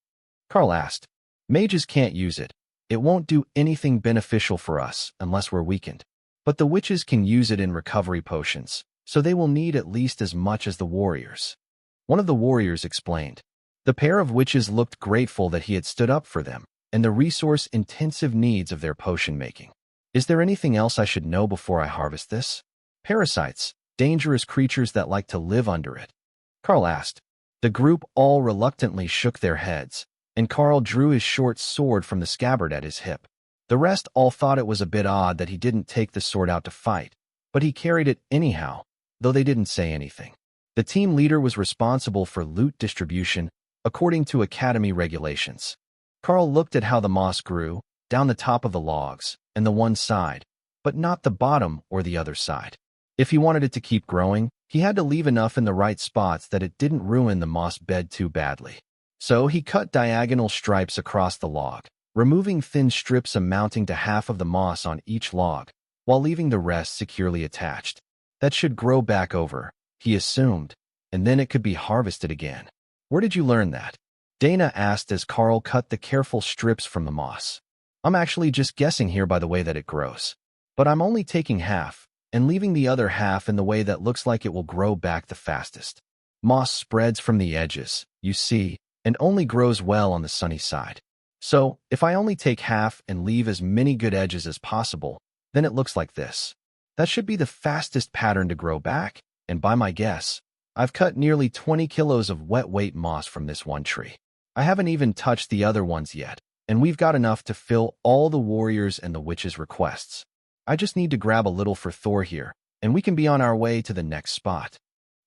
Karl asked. Mages can't use it. It won't do anything beneficial for us unless we're weakened. But the witches can use it in recovery potions, so they will need at least as much as the warriors. One of the warriors explained. The pair of witches looked grateful that he had stood up for them and the resource-intensive needs of their potion making. Is there anything else I should know before I harvest this? Parasites, dangerous creatures that like to live under it. Karl asked. The group all reluctantly shook their heads, and Karl drew his short sword from the scabbard at his hip. The rest all thought it was a bit odd that he didn't take the sword out to fight, but he carried it anyhow, though they didn't say anything. The team leader was responsible for loot distribution according to academy regulations. Karl looked at how the moss grew, down the top of the logs, and the one side, but not the bottom or the other side. If he wanted it to keep growing, he had to leave enough in the right spots that it didn't ruin the moss bed too badly. So he cut diagonal stripes across the log, removing thin strips amounting to half of the moss on each log, while leaving the rest securely attached. That should grow back over, he assumed, and then it could be harvested again. Where did you learn that? Dana asked as Karl cut the careful strips from the moss. I'm actually just guessing here by the way that it grows. But I'm only taking half, and leaving the other half in the way that looks like it will grow back the fastest. Moss spreads from the edges, you see, and only grows well on the sunny side. So, if I only take half and leave as many good edges as possible, then it looks like this. That should be the fastest pattern to grow back, and by my guess, I've cut nearly 20 kilos of wet weight moss from this one tree. I haven't even touched the other ones yet, and we've got enough to fill all the warriors' and the witches' requests. I just need to grab a little for Thor here, and we can be on our way to the next spot.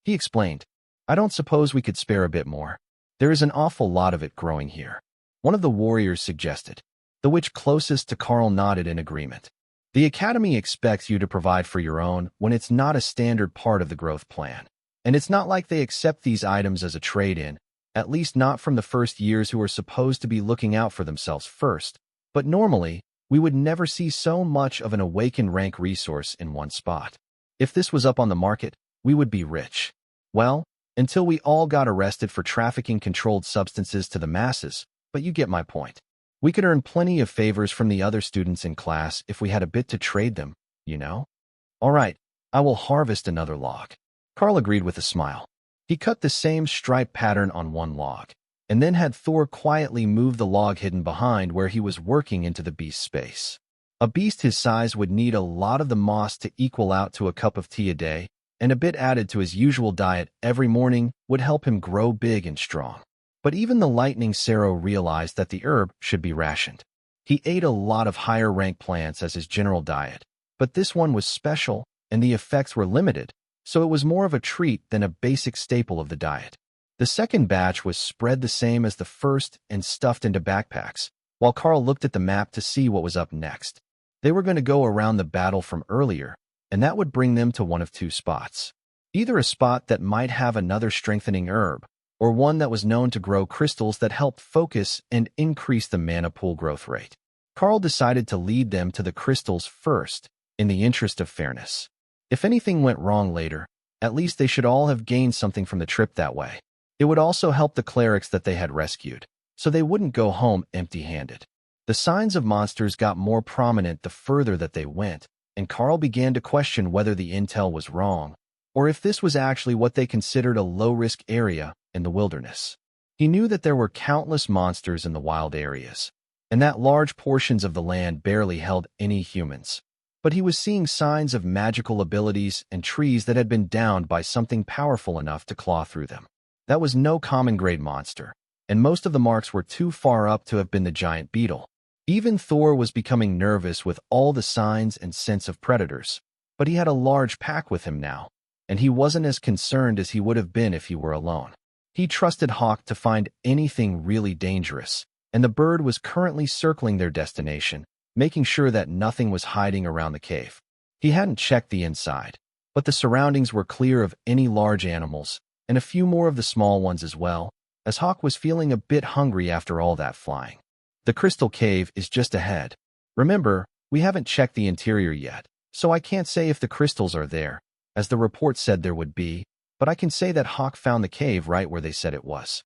He explained. I don't suppose we could spare a bit more. There is an awful lot of it growing here. One of the warriors suggested. The witch closest to Karl nodded in agreement. The academy expects you to provide for your own when it's not a standard part of the growth plan. And it's not like they accept these items as a trade-in, at least not from the first years who are supposed to be looking out for themselves first. But normally, we would never see so much of an awakened rank resource in one spot. If this was up on the market, we would be rich. Well, until we all got arrested for trafficking controlled substances to the masses, but you get my point. We could earn plenty of favors from the other students in class if we had a bit to trade them, you know? All right, I will harvest another log. Karl agreed with a smile. He cut the same stripe pattern on one log, and then had Thor quietly move the log hidden behind where he was working into the beast's space. A beast his size would need a lot of the moss to equal out to a cup of tea a day, and a bit added to his usual diet every morning would help him grow big and strong. But even the lightning Sero realized that the herb should be rationed. He ate a lot of higher-rank plants as his general diet, but this one was special, and the effects were limited, so it was more of a treat than a basic staple of the diet. The second batch was spread the same as the first and stuffed into backpacks, while Karl looked at the map to see what was up next. They were going to go around the battle from earlier, and that would bring them to one of two spots. Either a spot that might have another strengthening herb, or one that was known to grow crystals that helped focus and increase the mana pool growth rate. Karl decided to lead them to the crystals first, in the interest of fairness. If anything went wrong later, at least they should all have gained something from the trip that way. It would also help the clerics that they had rescued, so they wouldn't go home empty-handed. The signs of monsters got more prominent the further that they went, and Karl began to question whether the intel was wrong, or if this was actually what they considered a low-risk area in the wilderness. He knew that there were countless monsters in the wild areas, and that large portions of the land barely held any humans. But he was seeing signs of magical abilities and trees that had been downed by something powerful enough to claw through them. That was no common-grade monster, and most of the marks were too far up to have been the giant beetle. Even Thor was becoming nervous with all the signs and scents of predators, but he had a large pack with him now, and he wasn't as concerned as he would have been if he were alone. He trusted Hawk to find anything really dangerous, and the bird was currently circling their destination, making sure that nothing was hiding around the cave. He hadn't checked the inside, but the surroundings were clear of any large animals, and a few more of the small ones as well, as Hawk was feeling a bit hungry after all that flying. The crystal cave is just ahead. Remember, we haven't checked the interior yet, so I can't say if the crystals are there, as the report said there would be, but I can say that Hawk found the cave right where they said it was.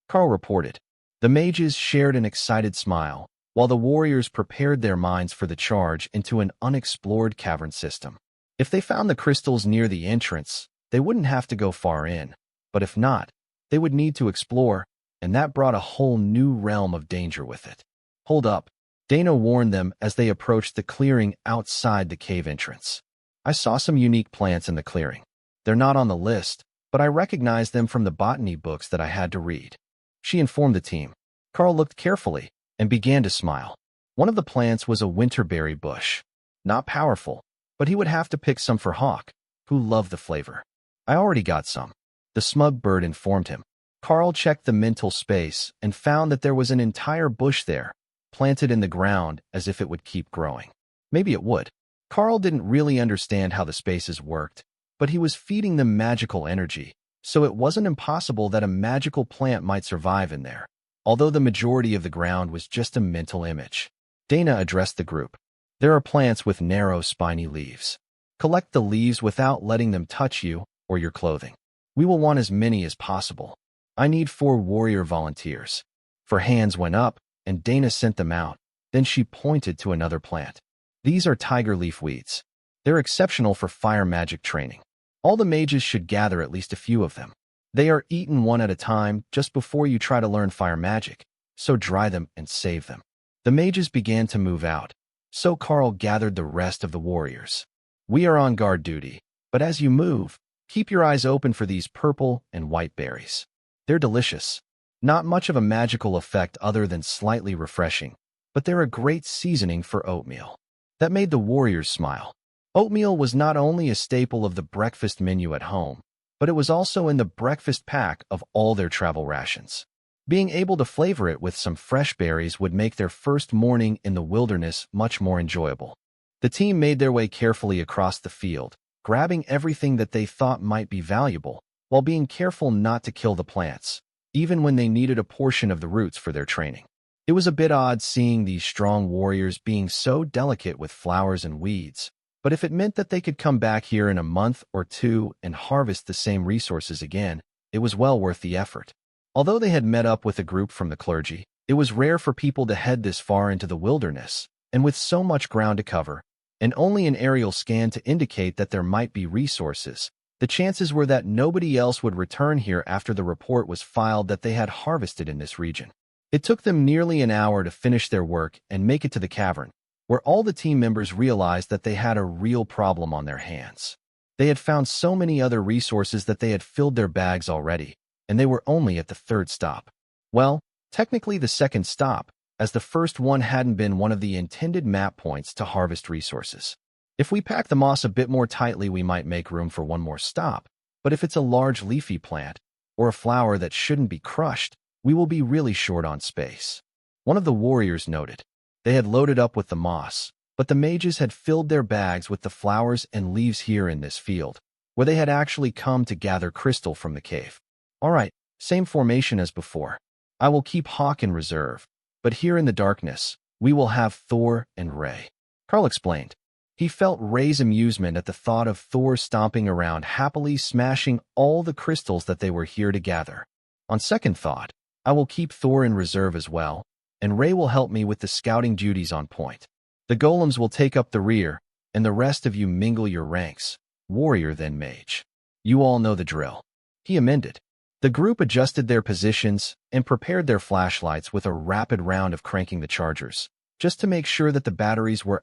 Karl reported. The mages shared an excited smile, while the warriors prepared their minds for the charge into an unexplored cavern system. If they found the crystals near the entrance, they wouldn't have to go far in, but if not, they would need to explore, and that brought a whole new realm of danger with it. Hold up, Dana warned them as they approached the clearing outside the cave entrance. I saw some unique plants in the clearing. They're not on the list, but I recognized them from the botany books that I had to read. She informed the team. Karl looked carefully and began to smile. One of the plants was a winterberry bush. Not powerful, but he would have to pick some for Hawk, who loved the flavor. I already got some, the smug bird informed him. Karl checked the mental space and found that there was an entire bush there, planted in the ground as if it would keep growing. Maybe it would. Karl didn't really understand how the spaces worked, but he was feeding them magical energy, so it wasn't impossible that a magical plant might survive in there, although the majority of the ground was just a mental image. Dana addressed the group. There are plants with narrow, spiny leaves. Collect the leaves without letting them touch you or your clothing. We will want as many as possible. I need 4 warrior volunteers. 4 hands went up, and Dana sent them out. Then she pointed to another plant. These are tiger leaf weeds. They're exceptional for fire magic training. All the mages should gather at least a few of them. They are eaten one at a time just before you try to learn fire magic, so dry them and save them. The mages began to move out, so Karl gathered the rest of the warriors. We are on guard duty, but as you move, keep your eyes open for these purple and white berries. They're delicious. Not much of a magical effect other than slightly refreshing, but they're a great seasoning for oatmeal. That made the warriors smile. Oatmeal was not only a staple of the breakfast menu at home, but it was also in the breakfast pack of all their travel rations. Being able to flavor it with some fresh berries would make their first morning in the wilderness much more enjoyable. The team made their way carefully across the field, grabbing everything that they thought might be valuable, while being careful not to kill the plants, even when they needed a portion of the roots for their training. It was a bit odd seeing these strong warriors being so delicate with flowers and weeds, but if it meant that they could come back here in a month or 2 and harvest the same resources again, it was well worth the effort. Although they had met up with a group from the clergy, it was rare for people to head this far into the wilderness, and with so much ground to cover, and only an aerial scan to indicate that there might be resources, the chances were that nobody else would return here after the report was filed that they had harvested in this region. It took them nearly an hour to finish their work and make it to the cavern, where all the team members realized that they had a real problem on their hands. They had found so many other resources that they had filled their bags already, and they were only at the 3rd stop. Well, technically the 2nd stop, as the first one hadn't been one of the intended map points to harvest resources. If we pack the moss a bit more tightly, we might make room for one more stop, but if it's a large leafy plant, or a flower that shouldn't be crushed, we will be really short on space. One of the warriors noted. They had loaded up with the moss, but the mages had filled their bags with the flowers and leaves here in this field, where they had actually come to gather crystal from the cave. All right, Same formation as before. I will keep Hawk in reserve, but here in the darkness, we will have Thor and Ray. Karl explained. He felt Ray's amusement at the thought of Thor stomping around happily smashing all the crystals that they were here to gather. On second thought, I will keep Thor in reserve as well, and Ray will help me with the scouting duties on point. The golems will take up the rear, and the rest of you mingle your ranks, warrior then mage. You all know the drill. He amended. The group adjusted their positions and prepared their flashlights with a rapid round of cranking the chargers, just to make sure that the batteries were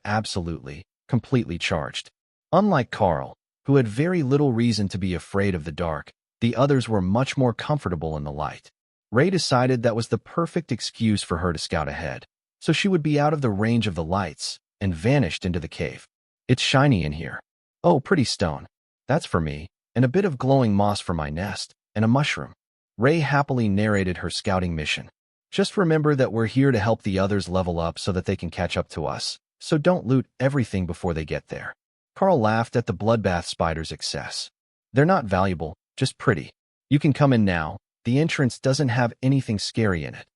completely charged. Unlike Karl, who had very little reason to be afraid of the dark, the others were much more comfortable in the light. Ray decided that was the perfect excuse for her to scout ahead, so she would be out of the range of the lights, and vanished into the cave. It's shiny in here. Oh, pretty stone. That's for me, and a bit of glowing moss for my nest, and a mushroom. Ray happily narrated her scouting mission. Just remember that we're here to help the others level up so that they can catch up to us, so don't loot everything before they get there. Karl laughed at the bloodbath spider's excess. They're not valuable, just pretty. You can come in now. The entrance doesn't have anything scary in it.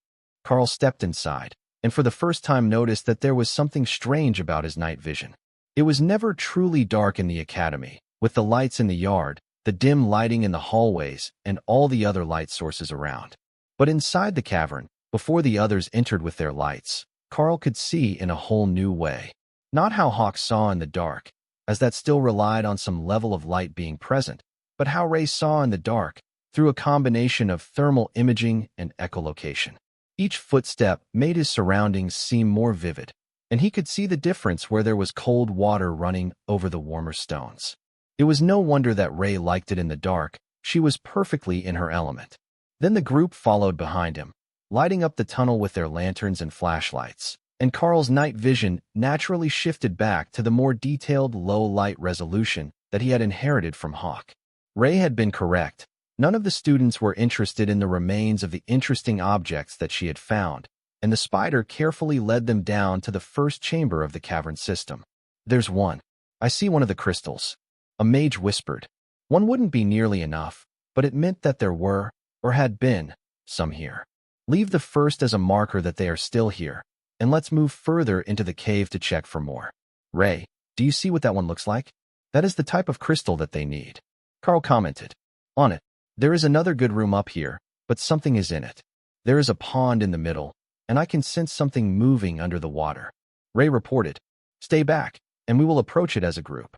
Karl stepped inside, and for the first time noticed that there was something strange about his night vision. It was never truly dark in the academy, with the lights in the yard, the dim lighting in the hallways, and all the other light sources around. But inside the cavern, before the others entered with their lights, Karl could see in a whole new way. Not how Hawk saw in the dark, as that still relied on some level of light being present, but how Ray saw in the dark, through a combination of thermal imaging and echolocation. Each footstep made his surroundings seem more vivid, and he could see the difference where there was cold water running over the warmer stones. It was no wonder that Ray liked it in the dark. She was perfectly in her element. Then the group followed behind him, lighting up the tunnel with their lanterns and flashlights, and Karl's night vision naturally shifted back to the more detailed low-light resolution that he had inherited from Hawk. Ray had been correct. None of the students were interested in the remains of the interesting objects that she had found, and the spider carefully led them down to the first chamber of the cavern system. There's one. I see one of the crystals. A mage whispered. One wouldn't be nearly enough, but it meant that there were, or had been, some here. Leave the first as a marker that they are still here, and let's move further into the cave to check for more. Ray, do you see what that one looks like? That is the type of crystal that they need. Karl commented. On it. There is another good room up here, but something is in it. There is a pond in the middle, and I can sense something moving under the water. Ray reported. Stay back, and we will approach it as a group.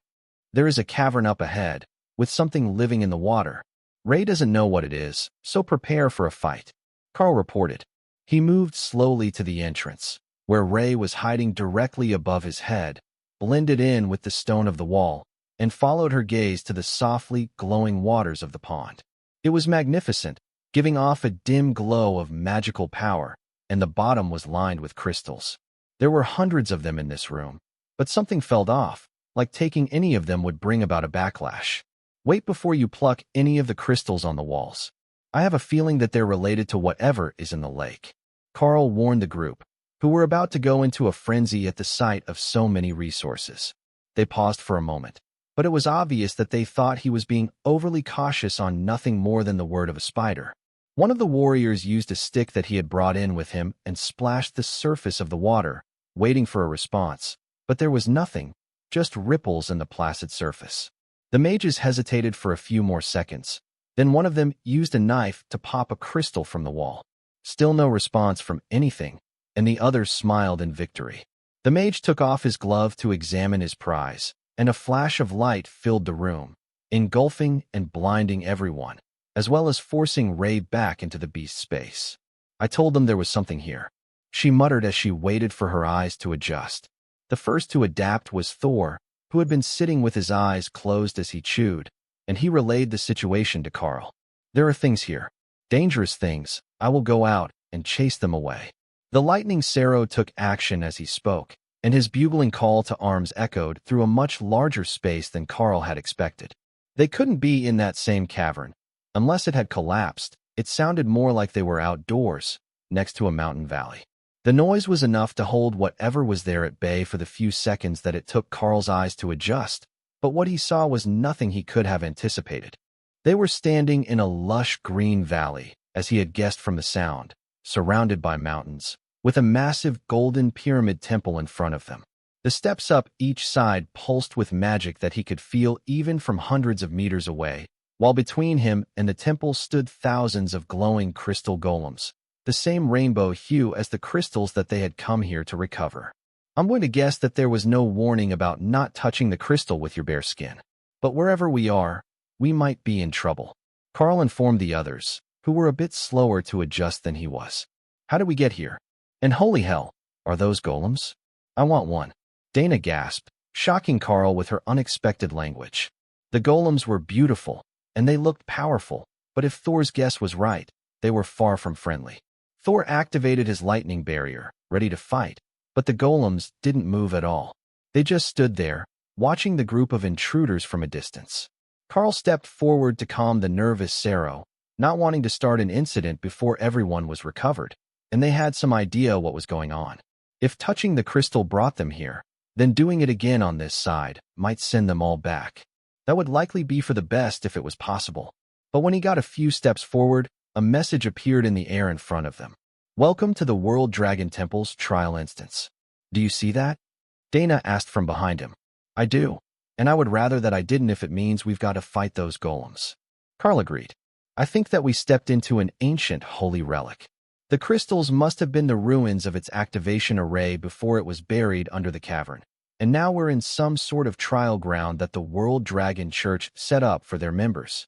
There is a cavern up ahead, with something living in the water. Ray doesn't know what it is, so prepare for a fight. Karl reported. He moved slowly to the entrance, where Ray was hiding directly above his head, blended in with the stone of the wall, and followed her gaze to the softly glowing waters of the pond. It was magnificent, giving off a dim glow of magical power, and the bottom was lined with crystals. There were hundreds of them in this room, but something felt off, like taking any of them would bring about a backlash. Wait before you pluck any of the crystals on the walls. I have a feeling that they're related to whatever is in the lake. Karl warned the group, who were about to go into a frenzy at the sight of so many resources. They paused for a moment, but it was obvious that they thought he was being overly cautious on nothing more than the word of a spider. One of the warriors used a stick that he had brought in with him and splashed the surface of the water, waiting for a response, but there was nothing, just ripples in the placid surface. The mages hesitated for a few more seconds. Then one of them used a knife to pop a crystal from the wall. Still no response from anything, and the others smiled in victory. The mage took off his glove to examine his prize, and a flash of light filled the room, engulfing and blinding everyone, as well as forcing Ray back into the beast's space. I told them there was something here, she muttered as she waited for her eyes to adjust. The first to adapt was Thor, who had been sitting with his eyes closed as he chewed, and he relayed the situation to Karl. There are things here. Dangerous things. I will go out and chase them away. The lightning Sero took action as he spoke, and his bugling call to arms echoed through a much larger space than Karl had expected. They couldn't be in that same cavern. Unless it had collapsed, it sounded more like they were outdoors, next to a mountain valley. The noise was enough to hold whatever was there at bay for the few seconds that it took Karl's eyes to adjust, but what he saw was nothing he could have anticipated. They were standing in a lush green valley, as he had guessed from the sound, surrounded by mountains, with a massive golden pyramid temple in front of them. The steps up each side pulsed with magic that he could feel even from hundreds of meters away, while between him and the temple stood thousands of glowing crystal golems, the same rainbow hue as the crystals that they had come here to recover. I'm going to guess that there was no warning about not touching the crystal with your bare skin. But wherever we are, we might be in trouble. Karl informed the others, who were a bit slower to adjust than he was. How did we get here? And holy hell, are those golems? I want one. Dana gasped, shocking Karl with her unexpected language. The golems were beautiful, and they looked powerful, but if Thor's guess was right, they were far from friendly. Thor activated his lightning barrier, ready to fight, but the golems didn't move at all. They just stood there, watching the group of intruders from a distance. Karl stepped forward to calm the nervous Sero, not wanting to start an incident before everyone was recovered, and they had some idea what was going on. If touching the crystal brought them here, then doing it again on this side might send them all back. That would likely be for the best if it was possible. But when he got a few steps forward, a message appeared in the air in front of them. Welcome to the World Dragon Temple's trial instance. Do you see that? Dana asked from behind him. I do, and I would rather that I didn't if it means we've got to fight those golems. Karl agreed. I think that we stepped into an ancient holy relic. The crystals must have been the ruins of its activation array before it was buried under the cavern, and now we're in some sort of trial ground that the World Dragon Church set up for their members.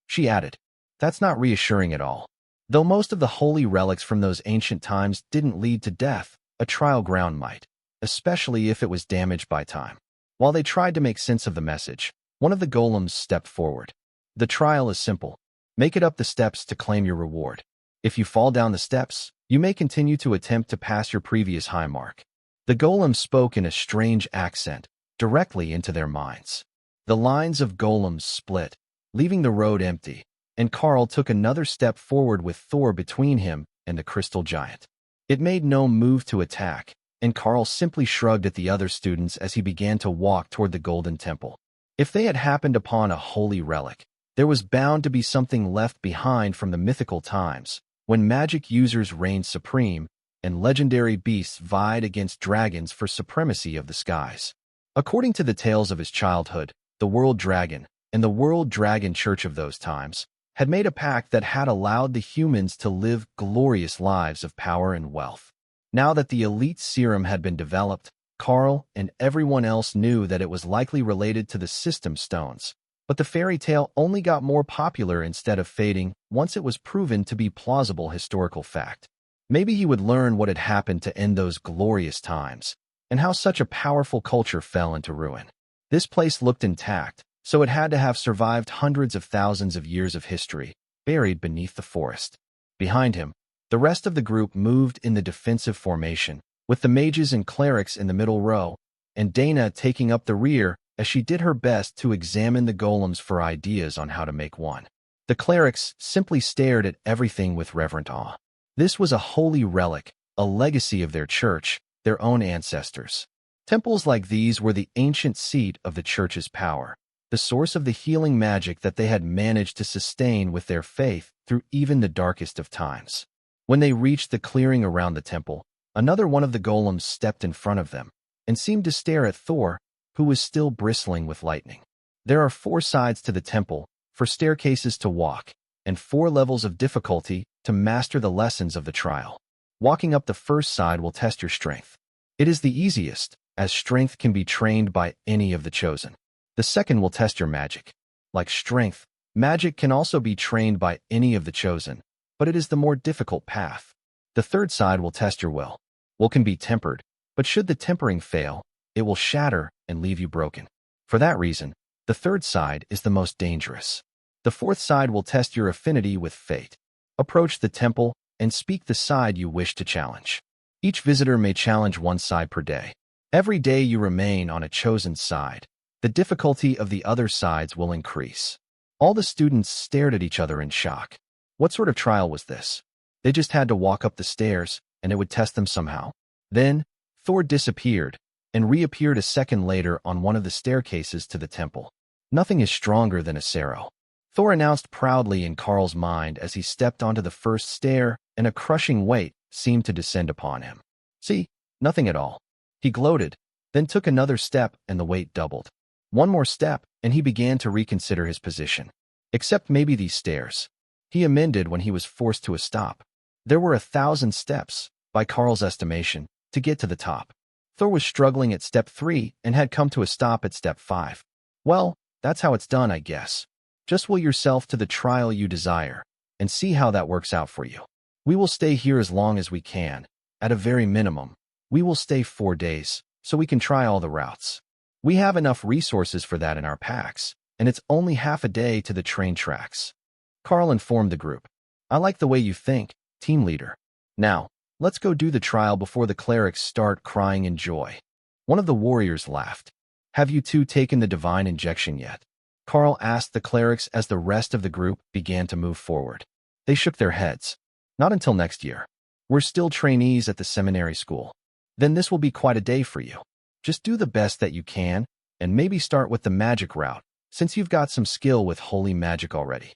She added, that's not reassuring at all. Though most of the holy relics from those ancient times didn't lead to death, a trial ground might, especially if it was damaged by time. While they tried to make sense of the message, one of the golems stepped forward. The trial is simple. Make it up the steps to claim your reward. If you fall down the steps, you may continue to attempt to pass your previous high mark. The golem spoke in a strange accent, directly into their minds. The lines of golems split, leaving the road empty, and Karl took another step forward with Thor between him and the crystal giant. It made no move to attack, and Karl simply shrugged at the other students as he began to walk toward the golden temple. If they had happened upon a holy relic, there was bound to be something left behind from the mythical times, when magic users reigned supreme and legendary beasts vied against dragons for supremacy of the skies. According to the tales of his childhood, the World Dragon and the World Dragon Church of those times had made a pact that had allowed the humans to live glorious lives of power and wealth. Now that the elite serum had been developed, Karl and everyone else knew that it was likely related to the system stones. But the fairy tale only got more popular instead of fading once it was proven to be plausible historical fact. Maybe he would learn what had happened to end those glorious times, and how such a powerful culture fell into ruin. This place looked intact, so it had to have survived hundreds of thousands of years of history, buried beneath the forest. Behind him, the rest of the group moved in the defensive formation, with the mages and clerics in the middle row, and Dana taking up the rear as she did her best to examine the golems for ideas on how to make one. The clerics simply stared at everything with reverent awe. This was a holy relic, a legacy of their church, their own ancestors. Temples like these were the ancient seat of the church's power, the source of the healing magic that they had managed to sustain with their faith through even the darkest of times. When they reached the clearing around the temple, another one of the golems stepped in front of them and seemed to stare at Thor, who was still bristling with lightning. There are 4 sides to the temple, for staircases to walk, and 4 levels of difficulty to master the lessons of the trial. Walking up the first side will test your strength. It is the easiest, as strength can be trained by any of the chosen. The second will test your magic. Like strength, magic can also be trained by any of the chosen, but it is the more difficult path. The third side will test your will. Will can be tempered, but should the tempering fail, it will shatter and leave you broken. For that reason, the third side is the most dangerous. The fourth side will test your affinity with fate. Approach the temple and speak the side you wish to challenge. Each visitor may challenge one side per day. Every day you remain on a chosen side, the difficulty of the other sides will increase. All the students stared at each other in shock. What sort of trial was this? They just had to walk up the stairs, and it would test them somehow. Then, Thor disappeared, and reappeared a second later on one of the staircases to the temple. Nothing is stronger than a Sero. Thor announced proudly in Karl's mind as he stepped onto the first stair, and a crushing weight seemed to descend upon him. See, nothing at all. He gloated, then took another step and the weight doubled. One more step, and he began to reconsider his position. Except maybe these stairs. He amended when he was forced to a stop. There were 1,000 steps, by Karl's estimation, to get to the top. Thor was struggling at step 3 and had come to a stop at step 5. Well, that's how it's done, I guess. Just will yourself to the trial you desire, and see how that works out for you. We will stay here as long as we can. At a very minimum, we will stay 4 days, so we can try all the routes. We have enough resources for that in our packs, and it's only half a day to the train tracks. Karl informed the group. I like the way you think, team leader. Now, let's go do the trial before the clerics start crying in joy. One of the warriors laughed. Have you two taken the divine injection yet? Karl asked the clerics as the rest of the group began to move forward. They shook their heads. Not until next year. We're still trainees at the seminary school. Then this will be quite a day for you. Just do the best that you can, and maybe start with the magic route, since you've got some skill with holy magic already.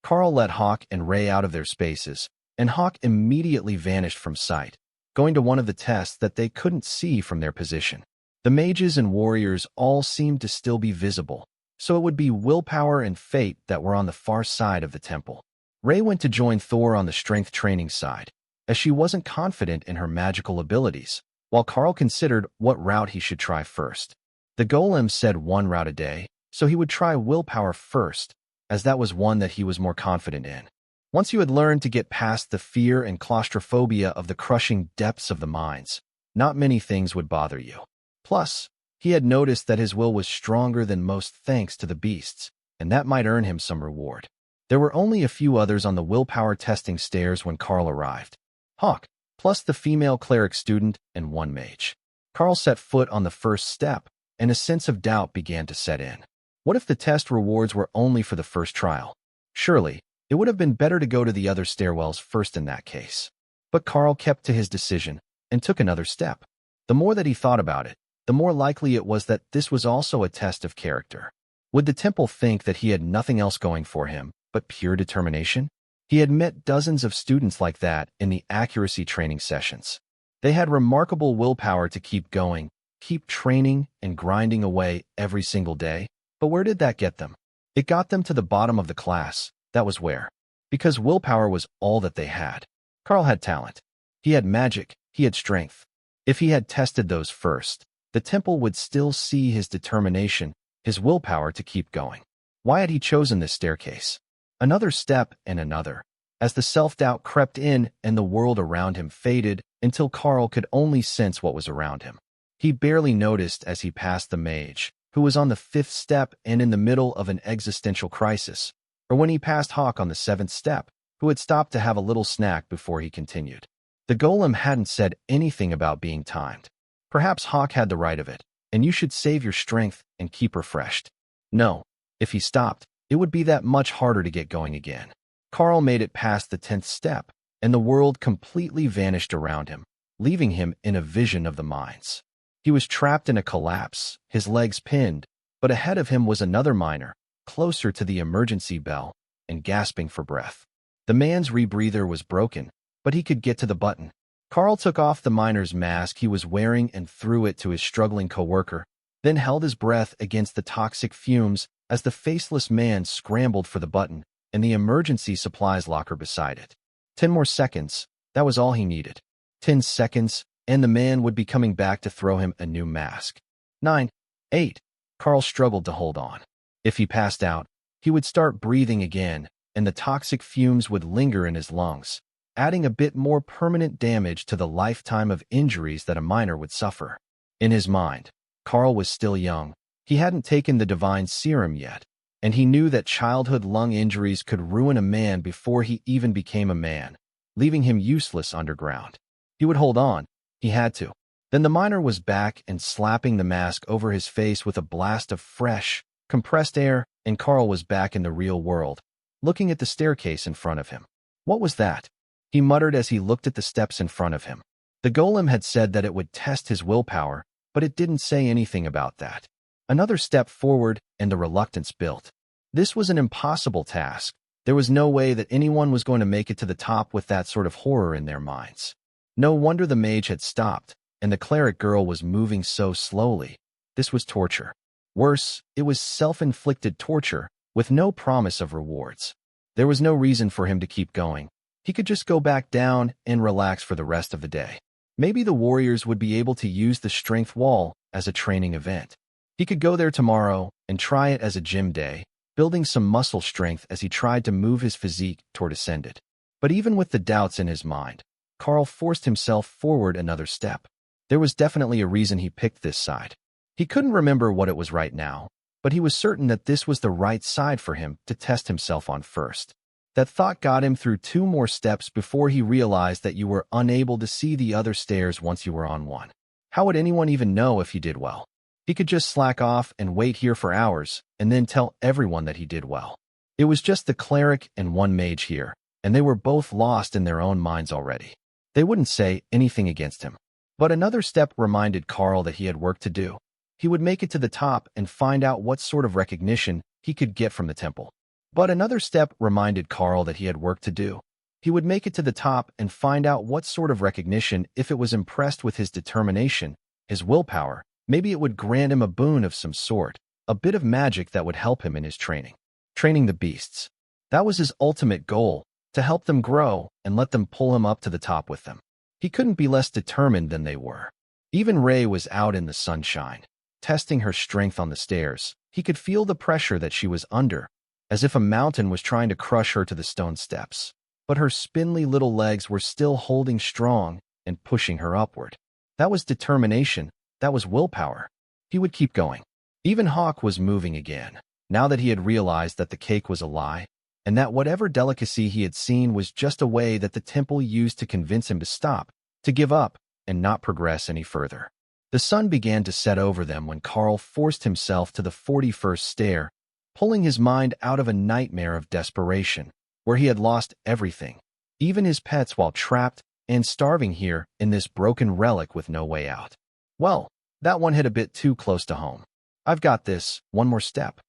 Karl let Hawk and Ray out of their spaces, and Hawk immediately vanished from sight, going to one of the tests that they couldn't see from their position. The mages and warriors all seemed to still be visible, so it would be willpower and fate that were on the far side of the temple. Ray went to join Thor on the strength training side, as she wasn't confident in her magical abilities, while Karl considered what route he should try first. The golem said 1 route a day, so he would try willpower first, as that was one that he was more confident in. Once you had learned to get past the fear and claustrophobia of the crushing depths of the mines, not many things would bother you. Plus, he had noticed that his will was stronger than most thanks to the beasts, and that might earn him some reward. There were only a few others on the willpower testing stairs when Karl arrived. Hawk, plus the female cleric student and 1 mage. Karl set foot on the first step, and a sense of doubt began to set in. What if the test rewards were only for the first trial? Surely, it would have been better to go to the other stairwells first in that case. But Karl kept to his decision and took another step. The more that he thought about it, the more likely it was that this was also a test of character. Would the temple think that he had nothing else going for him but pure determination? He had met dozens of students like that in the accuracy training sessions. They had remarkable willpower to keep going, keep training and grinding away every single day. But where did that get them? It got them to the bottom of the class, that was where. Because willpower was all that they had. Karl had talent. He had magic, he had strength. If he had tested those first, the temple would still see his determination, his willpower to keep going. Why had he chosen this staircase? Another step and another, as the self-doubt crept in and the world around him faded until Karl could only sense what was around him. He barely noticed as he passed the mage, who was on the 5th step and in the middle of an existential crisis, or when he passed Hawk on the 7th step, who had stopped to have a little snack before he continued. The golem hadn't said anything about being timed. Perhaps Hawk had the right of it, and you should save your strength and keep refreshed. No, if he stopped, it would be that much harder to get going again. Karl made it past the 10th step, and the world completely vanished around him, leaving him in a vision of the mines. He was trapped in a collapse, his legs pinned, but ahead of him was another miner, closer to the emergency bell, and gasping for breath. The man's rebreather was broken, but he could get to the button. Karl took off the miner's mask he was wearing and threw it to his struggling coworker, then held his breath against the toxic fumes as the faceless man scrambled for the button and the emergency supplies locker beside it. 10 more seconds, that was all he needed. 10 seconds, and the man would be coming back to throw him a new mask. 9, 8. Karl struggled to hold on. If he passed out, he would start breathing again, and the toxic fumes would linger in his lungs, adding a bit more permanent damage to the lifetime of injuries that a miner would suffer. In his mind, Karl was still young. He hadn't taken the divine serum yet, and he knew that childhood lung injuries could ruin a man before he even became a man, leaving him useless underground. He would hold on. He had to. Then the miner was back and slapping the mask over his face with a blast of fresh, compressed air, and Karl was back in the real world, looking at the staircase in front of him. What was that? He muttered as he looked at the steps in front of him. The golem had said that it would test his willpower, but it didn't say anything about that. Another step forward, and the reluctance built. This was an impossible task. There was no way that anyone was going to make it to the top with that sort of horror in their minds. No wonder the mage had stopped, and the cleric girl was moving so slowly. This was torture. Worse, it was self-inflicted torture, with no promise of rewards. There was no reason for him to keep going. He could just go back down and relax for the rest of the day. Maybe the warriors would be able to use the strength wall as a training event. He could go there tomorrow and try it as a gym day, building some muscle strength as he tried to move his physique toward ascended. But even with the doubts in his mind, Karl forced himself forward another step. There was definitely a reason he picked this side. He couldn't remember what it was right now, but he was certain that this was the right side for him to test himself on first. That thought got him through 2 more steps before he realized that you were unable to see the other stairs once you were on one. How would anyone even know if he did well? He could just slack off and wait here for hours, and then tell everyone that he did well. It was just the cleric and one mage here, and they were both lost in their own minds already. They wouldn't say anything against him. But another step reminded Karl that he had work to do. He would make it to the top and find out what sort of recognition he could get from the temple. But another step reminded Karl that he had work to do. He would make it to the top and find out what sort of recognition, if it was impressed with his determination, his willpower, maybe it would grant him a boon of some sort, a bit of magic that would help him in his training. Training the beasts. That was his ultimate goal, to help them grow and let them pull him up to the top with them. He couldn't be less determined than they were. Even Ray was out in the sunshine, testing her strength on the stairs. He could feel the pressure that she was under, as if a mountain was trying to crush her to the stone steps. But her spindly little legs were still holding strong and pushing her upward. That was determination. That was willpower. He would keep going. Even Hawk was moving again, now that he had realized that the cake was a lie, and that whatever delicacy he had seen was just a way that the temple used to convince him to stop, to give up, and not progress any further. The sun began to set over them when Karl forced himself to the 41st stair, pulling his mind out of a nightmare of desperation, where he had lost everything, even his pets, while trapped and starving here in this broken relic with no way out. Well, that one hit a bit too close to home. I've got this, one more step.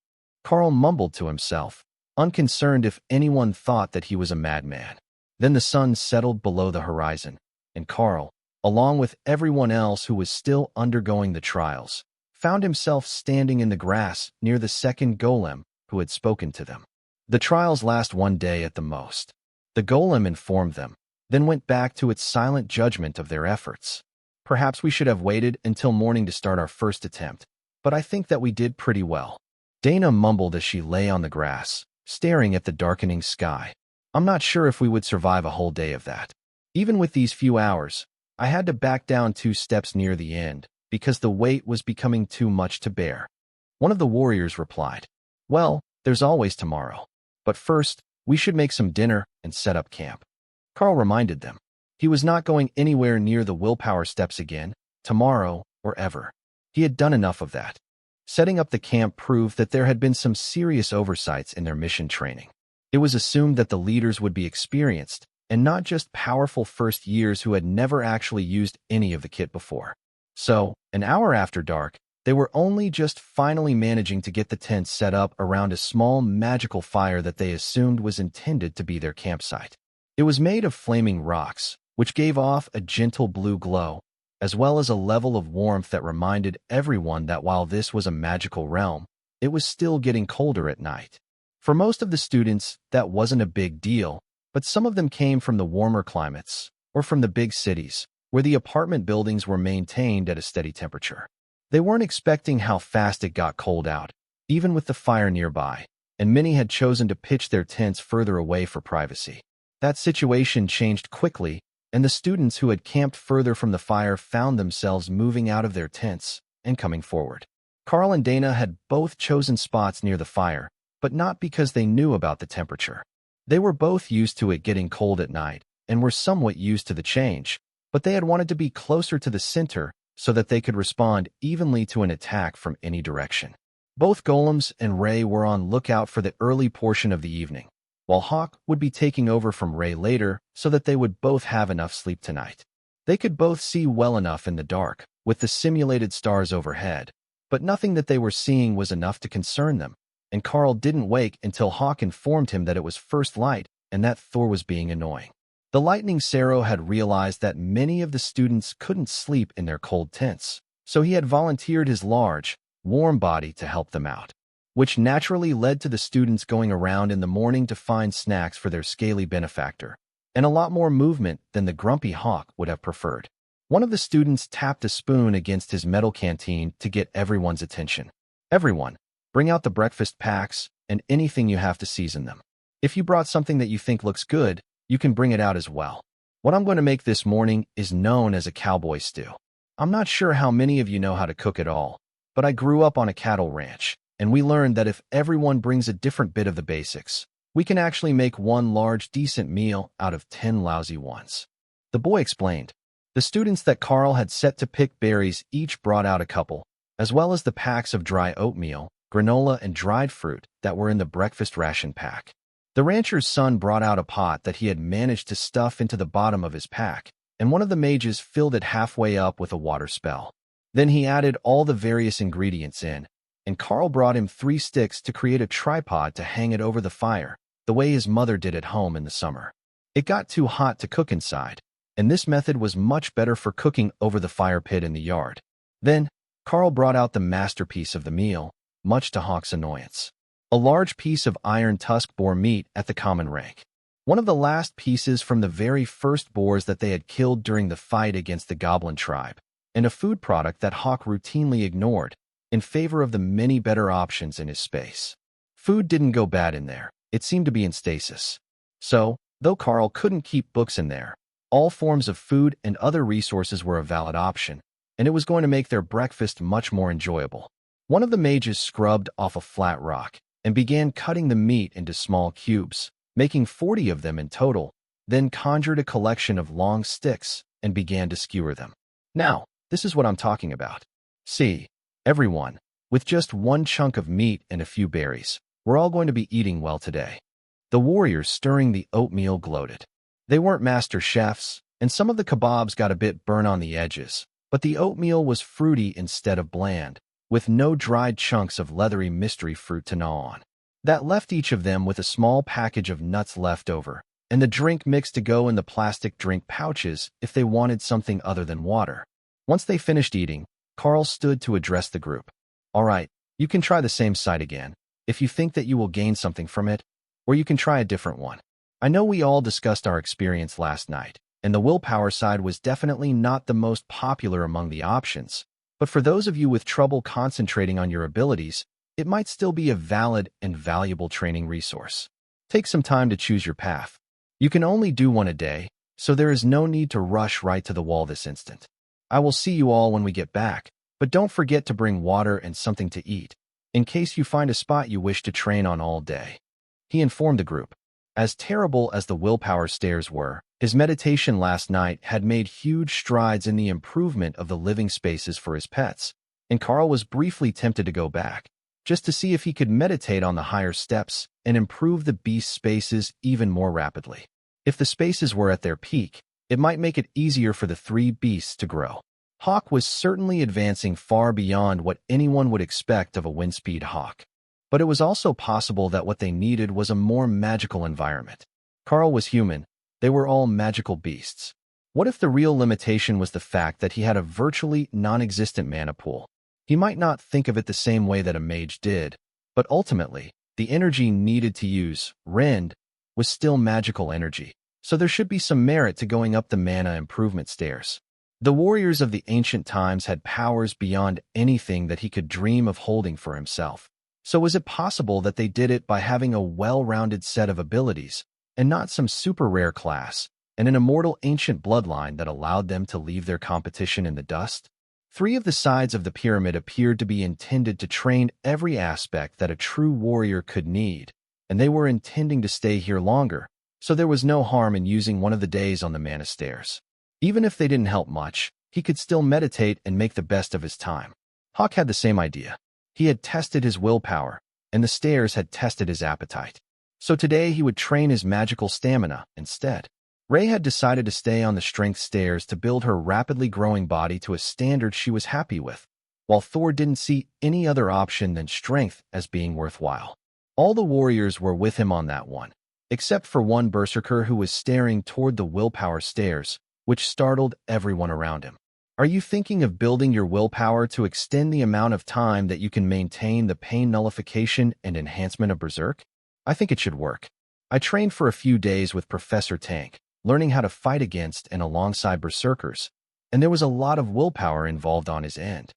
Karl mumbled to himself, unconcerned if anyone thought that he was a madman. Then the sun settled below the horizon, and Karl, along with everyone else who was still undergoing the trials, found himself standing in the grass near the second golem who had spoken to them. The trials last 1 day at the most. The golem informed them, then went back to its silent judgment of their efforts. Perhaps we should have waited until morning to start our first attempt, but I think that we did pretty well. Dana mumbled as she lay on the grass, staring at the darkening sky. I'm not sure if we would survive a whole day of that. Even with these few hours, I had to back down 2 steps near the end, because the weight was becoming too much to bear. One of the warriors replied, Well, there's always tomorrow. But first, we should make some dinner and set up camp. Karl reminded them. He was not going anywhere near the willpower steps again, tomorrow or ever. He had done enough of that. Setting up the camp proved that there had been some serious oversights in their mission training. It was assumed that the leaders would be experienced, and not just powerful first years who had never actually used any of the kit before. So, an hour after dark, they were only just finally managing to get the tents set up around a small magical fire that they assumed was intended to be their campsite. It was made of flaming rocks, which gave off a gentle blue glow, as well as a level of warmth that reminded everyone that while this was a magical realm, it was still getting colder at night. For most of the students, that wasn't a big deal, but some of them came from the warmer climates, or from the big cities, where the apartment buildings were maintained at a steady temperature. They weren't expecting how fast it got cold out, even with the fire nearby, and many had chosen to pitch their tents further away for privacy. That situation changed quickly, and the students who had camped further from the fire found themselves moving out of their tents and coming forward. Karl and Dana had both chosen spots near the fire, but not because they knew about the temperature. They were both used to it getting cold at night and were somewhat used to the change, but they had wanted to be closer to the center so that they could respond evenly to an attack from any direction. Both golems and Ray were on lookout for the early portion of the evening, while Hawk would be taking over from Ray later so that they would both have enough sleep tonight. They could both see well enough in the dark, with the simulated stars overhead, but nothing that they were seeing was enough to concern them. and Karl didn't wake until Hawk informed him that it was first light and that Thor was being annoying. The lightning Sero had realized that many of the students couldn't sleep in their cold tents, so he had volunteered his large, warm body to help them out, which naturally led to the students going around in the morning to find snacks for their scaly benefactor, and a lot more movement than the grumpy Hawk would have preferred. One of the students tapped a spoon against his metal canteen to get everyone's attention. "Everyone, bring out the breakfast packs and anything you have to season them. If you brought something that you think looks good, you can bring it out as well. What I'm going to make this morning is known as a cowboy stew. I'm not sure how many of you know how to cook at all, but I grew up on a cattle ranch, and we learned that if everyone brings a different bit of the basics, we can actually make one large decent meal out of 10 lousy ones." The boy explained. The students that Karl had set to pick berries each brought out a couple, as well as the packs of dry oatmeal, granola, and dried fruit that were in the breakfast ration pack. The rancher's son brought out a pot that he had managed to stuff into the bottom of his pack, and one of the mages filled it halfway up with a water spell. Then he added all the various ingredients in, and Karl brought him 3 sticks to create a tripod to hang it over the fire, the way his mother did at home in the summer. It got too hot to cook inside, and this method was much better for cooking over the fire pit in the yard. Then, Karl brought out the masterpiece of the meal, much to Hawk's annoyance. A large piece of iron tusk boar meat at the common rank. One of the last pieces from the very first boars that they had killed during the fight against the goblin tribe, and a food product that Hawk routinely ignored in favor of the many better options in his space. Food didn't go bad in there. It seemed to be in stasis. So, though Karl couldn't keep books in there, all forms of food and other resources were a valid option, and it was going to make their breakfast much more enjoyable. One of the mages scrubbed off a flat rock and began cutting the meat into small cubes, making 40 of them in total, then conjured a collection of long sticks and began to skewer them. "Now, this is what I'm talking about. See, everyone, with just one chunk of meat and a few berries, we're all going to be eating well today." The warriors stirring the oatmeal gloated. They weren't master chefs, and some of the kebabs got a bit burnt on the edges, but the oatmeal was fruity instead of bland, with no dried chunks of leathery mystery fruit to gnaw on. That left each of them with a small package of nuts left over, and the drink mix to go in the plastic drink pouches if they wanted something other than water. Once they finished eating, Karl stood to address the group. "All right, you can try the same side again, if you think that you will gain something from it, or you can try a different one. I know we all discussed our experience last night, and the willpower side was definitely not the most popular among the options, but for those of you with trouble concentrating on your abilities, it might still be a valid and valuable training resource. Take some time to choose your path. You can only do one a day, so there is no need to rush right to the wall this instant. I will see you all when we get back, but don't forget to bring water and something to eat, in case you find a spot you wish to train on all day," he informed the group. As terrible as the willpower stairs were, his meditation last night had made huge strides in the improvement of the living spaces for his pets, and Karl was briefly tempted to go back, just to see if he could meditate on the higher steps and improve the beast spaces even more rapidly. If the spaces were at their peak, it might make it easier for the 3 beasts to grow. Hawk was certainly advancing far beyond what anyone would expect of a windspeed hawk. But it was also possible that what they needed was a more magical environment. Karl was human. They were all magical beasts. What if the real limitation was the fact that he had a virtually non-existent mana pool? He might not think of it the same way that a mage did, but ultimately, the energy needed to use, rend, was still magical energy, so there should be some merit to going up the mana improvement stairs. The warriors of the ancient times had powers beyond anything that he could dream of holding for himself. So was it possible that they did it by having a well-rounded set of abilities, and not some super rare class, and an immortal ancient bloodline that allowed them to leave their competition in the dust? 3 of the sides of the pyramid appeared to be intended to train every aspect that a true warrior could need, and they were intending to stay here longer, so there was no harm in using one of the days on the mana stairs. Even if they didn't help much, he could still meditate and make the best of his time. Hawk had the same idea. He had tested his willpower, and the stairs had tested his appetite. So today he would train his magical stamina instead. Ray had decided to stay on the strength stairs to build her rapidly growing body to a standard she was happy with, while Thor didn't see any other option than strength as being worthwhile. All the warriors were with him on that one, except for one berserker who was staring toward the willpower stairs, which startled everyone around him. Are you thinking of building your willpower to extend the amount of time that you can maintain the pain nullification and enhancement of Berserk? I think it should work. I trained for a few days with Professor Tank, learning how to fight against and alongside berserkers, and there was a lot of willpower involved on his end.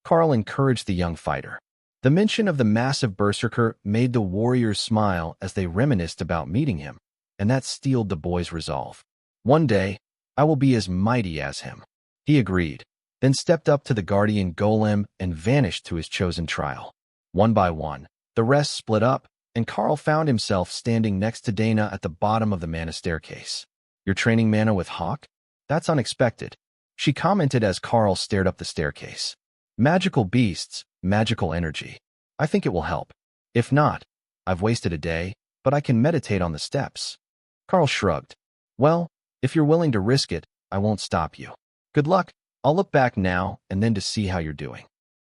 Karl encouraged the young fighter. The mention of the massive berserker made the warriors smile as they reminisced about meeting him, and that steeled the boy's resolve. One day, I will be as mighty as him. He agreed, then stepped up to the guardian golem and vanished to his chosen trial. One by one, the rest split up, and Karl found himself standing next to Dana at the bottom of the mana staircase. You're training mana with Hawk? That's unexpected, she commented as Karl stared up the staircase. Magical beasts, magical energy. I think it will help. If not, I've wasted a day, but I can meditate on the steps. Karl shrugged. Well, if you're willing to risk it, I won't stop you. Good luck. I'll look back now and then to see how you're doing.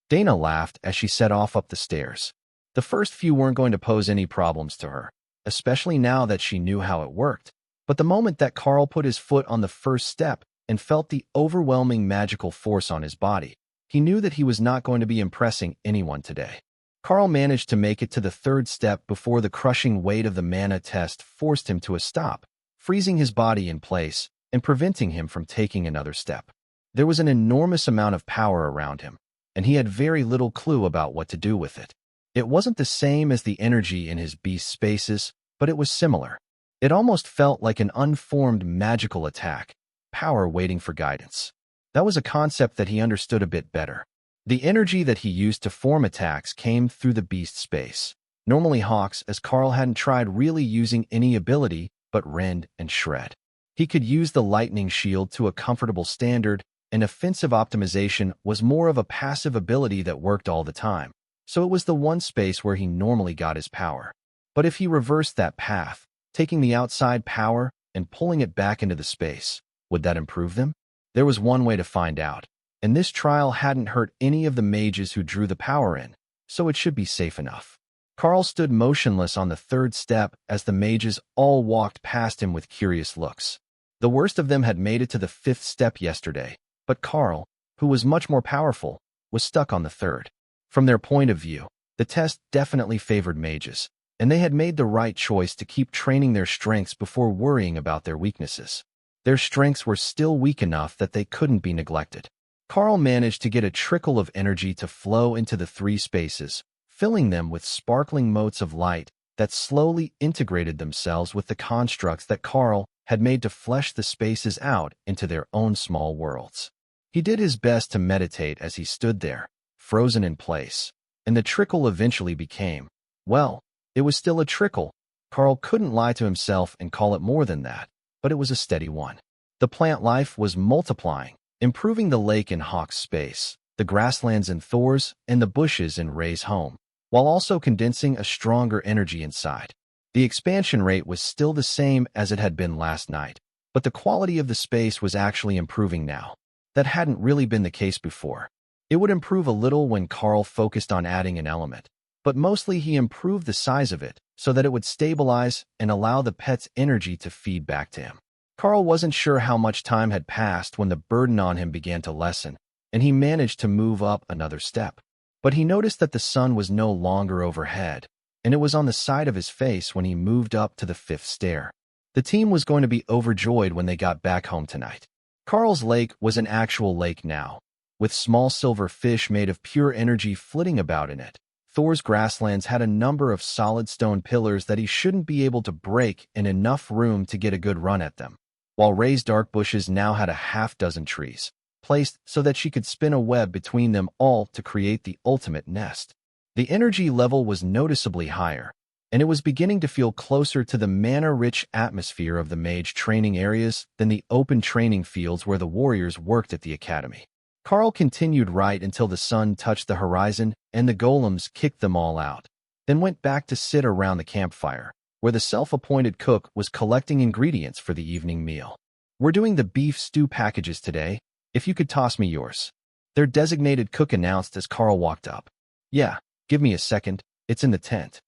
Dana laughed as she set off up the stairs. The first few weren't going to pose any problems to her, especially now that she knew how it worked. But the moment that Karl put his foot on the first step and felt the overwhelming magical force on his body, he knew that he was not going to be impressing anyone today. Karl managed to make it to the third step before the crushing weight of the mana test forced him to a stop, freezing his body in place and preventing him from taking another step. There was an enormous amount of power around him, and he had very little clue about what to do with it. It wasn't the same as the energy in his beast spaces, but it was similar. It almost felt like an unformed magical attack, power waiting for guidance. That was a concept that he understood a bit better. The energy that he used to form attacks came through the beast space. Normally Hawks, as Karl hadn't tried really using any ability but rend and shred. He could use the lightning shield to a comfortable standard, and offensive optimization was more of a passive ability that worked all the time, so it was the one space where he normally got his power. But if he reversed that path, taking the outside power and pulling it back into the space, would that improve them? There was one way to find out, and this trial hadn't hurt any of the mages who drew the power in, so it should be safe enough. Karl stood motionless on the third step as the mages all walked past him with curious looks. The worst of them had made it to the fifth step yesterday, but Karl, who was much more powerful, was stuck on the third. From their point of view, the test definitely favored mages, and they had made the right choice to keep training their strengths before worrying about their weaknesses. Their strengths were still weak enough that they couldn't be neglected. Karl managed to get a trickle of energy to flow into the three spaces, filling them with sparkling motes of light that slowly integrated themselves with the constructs that Karl had made to flesh the spaces out into their own small worlds. He did his best to meditate as he stood there, frozen in place, and the trickle eventually became, well, it was still a trickle. Karl couldn't lie to himself and call it more than that, but it was a steady one. The plant life was multiplying, improving the lake in Hawk's space, the grasslands in Thor's, and the bushes in Ray's home, while also condensing a stronger energy inside. The expansion rate was still the same as it had been last night, but the quality of the space was actually improving now. That hadn't really been the case before. It would improve a little when Karl focused on adding an element, but mostly he improved the size of it so that it would stabilize and allow the pet's energy to feed back to him. Karl wasn't sure how much time had passed when the burden on him began to lessen, and he managed to move up another step. But he noticed that the sun was no longer overhead, and it was on the side of his face when he moved up to the fifth stair. The team was going to be overjoyed when they got back home tonight. Karl's lake was an actual lake now, with small silver fish made of pure energy flitting about in it. Thor's grasslands had a number of solid stone pillars that he shouldn't be able to break and enough room to get a good run at them, while Ray's dark bushes now had a half-dozen trees, placed so that she could spin a web between them all to create the ultimate nest. The energy level was noticeably higher, and it was beginning to feel closer to the mana-rich atmosphere of the mage training areas than the open training fields where the warriors worked at the academy. Karl continued right until the sun touched the horizon and the golems kicked them all out, then went back to sit around the campfire, where the self-appointed cook was collecting ingredients for the evening meal. We're doing the beef stew packages today. If you could toss me yours. Their designated cook announced as Karl walked up. Yeah, give me a second, it's in the tent.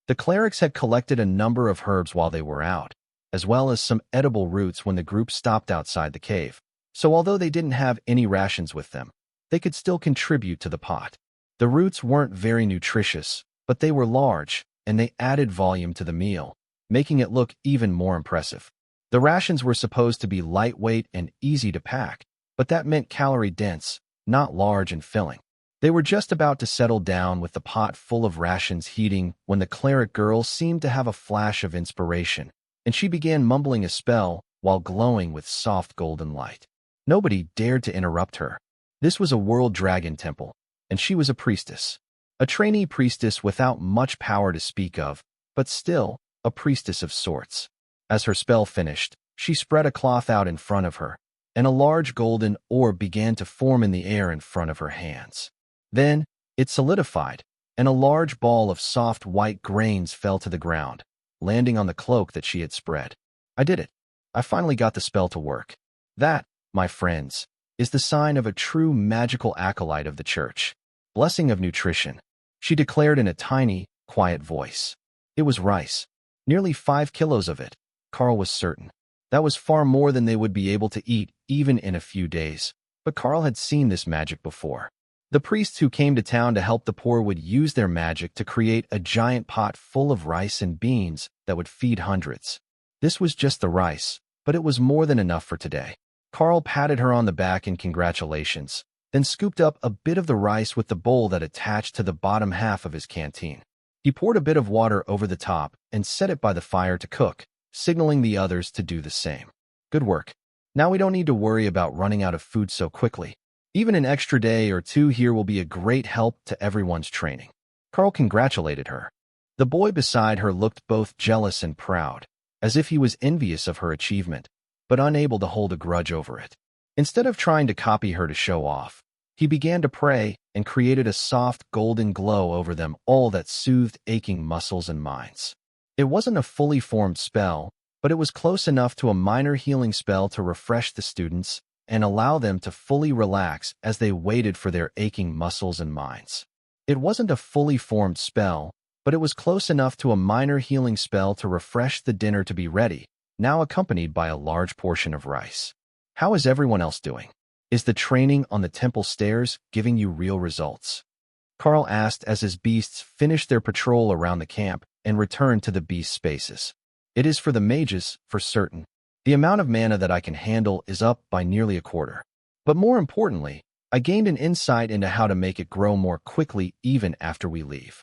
The clerics had collected a number of herbs while they were out, as well as some edible roots when the group stopped outside the cave. So although they didn't have any rations with them, they could still contribute to the pot. The roots weren't very nutritious, but they were large, and they added volume to the meal, making it look even more impressive. The rations were supposed to be lightweight and easy to pack, but that meant calorie-dense, not large and filling. They were just about to settle down with the pot full of rations heating when the cleric girl seemed to have a flash of inspiration, and she began mumbling a spell while glowing with soft golden light. Nobody dared to interrupt her. This was a world dragon temple, and she was a priestess. A trainee priestess without much power to speak of, but still a priestess of sorts. As her spell finished, she spread a cloth out in front of her, and a large golden orb began to form in the air in front of her hands. Then, it solidified, and a large ball of soft white grains fell to the ground, landing on the cloak that she had spread. I did it. I finally got the spell to work. That, my friends, is the sign of a true magical acolyte of the church. Blessing of nutrition, she declared in a tiny, quiet voice. It was rice. Nearly 5 kilos of it, Karl was certain. That was far more than they would be able to eat even in a few days, but Karl had seen this magic before. The priests who came to town to help the poor would use their magic to create a giant pot full of rice and beans that would feed hundreds. This was just the rice, but it was more than enough for today. Karl patted her on the back in congratulations, then scooped up a bit of the rice with the bowl that attached to the bottom half of his canteen. He poured a bit of water over the top and set it by the fire to cook, signaling the others to do the same. Good work. Now we don't need to worry about running out of food so quickly. Even an extra day or two here will be a great help to everyone's training. Karl congratulated her. The boy beside her looked both jealous and proud, as if he was envious of her achievement, but unable to hold a grudge over it. Instead of trying to copy her to show off, he began to pray and created a soft golden glow over them all that soothed aching muscles and minds. It wasn't a fully formed spell, but it was close enough to a minor healing spell to refresh the students and allow them to fully relax as they waited for their aching muscles and minds. It wasn't a fully formed spell, but it was close enough to a minor healing spell to refresh the dinner to be ready, now accompanied by a large portion of rice. How is everyone else doing? Is the training on the temple stairs giving you real results? Karl asked as his beasts finished their patrol around the camp and returned to the beast spaces. It is for the mages, for certain. The amount of mana that I can handle is up by nearly a quarter. But more importantly, I gained an insight into how to make it grow more quickly even after we leave.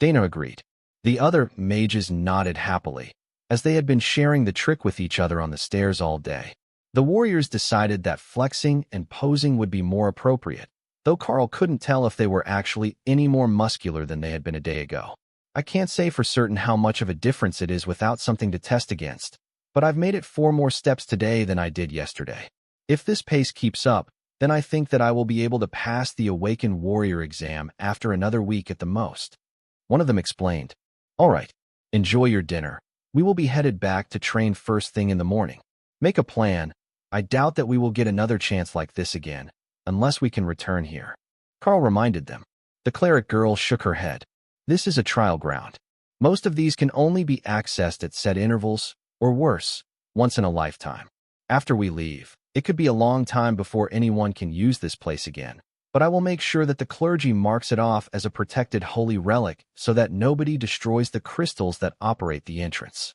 Dana agreed. The other mages nodded happily, as they had been sharing the trick with each other on the stairs all day. The warriors decided that flexing and posing would be more appropriate, though Karl couldn't tell if they were actually any more muscular than they had been a day ago. I can't say for certain how much of a difference it is without something to test against, but I've made it 4 more steps today than I did yesterday. If this pace keeps up, then I think that I will be able to pass the Awakened Warrior exam after another week at the most. One of them explained. All right, enjoy your dinner. We will be headed back to train first thing in the morning. Make a plan. I doubt that we will get another chance like this again, unless we can return here. Karl reminded them. The cleric girl shook her head. This is a trial ground. Most of these can only be accessed at set intervals, or worse, once in a lifetime. After we leave, it could be a long time before anyone can use this place again, but I will make sure that the clergy marks it off as a protected holy relic so that nobody destroys the crystals that operate the entrance.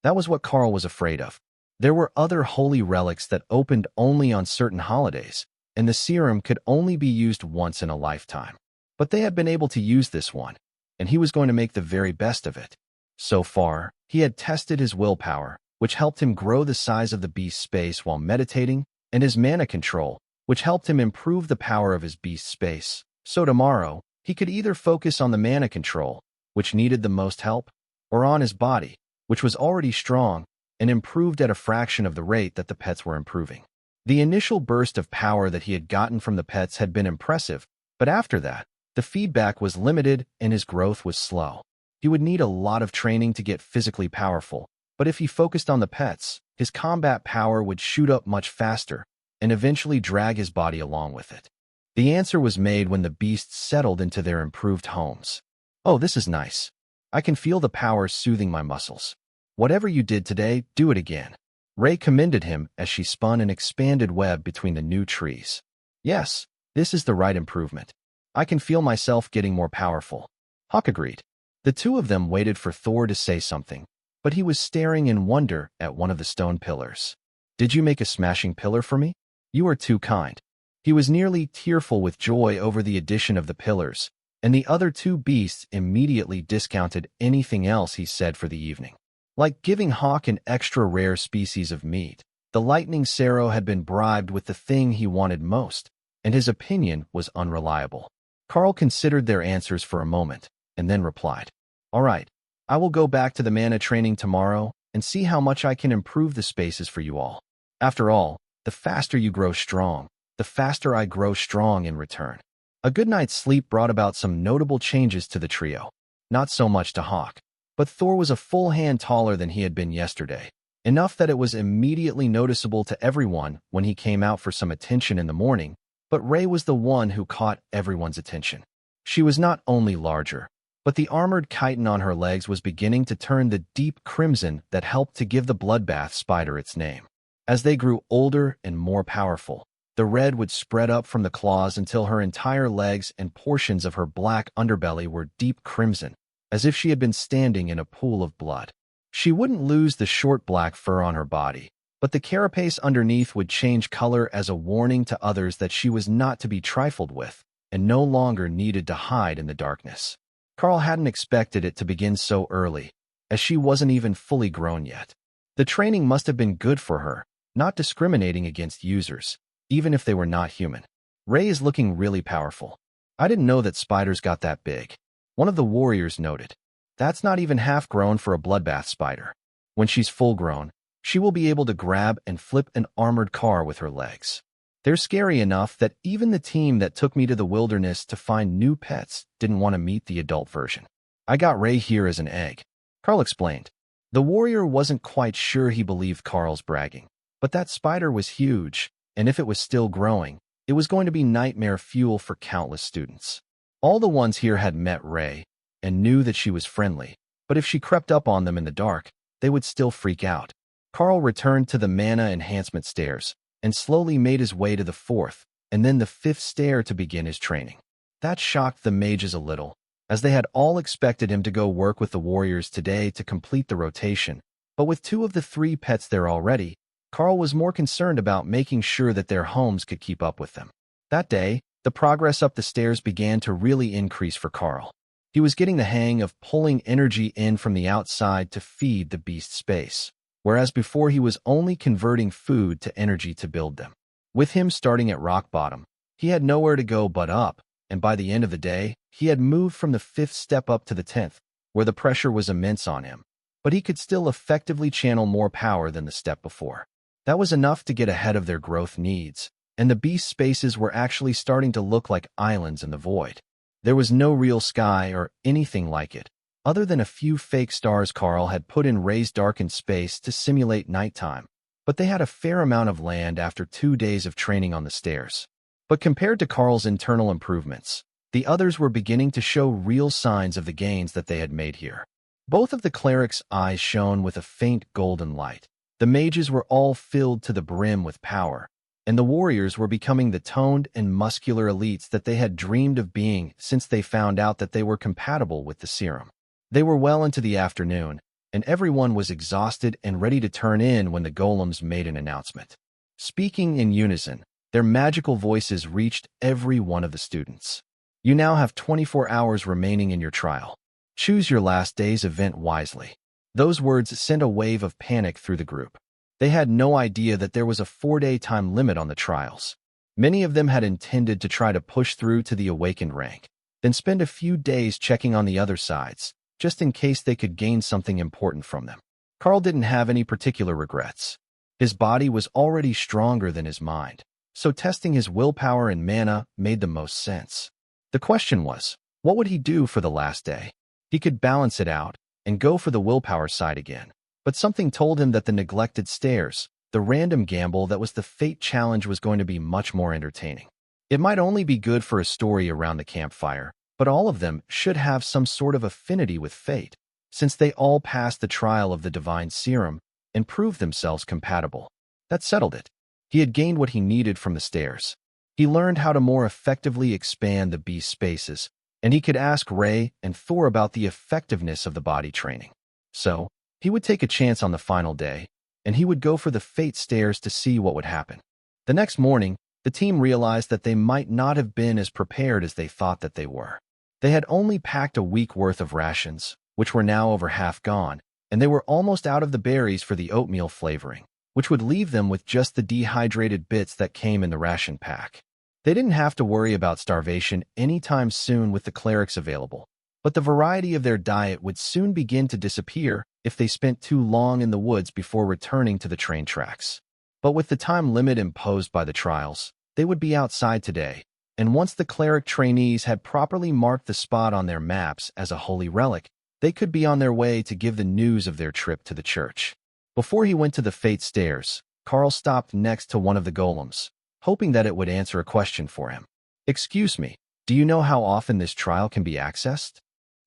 That was what Karl was afraid of. There were other holy relics that opened only on certain holidays, and the serum could only be used once in a lifetime. But they had been able to use this one, and he was going to make the very best of it. So far, he had tested his willpower, which helped him grow the size of the beast space while meditating, and his mana control, which helped him improve the power of his beast space. So tomorrow, he could either focus on the mana control, which needed the most help, or on his body, which was already strong and improved at a fraction of the rate that the pets were improving. The initial burst of power that he had gotten from the pets had been impressive, but after that, the feedback was limited and his growth was slow. He would need a lot of training to get physically powerful, but if he focused on the pets, his combat power would shoot up much faster and eventually drag his body along with it. The answer was made when the beasts settled into their improved homes. Oh, this is nice. I can feel the power soothing my muscles. Whatever you did today, do it again. Ray commended him as she spun an expanded web between the new trees. Yes, this is the right improvement. I can feel myself getting more powerful. Hawk agreed. The two of them waited for Thor to say something, but he was staring in wonder at one of the stone pillars. Did you make a smashing pillar for me? You are too kind. He was nearly tearful with joy over the addition of the pillars, and the other two beasts immediately discounted anything else he said for the evening. Like giving Hawk an extra rare species of meat, the lightning Sero had been bribed with the thing he wanted most, and his opinion was unreliable. Karl considered their answers for a moment, and then replied, "All right, I will go back to the mana training tomorrow and see how much I can improve the spaces for you all. After all, the faster you grow strong, the faster I grow strong in return." A good night's sleep brought about some notable changes to the trio. Not so much to Hawk, but Thor was a full hand taller than he had been yesterday, enough that it was immediately noticeable to everyone when he came out for some attention in the morning, but Ray was the one who caught everyone's attention. She was not only larger, but the armored chitin on her legs was beginning to turn the deep crimson that helped to give the bloodbath spider its name. As they grew older and more powerful, the red would spread up from the claws until her entire legs and portions of her black underbelly were deep crimson, as if she had been standing in a pool of blood. She wouldn't lose the short black fur on her body, but the carapace underneath would change color as a warning to others that she was not to be trifled with and no longer needed to hide in the darkness. Karl hadn't expected it to begin so early, as she wasn't even fully grown yet. The training must have been good for her, not discriminating against users, even if they were not human. Ray is looking really powerful. I didn't know that spiders got that big. One of the warriors noted. That's not even half grown for a bloodbath spider. When she's full grown, she will be able to grab and flip an armored car with her legs. They're scary enough that even the team that took me to the wilderness to find new pets didn't want to meet the adult version. I got Ray here as an egg, Karl explained. The warrior wasn't quite sure he believed Karl's bragging, but that spider was huge, and if it was still growing, it was going to be nightmare fuel for countless students. All the ones here had met Ray and knew that she was friendly, but if she crept up on them in the dark, they would still freak out. Karl returned to the mana enhancement stairs and slowly made his way to the fourth and then the fifth stair to begin his training. That shocked the mages a little, as they had all expected him to go work with the warriors today to complete the rotation, but with two of the three pets there already, Karl was more concerned about making sure that their homes could keep up with them. That day, the progress up the stairs began to really increase for Karl. He was getting the hang of pulling energy in from the outside to feed the beast space, whereas before he was only converting food to energy to build them. With him starting at rock bottom, he had nowhere to go but up, and by the end of the day, he had moved from the fifth step up to the 10th, where the pressure was immense on him, but he could still effectively channel more power than the step before. That was enough to get ahead of their growth needs, and the beast spaces were actually starting to look like islands in the void. There was no real sky or anything like it, other than a few fake stars Karl had put in Ray's darkened space to simulate nighttime, but they had a fair amount of land after 2 days of training on the stairs. But compared to Karl's internal improvements, the others were beginning to show real signs of the gains that they had made here. Both of the clerics' eyes shone with a faint golden light. The mages were all filled to the brim with power, and the warriors were becoming the toned and muscular elites that they had dreamed of being since they found out that they were compatible with the serum. They were well into the afternoon, and everyone was exhausted and ready to turn in when the golems made an announcement. Speaking in unison, their magical voices reached every one of the students. You now have 24 hours remaining in your trial. Choose your last day's event wisely. Those words sent a wave of panic through the group. They had no idea that there was a 4-day time limit on the trials. Many of them had intended to try to push through to the awakened rank, then spend a few days checking on the other sides, just in case they could gain something important from them. Karl didn't have any particular regrets. His body was already stronger than his mind, so testing his willpower and mana made the most sense. The question was, what would he do for the last day? He could balance it out and go for the willpower side again, but something told him that the neglected stairs, the random gamble that was the fate challenge, was going to be much more entertaining. It might only be good for a story around the campfire, but all of them should have some sort of affinity with fate, since they all passed the trial of the divine serum and proved themselves compatible. That settled it. He had gained what he needed from the stairs. He learned how to more effectively expand the beast spaces, and he could ask Ray and Thor about the effectiveness of the body training. So, he would take a chance on the final day, and he would go for the fate stairs to see what would happen. The next morning, the team realized that they might not have been as prepared as they thought that they were. They had only packed a week worth of rations, which were now over half gone, and they were almost out of the berries for the oatmeal flavoring, which would leave them with just the dehydrated bits that came in the ration pack. They didn't have to worry about starvation anytime soon with the clerics available, but the variety of their diet would soon begin to disappear if they spent too long in the woods before returning to the train tracks. But with the time limit imposed by the trials, they would be outside today, and once the cleric trainees had properly marked the spot on their maps as a holy relic, they could be on their way to give the news of their trip to the church. Before he went to the fate stairs, Karl stopped next to one of the golems, hoping that it would answer a question for him. "Excuse me, do you know how often this trial can be accessed?"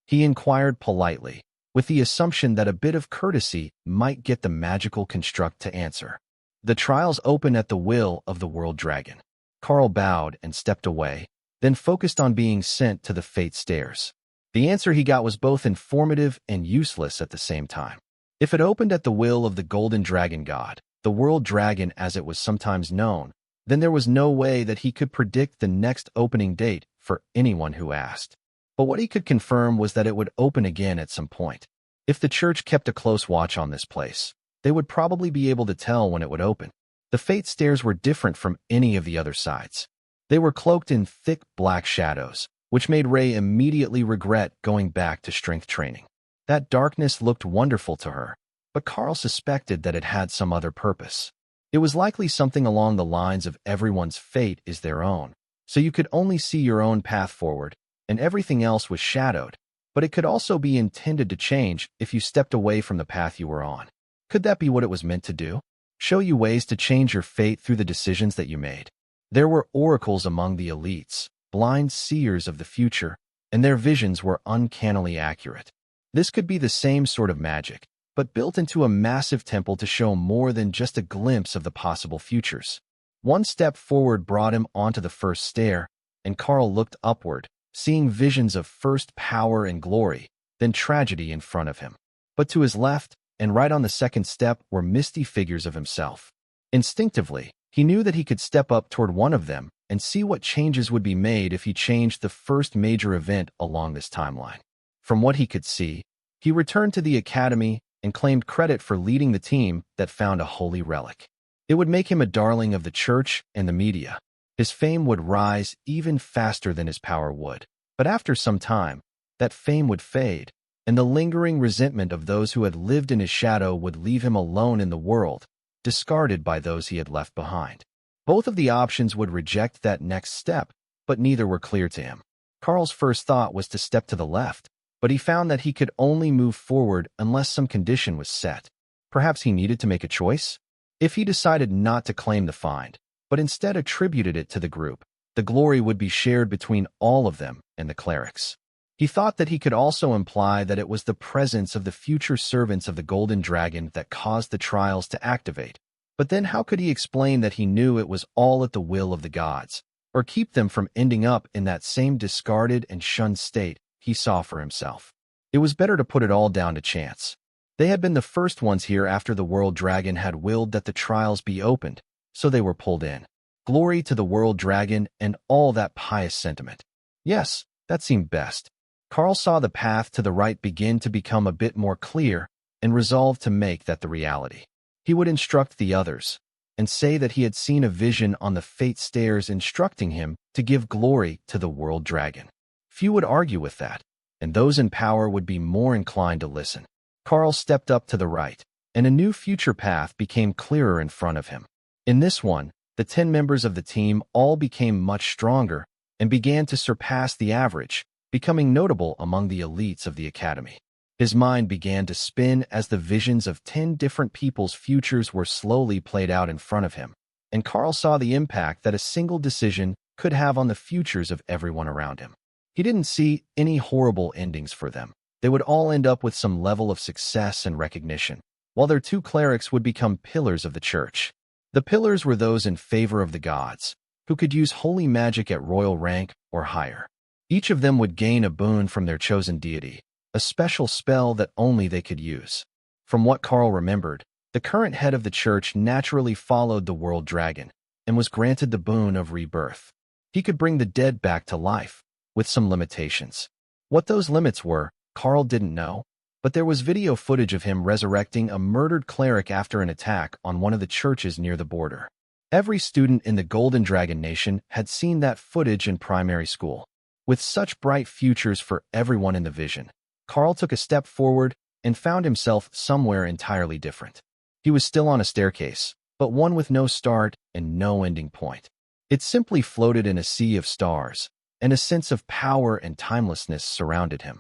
He inquired politely, with the assumption that a bit of courtesy might get the magical construct to answer. "The trials open at the will of the world dragon." Karl bowed and stepped away, then focused on being sent to the fate stairs. The answer he got was both informative and useless at the same time. If it opened at the will of the golden dragon god, the world dragon as it was sometimes known, then there was no way that he could predict the next opening date for anyone who asked. But what he could confirm was that it would open again at some point. If the church kept a close watch on this place, they would probably be able to tell when it would open. The fate stairs were different from any of the other sides. They were cloaked in thick black shadows, which made Ray immediately regret going back to strength training. That darkness looked wonderful to her, but Karl suspected that it had some other purpose. It was likely something along the lines of everyone's fate is their own, so you could only see your own path forward, and everything else was shadowed, but it could also be intended to change if you stepped away from the path you were on. Could that be what it was meant to do? Show you ways to change your fate through the decisions that you made. There were oracles among the elites, blind seers of the future, and their visions were uncannily accurate. This could be the same sort of magic, but built into a massive temple to show more than just a glimpse of the possible futures. One step forward brought him onto the first stair, and Karl looked upward, seeing visions of first power and glory, then tragedy in front of him. But to his left, and right on the second step, were misty figures of himself. Instinctively, he knew that he could step up toward one of them and see what changes would be made if he changed the first major event along this timeline. From what he could see, he returned to the academy and claimed credit for leading the team that found a holy relic. It would make him a darling of the church and the media. His fame would rise even faster than his power would. But after some time, that fame would fade, and the lingering resentment of those who had lived in his shadow would leave him alone in the world, discarded by those he had left behind. Both of the options would reject that next step, but neither were clear to him. Karl's first thought was to step to the left, but he found that he could only move forward unless some condition was set. Perhaps he needed to make a choice? If he decided not to claim the find, but instead attributed it to the group, the glory would be shared between all of them and the clerics. He thought that he could also imply that it was the presence of the future servants of the Golden Dragon that caused the trials to activate. But then how could he explain that he knew it was all at the will of the gods, or keep them from ending up in that same discarded and shunned state he saw for himself? It was better to put it all down to chance. They had been the first ones here after the World Dragon had willed that the trials be opened, so they were pulled in. Glory to the World Dragon and all that pious sentiment. Yes, that seemed best. Karl saw the path to the right begin to become a bit more clear and resolved to make that the reality. He would instruct the others and say that he had seen a vision on the fate stairs instructing him to give glory to the World Dragon. Few would argue with that, and those in power would be more inclined to listen. Karl stepped up to the right, and a new future path became clearer in front of him. In this one, the 10 members of the team all became much stronger and began to surpass the average, becoming notable among the elites of the academy. His mind began to spin as the visions of 10 different people's futures were slowly played out in front of him, and Karl saw the impact that a single decision could have on the futures of everyone around him. He didn't see any horrible endings for them. They would all end up with some level of success and recognition, while their two clerics would become pillars of the church. The pillars were those in favor of the gods, who could use holy magic at royal rank or higher. Each of them would gain a boon from their chosen deity, a special spell that only they could use. From what Karl remembered, the current head of the church naturally followed the world dragon and was granted the boon of rebirth. He could bring the dead back to life, with some limitations. What those limits were, Karl didn't know, but there was video footage of him resurrecting a murdered cleric after an attack on one of the churches near the border. Every student in the Golden Dragon Nation had seen that footage in primary school. With such bright futures for everyone in the vision, Karl took a step forward and found himself somewhere entirely different. He was still on a staircase, but one with no start and no ending point. It simply floated in a sea of stars, and a sense of power and timelessness surrounded him.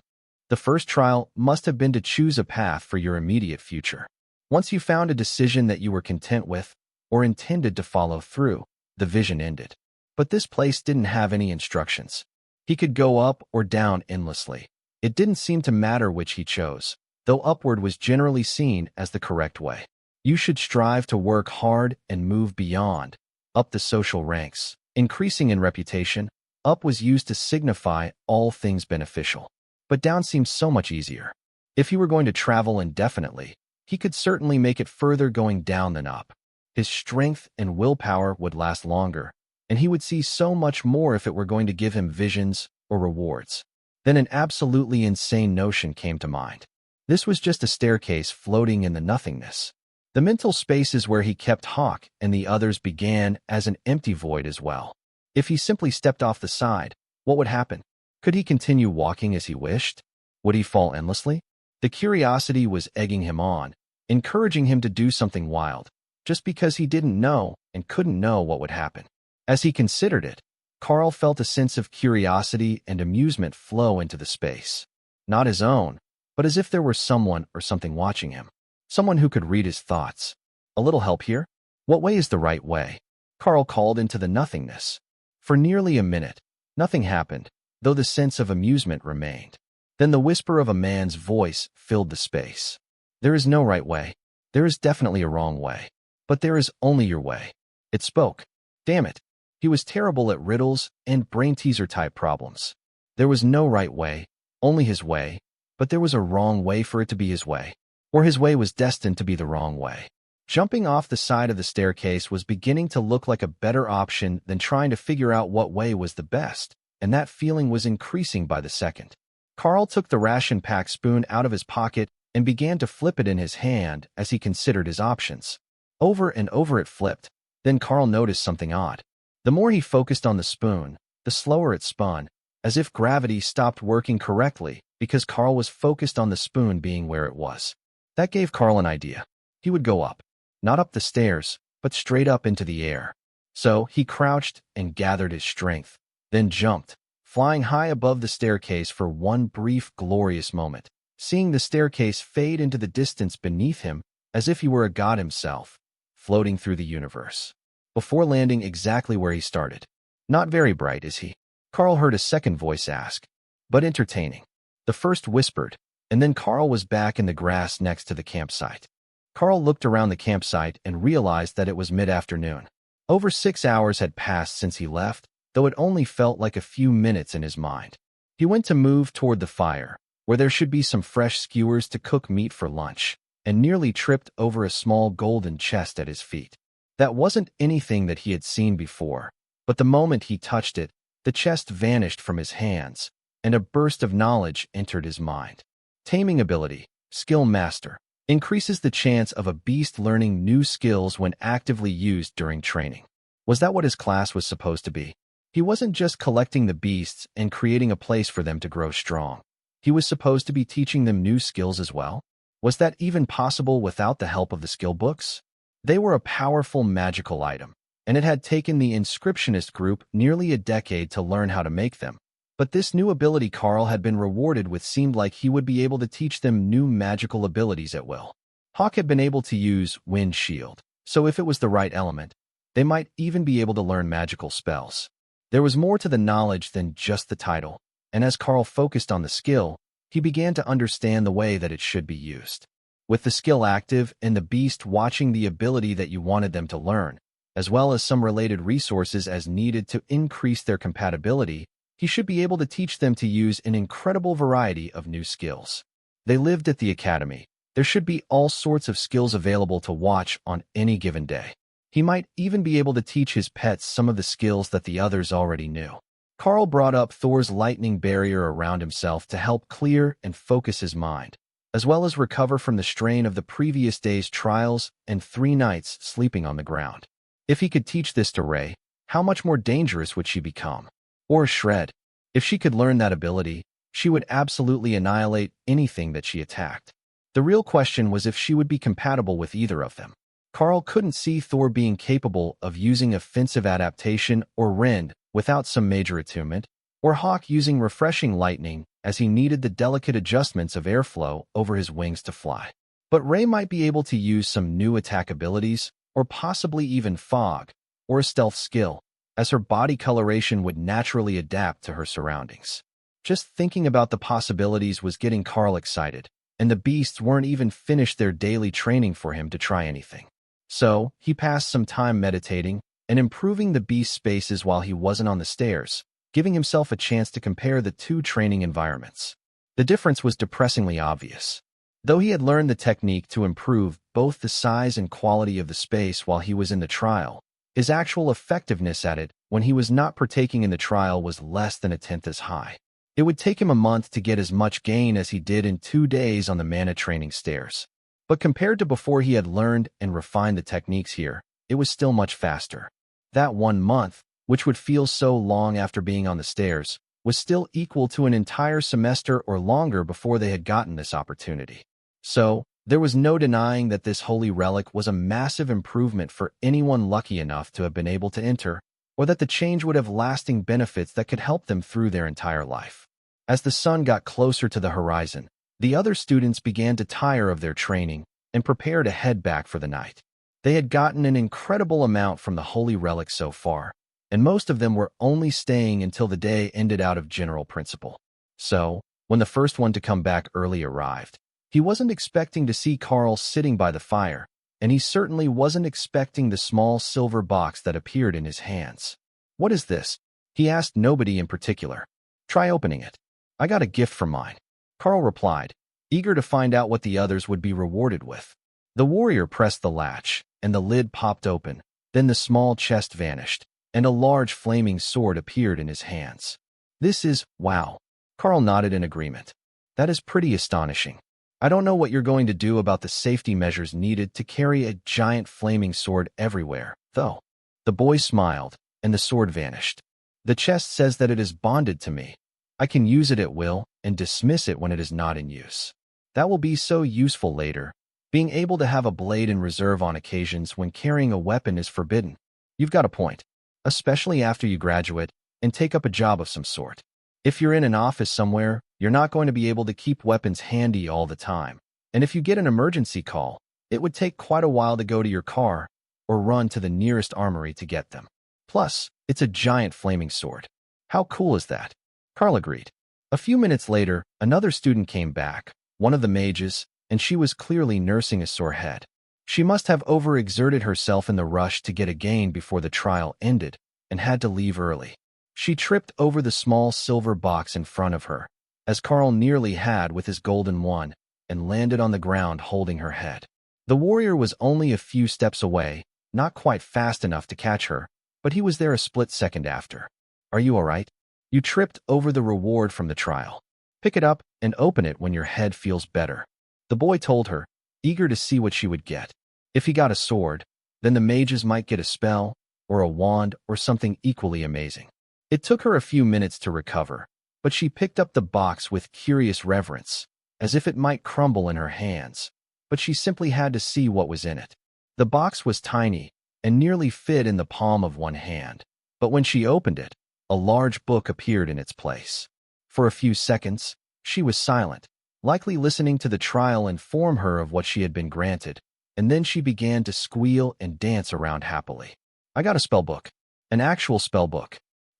The first trial must have been to choose a path for your immediate future. Once you found a decision that you were content with, or intended to follow through, the vision ended. But this place didn't have any instructions. He could go up or down endlessly. It didn't seem to matter which he chose, though upward was generally seen as the correct way. You should strive to work hard and move beyond, up the social ranks. Increasing in reputation, up was used to signify all things beneficial. But down seemed so much easier. If he were going to travel indefinitely, he could certainly make it further going down than up. His strength and willpower would last longer, and he would see so much more if it were going to give him visions or rewards. Then an absolutely insane notion came to mind. This was just a staircase floating in the nothingness. The mental spaces where he kept Hawk and the others began as an empty void as well. If he simply stepped off the side, what would happen? Could he continue walking as he wished? Would he fall endlessly? The curiosity was egging him on, encouraging him to do something wild, just because he didn't know and couldn't know what would happen. As he considered it, Karl felt a sense of curiosity and amusement flow into the space. Not his own, but as if there were someone or something watching him. Someone who could read his thoughts. A little help here? What way is the right way? Karl called into the nothingness. For nearly a minute, nothing happened, though the sense of amusement remained. Then the whisper of a man's voice filled the space. There is no right way. There is definitely a wrong way. But there is only your way. It spoke. Damn it. He was terrible at riddles and brain-teaser type problems. There was no right way, only his way, but there was a wrong way for it to be his way. Or his way was destined to be the wrong way. Jumping off the side of the staircase was beginning to look like a better option than trying to figure out what way was the best, and that feeling was increasing by the second. Karl took the ration pack spoon out of his pocket and began to flip it in his hand as he considered his options. Over and over it flipped. Then Karl noticed something odd. The more he focused on the spoon, the slower it spun, as if gravity stopped working correctly because Karl was focused on the spoon being where it was. That gave Karl an idea. He would go up. Not up the stairs, but straight up into the air. So he crouched and gathered his strength, then jumped, flying high above the staircase for one brief, glorious moment, seeing the staircase fade into the distance beneath him as if he were a god himself, floating through the universe, before landing exactly where he started. Not very bright, is he? Karl heard a second voice ask, but entertaining. The first whispered, and then Karl was back in the grass next to the campsite. Karl looked around the campsite and realized that it was mid-afternoon. Over 6 hours had passed since he left, though it only felt like a few minutes in his mind. He went to move toward the fire, where there should be some fresh skewers to cook meat for lunch, and nearly tripped over a small golden chest at his feet. That wasn't anything that he had seen before, but the moment he touched it, the chest vanished from his hands, and a burst of knowledge entered his mind. Taming ability, skill master, increases the chance of a beast learning new skills when actively used during training. Was that what his class was supposed to be? He wasn't just collecting the beasts and creating a place for them to grow strong. He was supposed to be teaching them new skills as well? Was that even possible without the help of the skill books? They were a powerful magical item, and it had taken the inscriptionist group nearly a decade to learn how to make them. But this new ability Karl had been rewarded with seemed like he would be able to teach them new magical abilities at will. Hawk had been able to use Wind Shield, so if it was the right element, they might even be able to learn magical spells. There was more to the knowledge than just the title, and as Karl focused on the skill, he began to understand the way that it should be used. With the skill active and the beast watching the ability that you wanted them to learn, as well as some related resources as needed to increase their compatibility, he should be able to teach them to use an incredible variety of new skills. They lived at the academy. There should be all sorts of skills available to watch on any given day. He might even be able to teach his pets some of the skills that the others already knew. Karl brought up Thor's lightning barrier around himself to help clear and focus his mind, as well as recover from the strain of the previous day's trials and 3 nights sleeping on the ground. If he could teach this to Ray, how much more dangerous would she become? Or Shred. If she could learn that ability, she would absolutely annihilate anything that she attacked. The real question was if she would be compatible with either of them. Karl couldn't see Thor being capable of using offensive adaptation or rend without some major attunement, or Hawk using refreshing lightning as he needed the delicate adjustments of airflow over his wings to fly. But Ray might be able to use some new attack abilities, or possibly even fog, or a stealth skill, as her body coloration would naturally adapt to her surroundings. Just thinking about the possibilities was getting Karl excited, and the beasts weren't even finished their daily training for him to try anything. So, he passed some time meditating and improving the beast spaces while he wasn't on the stairs, giving himself a chance to compare the 2 training environments. The difference was depressingly obvious. Though he had learned the technique to improve both the size and quality of the space while he was in the trial, his actual effectiveness at it when he was not partaking in the trial was less than 1/10 as high. It would take him a month to get as much gain as he did in 2 days on the mana training stairs. But compared to before he had learned and refined the techniques here, it was still much faster. That 1 month, which would feel so long after being on the stairs, was still equal to an entire semester or longer before they had gotten this opportunity. So, there was no denying that this holy relic was a massive improvement for anyone lucky enough to have been able to enter, or that the change would have lasting benefits that could help them through their entire life. As the sun got closer to the horizon, the other students began to tire of their training and prepare to head back for the night. They had gotten an incredible amount from the holy relic so far, and most of them were only staying until the day ended out of general principle. So, when the first one to come back early arrived, he wasn't expecting to see Karl sitting by the fire, and he certainly wasn't expecting the small silver box that appeared in his hands. "What is this?" he asked nobody in particular. "Try opening it. I got a gift for mine," Karl replied, eager to find out what the others would be rewarded with. The warrior pressed the latch, and the lid popped open. Then the small chest vanished, and a large flaming sword appeared in his hands. "This is, wow." Karl nodded in agreement. "That is pretty astonishing. I don't know what you're going to do about the safety measures needed to carry a giant flaming sword everywhere, though." The boy smiled, and the sword vanished. "The chest says that it is bonded to me. I can use it at will and dismiss it when it is not in use. That will be so useful later, being able to have a blade in reserve on occasions when carrying a weapon is forbidden." "You've got a point, especially after you graduate and take up a job of some sort. If you're in an office somewhere, you're not going to be able to keep weapons handy all the time. And if you get an emergency call, it would take quite a while to go to your car or run to the nearest armory to get them. Plus, it's a giant flaming sword. How cool is that?" Karl agreed. A few minutes later, another student came back, one of the mages, and she was clearly nursing a sore head. She must have overexerted herself in the rush to get a gain before the trial ended and had to leave early. She tripped over the small silver box in front of her, as Karl nearly had with his golden one, and landed on the ground holding her head. The warrior was only a few steps away, not quite fast enough to catch her, but he was there a split second after. "Are you all right? You tripped over the reward from the trial. Pick it up and open it when your head feels better," the boy told her, eager to see what she would get. If he got a sword, then the mages might get a spell, or a wand, or something equally amazing. It took her a few minutes to recover, but she picked up the box with curious reverence, as if it might crumble in her hands, but she simply had to see what was in it. The box was tiny and nearly fit in the palm of one hand, but when she opened it, a large book appeared in its place. For a few seconds, she was silent, likely listening to the trial inform her of what she had been granted, and then she began to squeal and dance around happily. "I got a spell book. An actual spell book."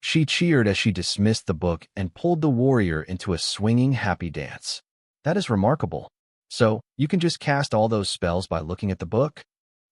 She cheered as she dismissed the book and pulled the warrior into a swinging, happy dance. That is remarkable. So, you can just cast all those spells by looking at the book?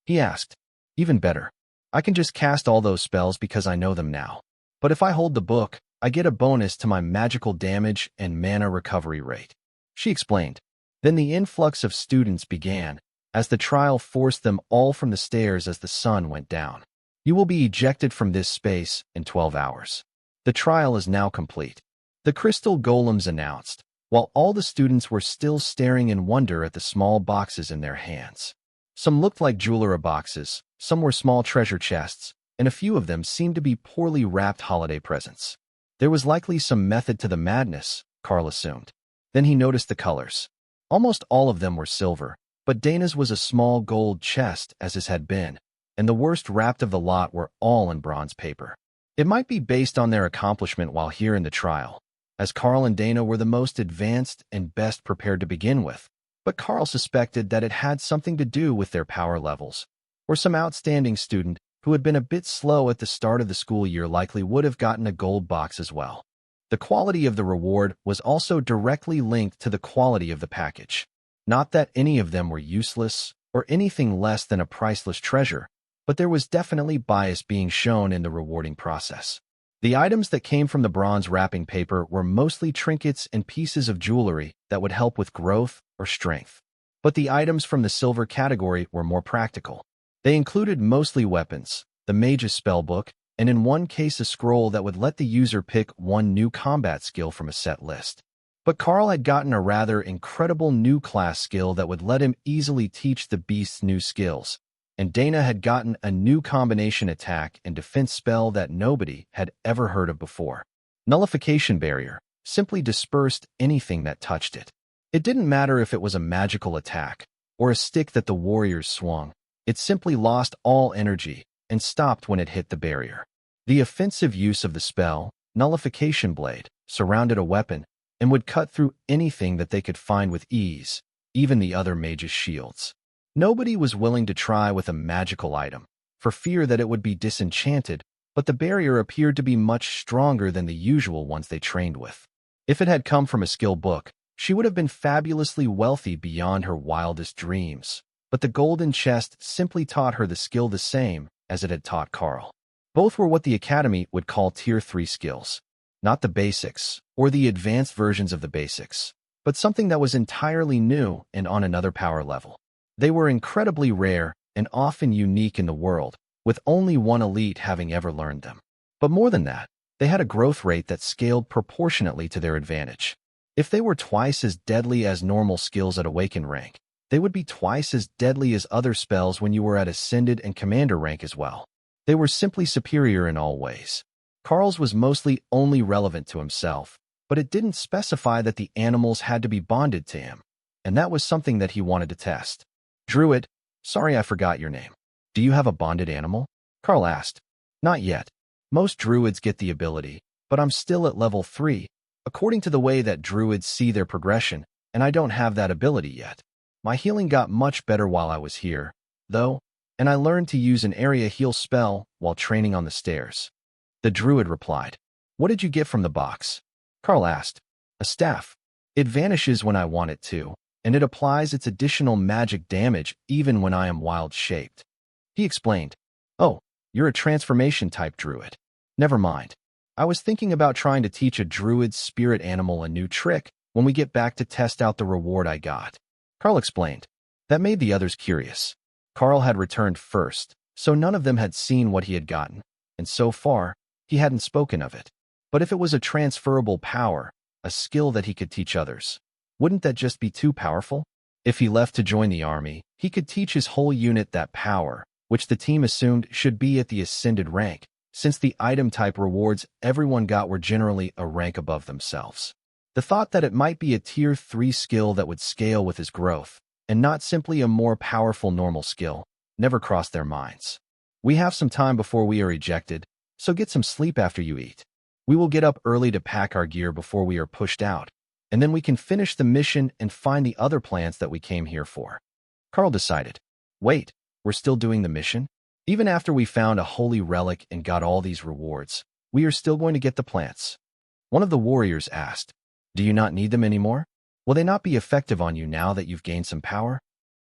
He asked. Even better. I can just cast all those spells because I know them now. But if I hold the book, I get a bonus to my magical damage and mana recovery rate. She explained. Then the influx of students began, as the trial forced them all from the stairs as the sun went down. You will be ejected from this space in 12 hours. The trial is now complete. The crystal golems announced, while all the students were still staring in wonder at the small boxes in their hands. Some looked like jewelry boxes, some were small treasure chests, and a few of them seemed to be poorly wrapped holiday presents. There was likely some method to the madness, Karl assumed. Then he noticed the colors. Almost all of them were silver, but Dana's was a small gold chest as his had been, and the worst wrapped of the lot were all in bronze paper. It might be based on their accomplishment while here in the trial, as Karl and Dana were the most advanced and best prepared to begin with, but Karl suspected that it had something to do with their power levels, or some outstanding student who had been a bit slow at the start of the school year likely would have gotten a gold box as well. The quality of the reward was also directly linked to the quality of the package. Not that any of them were useless or anything less than a priceless treasure, but there was definitely bias being shown in the rewarding process. The items that came from the bronze wrapping paper were mostly trinkets and pieces of jewelry that would help with growth or strength. But the items from the silver category were more practical. They included mostly weapons, the mage's spellbook, and in one case a scroll that would let the user pick one new combat skill from a set list. But Karl had gotten a rather incredible new class skill that would let him easily teach the beasts new skills, and Dana had gotten a new combination attack and defense spell that nobody had ever heard of before. Nullification Barrier simply dispersed anything that touched it. It didn't matter if it was a magical attack or a stick that the warriors swung. It simply lost all energy and stopped when it hit the barrier. The offensive use of the spell, Nullification Blade, surrounded a weapon and would cut through anything that they could find with ease, even the other mage's shields. Nobody was willing to try with a magical item, for fear that it would be disenchanted, but the barrier appeared to be much stronger than the usual ones they trained with. If it had come from a skill book, she would have been fabulously wealthy beyond her wildest dreams. But the golden chest simply taught her the skill the same as it had taught Karl. Both were what the Academy would call Tier 3 skills, not the basics or the advanced versions of the basics, but something that was entirely new and on another power level. They were incredibly rare and often unique in the world, with only one elite having ever learned them. But more than that, they had a growth rate that scaled proportionately to their advantage. If they were twice as deadly as normal skills at Awaken rank, they would be twice as deadly as other spells when you were at Ascended and Commander rank as well. They were simply superior in all ways. Karl's was mostly only relevant to himself, but it didn't specify that the animals had to be bonded to him, and that was something that he wanted to test. Druid, sorry I forgot your name. Do you have a bonded animal? Karl asked. Not yet. Most druids get the ability, but I'm still at level 3, according to the way that druids see their progression, and I don't have that ability yet. My healing got much better while I was here, though, and I learned to use an area heal spell while training on the stairs. The druid replied. What did you get from the box? Karl asked. A staff. It vanishes when I want it to, and it applies its additional magic damage even when I am wild-shaped. He explained. Oh, you're a transformation-type druid. Never mind. I was thinking about trying to teach a druid's spirit animal a new trick when we get back to test out the reward I got. Karl explained. That made the others curious. Karl had returned first, so none of them had seen what he had gotten, and so far, he hadn't spoken of it. But if it was a transferable power, a skill that he could teach others, wouldn't that just be too powerful? If he left to join the army, he could teach his whole unit that power, which the team assumed should be at the Ascended rank, since the item-type rewards everyone got were generally a rank above themselves. The thought that it might be a Tier 3 skill that would scale with his growth, and not simply a more powerful normal skill, never crossed their minds. We have some time before we are ejected, so get some sleep after you eat. We will get up early to pack our gear before we are pushed out, and then we can finish the mission and find the other plants that we came here for. Karl decided. Wait, we're still doing the mission? Even after we found a holy relic and got all these rewards, we are still going to get the plants. One of the warriors asked, do you not need them anymore? Will they not be effective on you now that you've gained some power?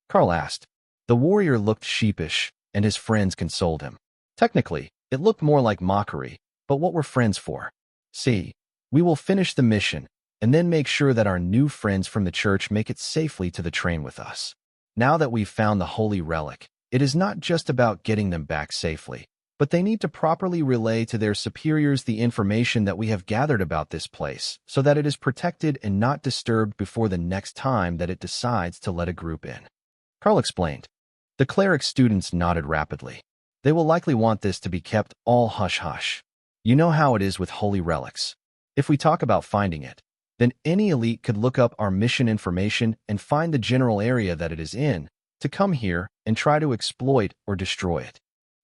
Karl asked. The warrior looked sheepish, and his friends consoled him. Technically, it looked more like mockery, but what were friends for? See, we will finish the mission, and then make sure that our new friends from the church make it safely to the train with us. Now that we've found the holy relic, it is not just about getting them back safely, but they need to properly relay to their superiors the information that we have gathered about this place so that it is protected and not disturbed before the next time that it decides to let a group in. Karl explained. The cleric students nodded rapidly. They will likely want this to be kept all hush-hush. You know how it is with holy relics. If we talk about finding it, then any elite could look up our mission information and find the general area that it is in, to come here and try to exploit or destroy it.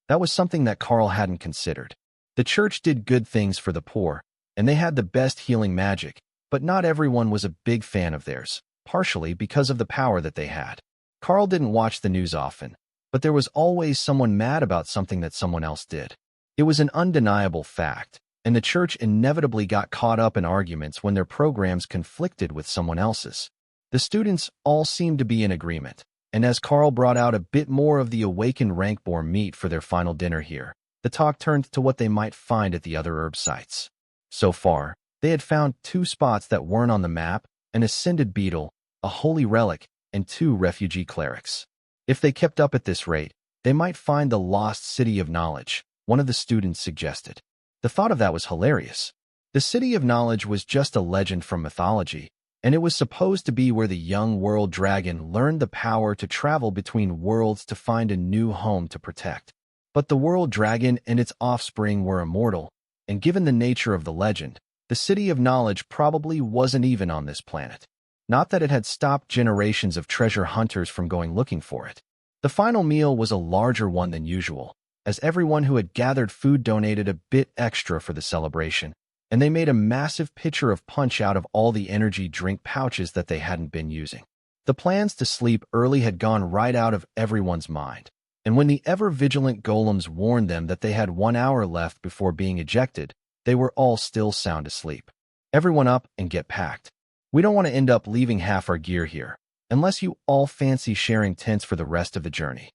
That was something that Karl hadn't considered. The church did good things for the poor, and they had the best healing magic, but not everyone was a big fan of theirs, partially because of the power that they had. Karl didn't watch the news often, but there was always someone mad about something that someone else did. It was an undeniable fact, and the church inevitably got caught up in arguments when their programs conflicted with someone else's. The students all seemed to be in agreement, and as Karl brought out a bit more of the awakened rankboar meat for their final dinner here, the talk turned to what they might find at the other herb sites. So far, they had found 2 spots that weren't on the map, an ascended beetle, a holy relic, and 2 refugee clerics. If they kept up at this rate, they might find the lost city of knowledge, one of the students suggested. The thought of that was hilarious. The city of knowledge was just a legend from mythology, and it was supposed to be where the young world dragon learned the power to travel between worlds to find a new home to protect. But the world dragon and its offspring were immortal, and given the nature of the legend, the city of knowledge probably wasn't even on this planet. Not that it had stopped generations of treasure hunters from going looking for it. The final meal was a larger one than usual, as everyone who had gathered food donated a bit extra for the celebration, and they made a massive pitcher of punch out of all the energy drink pouches that they hadn't been using. The plans to sleep early had gone right out of everyone's mind, and when the ever-vigilant golems warned them that they had 1 hour left before being ejected, they were all still sound asleep. Everyone up and get packed. We don't want to end up leaving half our gear here, unless you all fancy sharing tents for the rest of the journey.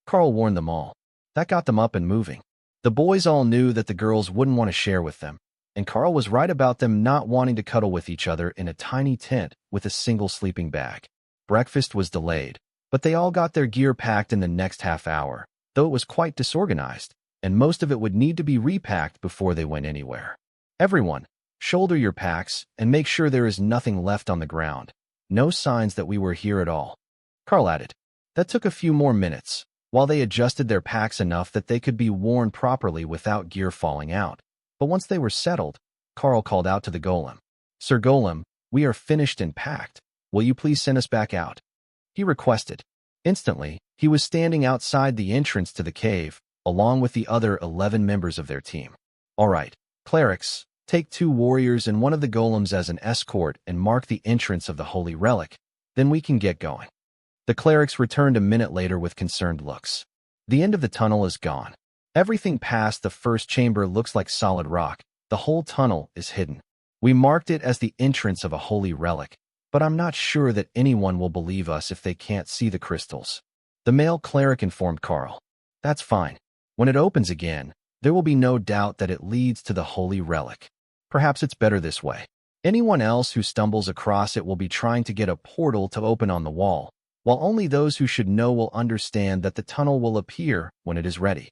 Karl warned them all. That got them up and moving. The boys all knew that the girls wouldn't want to share with them, and Karl was right about them not wanting to cuddle with each other in a tiny tent with a single sleeping bag. Breakfast was delayed, but they all got their gear packed in the next half hour, though it was quite disorganized, and most of it would need to be repacked before they went anywhere. Everyone, shoulder your packs and make sure there is nothing left on the ground. No signs that we were here at all. Karl added. That took a few more minutes, while they adjusted their packs enough that they could be worn properly without gear falling out. But once they were settled, Karl called out to the golem. Sir Golem, we are finished and packed. Will you please send us back out? He requested. Instantly, he was standing outside the entrance to the cave, along with the other 11 members of their team. All right, clerics, take 2 warriors and one of the golems as an escort and mark the entrance of the holy relic. Then we can get going. The clerics returned a minute later with concerned looks. The end of the tunnel is gone. Everything past the first chamber looks like solid rock. The whole tunnel is hidden. We marked it as the entrance of a holy relic, but I'm not sure that anyone will believe us if they can't see the crystals. The male cleric informed Karl. That's fine. When it opens again, there will be no doubt that it leads to the holy relic. Perhaps it's better this way. Anyone else who stumbles across it will be trying to get a portal to open on the wall, while only those who should know will understand that the tunnel will appear when it is ready.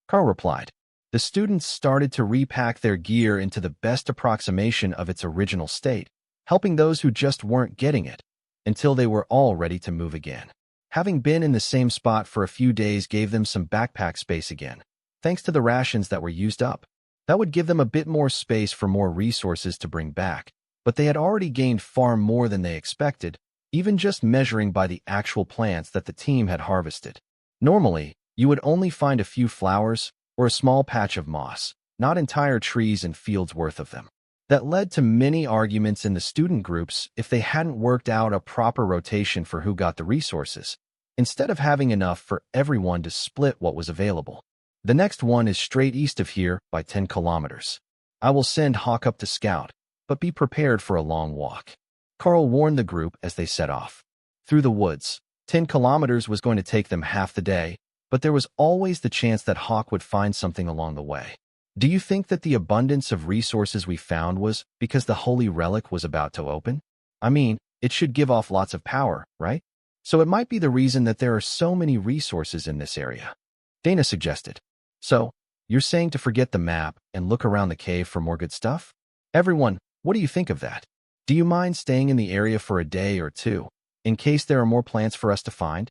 Karl replied. The students started to repack their gear into the best approximation of its original state, helping those who just weren't getting it, until they were all ready to move again. Having been in the same spot for a few days gave them some backpack space again, thanks to the rations that were used up. That would give them a bit more space for more resources to bring back, but they had already gained far more than they expected, even just measuring by the actual plants that the team had harvested. Normally, you would only find a few flowers or a small patch of moss, not entire trees and fields worth of them. That led to many arguments in the student groups if they hadn't worked out a proper rotation for who got the resources, instead of having enough for everyone to split what was available. The next one is straight east of here by 10 kilometers. I will send Hawk up to scout, but be prepared for a long walk. Karl warned the group as they set off. Through the woods, 10 kilometers was going to take them half the day, but there was always the chance that Hawk would find something along the way. Do you think that the abundance of resources we found was because the holy relic was about to open? I mean, it should give off lots of power, right? So it might be the reason that there are so many resources in this area. Dana suggested. So, you're saying to forget the map and look around the cave for more good stuff? Everyone, what do you think of that? Do you mind staying in the area for a day or two, in case there are more plants for us to find?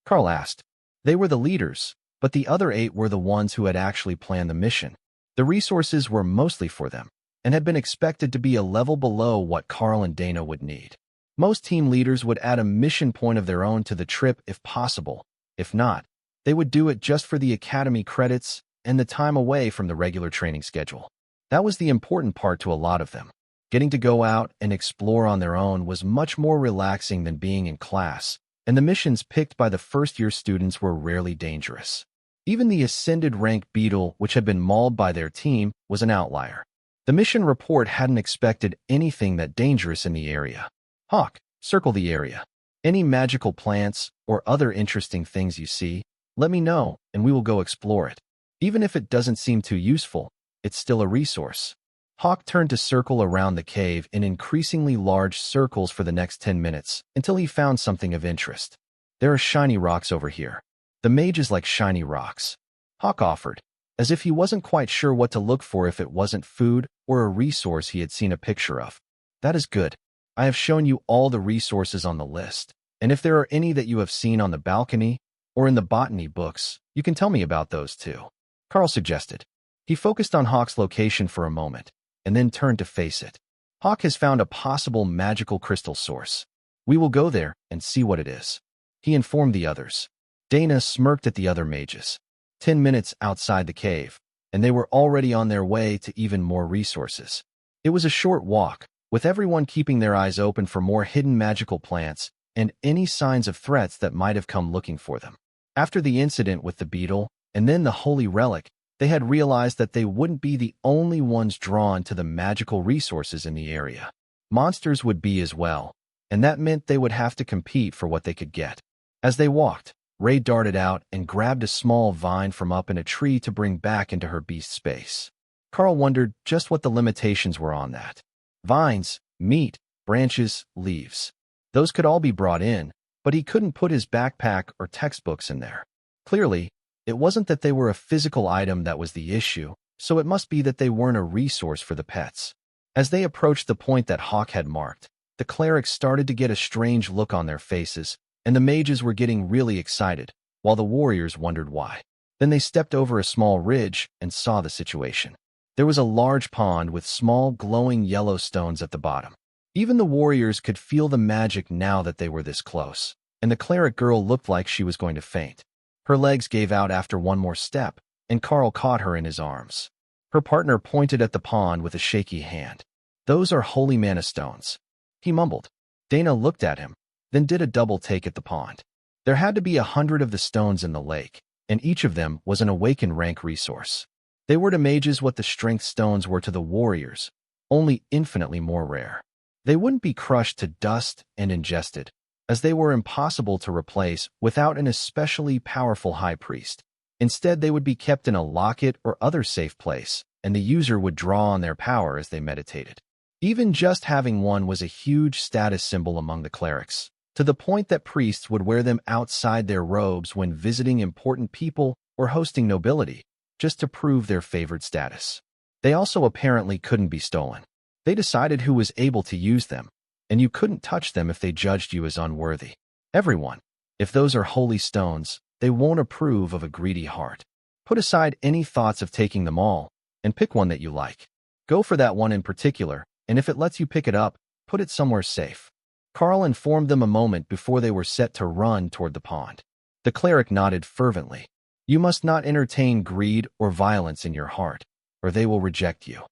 Karl asked. They were the leaders, but the other 8 were the ones who had actually planned the mission. The resources were mostly for them, and had been expected to be a level below what Karl and Dana would need. Most team leaders would add a mission point of their own to the trip if possible. If not, they would do it just for the academy credits and the time away from the regular training schedule. That was the important part to a lot of them. Getting to go out and explore on their own was much more relaxing than being in class, and the missions picked by the first-year students were rarely dangerous. Even the ascended rank beetle, which had been mauled by their team, was an outlier. The mission report hadn't expected anything that dangerous in the area. Hawk, circle the area. Any magical plants or other interesting things you see, let me know and we will go explore it. Even if it doesn't seem too useful, it's still a resource. Hawk turned to circle around the cave in increasingly large circles for the next 10 minutes until he found something of interest. There are shiny rocks over here. The mages like shiny rocks. Hawk offered, as if he wasn't quite sure what to look for if it wasn't food or a resource he had seen a picture of. That is good. I have shown you all the resources on the list, and if there are any that you have seen on the balcony or in the botany books, you can tell me about those too. Karl suggested. He focused on Hawk's location for a moment, and then turned to face it. Hawk has found a possible magical crystal source. We will go there and see what it is. He informed the others. Dana smirked at the other mages. 10 minutes outside the cave, and they were already on their way to even more resources. It was a short walk, with everyone keeping their eyes open for more hidden magical plants and any signs of threats that might have come looking for them. After the incident with the beetle, and then the holy relic, they had realized that they wouldn't be the only ones drawn to the magical resources in the area. Monsters would be as well, and that meant they would have to compete for what they could get. As they walked, Ray darted out and grabbed a small vine from up in a tree to bring back into her beast space. Karl wondered just what the limitations were on that. Vines, meat, branches, leaves. Those could all be brought in, but he couldn't put his backpack or textbooks in there. Clearly, it wasn't that they were a physical item that was the issue, so it must be that they weren't a resource for the pets. As they approached the point that Hawk had marked, the clerics started to get a strange look on their faces, and the mages were getting really excited, while the warriors wondered why. Then they stepped over a small ridge and saw the situation. There was a large pond with small glowing yellow stones at the bottom. Even the warriors could feel the magic now that they were this close, and the cleric girl looked like she was going to faint. Her legs gave out after one more step, and Karl caught her in his arms. Her partner pointed at the pond with a shaky hand. Those are holy mana stones, he mumbled. Dana looked at him, then did a double take at the pond. There had to be 100 of the stones in the lake, and each of them was an awakened rank resource. They were to mages what the strength stones were to the warriors, only infinitely more rare. They wouldn't be crushed to dust and ingested, as they were impossible to replace without an especially powerful high priest. Instead, they would be kept in a locket or other safe place, and the user would draw on their power as they meditated. Even just having one was a huge status symbol among the clerics, to the point that priests would wear them outside their robes when visiting important people or hosting nobility, just to prove their favored status. They also apparently couldn't be stolen. They decided who was able to use them, and you couldn't touch them if they judged you as unworthy. Everyone, if those are holy stones, they won't approve of a greedy heart. Put aside any thoughts of taking them all, and pick one that you like. Go for that one in particular, and if it lets you pick it up, put it somewhere safe. Karl informed them a moment before they were set to run toward the pond. The cleric nodded fervently. You must not entertain greed or violence in your heart, or they will reject you.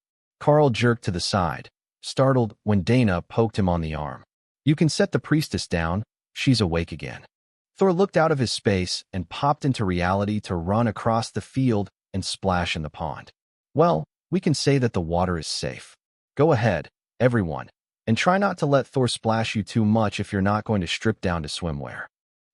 Karl jerked to the side, startled when Dana poked him on the arm. You can set the priestess down, she's awake again. Thor looked out of his space and popped into reality to run across the field and splash in the pond. Well, we can say that the water is safe. Go ahead, everyone, and try not to let Thor splash you too much if you're not going to strip down to swimwear."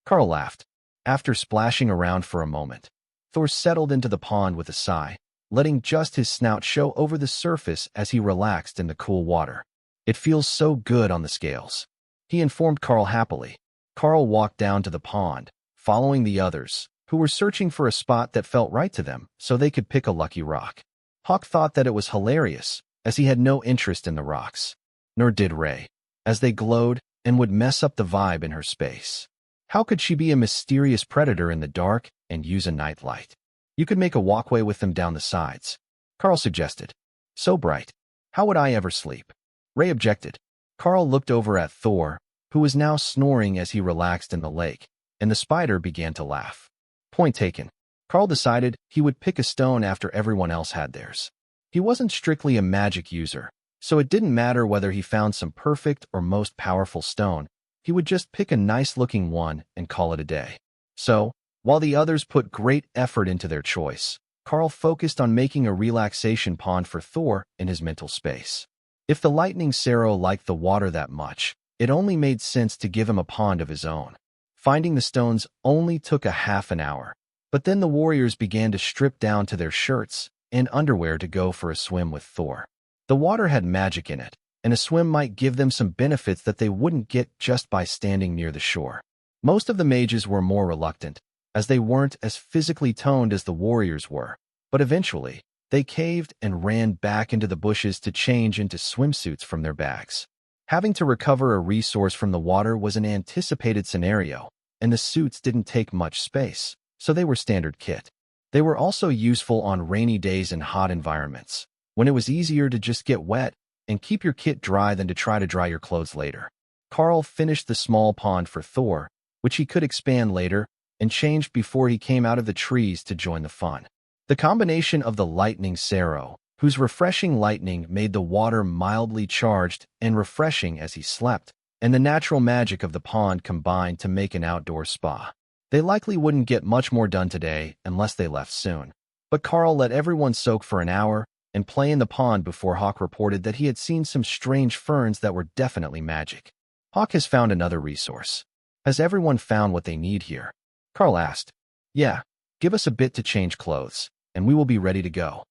Karl laughed. After splashing around for a moment, Thor settled into the pond with a sigh, letting just his snout show over the surface as he relaxed in the cool water. "It feels so good on the scales," he informed Karl happily. Karl walked down to the pond, following the others, who were searching for a spot that felt right to them so they could pick a lucky rock. Hawk thought that it was hilarious, as he had no interest in the rocks. Nor did Ray, as they glowed and would mess up the vibe in her space. How could she be a mysterious predator in the dark and use a nightlight? "You could make a walkway with them down the sides," Karl suggested. "So bright. How would I ever sleep?" Ray objected. Karl looked over at Thor, who was now snoring as he relaxed in the lake, and the spider began to laugh. Point taken. Karl decided he would pick a stone after everyone else had theirs. He wasn't strictly a magic user, so it didn't matter whether he found some perfect or most powerful stone. He would just pick a nice-looking one and call it a day. So, while the others put great effort into their choice, Karl focused on making a relaxation pond for Thor in his mental space. If the lightning serum liked the water that much, it only made sense to give him a pond of his own. Finding the stones only took a half an hour, but then the warriors began to strip down to their shirts and underwear to go for a swim with Thor. The water had magic in it, and a swim might give them some benefits that they wouldn't get just by standing near the shore. Most of the mages were more reluctant, as they weren't as physically toned as the warriors were, but eventually, they caved and ran back into the bushes to change into swimsuits from their bags. Having to recover a resource from the water was an anticipated scenario, and the suits didn't take much space, so they were standard kit. They were also useful on rainy days in hot environments, when it was easier to just get wet and keep your kit dry than to try to dry your clothes later. Karl finished the small pond for Thor, which he could expand later, and changed before he came out of the trees to join the fun. The combination of the lightning serum, whose refreshing lightning made the water mildly charged and refreshing as he slept, and the natural magic of the pond combined to make an outdoor spa. They likely wouldn't get much more done today unless they left soon. But Karl let everyone soak for an hour and play in the pond before Hawk reported that he had seen some strange ferns that were definitely magic. "Hawk has found another resource. Has everyone found what they need here?" Karl asked. "Yeah, give us a bit to change clothes, and we will be ready to go,"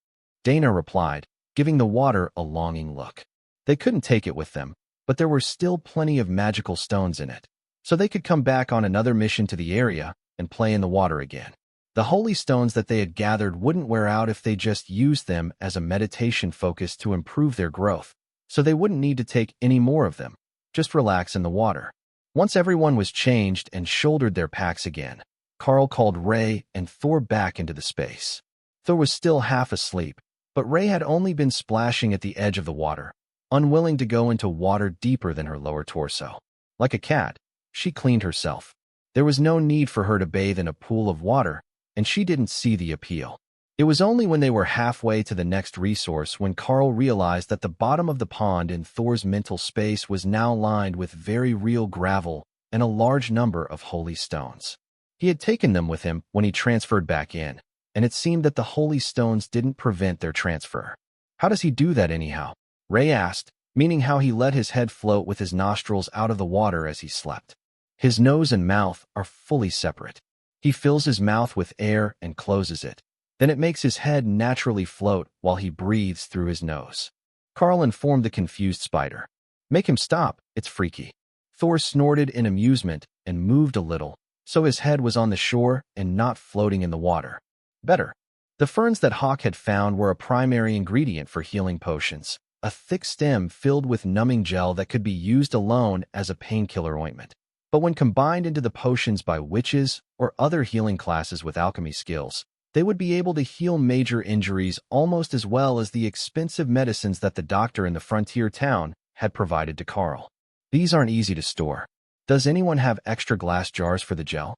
Dana replied, giving the water a longing look. They couldn't take it with them, but there were still plenty of magical stones in it, so they could come back on another mission to the area and play in the water again. The holy stones that they had gathered wouldn't wear out if they just used them as a meditation focus to improve their growth, so they wouldn't need to take any more of them. Just relax in the water. Once everyone was changed and shouldered their packs again, Karl called Ray and Thor back into the space. Thor was still half asleep, but Ray had only been splashing at the edge of the water, unwilling to go into water deeper than her lower torso. Like a cat, she cleaned herself. There was no need for her to bathe in a pool of water, and she didn't see the appeal. It was only when they were halfway to the next resource when Karl realized that the bottom of the pond in Thor's mental space was now lined with very real gravel and a large number of holy stones. He had taken them with him when he transferred back in, and it seemed that the holy stones didn't prevent their transfer. "How does he do that anyhow?" Ray asked, meaning how he let his head float with his nostrils out of the water as he slept. "His nose and mouth are fully separate. He fills his mouth with air and closes it. Then it makes his head naturally float while he breathes through his nose." Karl informed the confused spider. "Make him stop, it's freaky." Thor snorted in amusement and moved a little, so his head was on the shore and not floating in the water. Better. The ferns that Hawk had found were a primary ingredient for healing potions, a thick stem filled with numbing gel that could be used alone as a painkiller ointment. But when combined into the potions by witches or other healing classes with alchemy skills, they would be able to heal major injuries almost as well as the expensive medicines that the doctor in the frontier town had provided to Karl. "These aren't easy to store. Does anyone have extra glass jars for the gel?"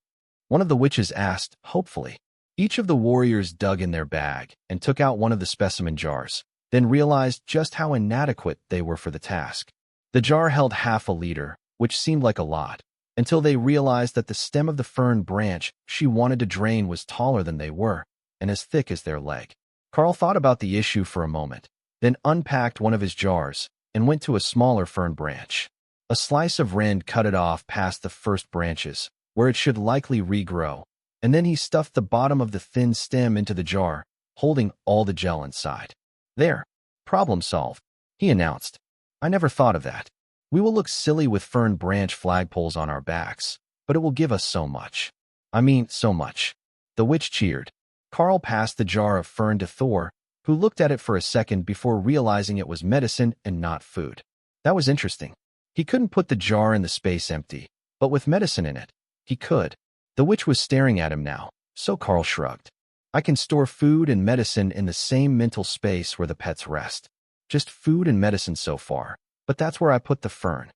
one of the witches asked, hopefully. Each of the warriors dug in their bag and took out one of the specimen jars, then realized just how inadequate they were for the task. The jar held half a liter, which seemed like a lot, until they realized that the stem of the fern branch she wanted to drain was taller than they were, and as thick as their leg. Karl thought about the issue for a moment, then unpacked one of his jars and went to a smaller fern branch. A slice of rind cut it off past the first branches, where it should likely regrow, and then he stuffed the bottom of the thin stem into the jar, holding all the gel inside. There, problem solved, he announced. I never thought of that. We will look silly with fern branch flagpoles on our backs, but it will give us so much. I mean, so much. The witch cheered. Karl passed the jar of fern to Thor, who looked at it for a second before realizing it was medicine and not food. That was interesting. He couldn't put the jar in the space empty, but with medicine in it, he could. The witch was staring at him now, so Karl shrugged. I can store food and medicine in the same mental space where the pets rest. Just food and medicine so far, but that's where I put the fern.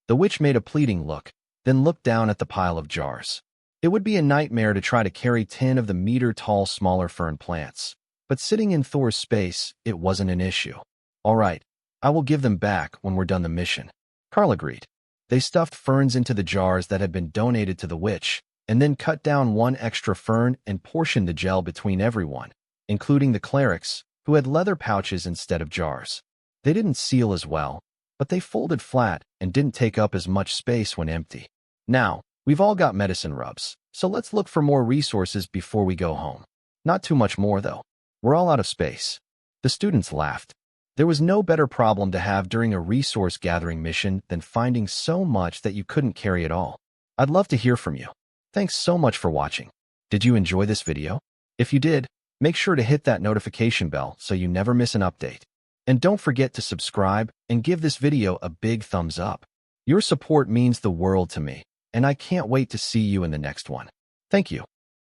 The witch made a pleading look, then looked down at the pile of jars. It would be a nightmare to try to carry 10 of the meter-tall smaller fern plants, but sitting in Thor's space, it wasn't an issue. All right, I will give them back when we're done the mission. Karl agreed. They stuffed ferns into the jars that had been donated to the witch, and then cut down one extra fern and portioned the gel between everyone, including the clerics, who had leather pouches instead of jars. They didn't seal as well, but they folded flat and didn't take up as much space when empty. Now, we've all got medicine rubs, so let's look for more resources before we go home. Not too much more, though. We're all out of space. The students laughed. There was no better problem to have during a resource-gathering mission than finding so much that you couldn't carry it all. I'd love to hear from you. Thanks so much for watching. Did you enjoy this video? If you did, make sure to hit that notification bell so you never miss an update. And don't forget to subscribe and give this video a big thumbs up. Your support means the world to me, and I can't wait to see you in the next one. Thank you.